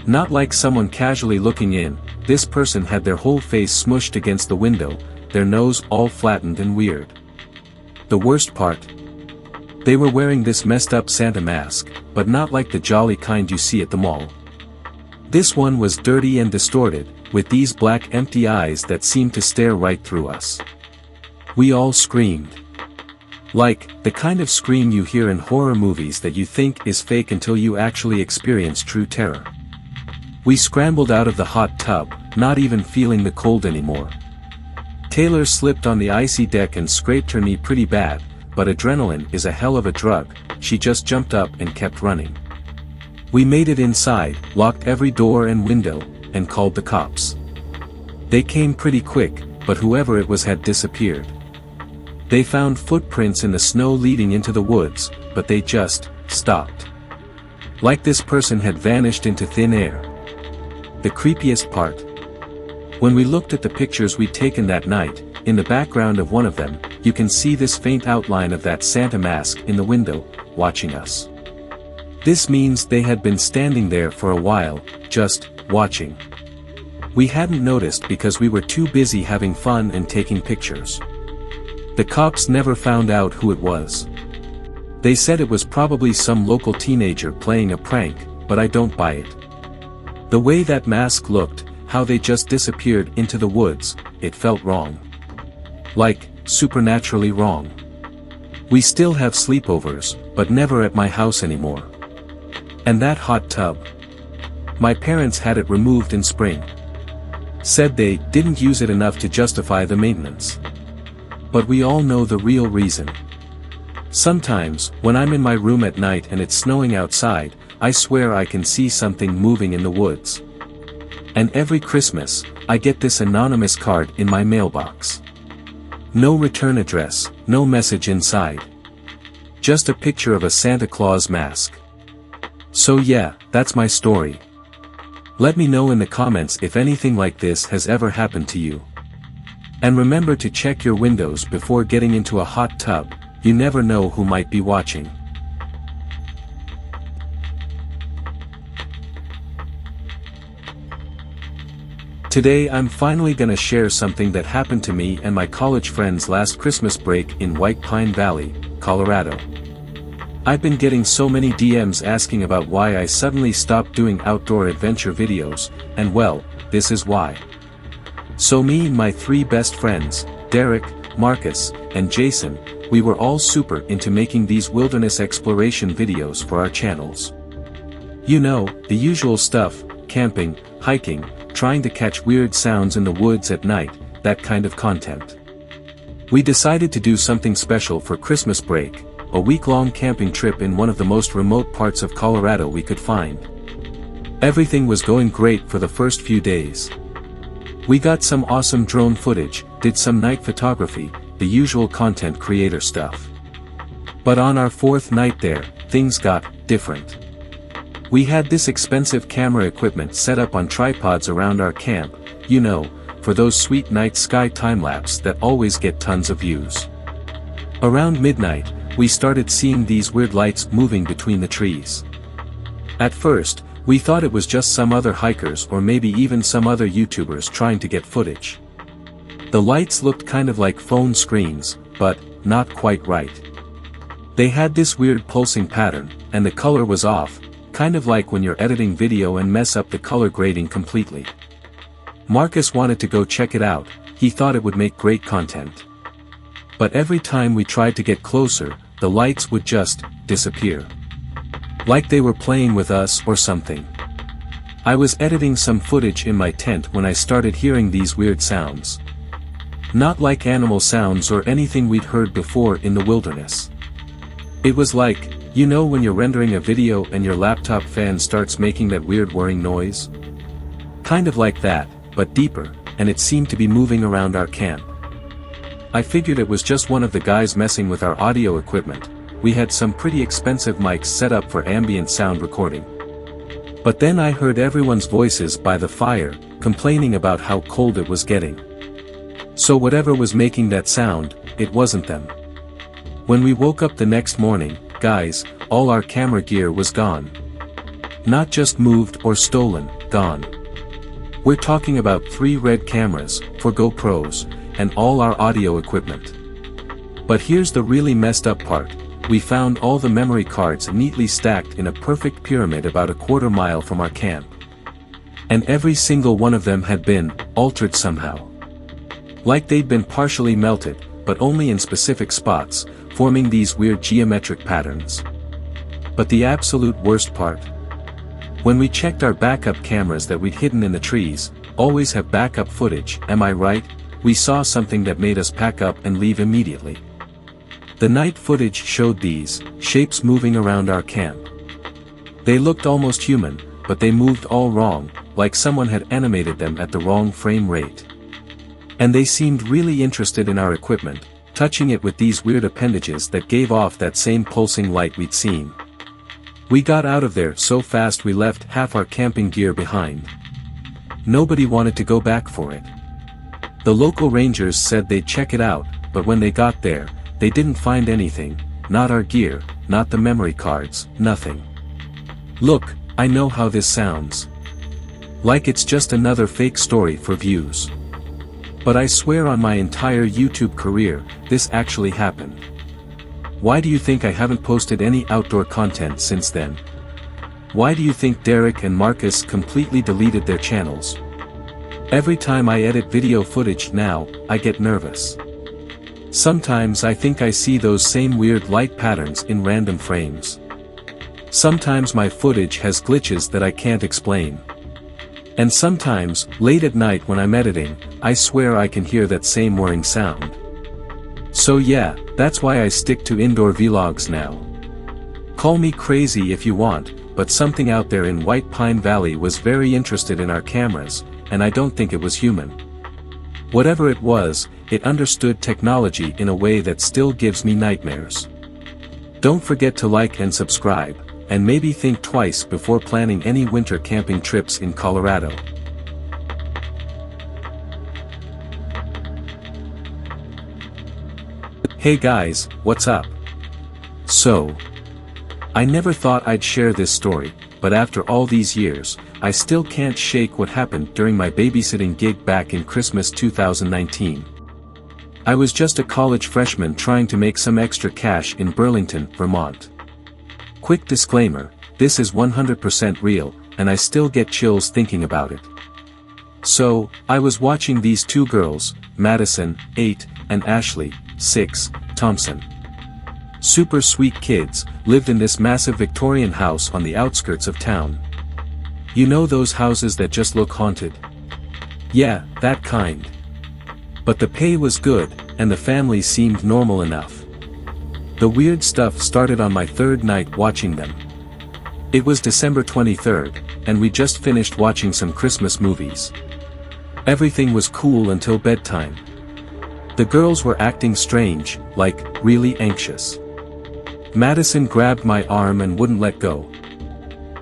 Not like someone casually looking in, this person had their whole face smushed against the window, their nose all flattened and weird. The worst part? They were wearing this messed up Santa mask, but not like the jolly kind you see at the mall. This one was dirty and distorted, with these black empty eyes that seemed to stare right through us. We all screamed. Like, the kind of scream you hear in horror movies that you think is fake until you actually experience true terror. We scrambled out of the hot tub, not even feeling the cold anymore. Taylor slipped on the icy deck and scraped her knee pretty bad, but adrenaline is a hell of a drug. She just jumped up and kept running. We made it inside, locked every door and window, and called the cops. They came pretty quick, but whoever it was had disappeared. They found footprints in the snow leading into the woods, but they just stopped. Like this person had vanished into thin air. The creepiest part. When we looked at the pictures we'd taken that night, in the background of one of them, you can see this faint outline of that Santa mask in the window, watching us. This means they had been standing there for a while, just watching. We hadn't noticed because we were too busy having fun and taking pictures. The cops never found out who it was. They said it was probably some local teenager playing a prank, but I don't buy it. The way that mask looked, how they just disappeared into the woods, it felt wrong. Like, supernaturally wrong. We still have sleepovers, but never at my house anymore. And that hot tub. My parents had it removed in spring. Said they didn't use it enough to justify the maintenance. But we all know the real reason. Sometimes, when I'm in my room at night and it's snowing outside, I swear I can see something moving in the woods. And every Christmas, I get this anonymous card in my mailbox. No return address, no message inside. Just a picture of a Santa Claus mask. So yeah, that's my story. Let me know in the comments if anything like this has ever happened to you. And remember to check your windows before getting into a hot tub, you never know who might be watching. Today I'm finally gonna share something that happened to me and my college friends last Christmas break in White Pine Valley, Colorado. I've been getting so many DMs asking about why I suddenly stopped doing outdoor adventure videos, and well, this is why. So me and my three best friends, Derek, Marcus, and Jason, we were all super into making these wilderness exploration videos for our channels. You know, the usual stuff, camping, hiking, trying to catch weird sounds in the woods at night, that kind of content. We decided to do something special for Christmas break, a week-long camping trip in one of the most remote parts of Colorado we could find. Everything was going great for the first few days. We got some awesome drone footage, did some night photography, the usual content creator stuff. But on our fourth night there, things got different. We had this expensive camera equipment set up on tripods around our camp, you know, for those sweet night sky time-lapse that always get tons of views. Around midnight, we started seeing these weird lights moving between the trees. At first, we thought it was just some other hikers or maybe even some other YouTubers trying to get footage. The lights looked kind of like phone screens, but not quite right. They had this weird pulsing pattern, and the color was off, kind of like when you're editing video and mess up the color grading completely. Marcus wanted to go check it out, he thought it would make great content. But every time we tried to get closer, the lights would just disappear. Like they were playing with us or something. I was editing some footage in my tent when I started hearing these weird sounds. Not like animal sounds or anything we'd heard before in the wilderness. It was like, you know when you're rendering a video and your laptop fan starts making that weird whirring noise? Kind of like that, but deeper, and it seemed to be moving around our camp. I figured it was just one of the guys messing with our audio equipment. We had some pretty expensive mics set up for ambient sound recording. But then I heard everyone's voices by the fire, complaining about how cold it was getting. So whatever was making that sound, it wasn't them. When we woke up the next morning, guys, all our camera gear was gone. Not just moved or stolen, gone. We're talking about 3 red cameras, 4 GoPros, and all our audio equipment. But here's the really messed up part, we found all the memory cards neatly stacked in a perfect pyramid about a quarter mile from our camp. And every single one of them had been altered somehow. Like they'd been partially melted, but only in specific spots, forming these weird geometric patterns. But the absolute worst part. When we checked our backup cameras that we'd hidden in the trees, always have backup footage, am I right? We saw something that made us pack up and leave immediately. The night footage showed these shapes moving around our camp. They looked almost human, but they moved all wrong, like someone had animated them at the wrong frame rate. And they seemed really interested in our equipment, touching it with these weird appendages that gave off that same pulsing light we'd seen. We got out of there so fast we left half our camping gear behind. Nobody wanted to go back for it. The local rangers said they'd check it out, but when they got there, they didn't find anything, not our gear, not the memory cards, nothing. Look, I know how this sounds. Like it's just another fake story for views. But I swear on my entire YouTube career, this actually happened. Why do you think I haven't posted any outdoor content since then? Why do you think Derek and Marcus completely deleted their channels? Every time I edit video footage now, I get nervous. Sometimes I think I see those same weird light patterns in random frames. Sometimes my footage has glitches that I can't explain. And sometimes, late at night when I'm editing, I swear I can hear that same whirring sound. So yeah, that's why I stick to indoor vlogs now. Call me crazy if you want, but something out there in White Pine Valley was very interested in our cameras, and I don't think it was human. Whatever it was, it understood technology in a way that still gives me nightmares. Don't forget to like and subscribe, and maybe think twice before planning any winter camping trips in Colorado. Hey guys, what's up? So, I never thought I'd share this story, but after all these years, I still can't shake what happened during my babysitting gig back in Christmas 2019. I was just a college freshman trying to make some extra cash in Burlington, Vermont. Quick disclaimer, this is 100% real, and I still get chills thinking about it. So, I was watching these two girls, Madison, 8, and Ashley, 6, Thompson. Super sweet kids, lived in this massive Victorian house on the outskirts of town. You know those houses that just look haunted? Yeah, that kind. But the pay was good, and the family seemed normal enough. The weird stuff started on my third night watching them. It was December 23rd, and we just finished watching some Christmas movies. Everything was cool until bedtime. The girls were acting strange, like, really anxious. Madison grabbed my arm and wouldn't let go.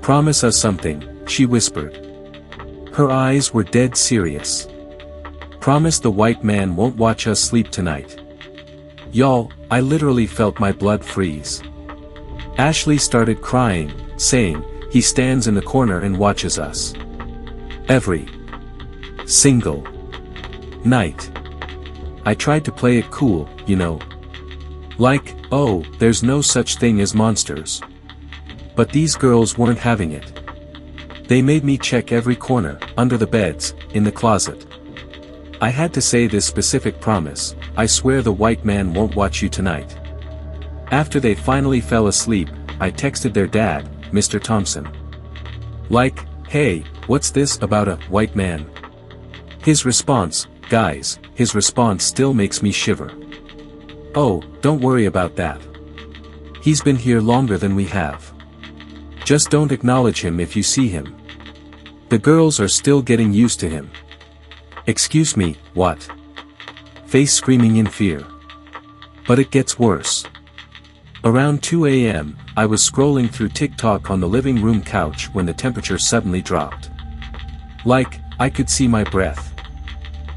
"Promise us something," she whispered. Her eyes were dead serious. "Promise the white man won't watch us sleep tonight." Y'all, I literally felt my blood freeze. Ashley started crying, saying, "He stands in the corner and watches us. Every single night." I tried to play it cool, you know. Like, oh, there's no such thing as monsters. But these girls weren't having it. They made me check every corner, under the beds, in the closet. I had to say this specific promise, "I swear the white man won't watch you tonight." After they finally fell asleep, I texted their dad, Mr. Thompson. Like, "Hey, what's this about a white man?" His response, guys, his response still makes me shiver. "Oh, don't worry about that. He's been here longer than we have. Just don't acknowledge him if you see him. The girls are still getting used to him." Excuse me, what? Face screaming in fear. But it gets worse. Around 2 a.m., I was scrolling through TikTok on the living room couch when the temperature suddenly dropped. Like, I could see my breath.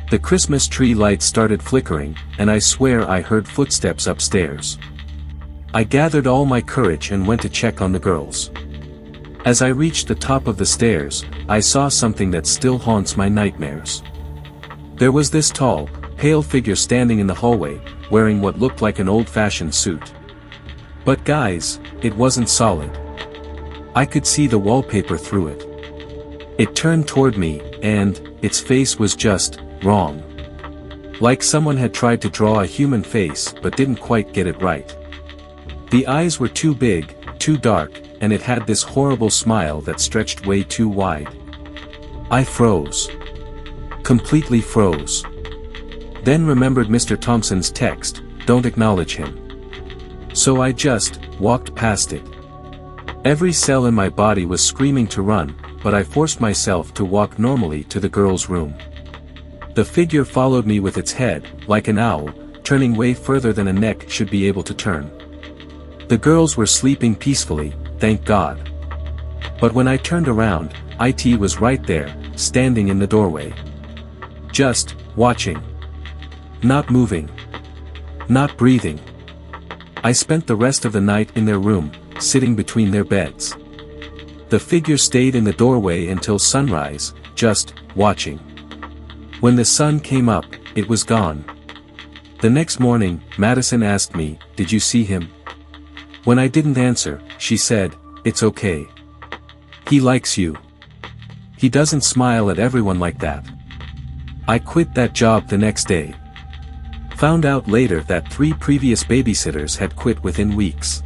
The Christmas tree lights started flickering, and I swear I heard footsteps upstairs. I gathered all my courage and went to check on the girls. As I reached the top of the stairs, I saw something that still haunts my nightmares. There was this tall, pale figure standing in the hallway, wearing what looked like an old-fashioned suit. But guys, it wasn't solid. I could see the wallpaper through it. It turned toward me, and its face was just wrong. Like someone had tried to draw a human face but didn't quite get it right. The eyes were too big, too dark, and it had this horrible smile that stretched way too wide. I froze. Completely froze. Then remembered Mr. Thompson's text, "Don't acknowledge him." So I just walked past it. Every cell in my body was screaming to run, but I forced myself to walk normally to the girl's room. The figure followed me with its head, like an owl, turning way further than a neck should be able to turn. The girls were sleeping peacefully, thank God. But when I turned around, IT was right there, standing in the doorway. Just watching. Not moving. Not breathing. I spent the rest of the night in their room, sitting between their beds. The figure stayed in the doorway until sunrise, just watching. When the sun came up, it was gone. The next morning, Madison asked me, "Did you see him?" When I didn't answer, she said, "It's okay. He likes you. He doesn't smile at everyone like that." I quit that job the next day. Found out later that 3 previous babysitters had quit within weeks.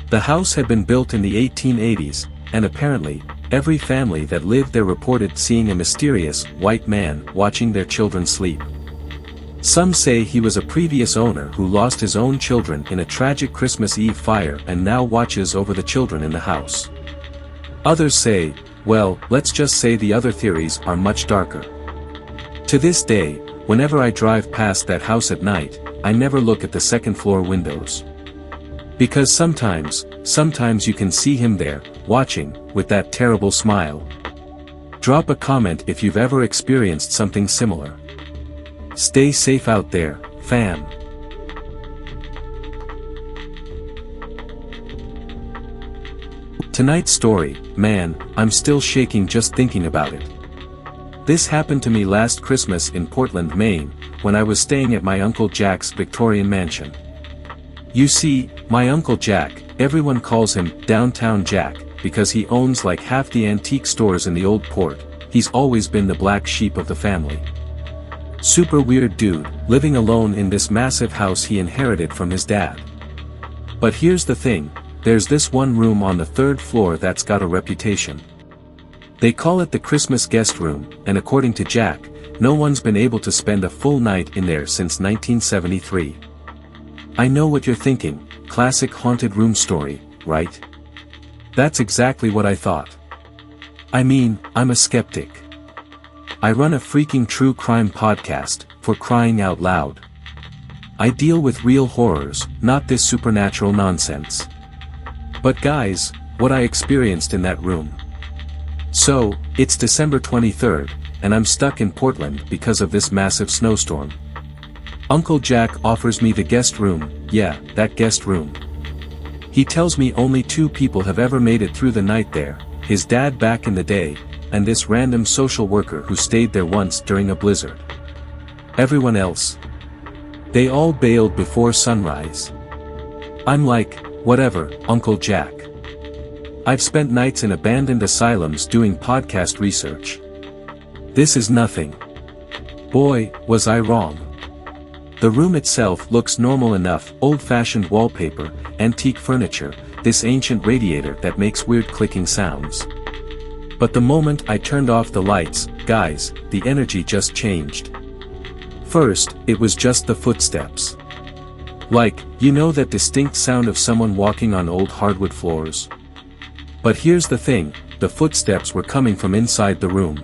The house had been built in the 1880s, and apparently, every family that lived there reported seeing a mysterious, white man watching their children sleep. Some say he was a previous owner who lost his own children in a tragic Christmas Eve fire and now watches over the children in the house. Others say, well, let's just say the other theories are much darker. To this day, whenever I drive past that house at night, I never look at the second floor windows. Because sometimes you can see him there, watching, with that terrible smile. Drop a comment if you've ever experienced something similar. Stay safe out there, fam. Tonight's story, man, I'm still shaking just thinking about it. This happened to me last Christmas in Portland, Maine, when I was staying at my Uncle Jack's Victorian mansion. You see, my Uncle Jack, everyone calls him Downtown Jack, because he owns like half the antique stores in the old port. He's always been the black sheep of the family. Super weird dude, living alone in this massive house he inherited from his dad. But here's the thing, there's this one room on the 3rd floor that's got a reputation. They call it the Christmas guest room, and according to Jack, no one's been able to spend a full night in there since 1973. I know what you're thinking, classic haunted room story, right? That's exactly what I thought. I mean, I'm a skeptic. I run a freaking true crime podcast, for crying out loud. I deal with real horrors, not this supernatural nonsense. But guys, what I experienced in that room. So, it's December 23rd, and I'm stuck in Portland because of this massive snowstorm. Uncle Jack offers me the guest room, yeah, that guest room. He tells me only 2 people have ever made it through the night there, his dad back in the day, and this random social worker who stayed there once during a blizzard. Everyone else? They all bailed before sunrise. I'm like, whatever, Uncle Jack. I've spent nights in abandoned asylums doing podcast research. This is nothing. Boy, was I wrong. The room itself looks normal enough, old-fashioned wallpaper, antique furniture, this ancient radiator that makes weird clicking sounds. But the moment I turned off the lights, guys, the energy just changed. First, it was just the footsteps. Like, you know that distinct sound of someone walking on old hardwood floors? But here's the thing, the footsteps were coming from inside the room.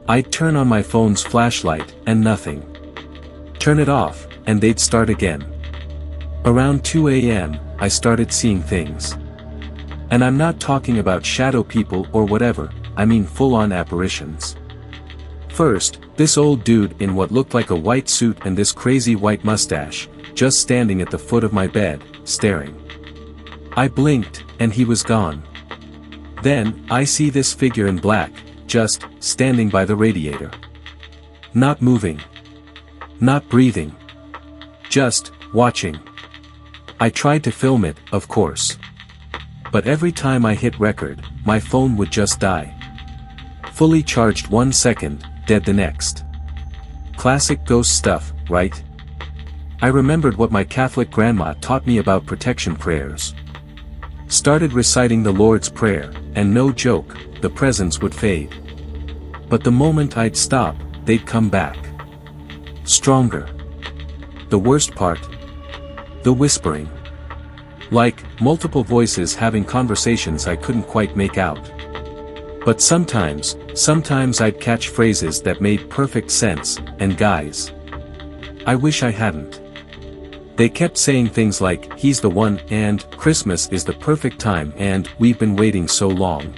I'd turn on my phone's flashlight, and nothing. Turn it off, and they'd start again. Around 2 a.m., I started seeing things. And I'm not talking about shadow people or whatever, I mean full-on apparitions. First, this old dude in what looked like a white suit and this crazy white mustache, just standing at the foot of my bed, staring. I blinked, and he was gone. Then, I see this figure in black, just standing by the radiator. Not moving. Not breathing. Just watching. I tried to film it, of course. But every time I hit record, my phone would just die. Fully charged 1 second, dead the next. Classic ghost stuff, right? I remembered what my Catholic grandma taught me about protection prayers. Started reciting the Lord's Prayer, and no joke, the presence would fade. But the moment I'd stop, they'd come back. Stronger. The worst part? The whispering. Like, multiple voices having conversations I couldn't quite make out. But sometimes I'd catch phrases that made perfect sense, and guys, I wish I hadn't. They kept saying things like, he's the one, and, Christmas is the perfect time, and, we've been waiting so long.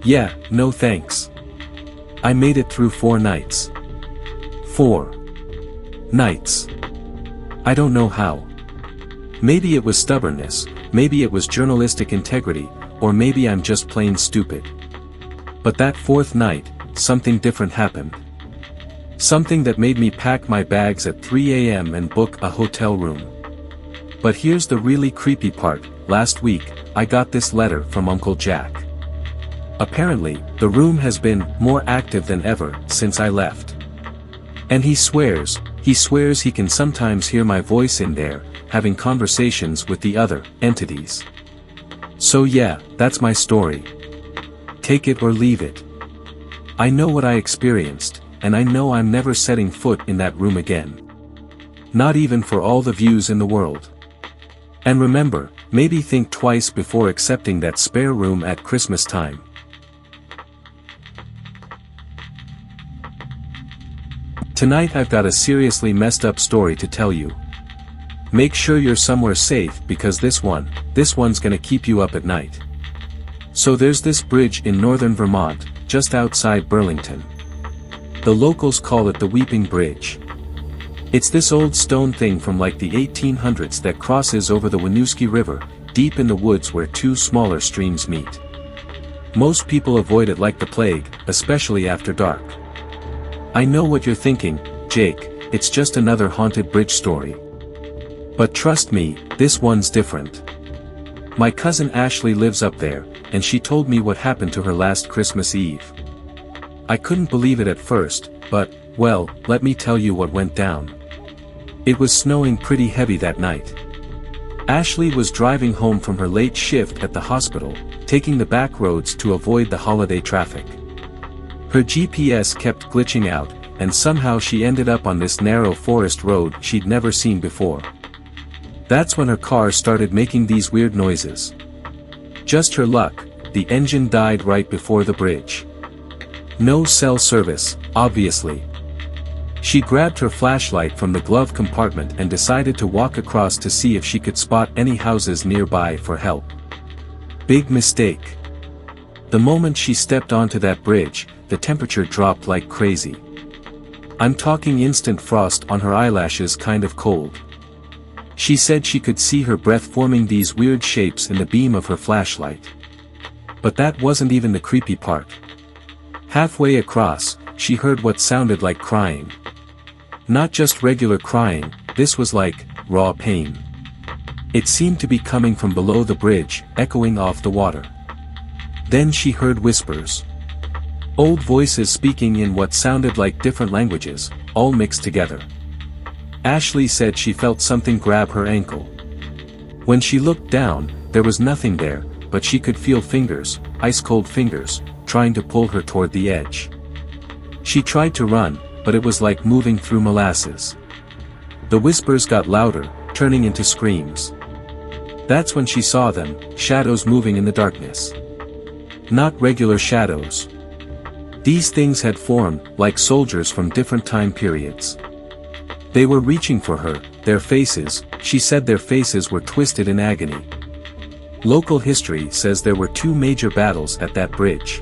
Yeah, no thanks. I made it through 4 nights. 4 nights. I don't know how. Maybe it was stubbornness, maybe it was journalistic integrity, or maybe I'm just plain stupid. But that 4th night, something different happened. Something that made me pack my bags at 3 a.m. and book a hotel room. But here's the really creepy part. Last week, I got this letter from Uncle Jack. Apparently, the room has been more active than ever since I left. And he swears he can sometimes hear my voice in there, having conversations with the other entities. So yeah, that's my story. Take it or leave it. I know what I experienced, and I know I'm never setting foot in that room again. Not even for all the views in the world. And remember, maybe think twice before accepting that spare room at Christmas time. Tonight I've got a seriously messed up story to tell you. Make sure you're somewhere safe because this one's gonna keep you up at night. So there's this bridge in northern Vermont, just outside Burlington. The locals call it the Weeping Bridge. It's this old stone thing from like the 1800s that crosses over the Winooski River, deep in the woods where 2 smaller streams meet. Most people avoid it like the plague, especially after dark. I know what you're thinking, Jake, it's just another haunted bridge story. But trust me, this one's different. My cousin Ashley lives up there, and she told me what happened to her last Christmas Eve. I couldn't believe it at first, but, well, let me tell you what went down. It was snowing pretty heavy that night. Ashley was driving home from her late shift at the hospital, taking the back roads to avoid the holiday traffic. Her GPS kept glitching out, and somehow she ended up on this narrow forest road she'd never seen before. That's when her car started making these weird noises. Just her luck, the engine died right before the bridge. No cell service, obviously. She grabbed her flashlight from the glove compartment and decided to walk across to see if she could spot any houses nearby for help. Big mistake. The moment she stepped onto that bridge, the temperature dropped like crazy. I'm talking instant frost on her eyelashes, kind of cold. She said she could see her breath forming these weird shapes in the beam of her flashlight. But that wasn't even the creepy part. Halfway across, she heard what sounded like crying. Not just regular crying, this was like, raw pain. It seemed to be coming from below the bridge, echoing off the water. Then she heard whispers. Old voices speaking in what sounded like different languages, all mixed together. Ashley said she felt something grab her ankle. When she looked down, there was nothing there, but she could feel fingers, ice-cold fingers, trying to pull her toward the edge. She tried to run, but it was like moving through molasses. The whispers got louder, turning into screams. That's when she saw them, shadows moving in the darkness. Not regular shadows. These things had formed, like soldiers from different time periods. They were reaching for her, their faces, she said their faces were twisted in agony. Local history says there were 2 major battles at that bridge.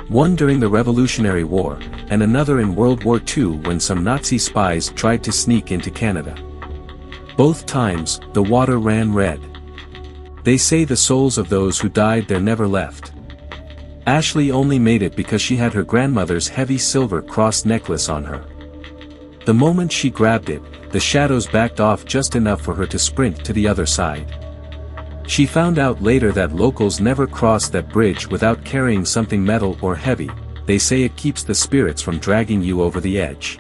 One during the Revolutionary War, and another in World War II when some Nazi spies tried to sneak into Canada. Both times, the water ran red. They say the souls of those who died there never left. Ashley only made it because she had her grandmother's heavy silver cross necklace on her. The moment she grabbed it, the shadows backed off just enough for her to sprint to the other side. She found out later that locals never cross that bridge without carrying something metal or heavy. They say it keeps the spirits from dragging you over the edge.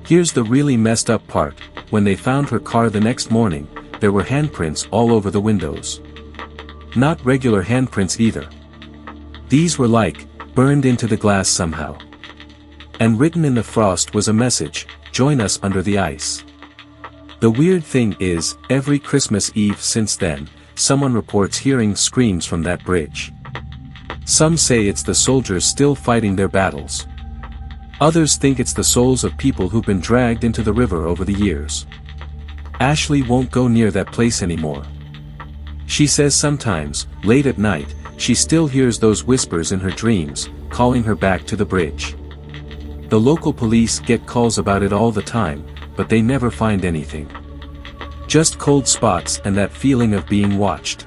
Here's the really messed up part: when they found her car the next morning, there were handprints all over the windows. Not regular handprints either. These were like, burned into the glass somehow. And written in the frost was a message: join us under the ice. The weird thing is, every Christmas Eve since then, someone reports hearing screams from that bridge. Some say it's the soldiers still fighting their battles. Others think it's the souls of people who've been dragged into the river over the years. Ashley won't go near that place anymore. She says sometimes, late at night, she still hears those whispers in her dreams, calling her back to the bridge. The local police get calls about it all the time, but they never find anything. Just cold spots and that feeling of being watched.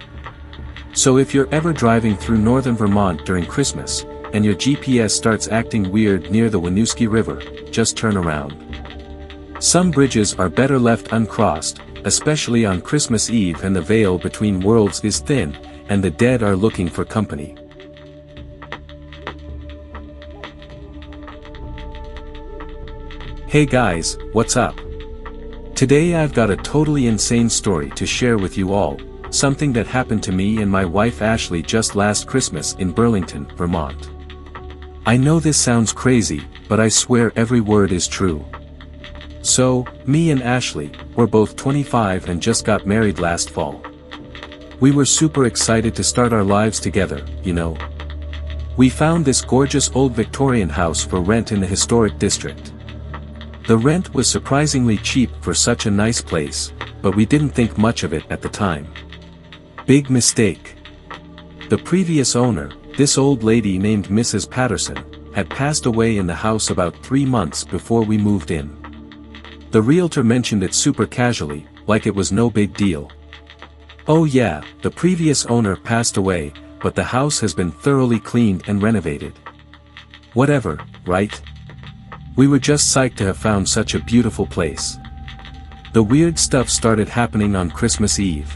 So if you're ever driving through northern Vermont during Christmas, and your GPS starts acting weird near the Winooski River, just turn around. Some bridges are better left uncrossed, especially on Christmas Eve, and the veil between worlds is thin, and the dead are looking for company. Hey guys, what's up? Today I've got a totally insane story to share with you all, something that happened to me and my wife Ashley just last Christmas in Burlington, Vermont. I know this sounds crazy, but I swear every word is true. So, me and Ashley, we're both 25 and just got married last fall. We were super excited to start our lives together, you know. We found this gorgeous old Victorian house for rent in the historic district. The rent was surprisingly cheap for such a nice place, but we didn't think much of it at the time. Big mistake. The previous owner, this old lady named Mrs. Patterson, had passed away in the house about 3 months before we moved in. The realtor mentioned it super casually, like it was no big deal. Oh yeah, the previous owner passed away, but the house has been thoroughly cleaned and renovated. Whatever, right? We were just psyched to have found such a beautiful place. The weird stuff started happening on Christmas Eve.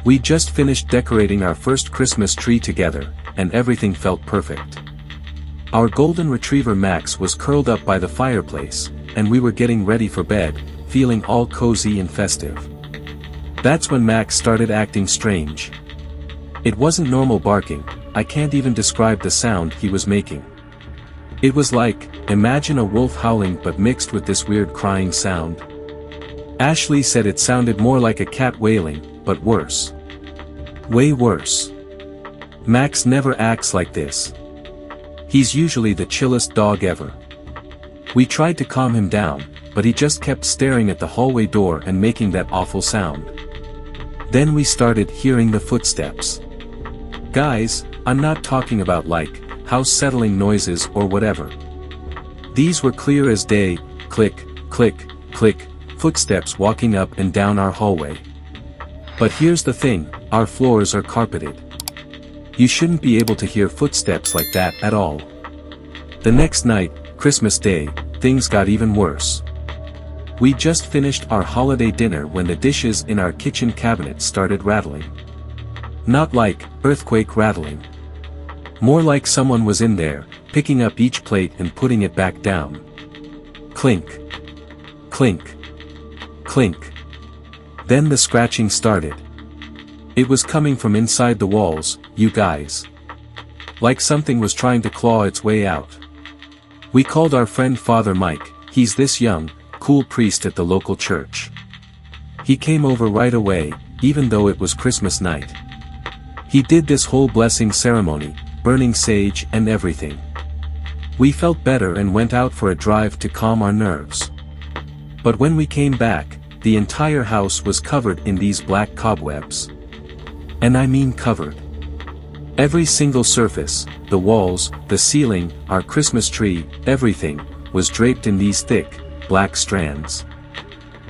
We just finished decorating our first Christmas tree together, and everything felt perfect. Our golden retriever Max was curled up by the fireplace, and we were getting ready for bed, feeling all cozy and festive. That's when Max started acting strange. It wasn't normal barking, I can't even describe the sound he was making. It was like, imagine a wolf howling but mixed with this weird crying sound. Ashley said it sounded more like a cat wailing, but worse. Way worse. Max never acts like this. He's usually the chillest dog ever. We tried to calm him down, but he just kept staring at the hallway door and making that awful sound. Then we started hearing the footsteps. Guys, I'm not talking about like, house-settling noises or whatever. These were clear as day, click, click, click, footsteps walking up and down our hallway. But here's the thing, our floors are carpeted. You shouldn't be able to hear footsteps like that at all. The next night, Christmas Day, things got even worse. We just finished our holiday dinner when the dishes in our kitchen cabinet started rattling. Not like, earthquake rattling. More like someone was in there, picking up each plate and putting it back down. Clink. Clink. Clink. Then the scratching started. It was coming from inside the walls, you guys. Like something was trying to claw its way out. We called our friend Father Mike, he's this young, cool priest at the local church. He came over right away, even though it was Christmas night. He did this whole blessing ceremony, burning sage and everything. We felt better and went out for a drive to calm our nerves. But when we came back, the entire house was covered in these black cobwebs. And I mean covered. Every single surface, the walls, the ceiling, our Christmas tree, everything, was draped in these thick, black strands.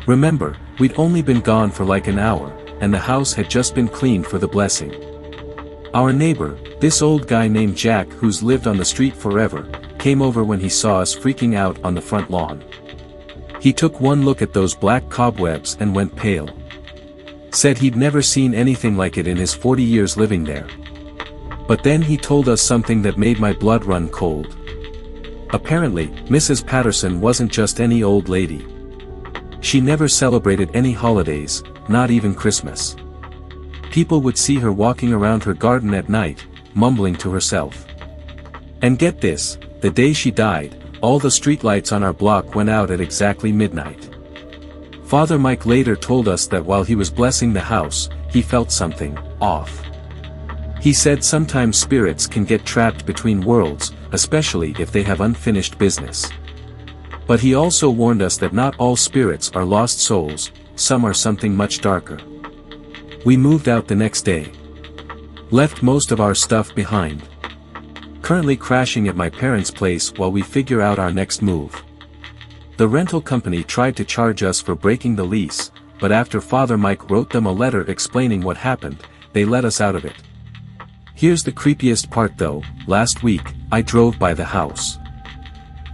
Remember, we'd only been gone for like an hour, and the house had just been cleaned for the blessing. Our neighbor, this old guy named Jack who's lived on the street forever, came over when he saw us freaking out on the front lawn. He took one look at those black cobwebs and went pale. Said he'd never seen anything like it in his 40 years living there. But then he told us something that made my blood run cold. Apparently, Mrs. Patterson wasn't just any old lady. She never celebrated any holidays, not even Christmas. People would see her walking around her garden at night, mumbling to herself. And get this, the day she died, all the streetlights on our block went out at exactly midnight. Father Mike later told us that while he was blessing the house, he felt something off. He said sometimes spirits can get trapped between worlds, especially if they have unfinished business. But he also warned us that not all spirits are lost souls, some are something much darker. We moved out the next day. Left most of our stuff behind. Currently crashing at my parents' place while we figure out our next move. The rental company tried to charge us for breaking the lease, but after Father Mike wrote them a letter explaining what happened, they let us out of it. Here's the creepiest part though, last week, I drove by the house.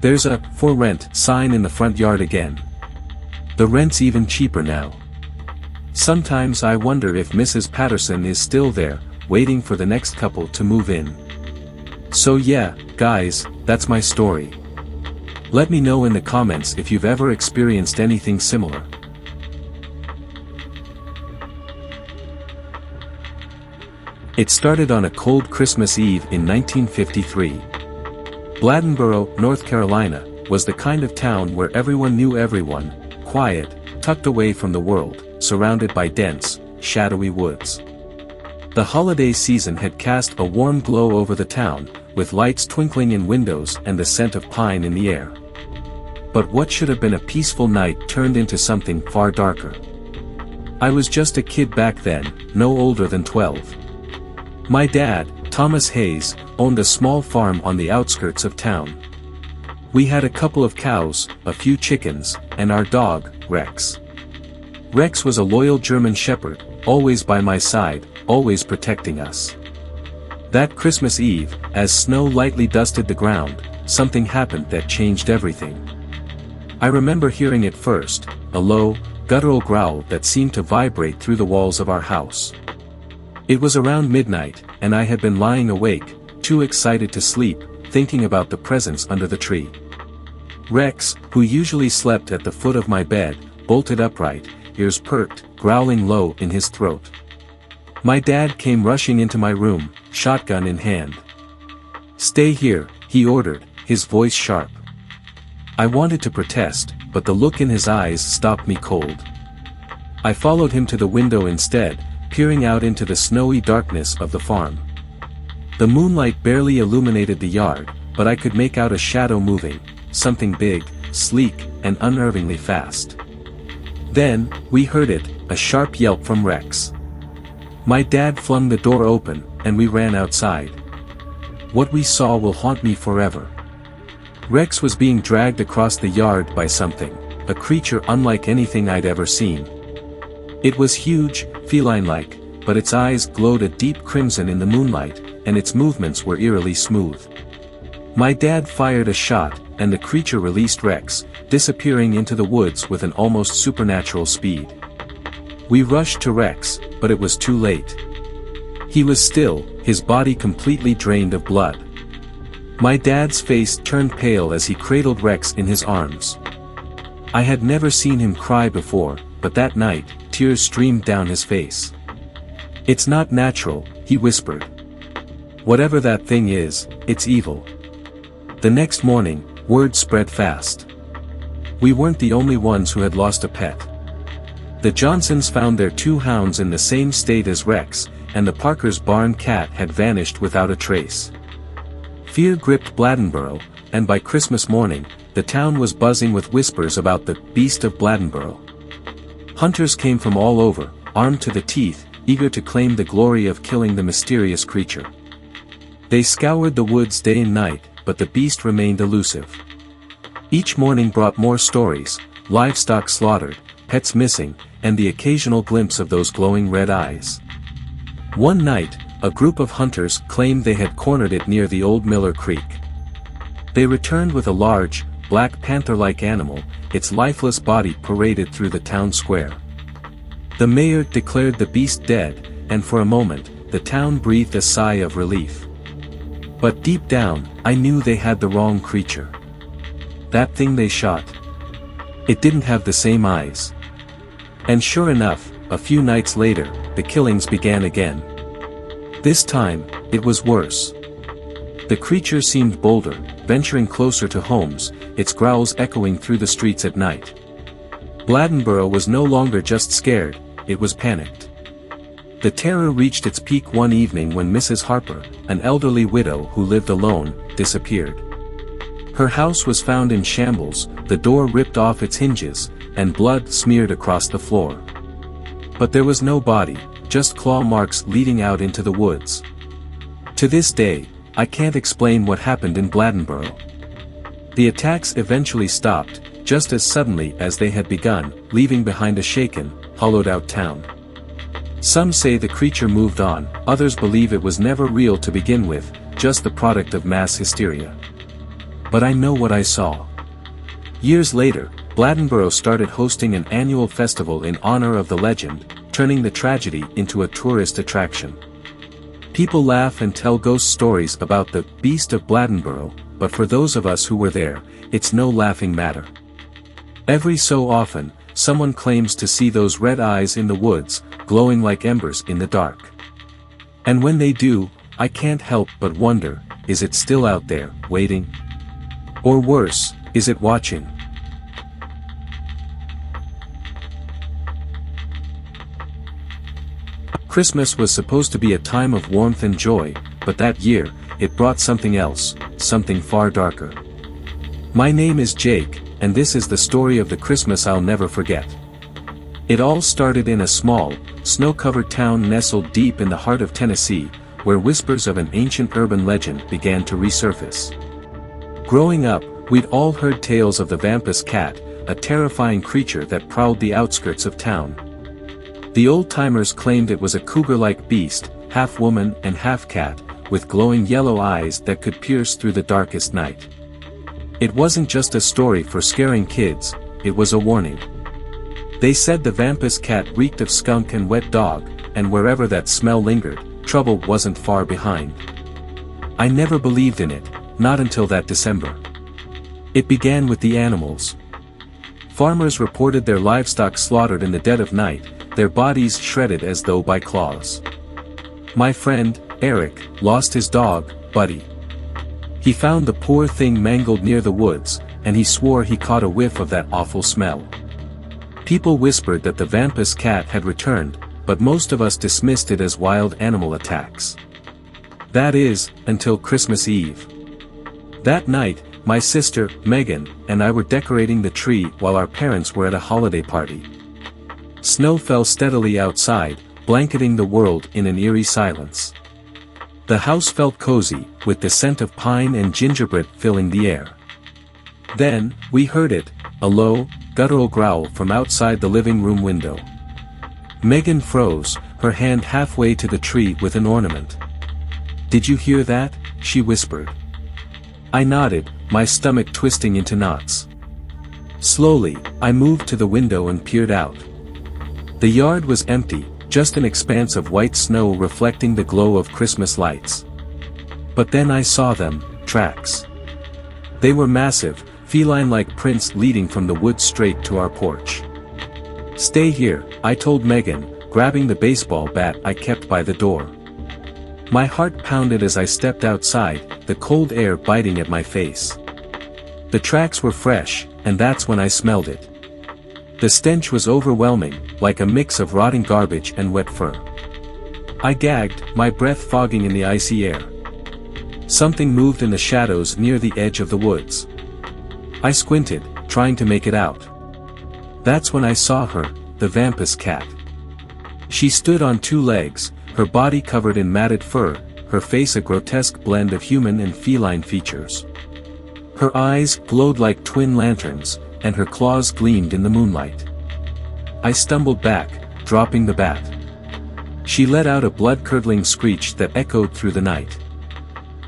There's a "for rent" sign in the front yard again. The rent's even cheaper now. Sometimes I wonder if Mrs. Patterson is still there, waiting for the next couple to move in. So yeah, guys, that's my story. Let me know in the comments if you've ever experienced anything similar. It started on a cold Christmas Eve in 1953. Bladensboro, North Carolina, was the kind of town where everyone knew everyone, quiet, tucked away from the world, surrounded by dense, shadowy woods. The holiday season had cast a warm glow over the town, with lights twinkling in windows and the scent of pine in the air. But what should have been a peaceful night turned into something far darker. I was just a kid back then, no older than 12. My dad, Thomas Hayes, owned a small farm on the outskirts of town. We had a couple of cows, a few chickens, and our dog, Rex. Rex was a loyal German shepherd, always by my side, always protecting us. That Christmas Eve, as snow lightly dusted the ground, something happened that changed everything. I remember hearing it first, a low, guttural growl that seemed to vibrate through the walls of our house. It was around midnight, and I had been lying awake, too excited to sleep, thinking about the presents under the tree. Rex, who usually slept at the foot of my bed, bolted upright, ears perked, growling low in his throat. My dad came rushing into my room, shotgun in hand. "Stay here," he ordered, his voice sharp. I wanted to protest, but the look in his eyes stopped me cold. I followed him to the window instead, peering out into the snowy darkness of the farm. The moonlight barely illuminated the yard, but I could make out a shadow moving, something big, sleek, and unnervingly fast. Then, we heard it, a sharp yelp from Rex. My dad flung the door open, and we ran outside. What we saw will haunt me forever. Rex was being dragged across the yard by something, a creature unlike anything I'd ever seen. It was huge, feline-like, but its eyes glowed a deep crimson in the moonlight, and its movements were eerily smooth. My dad fired a shot, and the creature released Rex, disappearing into the woods with an almost supernatural speed. We rushed to Rex, but it was too late. He was still, his body completely drained of blood. My dad's face turned pale as he cradled Rex in his arms. I had never seen him cry before, but that night, tears streamed down his face. "It's not natural," he whispered. "Whatever that thing is, it's evil." The next morning, word spread fast. We weren't the only ones who had lost a pet. The Johnsons found their 2 hounds in the same state as Rex, and the Parkers' barn cat had vanished without a trace. Fear gripped Bladensboro, and by Christmas morning, the town was buzzing with whispers about the "Beast of Bladensboro." Hunters came from all over, armed to the teeth, eager to claim the glory of killing the mysterious creature. They scoured the woods day and night, but the beast remained elusive. Each morning brought more stories, livestock slaughtered, pets missing, and the occasional glimpse of those glowing red eyes. One night, a group of hunters claimed they had cornered it near the old Miller Creek. They returned with a large, black panther-like animal, its lifeless body paraded through the town square. The mayor declared the beast dead, and for a moment, the town breathed a sigh of relief. But deep down, I knew they had the wrong creature. That thing they shot. It didn't have the same eyes. And sure enough, a few nights later, the killings began again. This time, it was worse. The creature seemed bolder, venturing closer to homes, its growls echoing through the streets at night. Bladenborough was no longer just scared, it was panicked. The terror reached its peak one evening when Mrs. Harper, an elderly widow who lived alone, disappeared. Her house was found in shambles, the door ripped off its hinges, and blood smeared across the floor. But there was no body, just claw marks leading out into the woods. To this day, I can't explain what happened in Bladenborough. The attacks eventually stopped, just as suddenly as they had begun, leaving behind a shaken, hollowed-out town. Some say the creature moved on, others believe it was never real to begin with, just the product of mass hysteria. But I know what I saw. Years later, Bladenborough started hosting an annual festival in honor of the legend, turning the tragedy into a tourist attraction. People laugh and tell ghost stories about the Beast of Bladenborough, but for those of us who were there, it's no laughing matter. Every so often, someone claims to see those red eyes in the woods, glowing like embers in the dark. And when they do, I can't help but wonder, is it still out there, waiting? Or worse, is it watching? Christmas was supposed to be a time of warmth and joy, but that year, it brought something else, something far darker. My name is Jake, and this is the story of the Christmas I'll never forget. It all started in a small, snow-covered town nestled deep in the heart of Tennessee, where whispers of an ancient urban legend began to resurface. Growing up, we'd all heard tales of the Vampus cat, a terrifying creature that prowled the outskirts of town. The old-timers claimed it was a cougar-like beast, half woman and half cat, with glowing yellow eyes that could pierce through the darkest night. It wasn't just a story for scaring kids, it was a warning. They said the Vampus cat reeked of skunk and wet dog, and wherever that smell lingered, trouble wasn't far behind. I never believed in it, not until that December. It began with the animals. Farmers reported their livestock slaughtered in the dead of night, their bodies shredded as though by claws. My friend, Eric, lost his dog, Buddy. He found the poor thing mangled near the woods, and he swore he caught a whiff of that awful smell. People whispered that the Vampus cat had returned, but most of us dismissed it as wild animal attacks. That is, until Christmas Eve. That night, my sister, Megan, and I were decorating the tree while our parents were at a holiday party. Snow fell steadily outside, blanketing the world in an eerie silence. The house felt cozy, with the scent of pine and gingerbread filling the air. Then, we heard it, a low, guttural growl from outside the living room window. Megan froze, her hand halfway to the tree with an ornament. "Did you hear that?" she whispered. I nodded, my stomach twisting into knots. Slowly, I moved to the window and peered out. The yard was empty, just an expanse of white snow reflecting the glow of Christmas lights. But then I saw them, tracks. They were massive, feline-like prints leading from the woods straight to our porch. "Stay here," I told Megan, grabbing the baseball bat I kept by the door. My heart pounded as I stepped outside, the cold air biting at my face. The tracks were fresh, and that's when I smelled it. The stench was overwhelming, like a mix of rotting garbage and wet fur. I gagged, my breath fogging in the icy air. Something moved in the shadows near the edge of the woods. I squinted, trying to make it out. That's when I saw her, the Vampus cat. She stood on two legs, her body covered in matted fur, her face a grotesque blend of human and feline features. Her eyes glowed like twin lanterns, and her claws gleamed in the moonlight. I stumbled back, dropping the bat. She let out a blood-curdling screech that echoed through the night.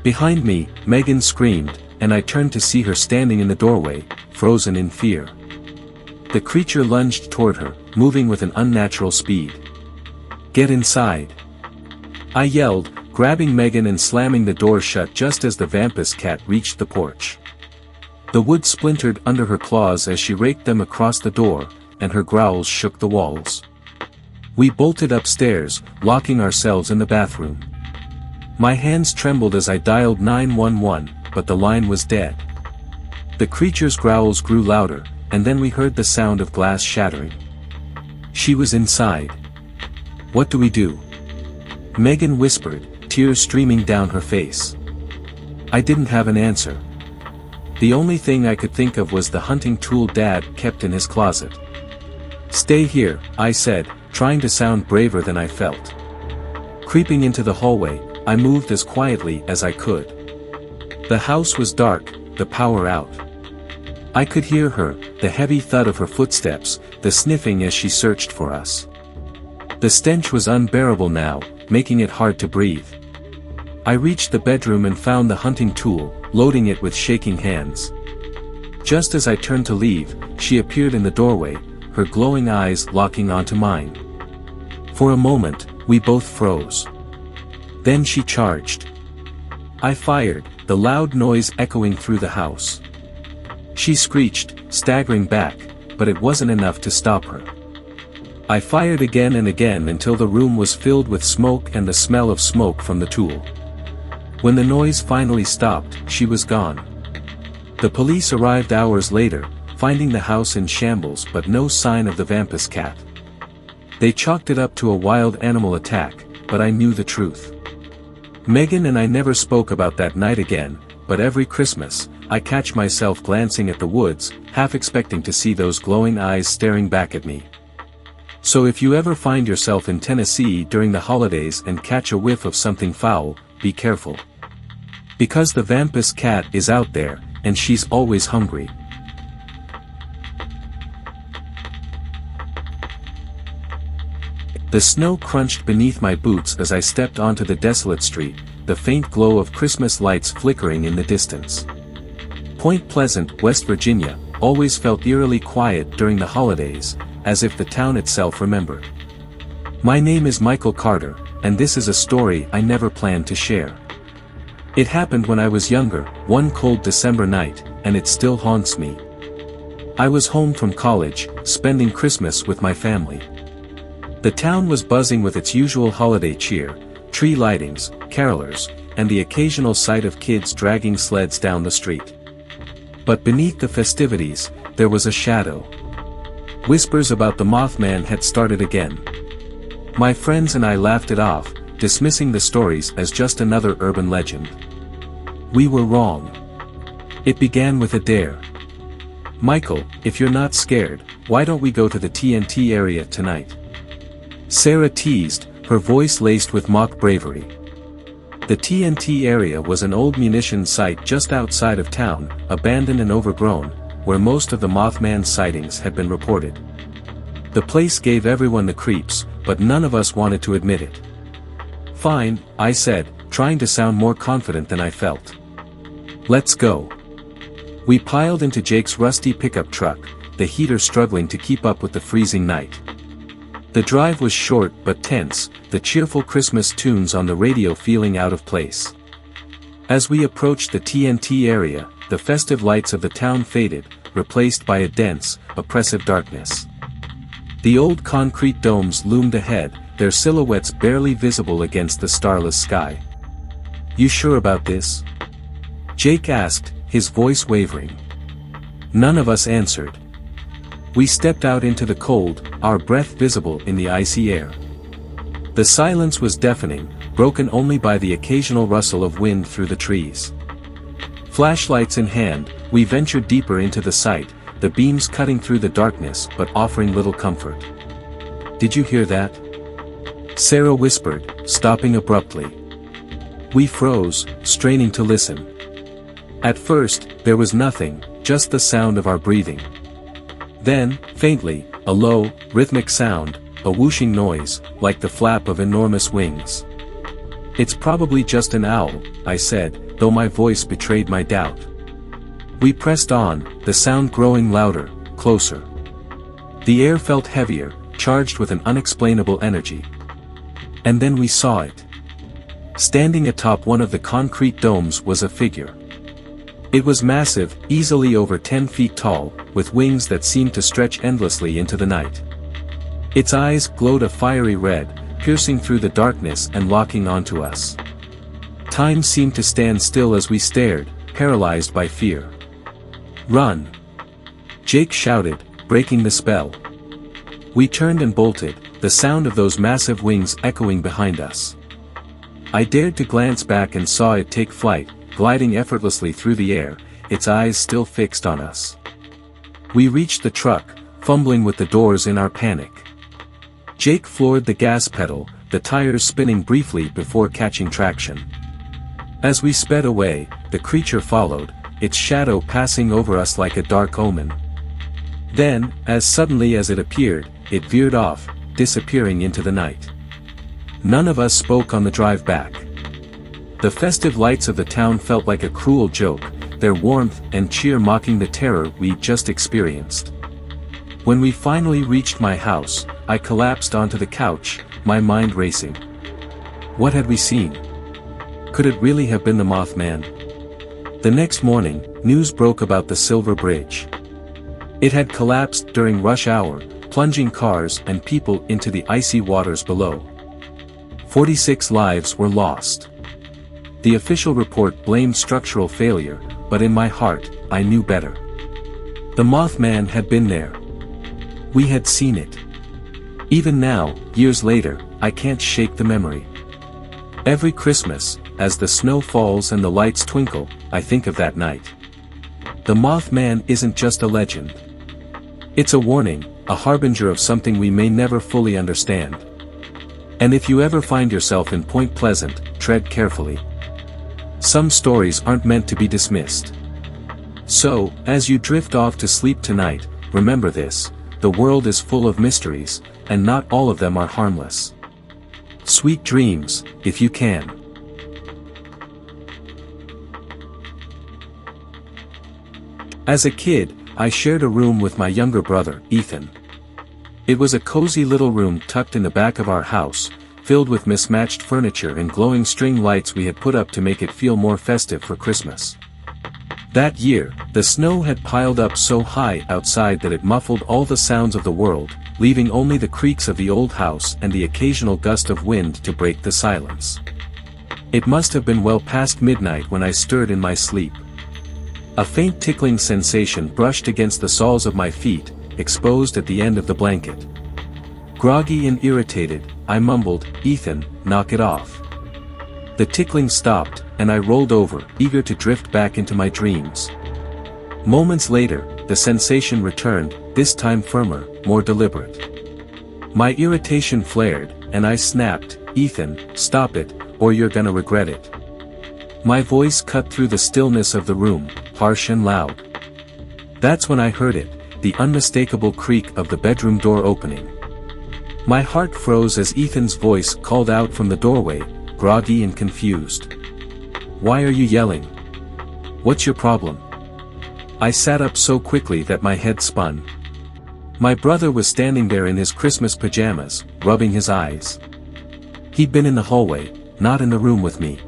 Behind me, Megan screamed, and I turned to see her standing in the doorway, frozen in fear. The creature lunged toward her, moving with an unnatural speed. "Get inside!" I yelled, grabbing Megan and slamming the door shut just as the vampus cat reached the porch. The wood splintered under her claws as she raked them across the door, and her growls shook the walls. We bolted upstairs, locking ourselves in the bathroom. My hands trembled as I dialed 911, but the line was dead. The creature's growls grew louder, and then we heard the sound of glass shattering. She was inside. "What do we do?" Megan whispered, tears streaming down her face. I didn't have an answer. The only thing I could think of was the hunting tool Dad kept in his closet. "Stay here," I said, trying to sound braver than I felt. Creeping into the hallway, I moved as quietly as I could. The house was dark, the power out. I could hear her, the heavy thud of her footsteps, the sniffing as she searched for us. The stench was unbearable now, making it hard to breathe. I reached the bedroom and found the hunting tool, loading it with shaking hands. Just as I turned to leave, she appeared in the doorway, her glowing eyes locking onto mine. For a moment, we both froze. Then she charged. I fired, the loud noise echoing through the house. She screeched, staggering back, but it wasn't enough to stop her. I fired again and again until the room was filled with smoke and the smell of smoke from the tool. When the noise finally stopped, she was gone. The police arrived hours later, finding the house in shambles but no sign of the vampus cat. They chalked it up to a wild animal attack, but I knew the truth. Megan and I never spoke about that night again, but every Christmas, I catch myself glancing at the woods, half expecting to see those glowing eyes staring back at me. So if you ever find yourself in Tennessee during the holidays and catch a whiff of something foul, be careful. Because the vampus cat is out there, and she's always hungry. The snow crunched beneath my boots as I stepped onto the desolate street, the faint glow of Christmas lights flickering in the distance. Point Pleasant, West Virginia, always felt eerily quiet during the holidays, as if the town itself remembered. My name is Michael Carter, and this is a story I never planned to share. It happened when I was younger, one cold December night, and it still haunts me. I was home from college, spending Christmas with my family. The town was buzzing with its usual holiday cheer, tree lightings, carolers, and the occasional sight of kids dragging sleds down the street. But beneath the festivities, there was a shadow. Whispers about the Mothman had started again. My friends and I laughed it off, dismissing the stories as just another urban legend. We were wrong. It began with a dare. "Michael, if you're not scared, why don't we go to the TNT area tonight?" Sarah teased, her voice laced with mock bravery. The TNT area was an old munitions site just outside of town, abandoned and overgrown, where most of the Mothman sightings had been reported. The place gave everyone the creeps, but none of us wanted to admit it. "Fine," I said, trying to sound more confident than I felt. "Let's go." We piled into Jake's rusty pickup truck, the heater struggling to keep up with the freezing night. The drive was short but tense, the cheerful Christmas tunes on the radio feeling out of place. As we approached the TNT area, the festive lights of the town faded, replaced by a dense, oppressive darkness. The old concrete domes loomed ahead, their silhouettes barely visible against the starless sky. "You sure about this?" Jake asked, his voice wavering. None of us answered. We stepped out into the cold, our breath visible in the icy air. The silence was deafening, broken only by the occasional rustle of wind through the trees. Flashlights in hand, we ventured deeper into the site, the beams cutting through the darkness but offering little comfort. "Did you hear that?" Sarah whispered, stopping abruptly. We froze, straining to listen. At first, there was nothing, just the sound of our breathing. Then, faintly, a low, rhythmic sound, a whooshing noise, like the flap of enormous wings. "It's probably just an owl," I said, though my voice betrayed my doubt. We pressed on, the sound growing louder, closer. The air felt heavier, charged with an unexplainable energy. And then we saw it. Standing atop one of the concrete domes was a figure. It was massive, easily over 10 feet tall, with wings that seemed to stretch endlessly into the night. Its eyes glowed a fiery red, piercing through the darkness and locking onto us. Time seemed to stand still as we stared, paralyzed by fear. "Run!" Jake shouted, breaking the spell. We turned and bolted, the sound of those massive wings echoing behind us. I dared to glance back and saw it take flight, gliding effortlessly through the air, its eyes still fixed on us. We reached the truck, fumbling with the doors in our panic. Jake floored the gas pedal, the tires spinning briefly before catching traction. As we sped away, the creature followed, its shadow passing over us like a dark omen. Then, as suddenly as it appeared, it veered off, disappearing into the night. None of us spoke on the drive back. The festive lights of the town felt like a cruel joke, their warmth and cheer mocking the terror we'd just experienced. When we finally reached my house, I collapsed onto the couch, my mind racing. What had we seen? Could it really have been the Mothman? The next morning, news broke about the Silver Bridge. It had collapsed during rush hour, plunging cars and people into the icy waters below. 46 lives were lost. The official report blamed structural failure, but in my heart, I knew better. The Mothman had been there. We had seen it. Even now, years later, I can't shake the memory. Every Christmas, as the snow falls and the lights twinkle, I think of that night. The Mothman isn't just a legend. It's a warning, a harbinger of something we may never fully understand. And if you ever find yourself in Point Pleasant, tread carefully. Some stories aren't meant to be dismissed. So, as you drift off to sleep tonight, remember this: the world is full of mysteries, and not all of them are harmless. Sweet dreams, if you can. As a kid, I shared a room with my younger brother, Ethan. It was a cozy little room tucked in the back of our house, filled with mismatched furniture and glowing string lights we had put up to make it feel more festive for Christmas. That year, the snow had piled up so high outside that it muffled all the sounds of the world, leaving only the creaks of the old house and the occasional gust of wind to break the silence. It must have been well past midnight when I stirred in my sleep. A faint tickling sensation brushed against the soles of my feet, exposed at the end of the blanket. Groggy and irritated, I mumbled, "Ethan, knock it off." The tickling stopped, and I rolled over, eager to drift back into my dreams. Moments later, the sensation returned, this time firmer, more deliberate. My irritation flared, and I snapped, "Ethan, stop it, or you're gonna regret it." My voice cut through the stillness of the room, harsh and loud. That's when I heard it, the unmistakable creak of the bedroom door opening. My heart froze as Ethan's voice called out from the doorway, groggy and confused. "Why are you yelling? What's your problem?" I sat up so quickly that my head spun. My brother was standing there in his Christmas pajamas, rubbing his eyes. He'd been in the hallway, not in the room with me.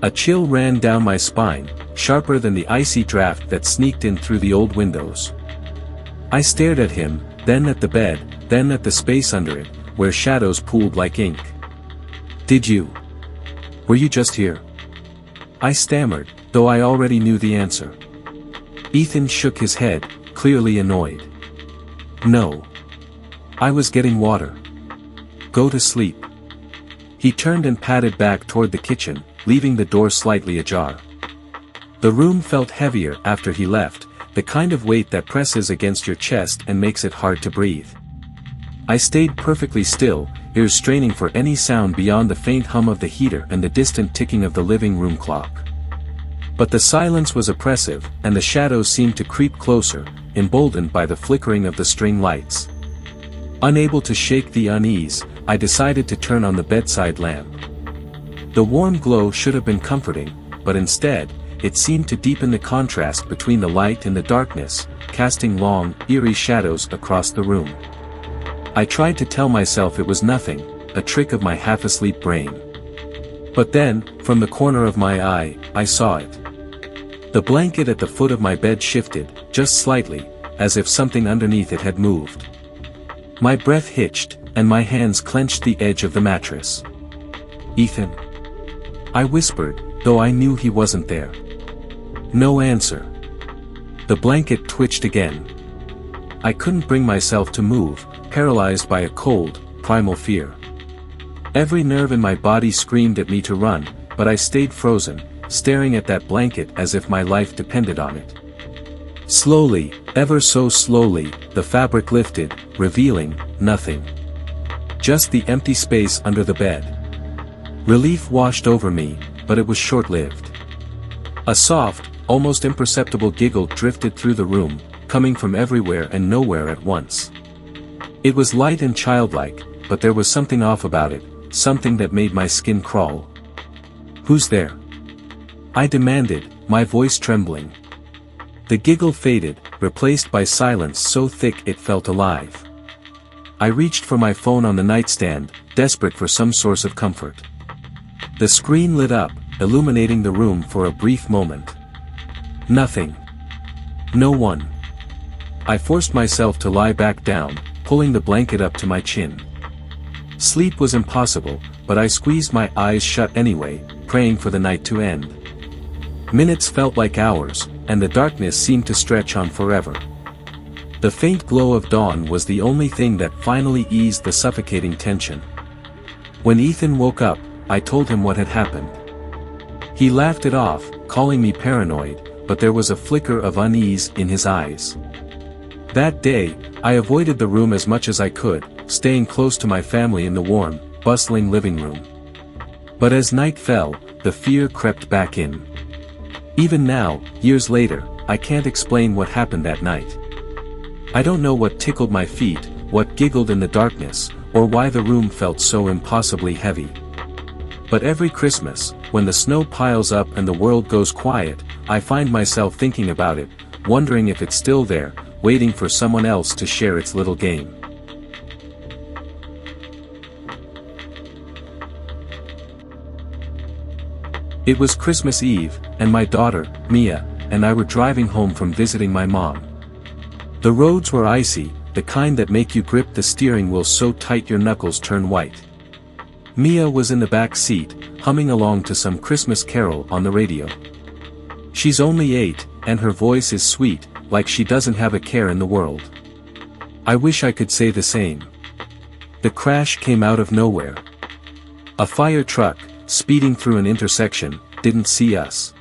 A chill ran down my spine, sharper than the icy draft that sneaked in through the old windows. I stared at him, then at the bed, then at the space under it, where shadows pooled like ink. Were you just here?" I stammered, though I already knew the answer. Ethan shook his head, clearly annoyed. "No. I was getting water. Go to sleep." He turned and padded back toward the kitchen, leaving the door slightly ajar. The room felt heavier after he left, the kind of weight that presses against your chest and makes it hard to breathe. I stayed perfectly still, ears straining for any sound beyond the faint hum of the heater and the distant ticking of the living room clock. But the silence was oppressive, and the shadows seemed to creep closer, emboldened by the flickering of the string lights. Unable to shake the unease, I decided to turn on the bedside lamp. The warm glow should have been comforting, but instead, it seemed to deepen the contrast between the light and the darkness, casting long, eerie shadows across the room. I tried to tell myself it was nothing, a trick of my half-asleep brain. But then, from the corner of my eye, I saw it. The blanket at the foot of my bed shifted, just slightly, as if something underneath it had moved. My breath hitched, and my hands clenched the edge of the mattress. "Ethan?" I whispered, though I knew he wasn't there. No answer. The blanket twitched again. I couldn't bring myself to move, paralyzed by a cold, primal fear. Every nerve in my body screamed at me to run, but I stayed frozen, staring at that blanket as if my life depended on it. Slowly, ever so slowly, the fabric lifted, revealing nothing. Just the empty space under the bed. Relief washed over me, but it was short-lived. A soft, almost imperceptible giggle drifted through the room, coming from everywhere and nowhere at once. It was light and childlike, but there was something off about it, something that made my skin crawl. "Who's there?" I demanded, my voice trembling. The giggle faded, replaced by silence so thick it felt alive. I reached for my phone on the nightstand, desperate for some source of comfort. The screen lit up, illuminating the room for a brief moment. Nothing. No one. I forced myself to lie back down, pulling the blanket up to my chin. Sleep was impossible, but I squeezed my eyes shut anyway, praying for the night to end. Minutes felt like hours, and the darkness seemed to stretch on forever. The faint glow of dawn was the only thing that finally eased the suffocating tension. When Ethan woke up, I told him what had happened. He laughed it off, calling me paranoid, but there was a flicker of unease in his eyes. That day, I avoided the room as much as I could, staying close to my family in the warm, bustling living room. But as night fell, the fear crept back in. Even now, years later, I can't explain what happened that night. I don't know what tickled my feet, what giggled in the darkness, or why the room felt so impossibly heavy. But every Christmas, when the snow piles up and the world goes quiet, I find myself thinking about it, wondering if it's still there, waiting for someone else to share its little game. It was Christmas Eve, and my daughter, Mia, and I were driving home from visiting my mom. The roads were icy, the kind that make you grip the steering wheel so tight your knuckles turn white. Mia was in the back seat, humming along to some Christmas carol on the radio. She's only 8, and her voice is sweet, like she doesn't have a care in the world. I wish I could say the same. The crash came out of nowhere. A fire truck, speeding through an intersection, didn't see us.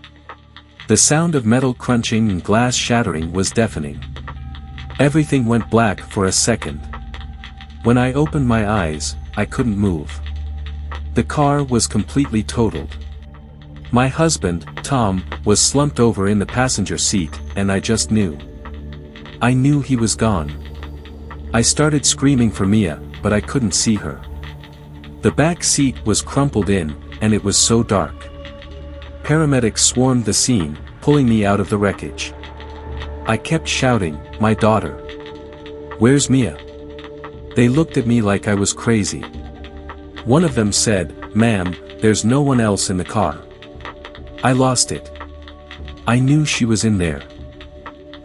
The sound of metal crunching and glass shattering was deafening. Everything went black for a second. When I opened my eyes, I couldn't move. The car was completely totaled. My husband, Tom, was slumped over in the passenger seat, and I just knew. I knew he was gone. I started screaming for Mia, but I couldn't see her. The back seat was crumpled in, and it was so dark. Paramedics swarmed the scene, pulling me out of the wreckage. I kept shouting, "My daughter! Where's Mia?" They looked at me like I was crazy. One of them said, "Ma'am, there's no one else in the car." I lost it. I knew she was in there.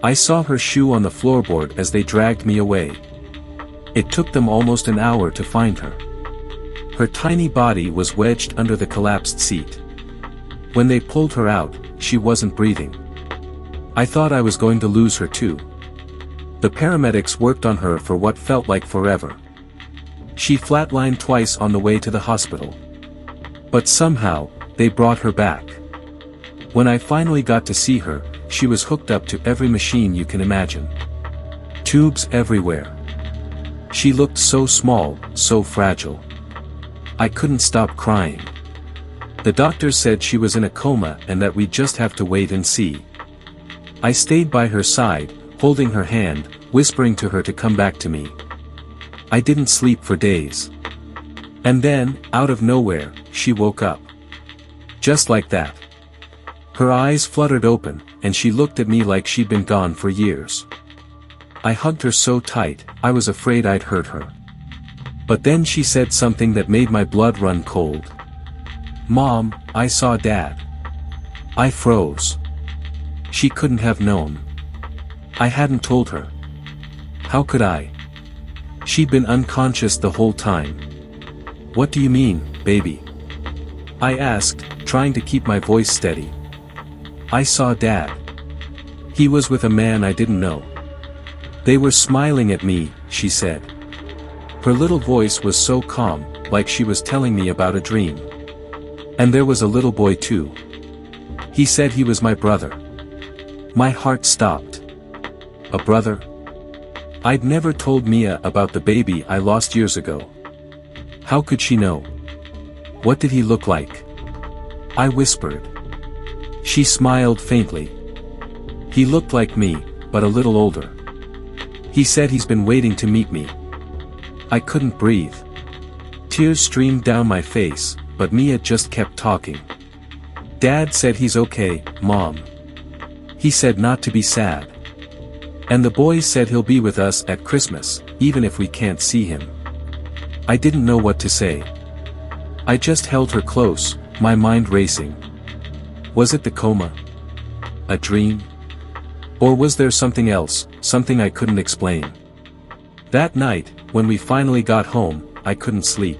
I saw her shoe on the floorboard as they dragged me away. It took them almost an hour to find her. Her tiny body was wedged under the collapsed seat. When they pulled her out, she wasn't breathing. I thought I was going to lose her too. The paramedics worked on her for what felt like forever. She flatlined twice on the way to the hospital. But somehow, they brought her back. When I finally got to see her, she was hooked up to every machine you can imagine. Tubes everywhere. She looked so small, so fragile. I couldn't stop crying. The doctors said she was in a coma and that we'd just have to wait and see. I stayed by her side, holding her hand, whispering to her to come back to me. I didn't sleep for days. And then, out of nowhere, she woke up. Just like that. Her eyes fluttered open, and she looked at me like she'd been gone for years. I hugged her so tight, I was afraid I'd hurt her. But then she said something that made my blood run cold. "Mom, I saw Dad." I froze. She couldn't have known. I hadn't told her. How could I? She'd been unconscious the whole time. "What do you mean, baby?" I asked, trying to keep my voice steady. "I saw Dad. He was with a man I didn't know. They were smiling at me," she said. Her little voice was so calm, like she was telling me about a dream. "And there was a little boy too. He said he was my brother." My heart stopped. A brother? I'd never told Mia about the baby I lost years ago. How could she know? "What did he look like?" I whispered. She smiled faintly. "He looked like me, but a little older. He said he's been waiting to meet me." I couldn't breathe. Tears streamed down my face, but Mia just kept talking. "Dad said he's okay, Mom. He said not to be sad. And the boy said he'll be with us at Christmas, even if we can't see him." I didn't know what to say. I just held her close, my mind racing. Was it the coma? A dream? Or was there something else, something I couldn't explain? That night, when we finally got home, I couldn't sleep.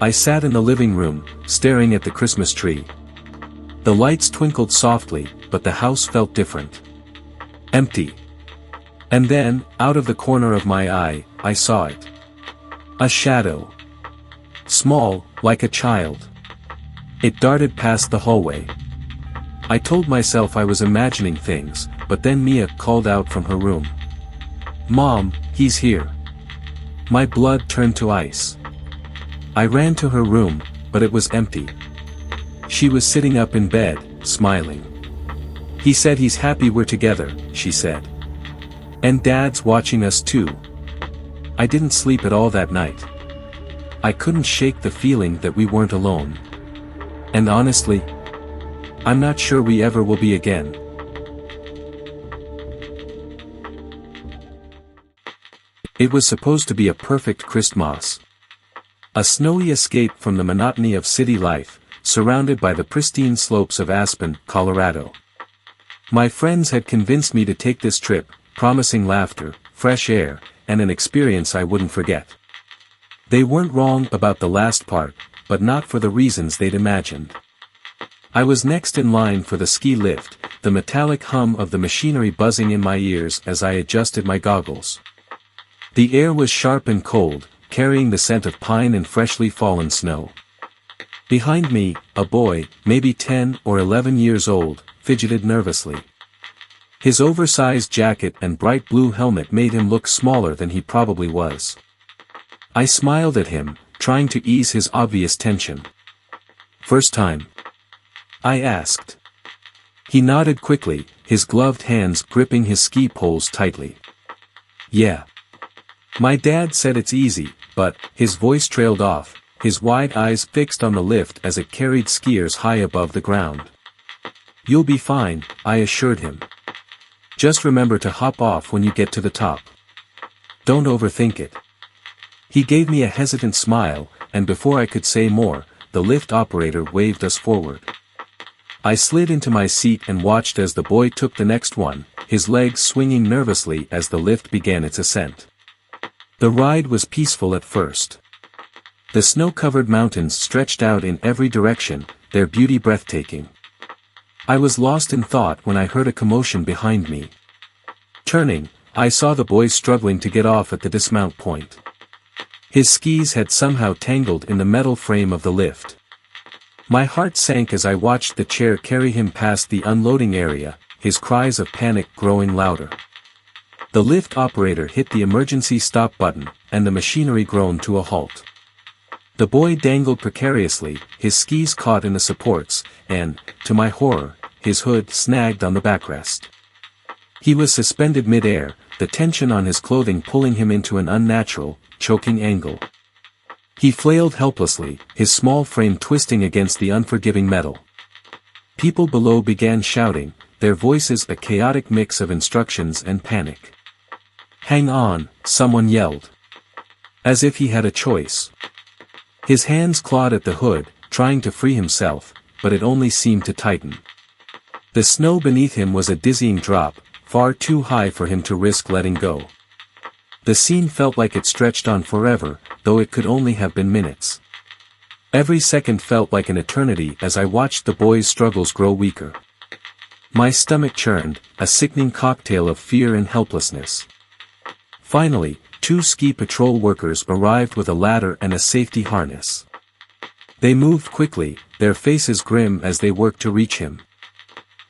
I sat in the living room, staring at the Christmas tree. The lights twinkled softly, but the house felt different. Empty. And then, out of the corner of my eye, I saw it. A shadow. Small, like a child. It darted past the hallway. I told myself I was imagining things, but then Mia called out from her room. "Mom, he's here." My blood turned to ice. I ran to her room, but it was empty. She was sitting up in bed, smiling. "He said he's happy we're together," she said. "And Dad's watching us too." I didn't sleep at all that night. I couldn't shake the feeling that we weren't alone. And honestly, I'm not sure we ever will be again. It was supposed to be a perfect Christmas. A snowy escape from the monotony of city life, surrounded by the pristine slopes of Aspen, Colorado. My friends had convinced me to take this trip, promising laughter, fresh air, and an experience I wouldn't forget. They weren't wrong about the last part, but not for the reasons they'd imagined. I was next in line for the ski lift, the metallic hum of the machinery buzzing in my ears as I adjusted my goggles. The air was sharp and cold, carrying the scent of pine and freshly fallen snow. Behind me, a boy, maybe 10 or 11 years old, fidgeted nervously. His oversized jacket and bright blue helmet made him look smaller than he probably was. I smiled at him, trying to ease his obvious tension. "First time?" I asked. He nodded quickly, his gloved hands gripping his ski poles tightly. "Yeah. My dad said it's easy, but," his voice trailed off, his wide eyes fixed on the lift as it carried skiers high above the ground. "You'll be fine," I assured him. "Just remember to hop off when you get to the top. Don't overthink it." He gave me a hesitant smile, and before I could say more, the lift operator waved us forward. I slid into my seat and watched as the boy took the next one, his legs swinging nervously as the lift began its ascent. The ride was peaceful at first. The snow-covered mountains stretched out in every direction, their beauty breathtaking. I was lost in thought when I heard a commotion behind me. Turning, I saw the boy struggling to get off at the dismount point. His skis had somehow tangled in the metal frame of the lift. My heart sank as I watched the chair carry him past the unloading area, his cries of panic growing louder. The lift operator hit the emergency stop button, and the machinery groaned to a halt. The boy dangled precariously, his skis caught in the supports, and, to my horror, his hood snagged on the backrest. He was suspended mid-air, the tension on his clothing pulling him into an unnatural, choking angle. He flailed helplessly, his small frame twisting against the unforgiving metal. people below began shouting, their voices a chaotic mix of instructions and panic. "Hang on," someone yelled. As if he had a choice. His hands clawed at the hood, trying to free himself, but it only seemed to tighten. The snow beneath him was a dizzying drop, far too high for him to risk letting go. The scene felt like it stretched on forever, though it could only have been minutes. Every second felt like an eternity as I watched the boy's struggles grow weaker. My stomach churned, a sickening cocktail of fear and helplessness. Finally, 2 ski patrol workers arrived with a ladder and a safety harness. They moved quickly, their faces grim as they worked to reach him.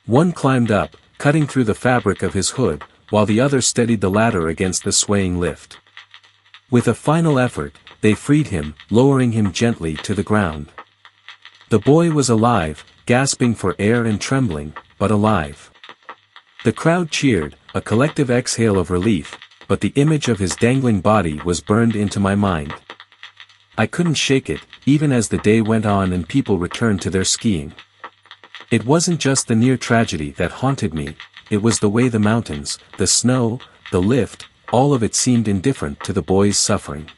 One climbed up, cutting through the fabric of his hood, while the other steadied the ladder against the swaying lift. With a final effort, they freed him, lowering him gently to the ground. The boy was alive, gasping for air and trembling, but alive. The crowd cheered, a collective exhale of relief, but the image of his dangling body was burned into my mind. I couldn't shake it, even as the day went on and people returned to their skiing. It wasn't just the near tragedy that haunted me, it was the way the mountains, the snow, the lift, all of it seemed indifferent to the boy's suffering.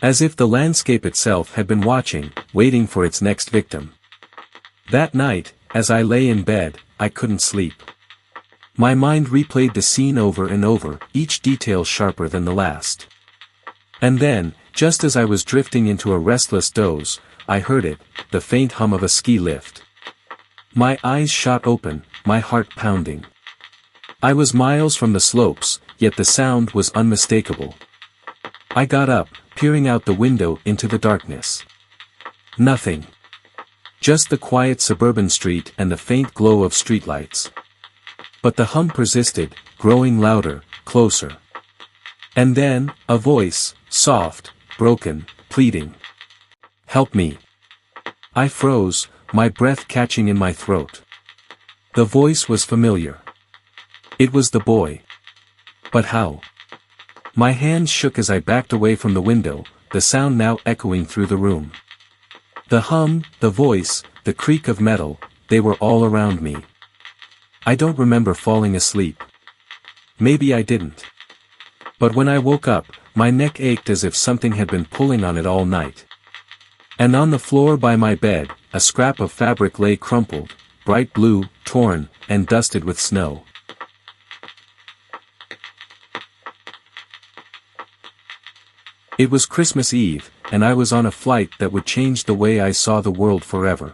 As if the landscape itself had been watching, waiting for its next victim. That night, as I lay in bed, I couldn't sleep. My mind replayed the scene over and over, each detail sharper than the last. And then, just as I was drifting into a restless doze, I heard it, the faint hum of a ski lift. My eyes shot open, my heart pounding. I was miles from the slopes, yet the sound was unmistakable. I got up, peering out the window into the darkness. Nothing. Just the quiet suburban street and the faint glow of streetlights. But the hum persisted, growing louder, closer. And then, a voice, soft, broken, pleading. "Help me." I froze, my breath catching in my throat. The voice was familiar. It was the boy. But how? My hands shook as I backed away from the window, the sound now echoing through the room. The hum, the voice, the creak of metal, they were all around me. I don't remember falling asleep. Maybe I didn't. But when I woke up, my neck ached as if something had been pulling on it all night. And on the floor by my bed, a scrap of fabric lay crumpled, bright blue, torn, and dusted with snow. It was Christmas Eve, and I was on a flight that would change the way I saw the world forever.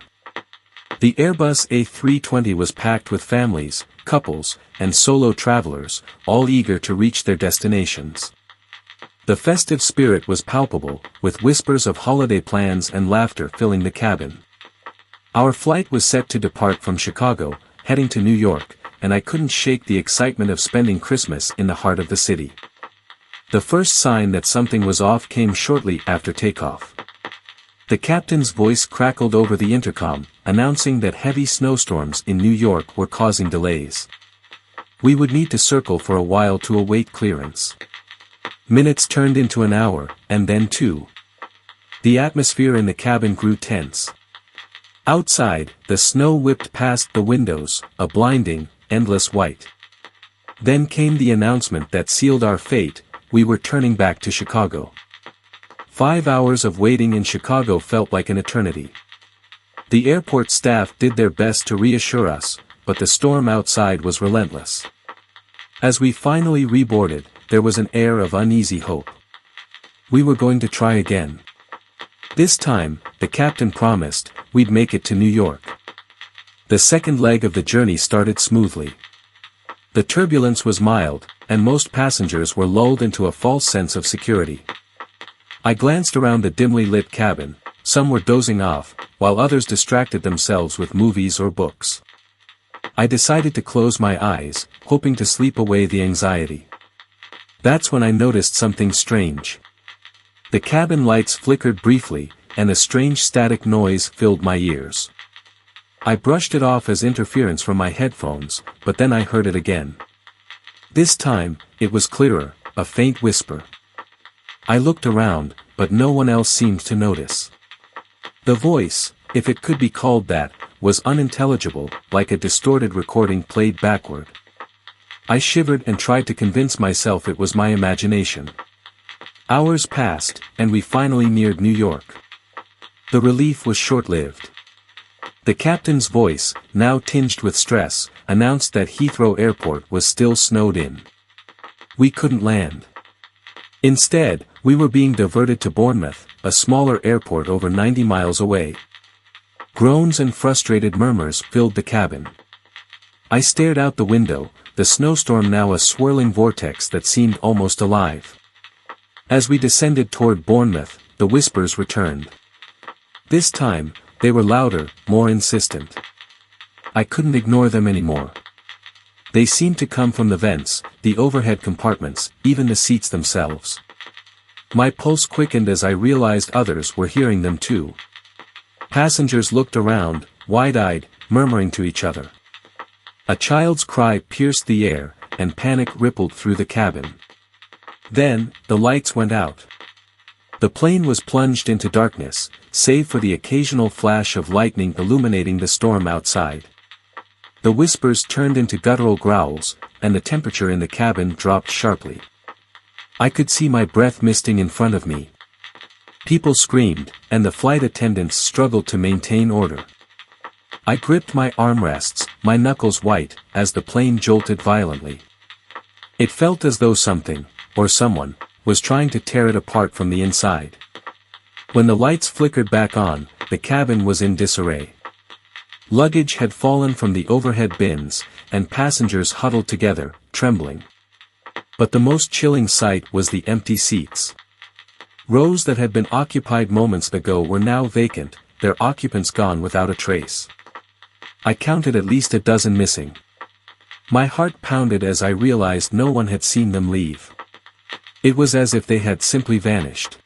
The Airbus A320 was packed with families, couples, and solo travelers, all eager to reach their destinations. The festive spirit was palpable, with whispers of holiday plans and laughter filling the cabin. Our flight was set to depart from Chicago, heading to New York, and I couldn't shake the excitement of spending Christmas in the heart of the city. The first sign that something was off came shortly after takeoff. The captain's voice crackled over the intercom, announcing that heavy snowstorms in New York were causing delays. We would need to circle for a while to await clearance. Minutes turned into an hour, and then 2. The atmosphere in the cabin grew tense. Outside, the snow whipped past the windows, a blinding, endless white. Then came the announcement that sealed our fate: we were turning back to Chicago. 5 hours of waiting in Chicago felt like an eternity. The airport staff did their best to reassure us, but the storm outside was relentless. As we finally reboarded, there was an air of uneasy hope. We were going to try again. This time, the captain promised, we'd make it to New York. The second leg of the journey started smoothly. The turbulence was mild, and most passengers were lulled into a false sense of security. I glanced around the dimly lit cabin, some were dozing off, while others distracted themselves with movies or books. I decided to close my eyes, hoping to sleep away the anxiety. That's when I noticed something strange. The cabin lights flickered briefly, and a strange static noise filled my ears. I brushed it off as interference from my headphones, but then I heard it again. This time, it was clearer, a faint whisper. I looked around, but no one else seemed to notice. The voice, if it could be called that, was unintelligible, like a distorted recording played backward. I shivered and tried to convince myself it was my imagination. Hours passed, and we finally neared New York. The relief was short-lived. The captain's voice, now tinged with stress, announced that Heathrow Airport was still snowed in. We couldn't land. Instead, we were being diverted to Bournemouth, a smaller airport over 90 miles away. Groans and frustrated murmurs filled the cabin. I stared out the window, the snowstorm now a swirling vortex that seemed almost alive. As we descended toward Bournemouth, the whispers returned. This time, they were louder, more insistent. I couldn't ignore them anymore. They seemed to come from the vents, the overhead compartments, even the seats themselves. My pulse quickened as I realized others were hearing them too. Passengers looked around, wide-eyed, murmuring to each other. A child's cry pierced the air, and panic rippled through the cabin. Then, the lights went out. The plane was plunged into darkness, save for the occasional flash of lightning illuminating the storm outside. The whispers turned into guttural growls, and the temperature in the cabin dropped sharply. I could see my breath misting in front of me. People screamed, and the flight attendants struggled to maintain order. I gripped my armrests, my knuckles white, as the plane jolted violently. It felt as though something, or someone, was trying to tear it apart from the inside. When the lights flickered back on, the cabin was in disarray. Luggage had fallen from the overhead bins, and passengers huddled together, trembling. But the most chilling sight was the empty seats. Rows that had been occupied moments ago were now vacant, their occupants gone without a trace. I counted at least a dozen missing. My heart pounded as I realized no one had seen them leave. It was as if they had simply vanished.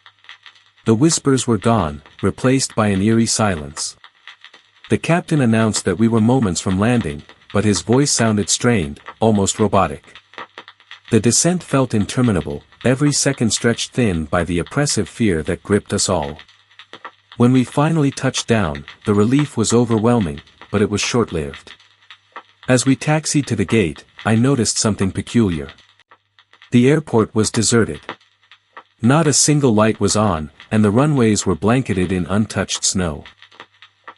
The whispers were gone, replaced by an eerie silence. The captain announced that we were moments from landing, but his voice sounded strained, almost robotic. The descent felt interminable, every second stretched thin by the oppressive fear that gripped us all. When we finally touched down, the relief was overwhelming, but it was short-lived. As we taxied to the gate, I noticed something peculiar. The airport was deserted. Not a single light was on, and the runways were blanketed in untouched snow.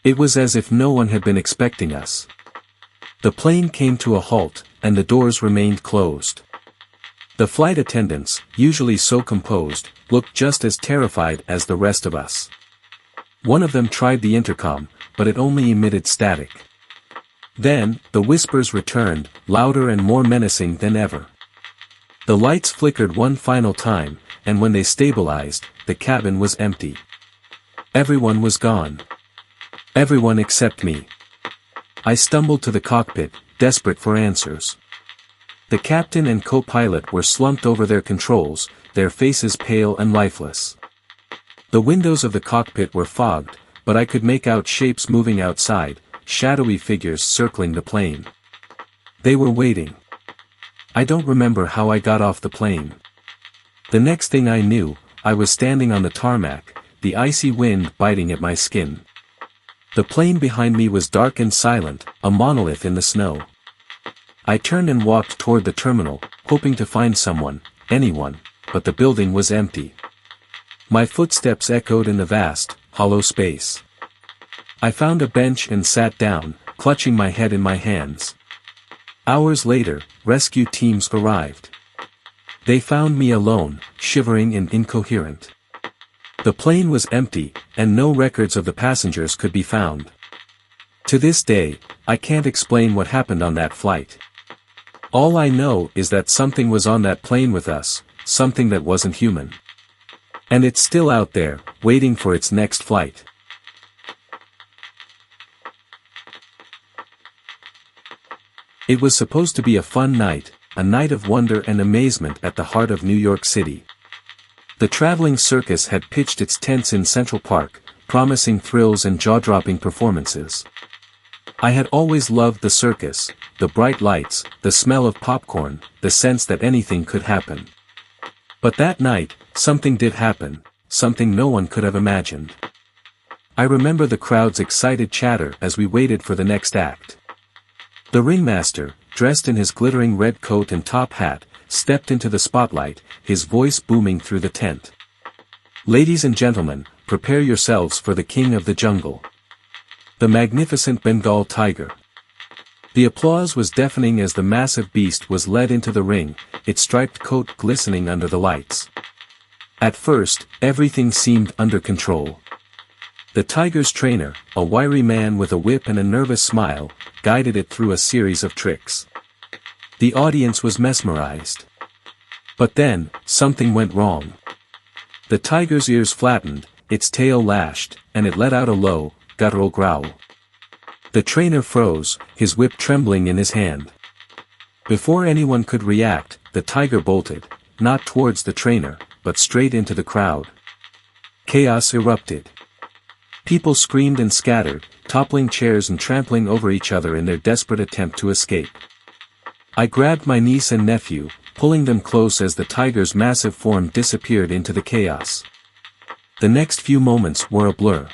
It was as if no one had been expecting us. The plane came to a halt, and the doors remained closed. The flight attendants, usually so composed, looked just as terrified as the rest of us. One of them tried the intercom, but it only emitted static. Then, the whispers returned, louder and more menacing than ever. The lights flickered one final time, and when they stabilized, the cabin was empty. Everyone was gone. Everyone except me. I stumbled to the cockpit, desperate for answers. The captain and co-pilot were slumped over their controls, their faces pale and lifeless. The windows of the cockpit were fogged, but I could make out shapes moving outside, shadowy figures circling the plane. They were waiting. I don't remember how I got off the plane. The next thing I knew, I was standing on the tarmac, the icy wind biting at my skin. The plane behind me was dark and silent, a monolith in the snow. I turned and walked toward the terminal, hoping to find someone, anyone, but the building was empty. My footsteps echoed in the vast, hollow space. I found a bench and sat down, clutching my head in my hands. Hours later, rescue teams arrived. They found me alone, shivering and incoherent. The plane was empty, and no records of the passengers could be found. To this day, I can't explain what happened on that flight. All I know is that something was on that plane with us, something that wasn't human. And it's still out there, waiting for its next flight. It was supposed to be a fun night, a night of wonder and amazement at the heart of New York City. The traveling circus had pitched its tents in Central Park, promising thrills and jaw-dropping performances. I had always loved the circus, the bright lights, the smell of popcorn, the sense that anything could happen. But that night, something did happen, something no one could have imagined. I remember the crowd's excited chatter as we waited for the next act. The ringmaster, dressed in his glittering red coat and top hat, stepped into the spotlight, his voice booming through the tent. "Ladies and gentlemen, prepare yourselves for the king of the jungle. The magnificent Bengal tiger." The applause was deafening as the massive beast was led into the ring, its striped coat glistening under the lights. At first, everything seemed under control. The tiger's trainer, a wiry man with a whip and a nervous smile, guided it through a series of tricks. The audience was mesmerized. But then, something went wrong. The tiger's ears flattened, its tail lashed, and it let out a low, guttural growl. The trainer froze, his whip trembling in his hand. Before anyone could react, the tiger bolted, not towards the trainer, but straight into the crowd. Chaos erupted. People screamed and scattered, toppling chairs and trampling over each other in their desperate attempt to escape. I grabbed my niece and nephew, pulling them close as the tiger's massive form disappeared into the chaos. The next few moments were a blur.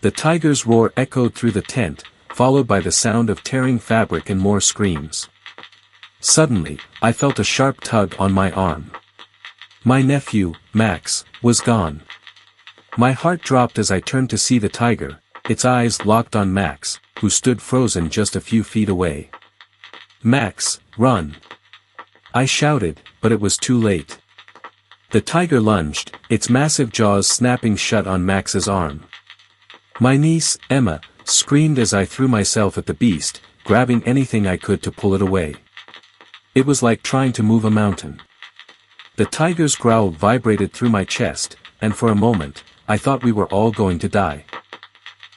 The tiger's roar echoed through the tent, followed by the sound of tearing fabric and more screams. Suddenly, I felt a sharp tug on my arm. My nephew, Max, was gone. My heart dropped as I turned to see the tiger, its eyes locked on Max, who stood frozen just a few feet away. "Max, run!" I shouted, but it was too late. The tiger lunged, its massive jaws snapping shut on Max's arm. My niece, Emma, screamed as I threw myself at the beast, grabbing anything I could to pull it away. It was like trying to move a mountain. The tiger's growl vibrated through my chest, and for a moment, I thought we were all going to die.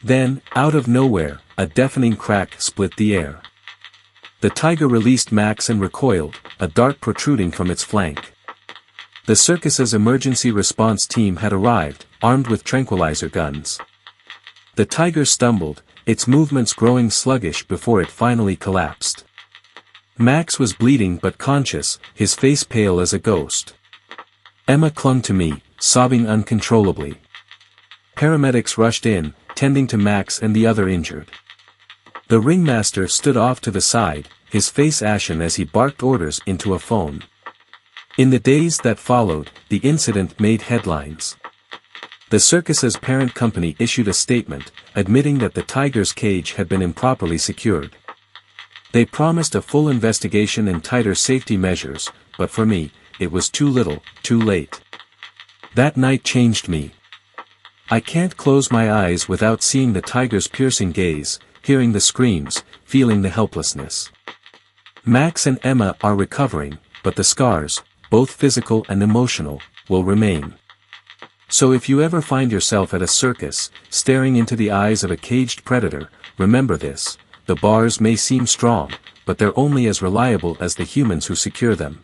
Then, out of nowhere, a deafening crack split the air. The tiger released Max and recoiled, a dart protruding from its flank. The circus's emergency response team had arrived, armed with tranquilizer guns. The tiger stumbled, its movements growing sluggish before it finally collapsed. Max was bleeding but conscious, his face pale as a ghost. Emma clung to me, sobbing uncontrollably. Paramedics rushed in, tending to Max and the other injured. The ringmaster stood off to the side, his face ashen as he barked orders into a phone. In the days that followed, the incident made headlines. The circus's parent company issued a statement, admitting that the tiger's cage had been improperly secured. They promised a full investigation and tighter safety measures, but for me, it was too little, too late. That night changed me. I can't close my eyes without seeing the tiger's piercing gaze, hearing the screams, feeling the helplessness. Max and Emma are recovering, but the scars, both physical and emotional, will remain. So if you ever find yourself at a circus, staring into the eyes of a caged predator, remember this: the bars may seem strong, but they're only as reliable as the humans who secure them.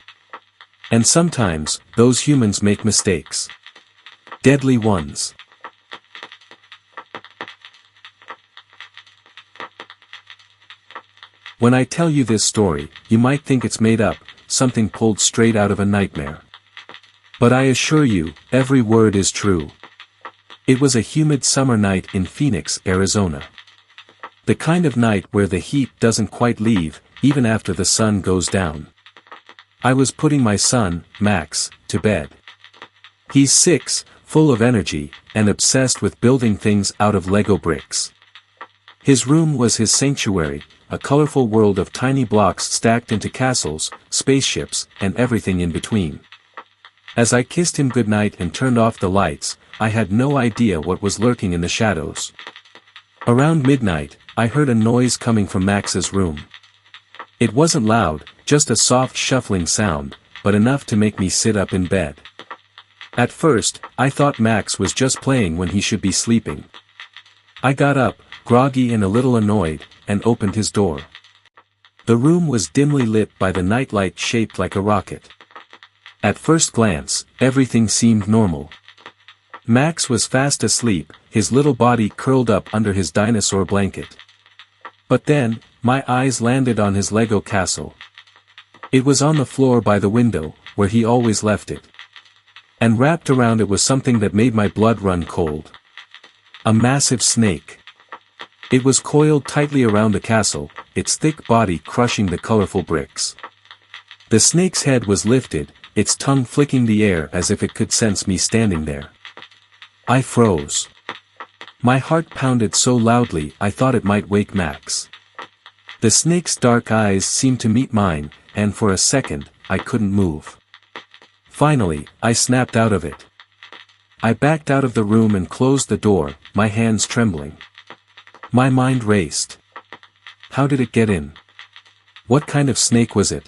And sometimes, those humans make mistakes. Deadly ones. When I tell you this story, you might think it's made up, something pulled straight out of a nightmare. But I assure you, every word is true. It was a humid summer night in Phoenix, Arizona. The kind of night where the heat doesn't quite leave, even after the sun goes down. I was putting my son, Max, to bed. He's 6, full of energy, and obsessed with building things out of Lego bricks. His room was his sanctuary, a colorful world of tiny blocks stacked into castles, spaceships, and everything in between. As I kissed him goodnight and turned off the lights, I had no idea what was lurking in the shadows. Around midnight, I heard a noise coming from Max's room. It wasn't loud, just a soft shuffling sound, but enough to make me sit up in bed. At first, I thought Max was just playing when he should be sleeping. I got up, groggy and a little annoyed, and opened his door. The room was dimly lit by the nightlight shaped like a rocket. At first glance, everything seemed normal. Max was fast asleep, his little body curled up under his dinosaur blanket. But then, my eyes landed on his Lego castle. It was on the floor by the window, where he always left it. And wrapped around it was something that made my blood run cold. A massive snake. It was coiled tightly around the castle, its thick body crushing the colorful bricks. The snake's head was lifted, its tongue flicking the air as if it could sense me standing there. I froze. My heart pounded so loudly I thought it might wake Max. The snake's dark eyes seemed to meet mine, and for a second, I couldn't move. Finally, I snapped out of it. I backed out of the room and closed the door, my hands trembling. My mind raced. How did it get in? What kind of snake was it?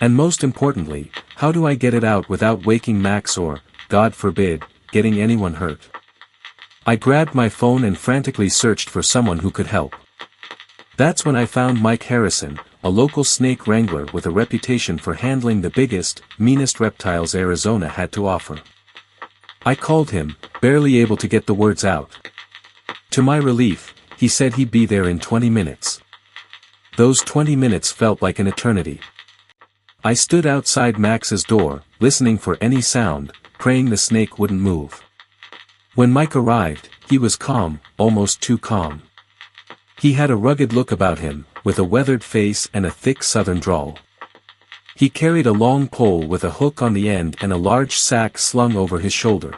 And most importantly, how do I get it out without waking Max or, God forbid, getting anyone hurt? I grabbed my phone and frantically searched for someone who could help. That's when I found Mike Harrison, a local snake wrangler with a reputation for handling the biggest, meanest reptiles Arizona had to offer. I called him, barely able to get the words out. To my relief, he said he'd be there in 20 minutes. Those 20 minutes felt like an eternity. I stood outside Max's door, listening for any sound, praying the snake wouldn't move. When Mike arrived, he was calm, almost too calm. He had a rugged look about him, with a weathered face and a thick southern drawl. He carried a long pole with a hook on the end and a large sack slung over his shoulder.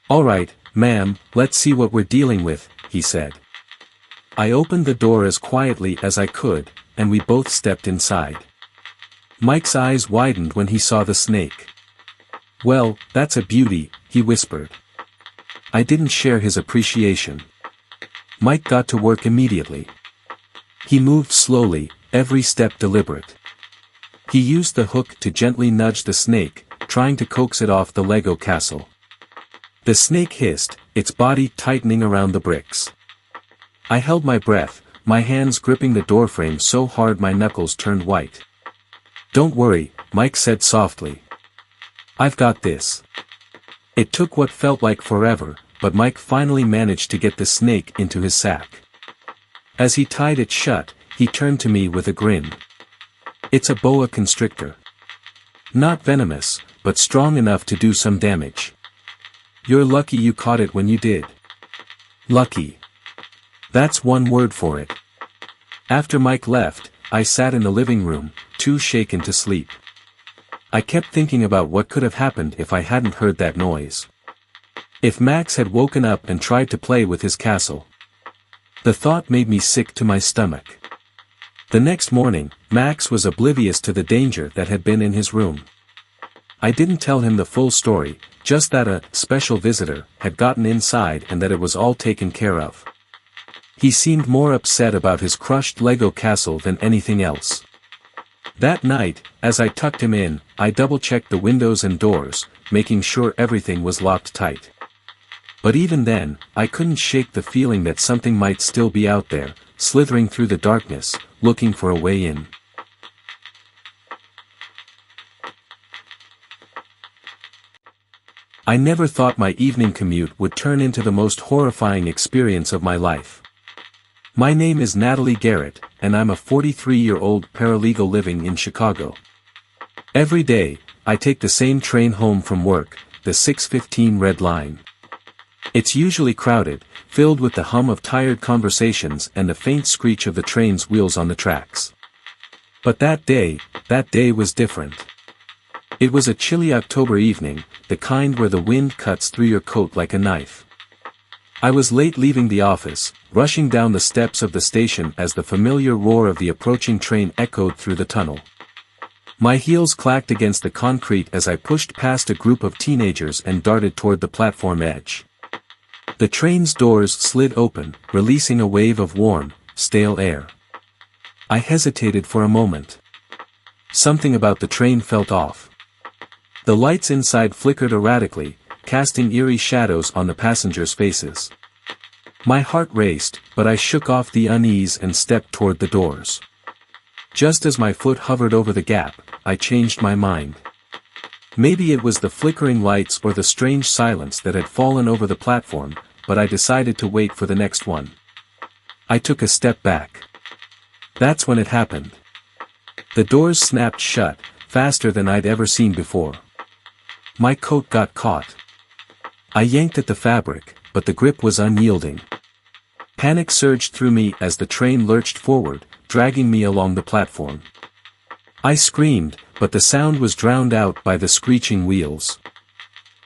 "All right, ma'am, let's see what we're dealing with," he said. I opened the door as quietly as I could, and we both stepped inside. Mike's eyes widened when he saw the snake. "Well, that's a beauty," he whispered. I didn't share his appreciation. Mike got to work immediately. He moved slowly, every step deliberate. He used the hook to gently nudge the snake, trying to coax it off the Lego castle. The snake hissed, its body tightening around the bricks. I held my breath, my hands gripping the doorframe so hard my knuckles turned white. "Don't worry," Mike said softly. "I've got this." It took what felt like forever, but Mike finally managed to get the snake into his sack. As he tied it shut, he turned to me with a grin. "It's a boa constrictor. Not venomous, but strong enough to do some damage. You're lucky you caught it when you did." Lucky. That's one word for it. After Mike left, I sat in the living room, too shaken to sleep. I kept thinking about what could have happened if I hadn't heard that noise. If Max had woken up and tried to play with his castle. The thought made me sick to my stomach. The next morning, Max was oblivious to the danger that had been in his room. I didn't tell him the full story, just that a special visitor had gotten inside and that it was all taken care of. He seemed more upset about his crushed Lego castle than anything else. That night, as I tucked him in, I double-checked the windows and doors, making sure everything was locked tight. But even then, I couldn't shake the feeling that something might still be out there, slithering through the darkness, looking for a way in. I never thought my evening commute would turn into the most horrifying experience of my life. My name is Natalie Garrett, and I'm a 43-year-old paralegal living in Chicago. Every day, I take the same train home from work, the 6:15 Red Line. It's usually crowded, filled with the hum of tired conversations and the faint screech of the train's wheels on the tracks. But that day was different. It was a chilly October evening, the kind where the wind cuts through your coat like a knife. I was late leaving the office, rushing down the steps of the station as the familiar roar of the approaching train echoed through the tunnel. My heels clacked against the concrete as I pushed past a group of teenagers and darted toward the platform edge. The train's doors slid open, releasing a wave of warm, stale air. I hesitated for a moment. Something about the train felt off. The lights inside flickered erratically, casting eerie shadows on the passengers' faces. My heart raced, but I shook off the unease and stepped toward the doors. Just as my foot hovered over the gap, I changed my mind. Maybe it was the flickering lights or the strange silence that had fallen over the platform, but I decided to wait for the next one. I took a step back. That's when it happened. The doors snapped shut, faster than I'd ever seen before. My coat got caught. I yanked at the fabric, but the grip was unyielding. Panic surged through me as the train lurched forward, dragging me along the platform. I screamed, but the sound was drowned out by the screeching wheels.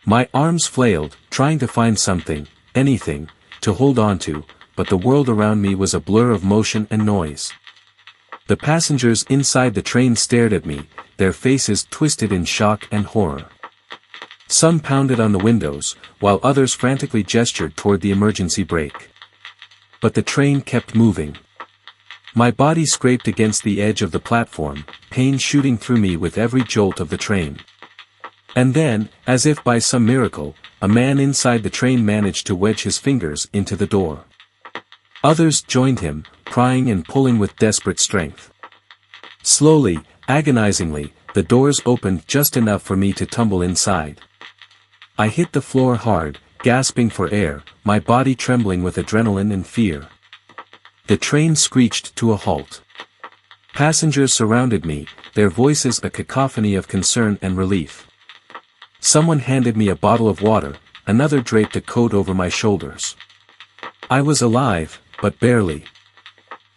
My arms flailed, trying to find something, anything, to hold on to, but the world around me was a blur of motion and noise. The passengers inside the train stared at me, their faces twisted in shock and horror. Some pounded on the windows, while others frantically gestured toward the emergency brake. But the train kept moving. My body scraped against the edge of the platform, pain shooting through me with every jolt of the train. And then, as if by some miracle, a man inside the train managed to wedge his fingers into the door. Others joined him, prying and pulling with desperate strength. Slowly, agonizingly, the doors opened just enough for me to tumble inside. I hit the floor hard, gasping for air, my body trembling with adrenaline and fear. The train screeched to a halt. Passengers surrounded me, their voices a cacophony of concern and relief. Someone handed me a bottle of water, another draped a coat over my shoulders. I was alive, but barely.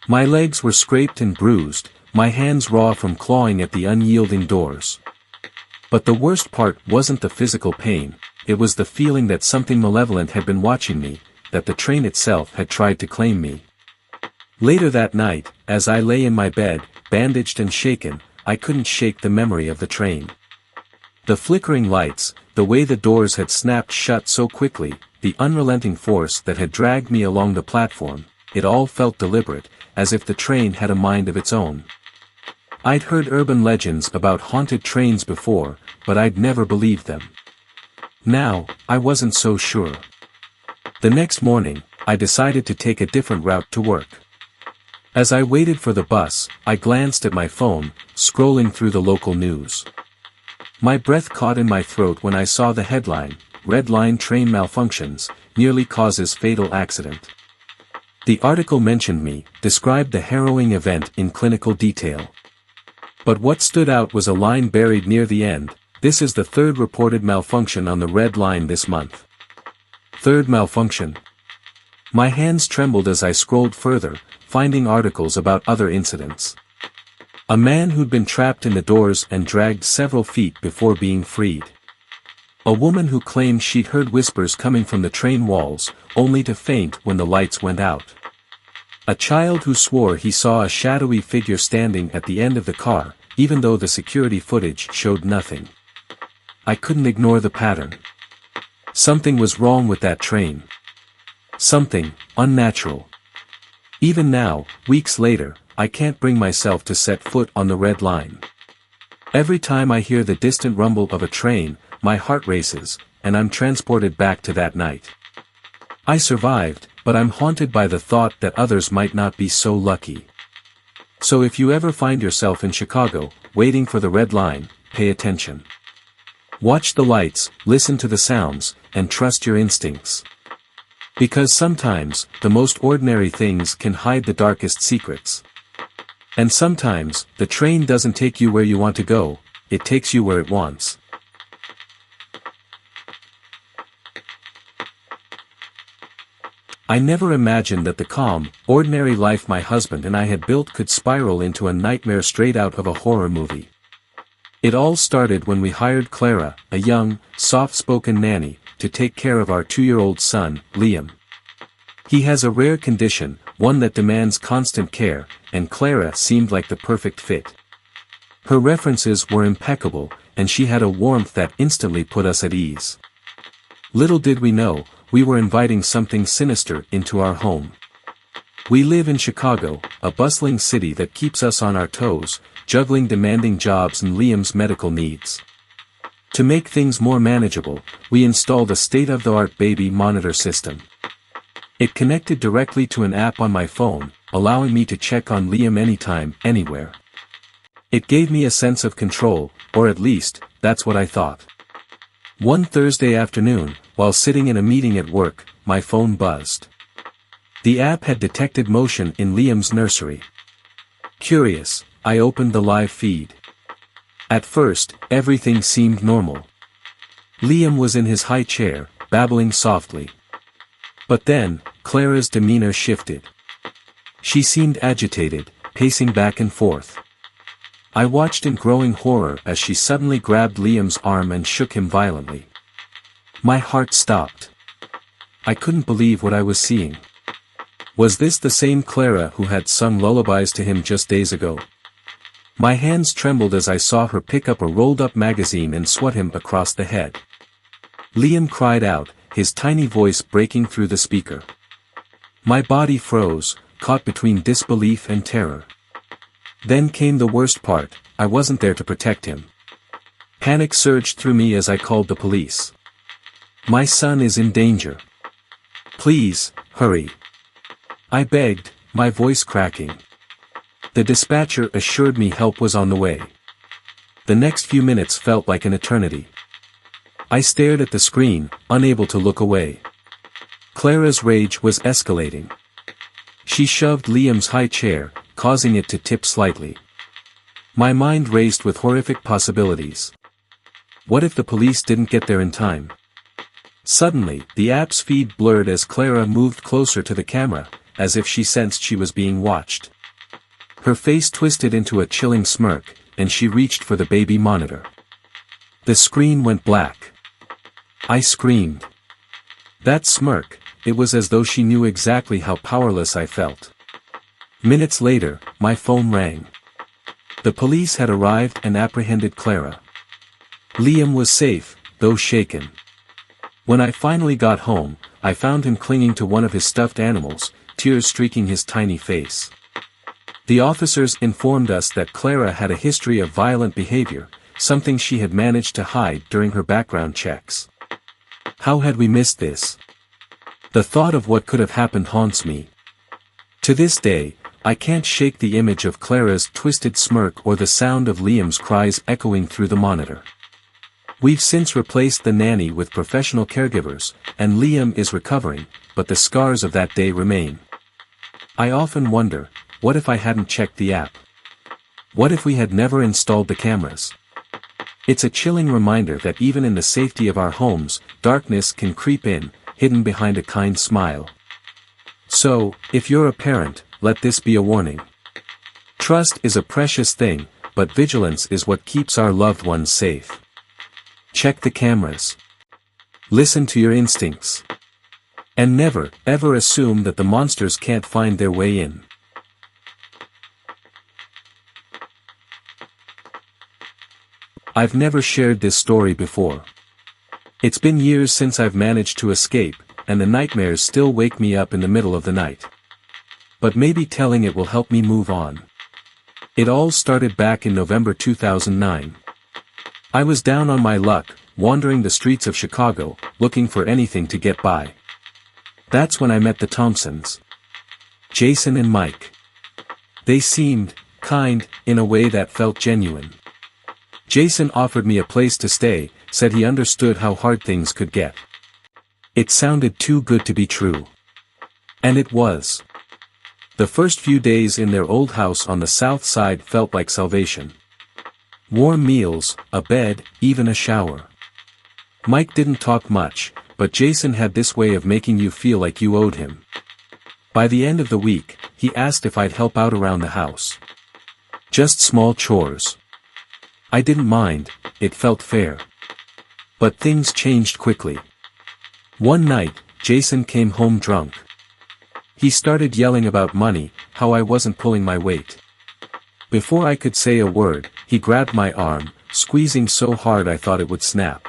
My legs were scraped and bruised, my hands raw from clawing at the unyielding doors. But the worst part wasn't the physical pain, it was the feeling that something malevolent had been watching me, that the train itself had tried to claim me. Later that night, as I lay in my bed, bandaged and shaken, I couldn't shake the memory of the train. The flickering lights, the way the doors had snapped shut so quickly, the unrelenting force that had dragged me along the platform, it all felt deliberate, as if the train had a mind of its own. I'd heard urban legends about haunted trains before, but I'd never believed them. Now, I wasn't so sure. The next morning, I decided to take a different route to work. As I waited for the bus, I glanced at my phone, scrolling through the local news. My breath caught in my throat when I saw the headline, "Red Line Train Malfunctions, Nearly Causes Fatal Accident." The article mentioned me, described the harrowing event in clinical detail. But what stood out was a line buried near the end, "This is the third reported malfunction on the Red Line this month." Third malfunction. My hands trembled as I scrolled further, finding articles about other incidents. A man who'd been trapped in the doors and dragged several feet before being freed. A woman who claimed she'd heard whispers coming from the train walls, only to faint when the lights went out. A child who swore he saw a shadowy figure standing at the end of the car, even though the security footage showed nothing. I couldn't ignore the pattern. Something was wrong with that train. Something unnatural. Even now, weeks later, I can't bring myself to set foot on the Red Line. Every time I hear the distant rumble of a train, my heart races, and I'm transported back to that night. I survived, but I'm haunted by the thought that others might not be so lucky. So if you ever find yourself in Chicago, waiting for the Red Line, pay attention. Watch the lights, listen to the sounds, and trust your instincts. Because sometimes, the most ordinary things can hide the darkest secrets. And sometimes, the train doesn't take you where you want to go, it takes you where it wants. I never imagined that the calm, ordinary life my husband and I had built could spiral into a nightmare straight out of a horror movie. It all started when we hired Clara, a young, soft-spoken nanny, to take care of our 2-year-old son, Liam. He has a rare condition, one that demands constant care, and Clara seemed like the perfect fit. Her references were impeccable, and she had a warmth that instantly put us at ease. Little did we know, we were inviting something sinister into our home. We live in Chicago, a bustling city that keeps us on our toes, juggling demanding jobs and Liam's medical needs. To make things more manageable, we installed a state-of-the-art baby monitor system. It connected directly to an app on my phone, allowing me to check on Liam anytime, anywhere. It gave me a sense of control, or at least, that's what I thought. One Thursday afternoon, while sitting in a meeting at work, my phone buzzed. The app had detected motion in Liam's nursery. Curious, I opened the live feed. At first, everything seemed normal. Liam was in his high chair, babbling softly. But then, Clara's demeanor shifted. She seemed agitated, pacing back and forth. I watched in growing horror as she suddenly grabbed Liam's arm and shook him violently. My heart stopped. I couldn't believe what I was seeing. Was this the same Clara who had sung lullabies to him just days ago? My hands trembled as I saw her pick up a rolled-up magazine and swat him across the head. Liam cried out, his tiny voice breaking through the speaker. My body froze, caught between disbelief and terror. Then came the worst part, I wasn't there to protect him. Panic surged through me as I called the police. My son is in danger. Please, hurry. I begged, my voice cracking. The dispatcher assured me help was on the way. The next few minutes felt like an eternity. I stared at the screen, unable to look away. Clara's rage was escalating. She shoved Liam's high chair, causing it to tip slightly. My mind raced with horrific possibilities. What if the police didn't get there in time? Suddenly, the app's feed blurred as Clara moved closer to the camera, as if she sensed she was being watched. Her face twisted into a chilling smirk, and she reached for the baby monitor. The screen went black. I screamed. That smirk, it was as though she knew exactly how powerless I felt. Minutes later, my phone rang. The police had arrived and apprehended Clara. Liam was safe, though shaken. When I finally got home, I found him clinging to one of his stuffed animals, tears streaking his tiny face. The officers informed us that Clara had a history of violent behavior, something she had managed to hide during her background checks. How had we missed this? The thought of what could have happened haunts me. To this day, I can't shake the image of Clara's twisted smirk or the sound of Liam's cries echoing through the monitor. We've since replaced the nanny with professional caregivers, and Liam is recovering, but the scars of that day remain. I often wonder, what if I hadn't checked the app? What if we had never installed the cameras? It's a chilling reminder that even in the safety of our homes, darkness can creep in, hidden behind a kind smile. So, if you're a parent, let this be a warning. Trust is a precious thing, but vigilance is what keeps our loved ones safe. Check the cameras. Listen to your instincts. And never, ever assume that the monsters can't find their way in. I've never shared this story before. It's been years since I've managed to escape, and the nightmares still wake me up in the middle of the night. But maybe telling it will help me move on. It all started back in November 2009. I was down on my luck, wandering the streets of Chicago, looking for anything to get by. That's when I met the Thompsons. Jason and Mike. They seemed kind, in a way that felt genuine. Jason offered me a place to stay, said he understood how hard things could get. It sounded too good to be true. And it was. The first few days in their old house on the south side felt like salvation. Warm meals, a bed, even a shower. Mike didn't talk much, but Jason had this way of making you feel like you owed him. By the end of the week, he asked if I'd help out around the house. Just small chores. I didn't mind, it felt fair. But things changed quickly. One night, Jason came home drunk. He started yelling about money, how I wasn't pulling my weight. Before I could say a word, he grabbed my arm, squeezing so hard I thought it would snap.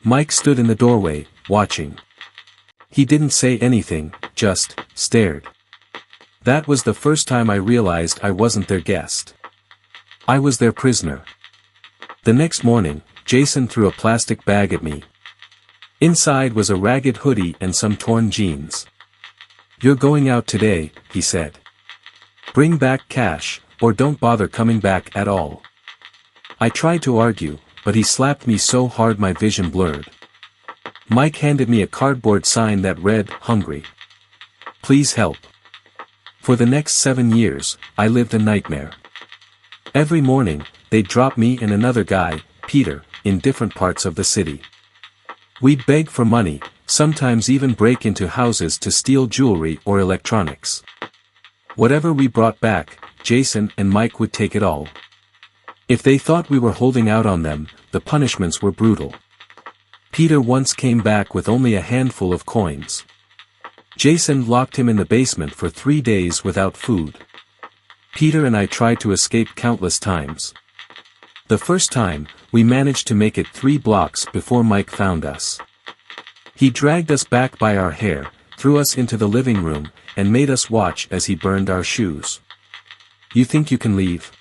Mike stood in the doorway, watching. He didn't say anything, just stared. That was the first time I realized I wasn't their guest. I was their prisoner. The next morning, Jason threw a plastic bag at me. Inside was a ragged hoodie and some torn jeans. "You're going out today," he said. "Bring back cash, or don't bother coming back at all." I tried to argue, but he slapped me so hard my vision blurred. Mike handed me a cardboard sign that read, "Hungry. Please help." For the next 7 years, I lived a nightmare. Every morning, they'd drop me and another guy, Peter, in different parts of the city. We'd beg for money, sometimes even break into houses to steal jewelry or electronics. Whatever we brought back, Jason and Mike would take it all. If they thought we were holding out on them, the punishments were brutal. Peter once came back with only a handful of coins. Jason locked him in the basement for 3 days without food. Peter and I tried to escape countless times. The first time, we managed to make it 3 blocks before Mike found us. He dragged us back by our hair, threw us into the living room, and made us watch as he burned our shoes. "You think you can leave?"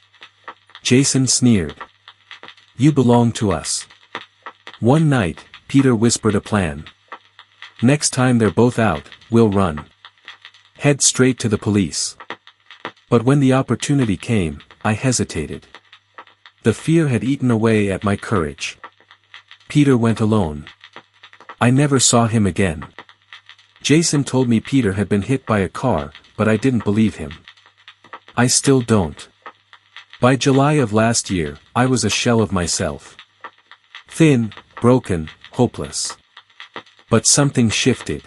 Jason sneered. "You belong to us." One night, Peter whispered a plan. "Next time they're both out, we'll run. Head straight to the police." But when the opportunity came, I hesitated. The fear had eaten away at my courage. Peter went alone. I never saw him again. Jason told me Peter had been hit by a car, but I didn't believe him. I still don't. By July of last year, I was a shell of myself. Thin, broken, hopeless. But something shifted.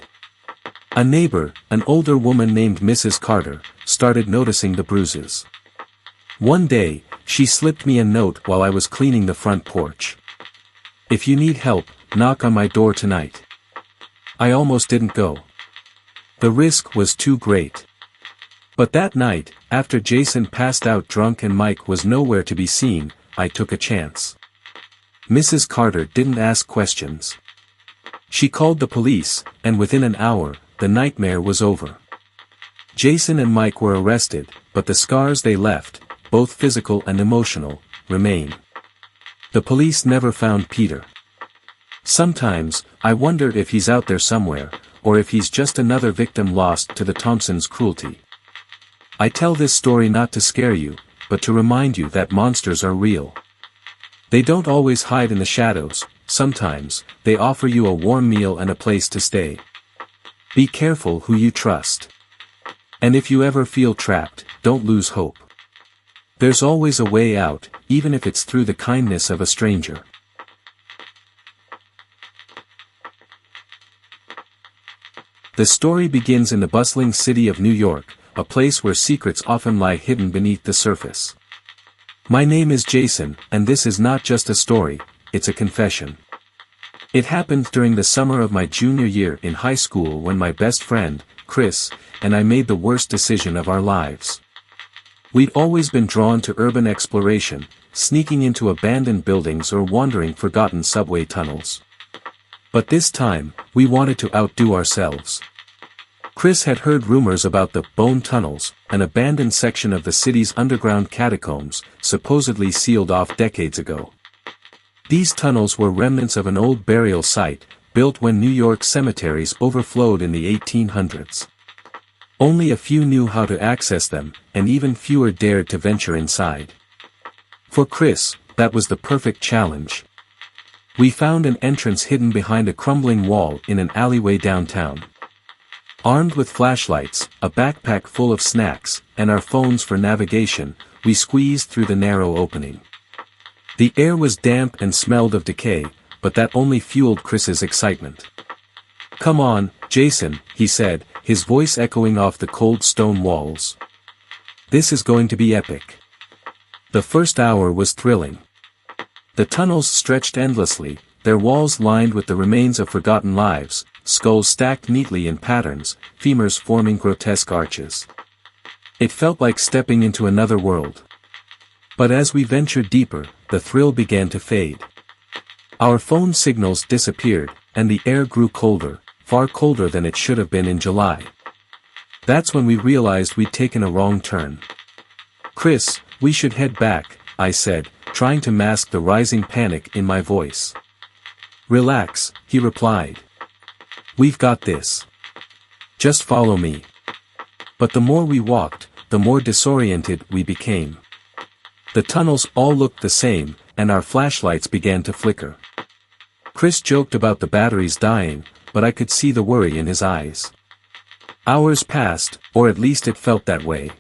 A neighbor, an older woman named Mrs. Carter, started noticing the bruises. One day, she slipped me a note while I was cleaning the front porch. "If you need help, knock on my door tonight." I almost didn't go. The risk was too great. But that night, after Jason passed out drunk and Mike was nowhere to be seen, I took a chance. Mrs. Carter didn't ask questions. She called the police, and within an hour, the nightmare was over. Jason and Mike were arrested, but the scars they left, both physical and emotional, remain. The police never found Peter. Sometimes, I wonder if he's out there somewhere, or if he's just another victim lost to the Thompsons' cruelty. I tell this story not to scare you, but to remind you that monsters are real. They don't always hide in the shadows, sometimes, they offer you a warm meal and a place to stay. Be careful who you trust. And if you ever feel trapped, don't lose hope. There's always a way out, even if it's through the kindness of a stranger. The story begins in the bustling city of New York, a place where secrets often lie hidden beneath the surface. My name is Jason, and this is not just a story, it's a confession. It happened during the summer of my junior year in high school when my best friend, Chris, and I made the worst decision of our lives. We'd always been drawn to urban exploration, sneaking into abandoned buildings or wandering forgotten subway tunnels. But this time, we wanted to outdo ourselves. Chris had heard rumors about the Bone Tunnels, an abandoned section of the city's underground catacombs, supposedly sealed off decades ago. These tunnels were remnants of an old burial site, built when New York cemeteries overflowed in the 1800s. Only a few knew how to access them, and even fewer dared to venture inside. For Chris, that was the perfect challenge. We found an entrance hidden behind a crumbling wall in an alleyway downtown. Armed with flashlights, a backpack full of snacks, and our phones for navigation, we squeezed through the narrow opening. The air was damp and smelled of decay, but that only fueled Chris's excitement. "Come on, Jason," he said, his voice echoing off the cold stone walls. "This is going to be epic." The first hour was thrilling. The tunnels stretched endlessly, their walls lined with the remains of forgotten lives, skulls stacked neatly in patterns, femurs forming grotesque arches. It felt like stepping into another world. But as we ventured deeper, the thrill began to fade. Our phone signals disappeared, and the air grew colder, far colder than it should have been in July. That's when we realized we'd taken a wrong turn. "Chris, we should head back," I said, trying to mask the rising panic in my voice. "Relax," he replied. "We've got this. Just follow me." But the more we walked, the more disoriented we became. The tunnels all looked the same, and our flashlights began to flicker. Chris joked about the batteries dying, but I could see the worry in his eyes. Hours passed, or at least it felt that way.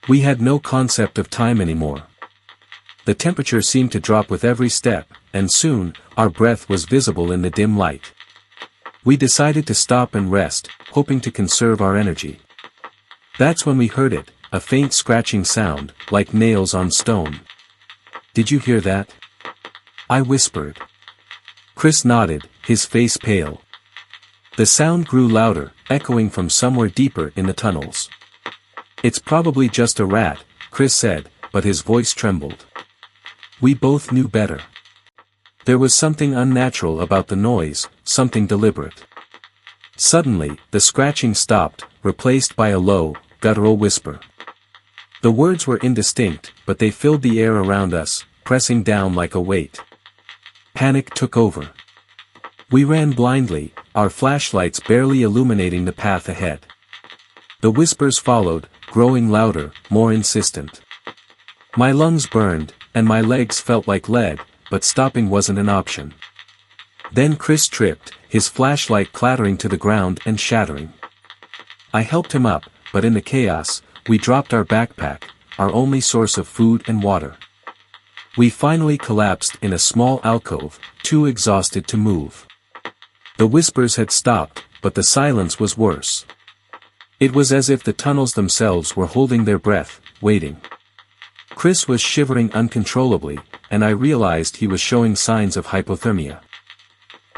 We had no concept of time anymore. The temperature seemed to drop with every step, and soon, our breath was visible in the dim light. We decided to stop and rest, hoping to conserve our energy. That's when we heard it, a faint scratching sound, like nails on stone. "Did you hear that?" I whispered. Chris nodded, his face pale. The sound grew louder, echoing from somewhere deeper in the tunnels. "It's probably just a rat," Chris said, but his voice trembled. We both knew better. There was something unnatural about the noise, something deliberate. Suddenly, the scratching stopped, replaced by a low, guttural whisper. The words were indistinct, but they filled the air around us, pressing down like a weight. Panic took over. We ran blindly, our flashlights barely illuminating the path ahead. The whispers followed, growing louder, more insistent. My lungs burned, and my legs felt like lead, but stopping wasn't an option. Then Chris tripped, his flashlight clattering to the ground and shattering. I helped him up, but in the chaos, we dropped our backpack, our only source of food and water. We finally collapsed in a small alcove, too exhausted to move. The whispers had stopped, but the silence was worse. It was as if the tunnels themselves were holding their breath, waiting. Chris was shivering uncontrollably, and I realized he was showing signs of hypothermia.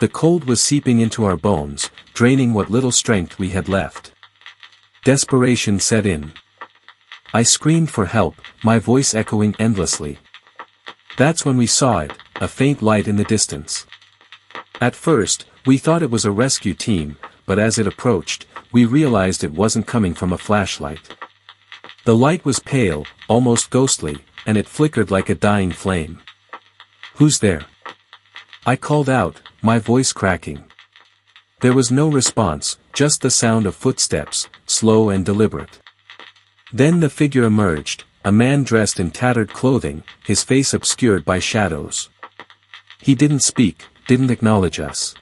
The cold was seeping into our bones, draining what little strength we had left. Desperation set in. I screamed for help, my voice echoing endlessly. That's when we saw it, a faint light in the distance. At first, we thought it was a rescue team, but as it approached, we realized it wasn't coming from a flashlight. The light was pale, almost ghostly, and it flickered like a dying flame. "Who's there?" I called out, my voice cracking. There was no response, just the sound of footsteps, slow and deliberate. Then the figure emerged, a man dressed in tattered clothing, his face obscured by shadows. He didn't speak, didn't acknowledge us.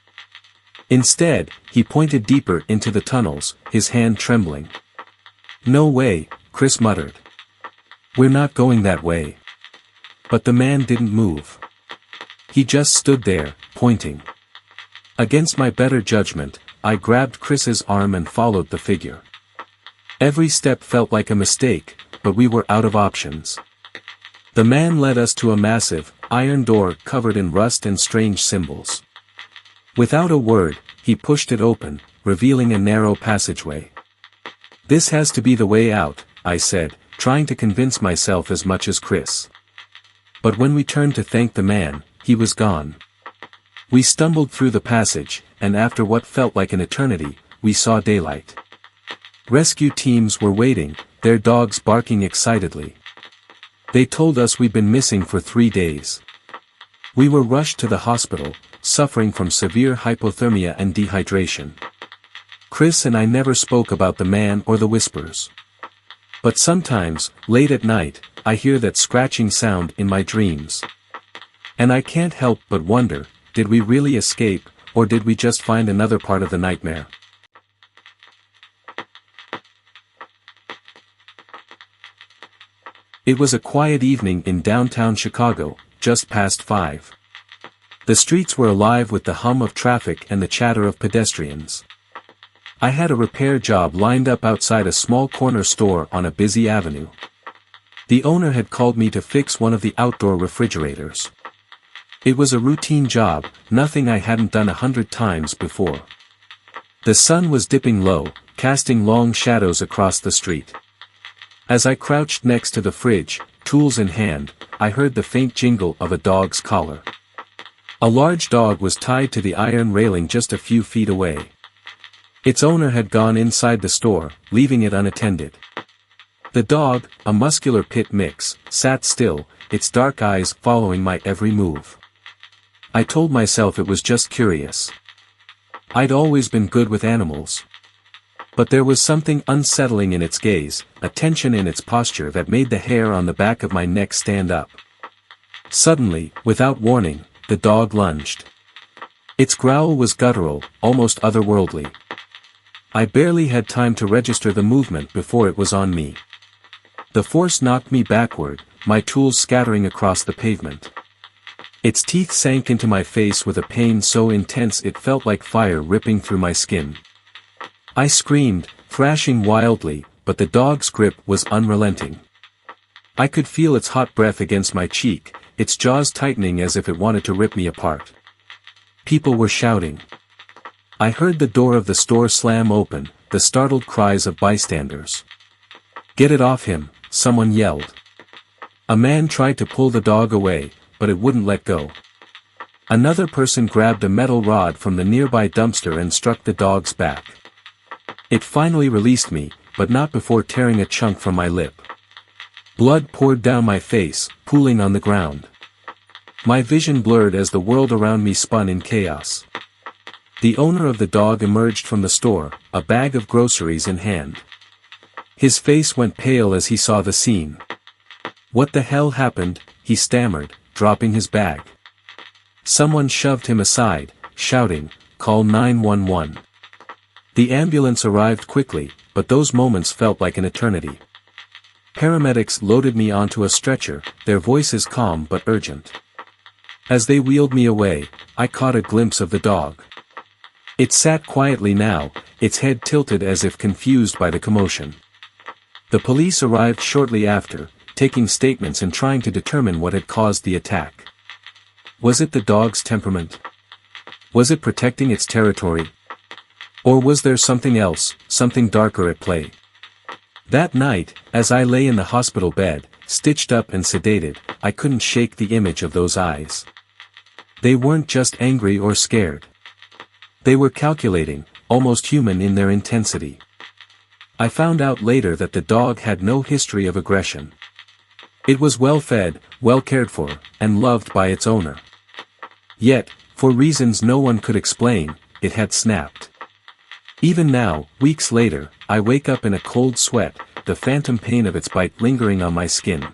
Instead, he pointed deeper into the tunnels, his hand trembling. "No way," Chris muttered. "We're not going that way." But the man didn't move. He just stood there, pointing. Against my better judgment, I grabbed Chris's arm and followed the figure. Every step felt like a mistake, but we were out of options. The man led us to a massive, iron door covered in rust and strange symbols. Without a word, he pushed it open, revealing a narrow passageway. "This has to be the way out," I said, trying to convince myself as much as Chris. But when we turned to thank the man, he was gone. We stumbled through the passage, and after what felt like an eternity, we saw daylight. Rescue teams were waiting, their dogs barking excitedly. They told us we'd been missing for 3 days. We were rushed to the hospital, suffering from severe hypothermia and dehydration. Chris and I never spoke about the man or the whispers. But sometimes, late at night, I hear that scratching sound in my dreams. And I can't help but wonder, did we really escape, or did we just find another part of the nightmare? It was a quiet evening in downtown Chicago, just past 5. The streets were alive with the hum of traffic and the chatter of pedestrians. I had a repair job lined up outside a small corner store on a busy avenue. The owner had called me to fix one of the outdoor refrigerators. It was a routine job, nothing I hadn't done 100 times before. The sun was dipping low, casting long shadows across the street. As I crouched next to the fridge, tools in hand, I heard the faint jingle of a dog's collar. A large dog was tied to the iron railing just a few feet away. Its owner had gone inside the store, leaving it unattended. The dog, a muscular pit mix, sat still, its dark eyes following my every move. I told myself it was just curious. I'd always been good with animals. But there was something unsettling in its gaze, a tension in its posture that made the hair on the back of my neck stand up. Suddenly, without warning, the dog lunged. Its growl was guttural, almost otherworldly. I barely had time to register the movement before it was on me. The force knocked me backward, my tools scattering across the pavement. Its teeth sank into my face with a pain so intense it felt like fire ripping through my skin. I screamed, thrashing wildly, but the dog's grip was unrelenting. I could feel its hot breath against my cheek, its jaws tightening as if it wanted to rip me apart. People were shouting. I heard the door of the store slam open, the startled cries of bystanders. "Get it off him," someone yelled. A man tried to pull the dog away, but it wouldn't let go. Another person grabbed a metal rod from the nearby dumpster and struck the dog's back. It finally released me, but not before tearing a chunk from my lip. Blood poured down my face, pooling on the ground. My vision blurred as the world around me spun in chaos. The owner of the dog emerged from the store, a bag of groceries in hand. His face went pale as he saw the scene. "What the hell happened?" he stammered, dropping his bag. Someone shoved him aside, shouting, "Call 911." The ambulance arrived quickly, but those moments felt like an eternity. Paramedics loaded me onto a stretcher, their voices calm but urgent. As they wheeled me away, I caught a glimpse of the dog. It sat quietly now, its head tilted as if confused by the commotion. The police arrived shortly after, taking statements and trying to determine what had caused the attack. Was it the dog's temperament? Was it protecting its territory? Or was there something else, something darker at play? That night, as I lay in the hospital bed, stitched up and sedated, I couldn't shake the image of those eyes. They weren't just angry or scared. They were calculating, almost human in their intensity. I found out later that the dog had no history of aggression. It was well fed, well cared for, and loved by its owner. Yet, for reasons no one could explain, it had snapped. Even now, weeks later, I wake up in a cold sweat, the phantom pain of its bite lingering on my skin.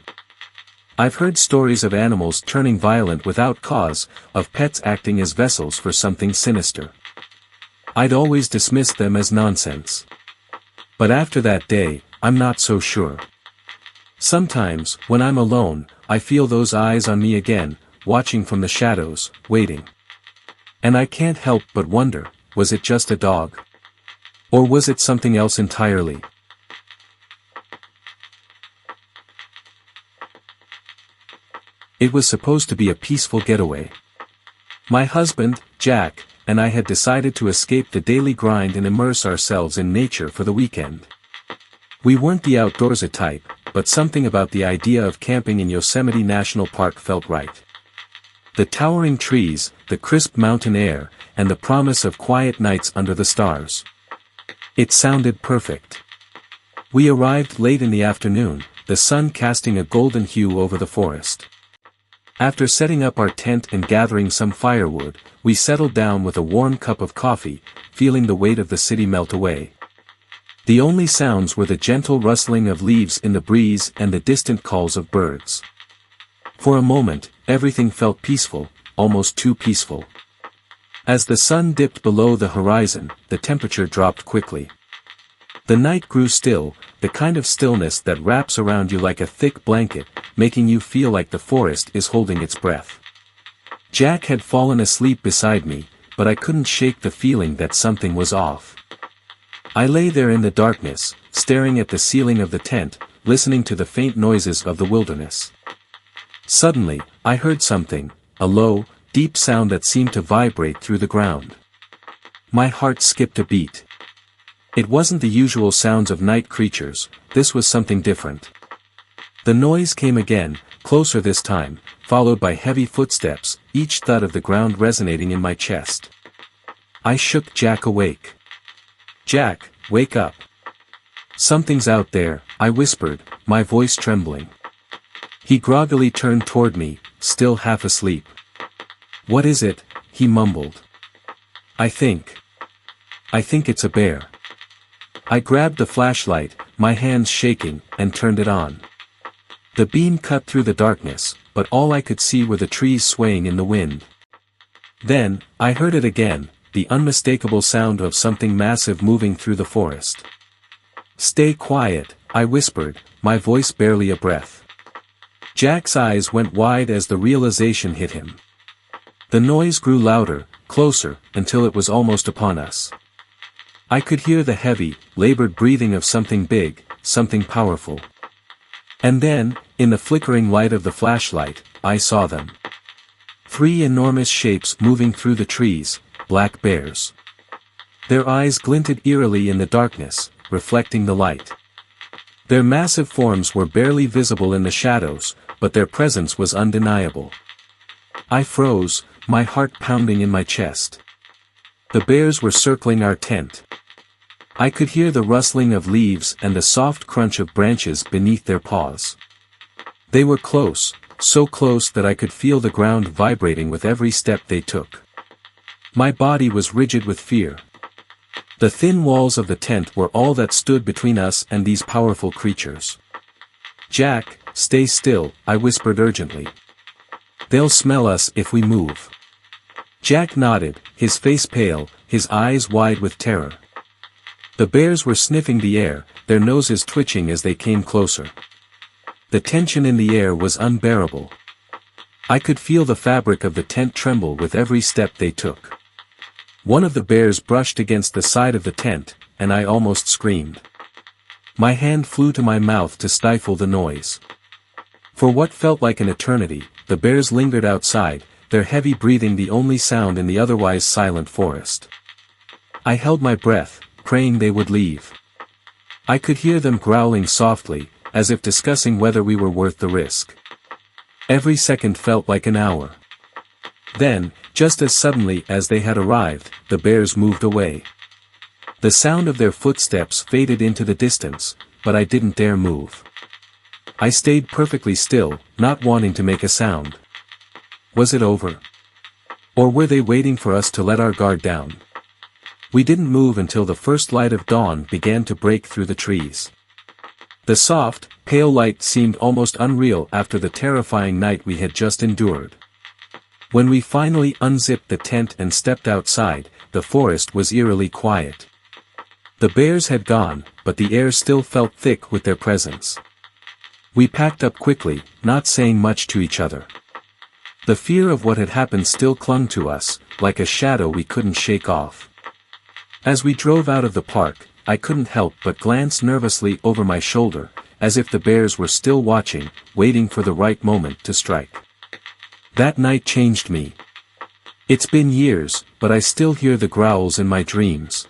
I've heard stories of animals turning violent without cause, of pets acting as vessels for something sinister. I'd always dismissed them as nonsense. But after that day, I'm not so sure. Sometimes, when I'm alone, I feel those eyes on me again, watching from the shadows, waiting. And I can't help but wonder, was it just a dog? Or was it something else entirely? It was supposed to be a peaceful getaway. My husband, Jack, and I had decided to escape the daily grind and immerse ourselves in nature for the weekend. We weren't the outdoorsy type, but something about the idea of camping in Yosemite National Park felt right. The towering trees, the crisp mountain air, and the promise of quiet nights under the stars. It sounded perfect. We arrived late in the afternoon, the sun casting a golden hue over the forest. After setting up our tent and gathering some firewood, we settled down with a warm cup of coffee, feeling the weight of the city melt away. The only sounds were the gentle rustling of leaves in the breeze and the distant calls of birds. For a moment, everything felt peaceful, almost too peaceful. As the sun dipped below the horizon, the temperature dropped quickly. The night grew still, the kind of stillness that wraps around you like a thick blanket, making you feel like the forest is holding its breath. Jack had fallen asleep beside me, but I couldn't shake the feeling that something was off. I lay there in the darkness, staring at the ceiling of the tent, listening to the faint noises of the wilderness. Suddenly, I heard something, a low, deep sound that seemed to vibrate through the ground. My heart skipped a beat. It wasn't the usual sounds of night creatures, this was something different. The noise came again, closer this time, followed by heavy footsteps, each thud of the ground resonating in my chest. I shook Jack awake. "Jack, wake up. Something's out there," I whispered, my voice trembling. He groggily turned toward me, still half asleep. "What is it?" he mumbled. I think it's a bear." I grabbed the flashlight, my hands shaking, and turned it on. The beam cut through the darkness, but all I could see were the trees swaying in the wind. Then, I heard it again, the unmistakable sound of something massive moving through the forest. "Stay quiet," I whispered, my voice barely a breath. Jack's eyes went wide as the realization hit him. The noise grew louder, closer, until it was almost upon us. I could hear the heavy, labored breathing of something big, something powerful. And then, in the flickering light of the flashlight, I saw them. 3 enormous shapes moving through the trees, black bears. Their eyes glinted eerily in the darkness, reflecting the light. Their massive forms were barely visible in the shadows, but their presence was undeniable. I froze, my heart pounding in my chest. The bears were circling our tent. I could hear the rustling of leaves and the soft crunch of branches beneath their paws. They were close, so close that I could feel the ground vibrating with every step they took. My body was rigid with fear. The thin walls of the tent were all that stood between us and these powerful creatures. "Jack, stay still," I whispered urgently. "They'll smell us if we move." Jack nodded, his face pale, his eyes wide with terror. The bears were sniffing the air, their noses twitching as they came closer. The tension in the air was unbearable. I could feel the fabric of the tent tremble with every step they took. One of the bears brushed against the side of the tent, and I almost screamed. My hand flew to my mouth to stifle the noise. For what felt like an eternity, the bears lingered outside, their heavy breathing the only sound in the otherwise silent forest. I held my breath, praying they would leave. I could hear them growling softly, as if discussing whether we were worth the risk. Every second felt like an hour. Then, just as suddenly as they had arrived, the bears moved away. The sound of their footsteps faded into the distance, but I didn't dare move. I stayed perfectly still, not wanting to make a sound. Was it over? Or were they waiting for us to let our guard down? We didn't move until the first light of dawn began to break through the trees. The soft, pale light seemed almost unreal after the terrifying night we had just endured. When we finally unzipped the tent and stepped outside, the forest was eerily quiet. The bears had gone, but the air still felt thick with their presence. We packed up quickly, not saying much to each other. The fear of what had happened still clung to us, like a shadow we couldn't shake off. As we drove out of the park, I couldn't help but glance nervously over my shoulder, as if the bears were still watching, waiting for the right moment to strike. That night changed me. It's been years, but I still hear the growls in my dreams.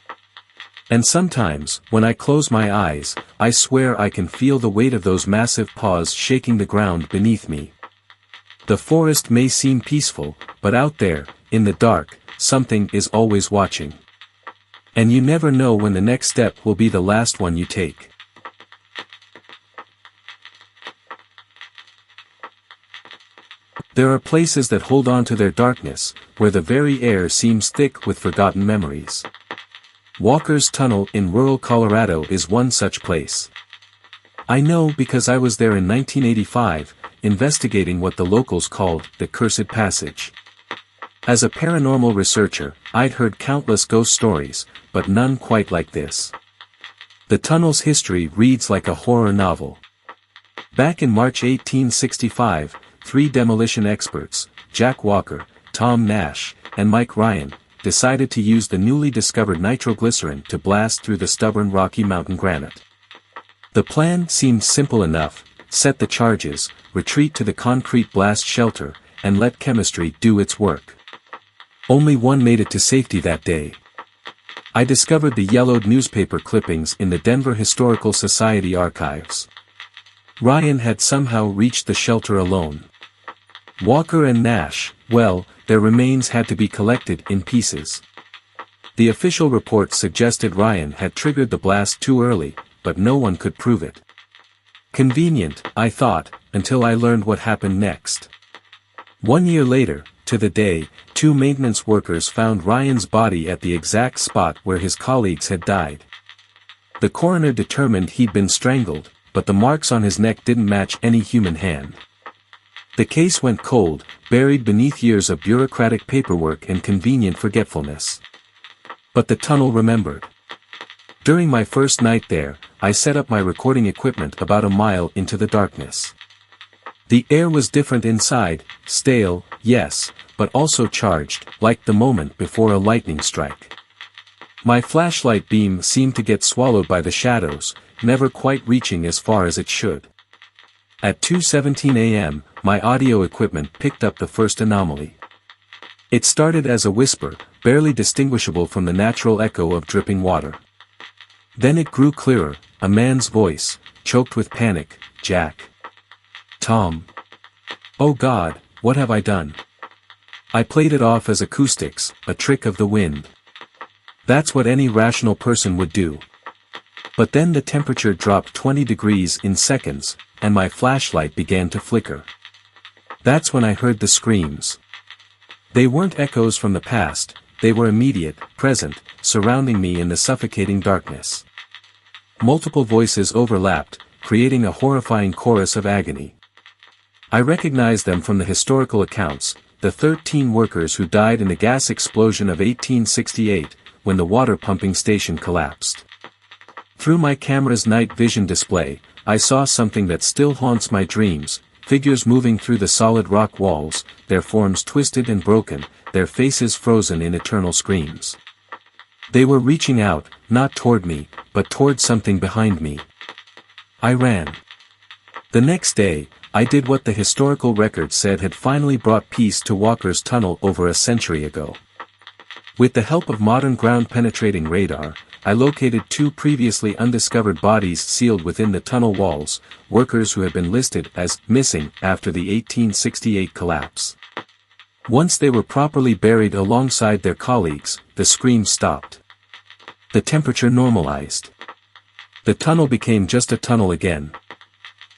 And sometimes, when I close my eyes, I swear I can feel the weight of those massive paws shaking the ground beneath me. The forest may seem peaceful, but out there, in the dark, something is always watching. And you never know when the next step will be the last one you take. There are places that hold on to their darkness, where the very air seems thick with forgotten memories. Walker's Tunnel in rural Colorado is one such place. I know because I was there in 1985, investigating what the locals called the Cursed Passage. As a paranormal researcher, I'd heard countless ghost stories, but none quite like this. The tunnel's history reads like a horror novel. Back in March 1865, 3 demolition experts, Jack Walker, Tom Nash, and Mike Ryan, decided to use the newly discovered nitroglycerin to blast through the stubborn Rocky Mountain granite. The plan seemed simple enough: set the charges, retreat to the concrete blast shelter, and let chemistry do its work. Only one made it to safety that day. I discovered the yellowed newspaper clippings in the Denver Historical Society archives. Ryan had somehow reached the shelter alone. Walker and Nash, well, their remains had to be collected in pieces. The official report suggested Ryan had triggered the blast too early, but no one could prove it. Convenient, I thought, until I learned what happened next. 1 year later, to the day, 2 maintenance workers found Ryan's body at the exact spot where his colleagues had died. The coroner determined he'd been strangled, but the marks on his neck didn't match any human hand. The case went cold, buried beneath years of bureaucratic paperwork and convenient forgetfulness. But the tunnel remembered. During my first night there, I set up my recording equipment about a mile into the darkness. The air was different inside, stale, yes, but also charged, like the moment before a lightning strike. My flashlight beam seemed to get swallowed by the shadows, never quite reaching as far as it should. At 2:17 a.m., my audio equipment picked up the first anomaly. It started as a whisper, barely distinguishable from the natural echo of dripping water. Then it grew clearer, a man's voice, choked with panic, "Jack. Tom. Oh God, what have I done?" I played it off as acoustics, a trick of the wind. That's what any rational person would do. But then the temperature dropped 20 degrees in seconds, and my flashlight began to flicker. That's when I heard the screams. They weren't echoes from the past, they were immediate, present, surrounding me in the suffocating darkness. Multiple voices overlapped, creating a horrifying chorus of agony. I recognized them from the historical accounts, the 13 workers who died in the gas explosion of 1868, when the water pumping station collapsed. Through my camera's night vision display, I saw something that still haunts my dreams, figures moving through the solid rock walls, their forms twisted and broken, their faces frozen in eternal screams. They were reaching out, not toward me, but toward something behind me. I ran. The next day, I did what the historical record said had finally brought peace to Walker's Tunnel over a century ago. With the help of modern ground-penetrating radar, I located 2 previously undiscovered bodies sealed within the tunnel walls, workers who had been listed as missing after the 1868 collapse. Once they were properly buried alongside their colleagues, the screams stopped. The temperature normalized. The tunnel became just a tunnel again.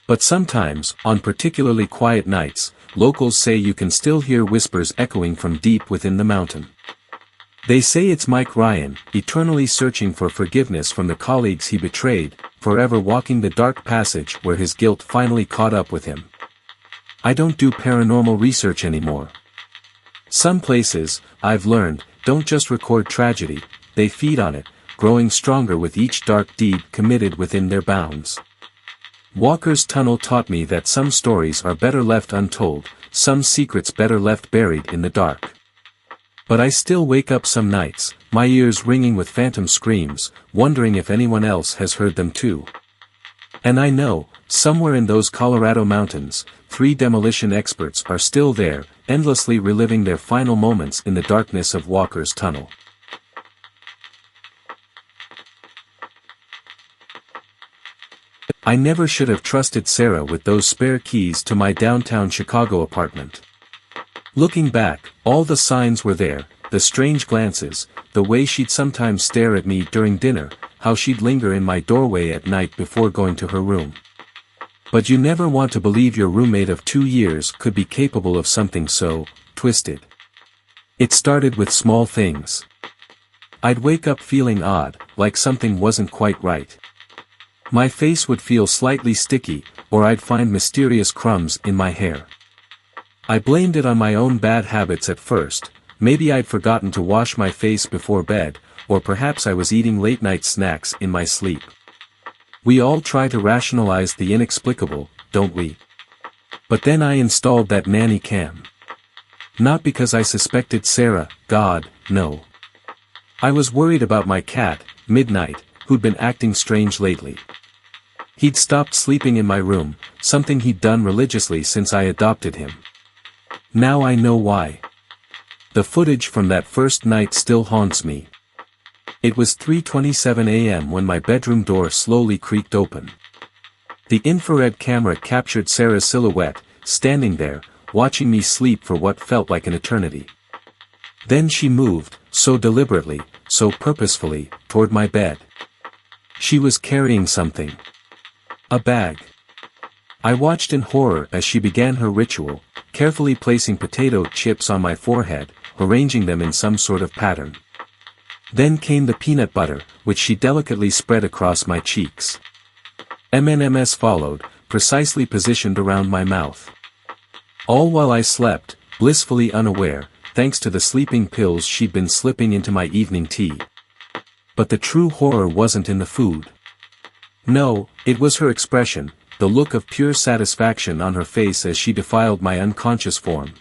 But sometimes, on particularly quiet nights, locals say you can still hear whispers echoing from deep within the mountain. They say it's Mike Ryan, eternally searching for forgiveness from the colleagues he betrayed, forever walking the dark passage where his guilt finally caught up with him. I don't do paranormal research anymore. Some places, I've learned, don't just record tragedy, they feed on it, growing stronger with each dark deed committed within their bounds. Walker's Tunnel taught me that some stories are better left untold, some secrets better left buried in the dark. But I still wake up some nights, my ears ringing with phantom screams, wondering if anyone else has heard them too. And I know, somewhere in those Colorado mountains, 3 demolition experts are still there, endlessly reliving their final moments in the darkness of Walker's Tunnel. I never should have trusted Sarah with those spare keys to my downtown Chicago apartment. Looking back, all the signs were there, the strange glances, the way she'd sometimes stare at me during dinner, how she'd linger in my doorway at night before going to her room. But you never want to believe your roommate of 2 years could be capable of something so twisted. It started with small things. I'd wake up feeling odd, like something wasn't quite right. My face would feel slightly sticky, or I'd find mysterious crumbs in my hair. I blamed it on my own bad habits at first, maybe I'd forgotten to wash my face before bed, or perhaps I was eating late-night snacks in my sleep. We all try to rationalize the inexplicable, don't we? But then I installed that nanny cam. Not because I suspected Sarah, God, no. I was worried about my cat, Midnight, who'd been acting strange lately. He'd stopped sleeping in my room, something he'd done religiously since I adopted him. Now I know why. The footage from that first night still haunts me. It was 3:27 a.m. when my bedroom door slowly creaked open. The infrared camera captured Sarah's silhouette, standing there, watching me sleep for what felt like an eternity. Then she moved, so deliberately, so purposefully, toward my bed. She was carrying something. A bag. I watched in horror as she began her ritual, carefully placing potato chips on my forehead, arranging them in some sort of pattern. Then came the peanut butter, which she delicately spread across my cheeks. M&Ms followed, precisely positioned around my mouth. All while I slept, blissfully unaware, thanks to the sleeping pills she'd been slipping into my evening tea. But the true horror wasn't in the food. No, it was her expression, the look of pure satisfaction on her face as she defiled my unconscious form.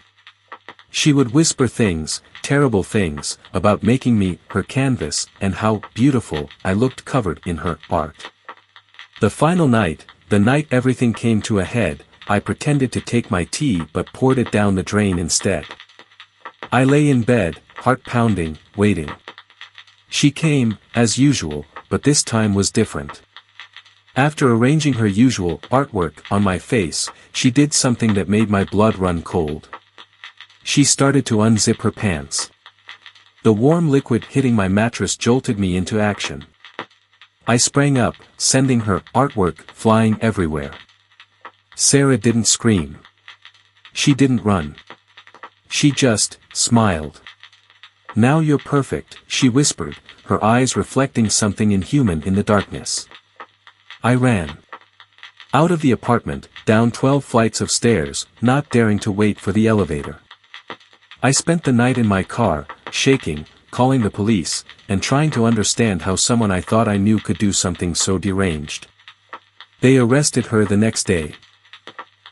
She would whisper things, terrible things, about making me her canvas and how beautiful I looked covered in her art. The final night, the night everything came to a head, I pretended to take my tea but poured it down the drain instead. I lay in bed, heart pounding, waiting. She came, as usual, but this time was different. After arranging her usual artwork on my face, she did something that made my blood run cold. She started to unzip her pants. The warm liquid hitting my mattress jolted me into action. I sprang up, sending her artwork flying everywhere. Sarah didn't scream. She didn't run. She just smiled. "Now you're perfect," she whispered, her eyes reflecting something inhuman in the darkness. I ran out of the apartment, down 12 flights of stairs, not daring to wait for the elevator. I spent the night in my car, shaking, calling the police, and trying to understand how someone I thought I knew could do something so deranged. They arrested her the next day.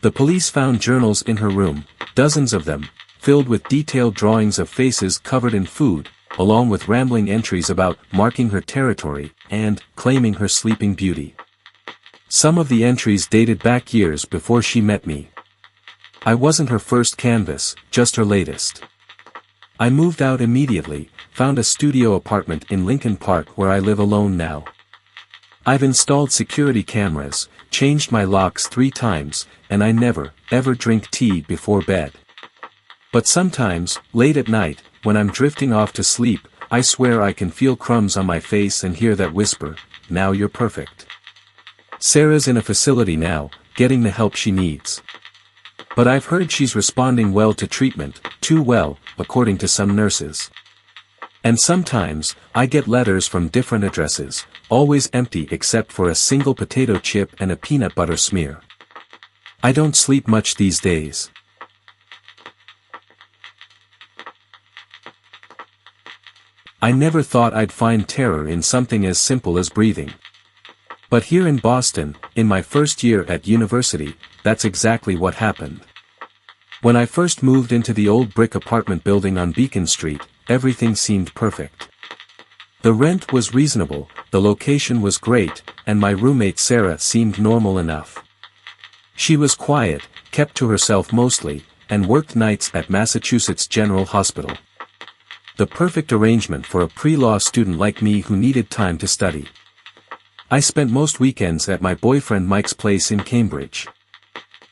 The police found journals in her room, dozens of them, filled with detailed drawings of faces covered in food, along with rambling entries about marking her territory and claiming her sleeping beauty. Some of the entries dated back years before she met me. I wasn't her first canvas, just her latest. I moved out immediately, found a studio apartment in Lincoln Park where I live alone now. I've installed security cameras, changed my locks 3 times, and I never, ever drink tea before bed. But sometimes, late at night, when I'm drifting off to sleep, I swear I can feel crumbs on my face and hear that whisper, "Now you're perfect." Sarah's in a facility now, getting the help she needs. But I've heard she's responding well to treatment, too well, according to some nurses. And sometimes, I get letters from different addresses, always empty except for a single potato chip and a peanut butter smear. I don't sleep much these days. I never thought I'd find terror in something as simple as breathing. But here in Boston, in my first year at university, that's exactly what happened. When I first moved into the old brick apartment building on Beacon Street, everything seemed perfect. The rent was reasonable, the location was great, and my roommate Sarah seemed normal enough. She was quiet, kept to herself mostly, and worked nights at Massachusetts General Hospital. The perfect arrangement for a pre-law student like me who needed time to study. I spent most weekends at my boyfriend Mike's place in Cambridge.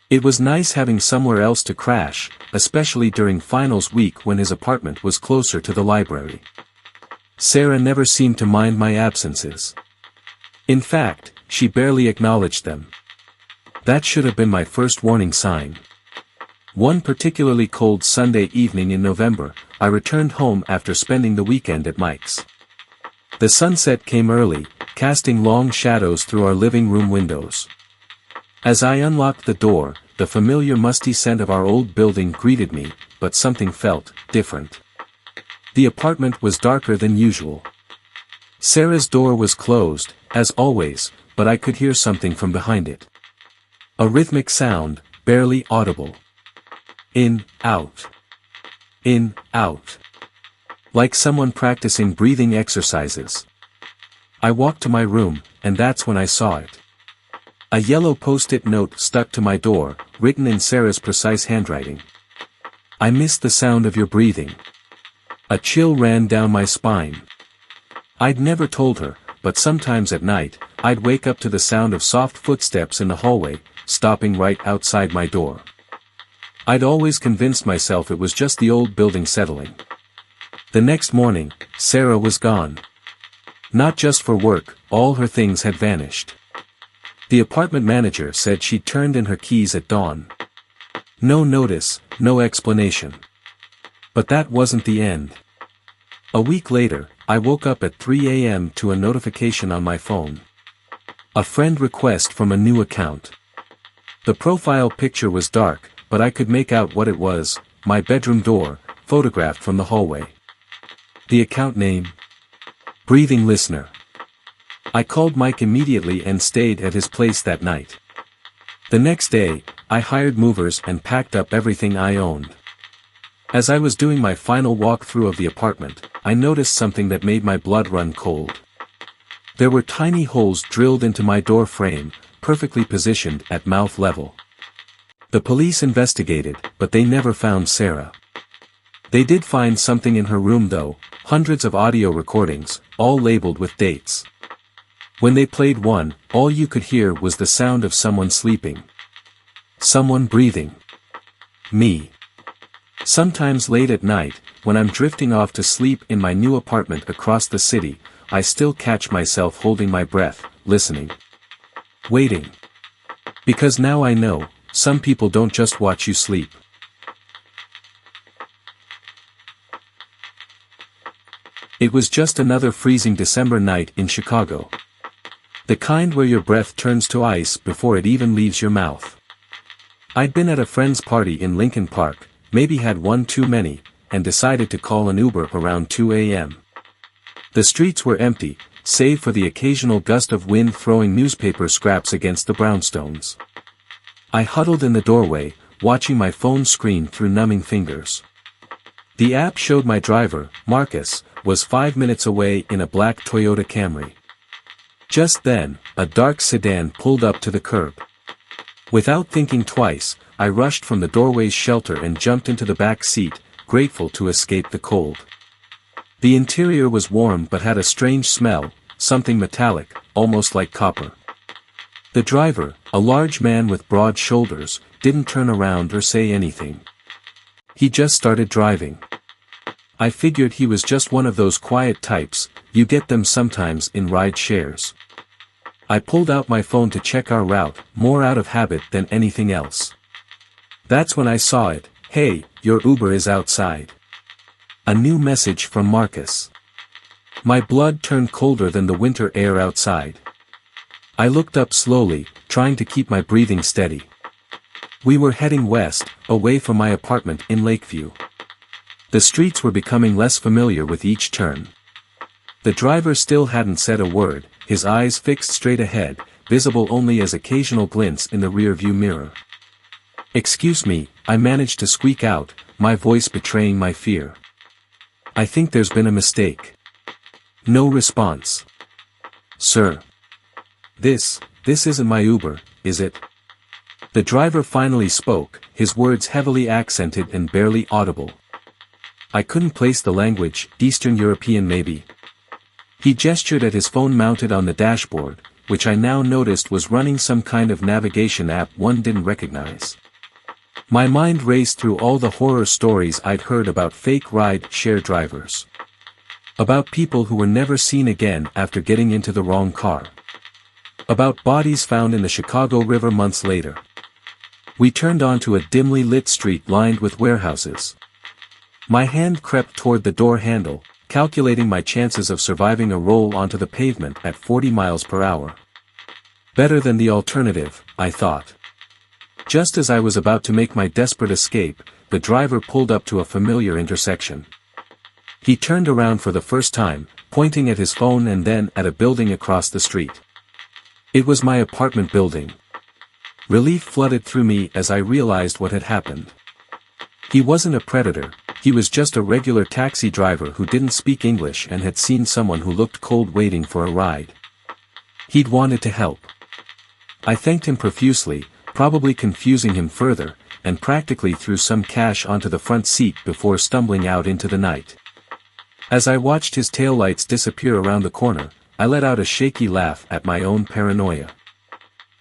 It was nice having somewhere else to crash, especially during finals week when his apartment was closer to the library. Sarah never seemed to mind my absences. In fact, she barely acknowledged them. That should have been my first warning sign. One particularly cold Sunday evening in November, I returned home after spending the weekend at Mike's. The sunset came early, casting long shadows through our living room windows. As I unlocked the door, the familiar musty scent of our old building greeted me, but something felt different. The apartment was darker than usual. Sarah's door was closed, as always, but I could hear something from behind it. A rhythmic sound, barely audible. In, out. In, out. Like someone practicing breathing exercises. I walked to my room, and that's when I saw it. A yellow post-it note stuck to my door, written in Sarah's precise handwriting. "I missed the sound of your breathing." A chill ran down my spine. I'd never told her, but sometimes at night, I'd wake up to the sound of soft footsteps in the hallway, stopping right outside my door. I'd always convinced myself it was just the old building settling. The next morning, Sarah was gone. Not just for work, all her things had vanished. The apartment manager said she'd turned in her keys at dawn. No notice, no explanation. But that wasn't the end. A week later, I woke up at 3 a.m. to a notification on my phone. A friend request from a new account. The profile picture was dark, but I could make out what it was, my bedroom door, photographed from the hallway. The account name? Breathing Listener. I called Mike immediately and stayed at his place that night. The next day, I hired movers and packed up everything I owned. As I was doing my final walkthrough of the apartment, I noticed something that made my blood run cold. There were tiny holes drilled into my door frame, perfectly positioned at mouth level. The police investigated, but they never found Sarah. They did find something in her room though, hundreds of audio recordings, all labeled with dates. When they played one, all you could hear was the sound of someone sleeping. Someone breathing. Me. Sometimes late at night, when I'm drifting off to sleep in my new apartment across the city, I still catch myself holding my breath, listening. Waiting. Because now I know, some people don't just watch you sleep. It was just another freezing December night in Chicago. The kind where your breath turns to ice before it even leaves your mouth. I'd been at a friend's party in Lincoln Park, maybe had one too many, and decided to call an Uber around 2 a.m. The streets were empty, save for the occasional gust of wind throwing newspaper scraps against the brownstones. I huddled in the doorway, watching my phone screen through numbing fingers. The app showed my driver, Marcus, was 5 minutes away in a black Toyota Camry. Just then, a dark sedan pulled up to the curb. Without thinking twice, I rushed from the doorway's shelter and jumped into the back seat, grateful to escape the cold. The interior was warm but had a strange smell, something metallic, almost like copper. The driver, a large man with broad shoulders, didn't turn around or say anything. He just started driving. I figured he was just one of those quiet types, you get them sometimes in ride shares. I pulled out my phone to check our route, more out of habit than anything else. That's when I saw it. "Hey, your Uber is outside." A new message from Marcus. My blood turned colder than the winter air outside. I looked up slowly, trying to keep my breathing steady. We were heading west, away from my apartment in Lakeview. The streets were becoming less familiar with each turn. The driver still hadn't said a word, his eyes fixed straight ahead, visible only as occasional glints in the rearview mirror. "Excuse me," I managed to squeak out, my voice betraying my fear. "I think there's been a mistake." No response. "Sir. This isn't my Uber, is it?" The driver finally spoke, his words heavily accented and barely audible. I couldn't place the language, Eastern European maybe. He gestured at his phone mounted on the dashboard, which I now noticed was running some kind of navigation app one didn't recognize. My mind raced through all the horror stories I'd heard about fake ride-share drivers. About people who were never seen again after getting into the wrong car. About bodies found in the Chicago River months later. We turned onto a dimly lit street lined with warehouses. My hand crept toward the door handle, calculating my chances of surviving a roll onto the pavement at 40 miles per hour. Better than the alternative, I thought. Just as I was about to make my desperate escape, the driver pulled up to a familiar intersection. He turned around for the first time, pointing at his phone and then at a building across the street. It was my apartment building. Relief flooded through me as I realized what had happened. He wasn't a predator, he was just a regular taxi driver who didn't speak English and had seen someone who looked cold waiting for a ride. He'd wanted to help. I thanked him profusely, probably confusing him further, and practically threw some cash onto the front seat before stumbling out into the night. As I watched his taillights disappear around the corner, I let out a shaky laugh at my own paranoia.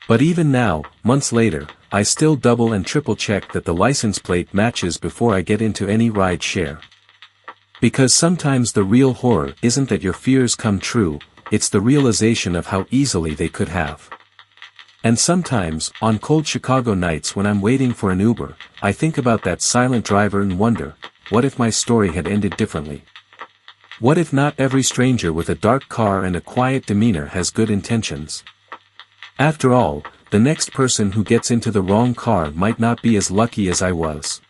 But even now, months later, I still double and triple check that the license plate matches before I get into any ride share. Because sometimes the real horror isn't that your fears come true, it's the realization of how easily they could have. And sometimes, on cold Chicago nights when I'm waiting for an Uber, I think about that silent driver and wonder, what if my story had ended differently? What if not every stranger with a dark car and a quiet demeanor has good intentions? After all, the next person who gets into the wrong car might not be as lucky as I was.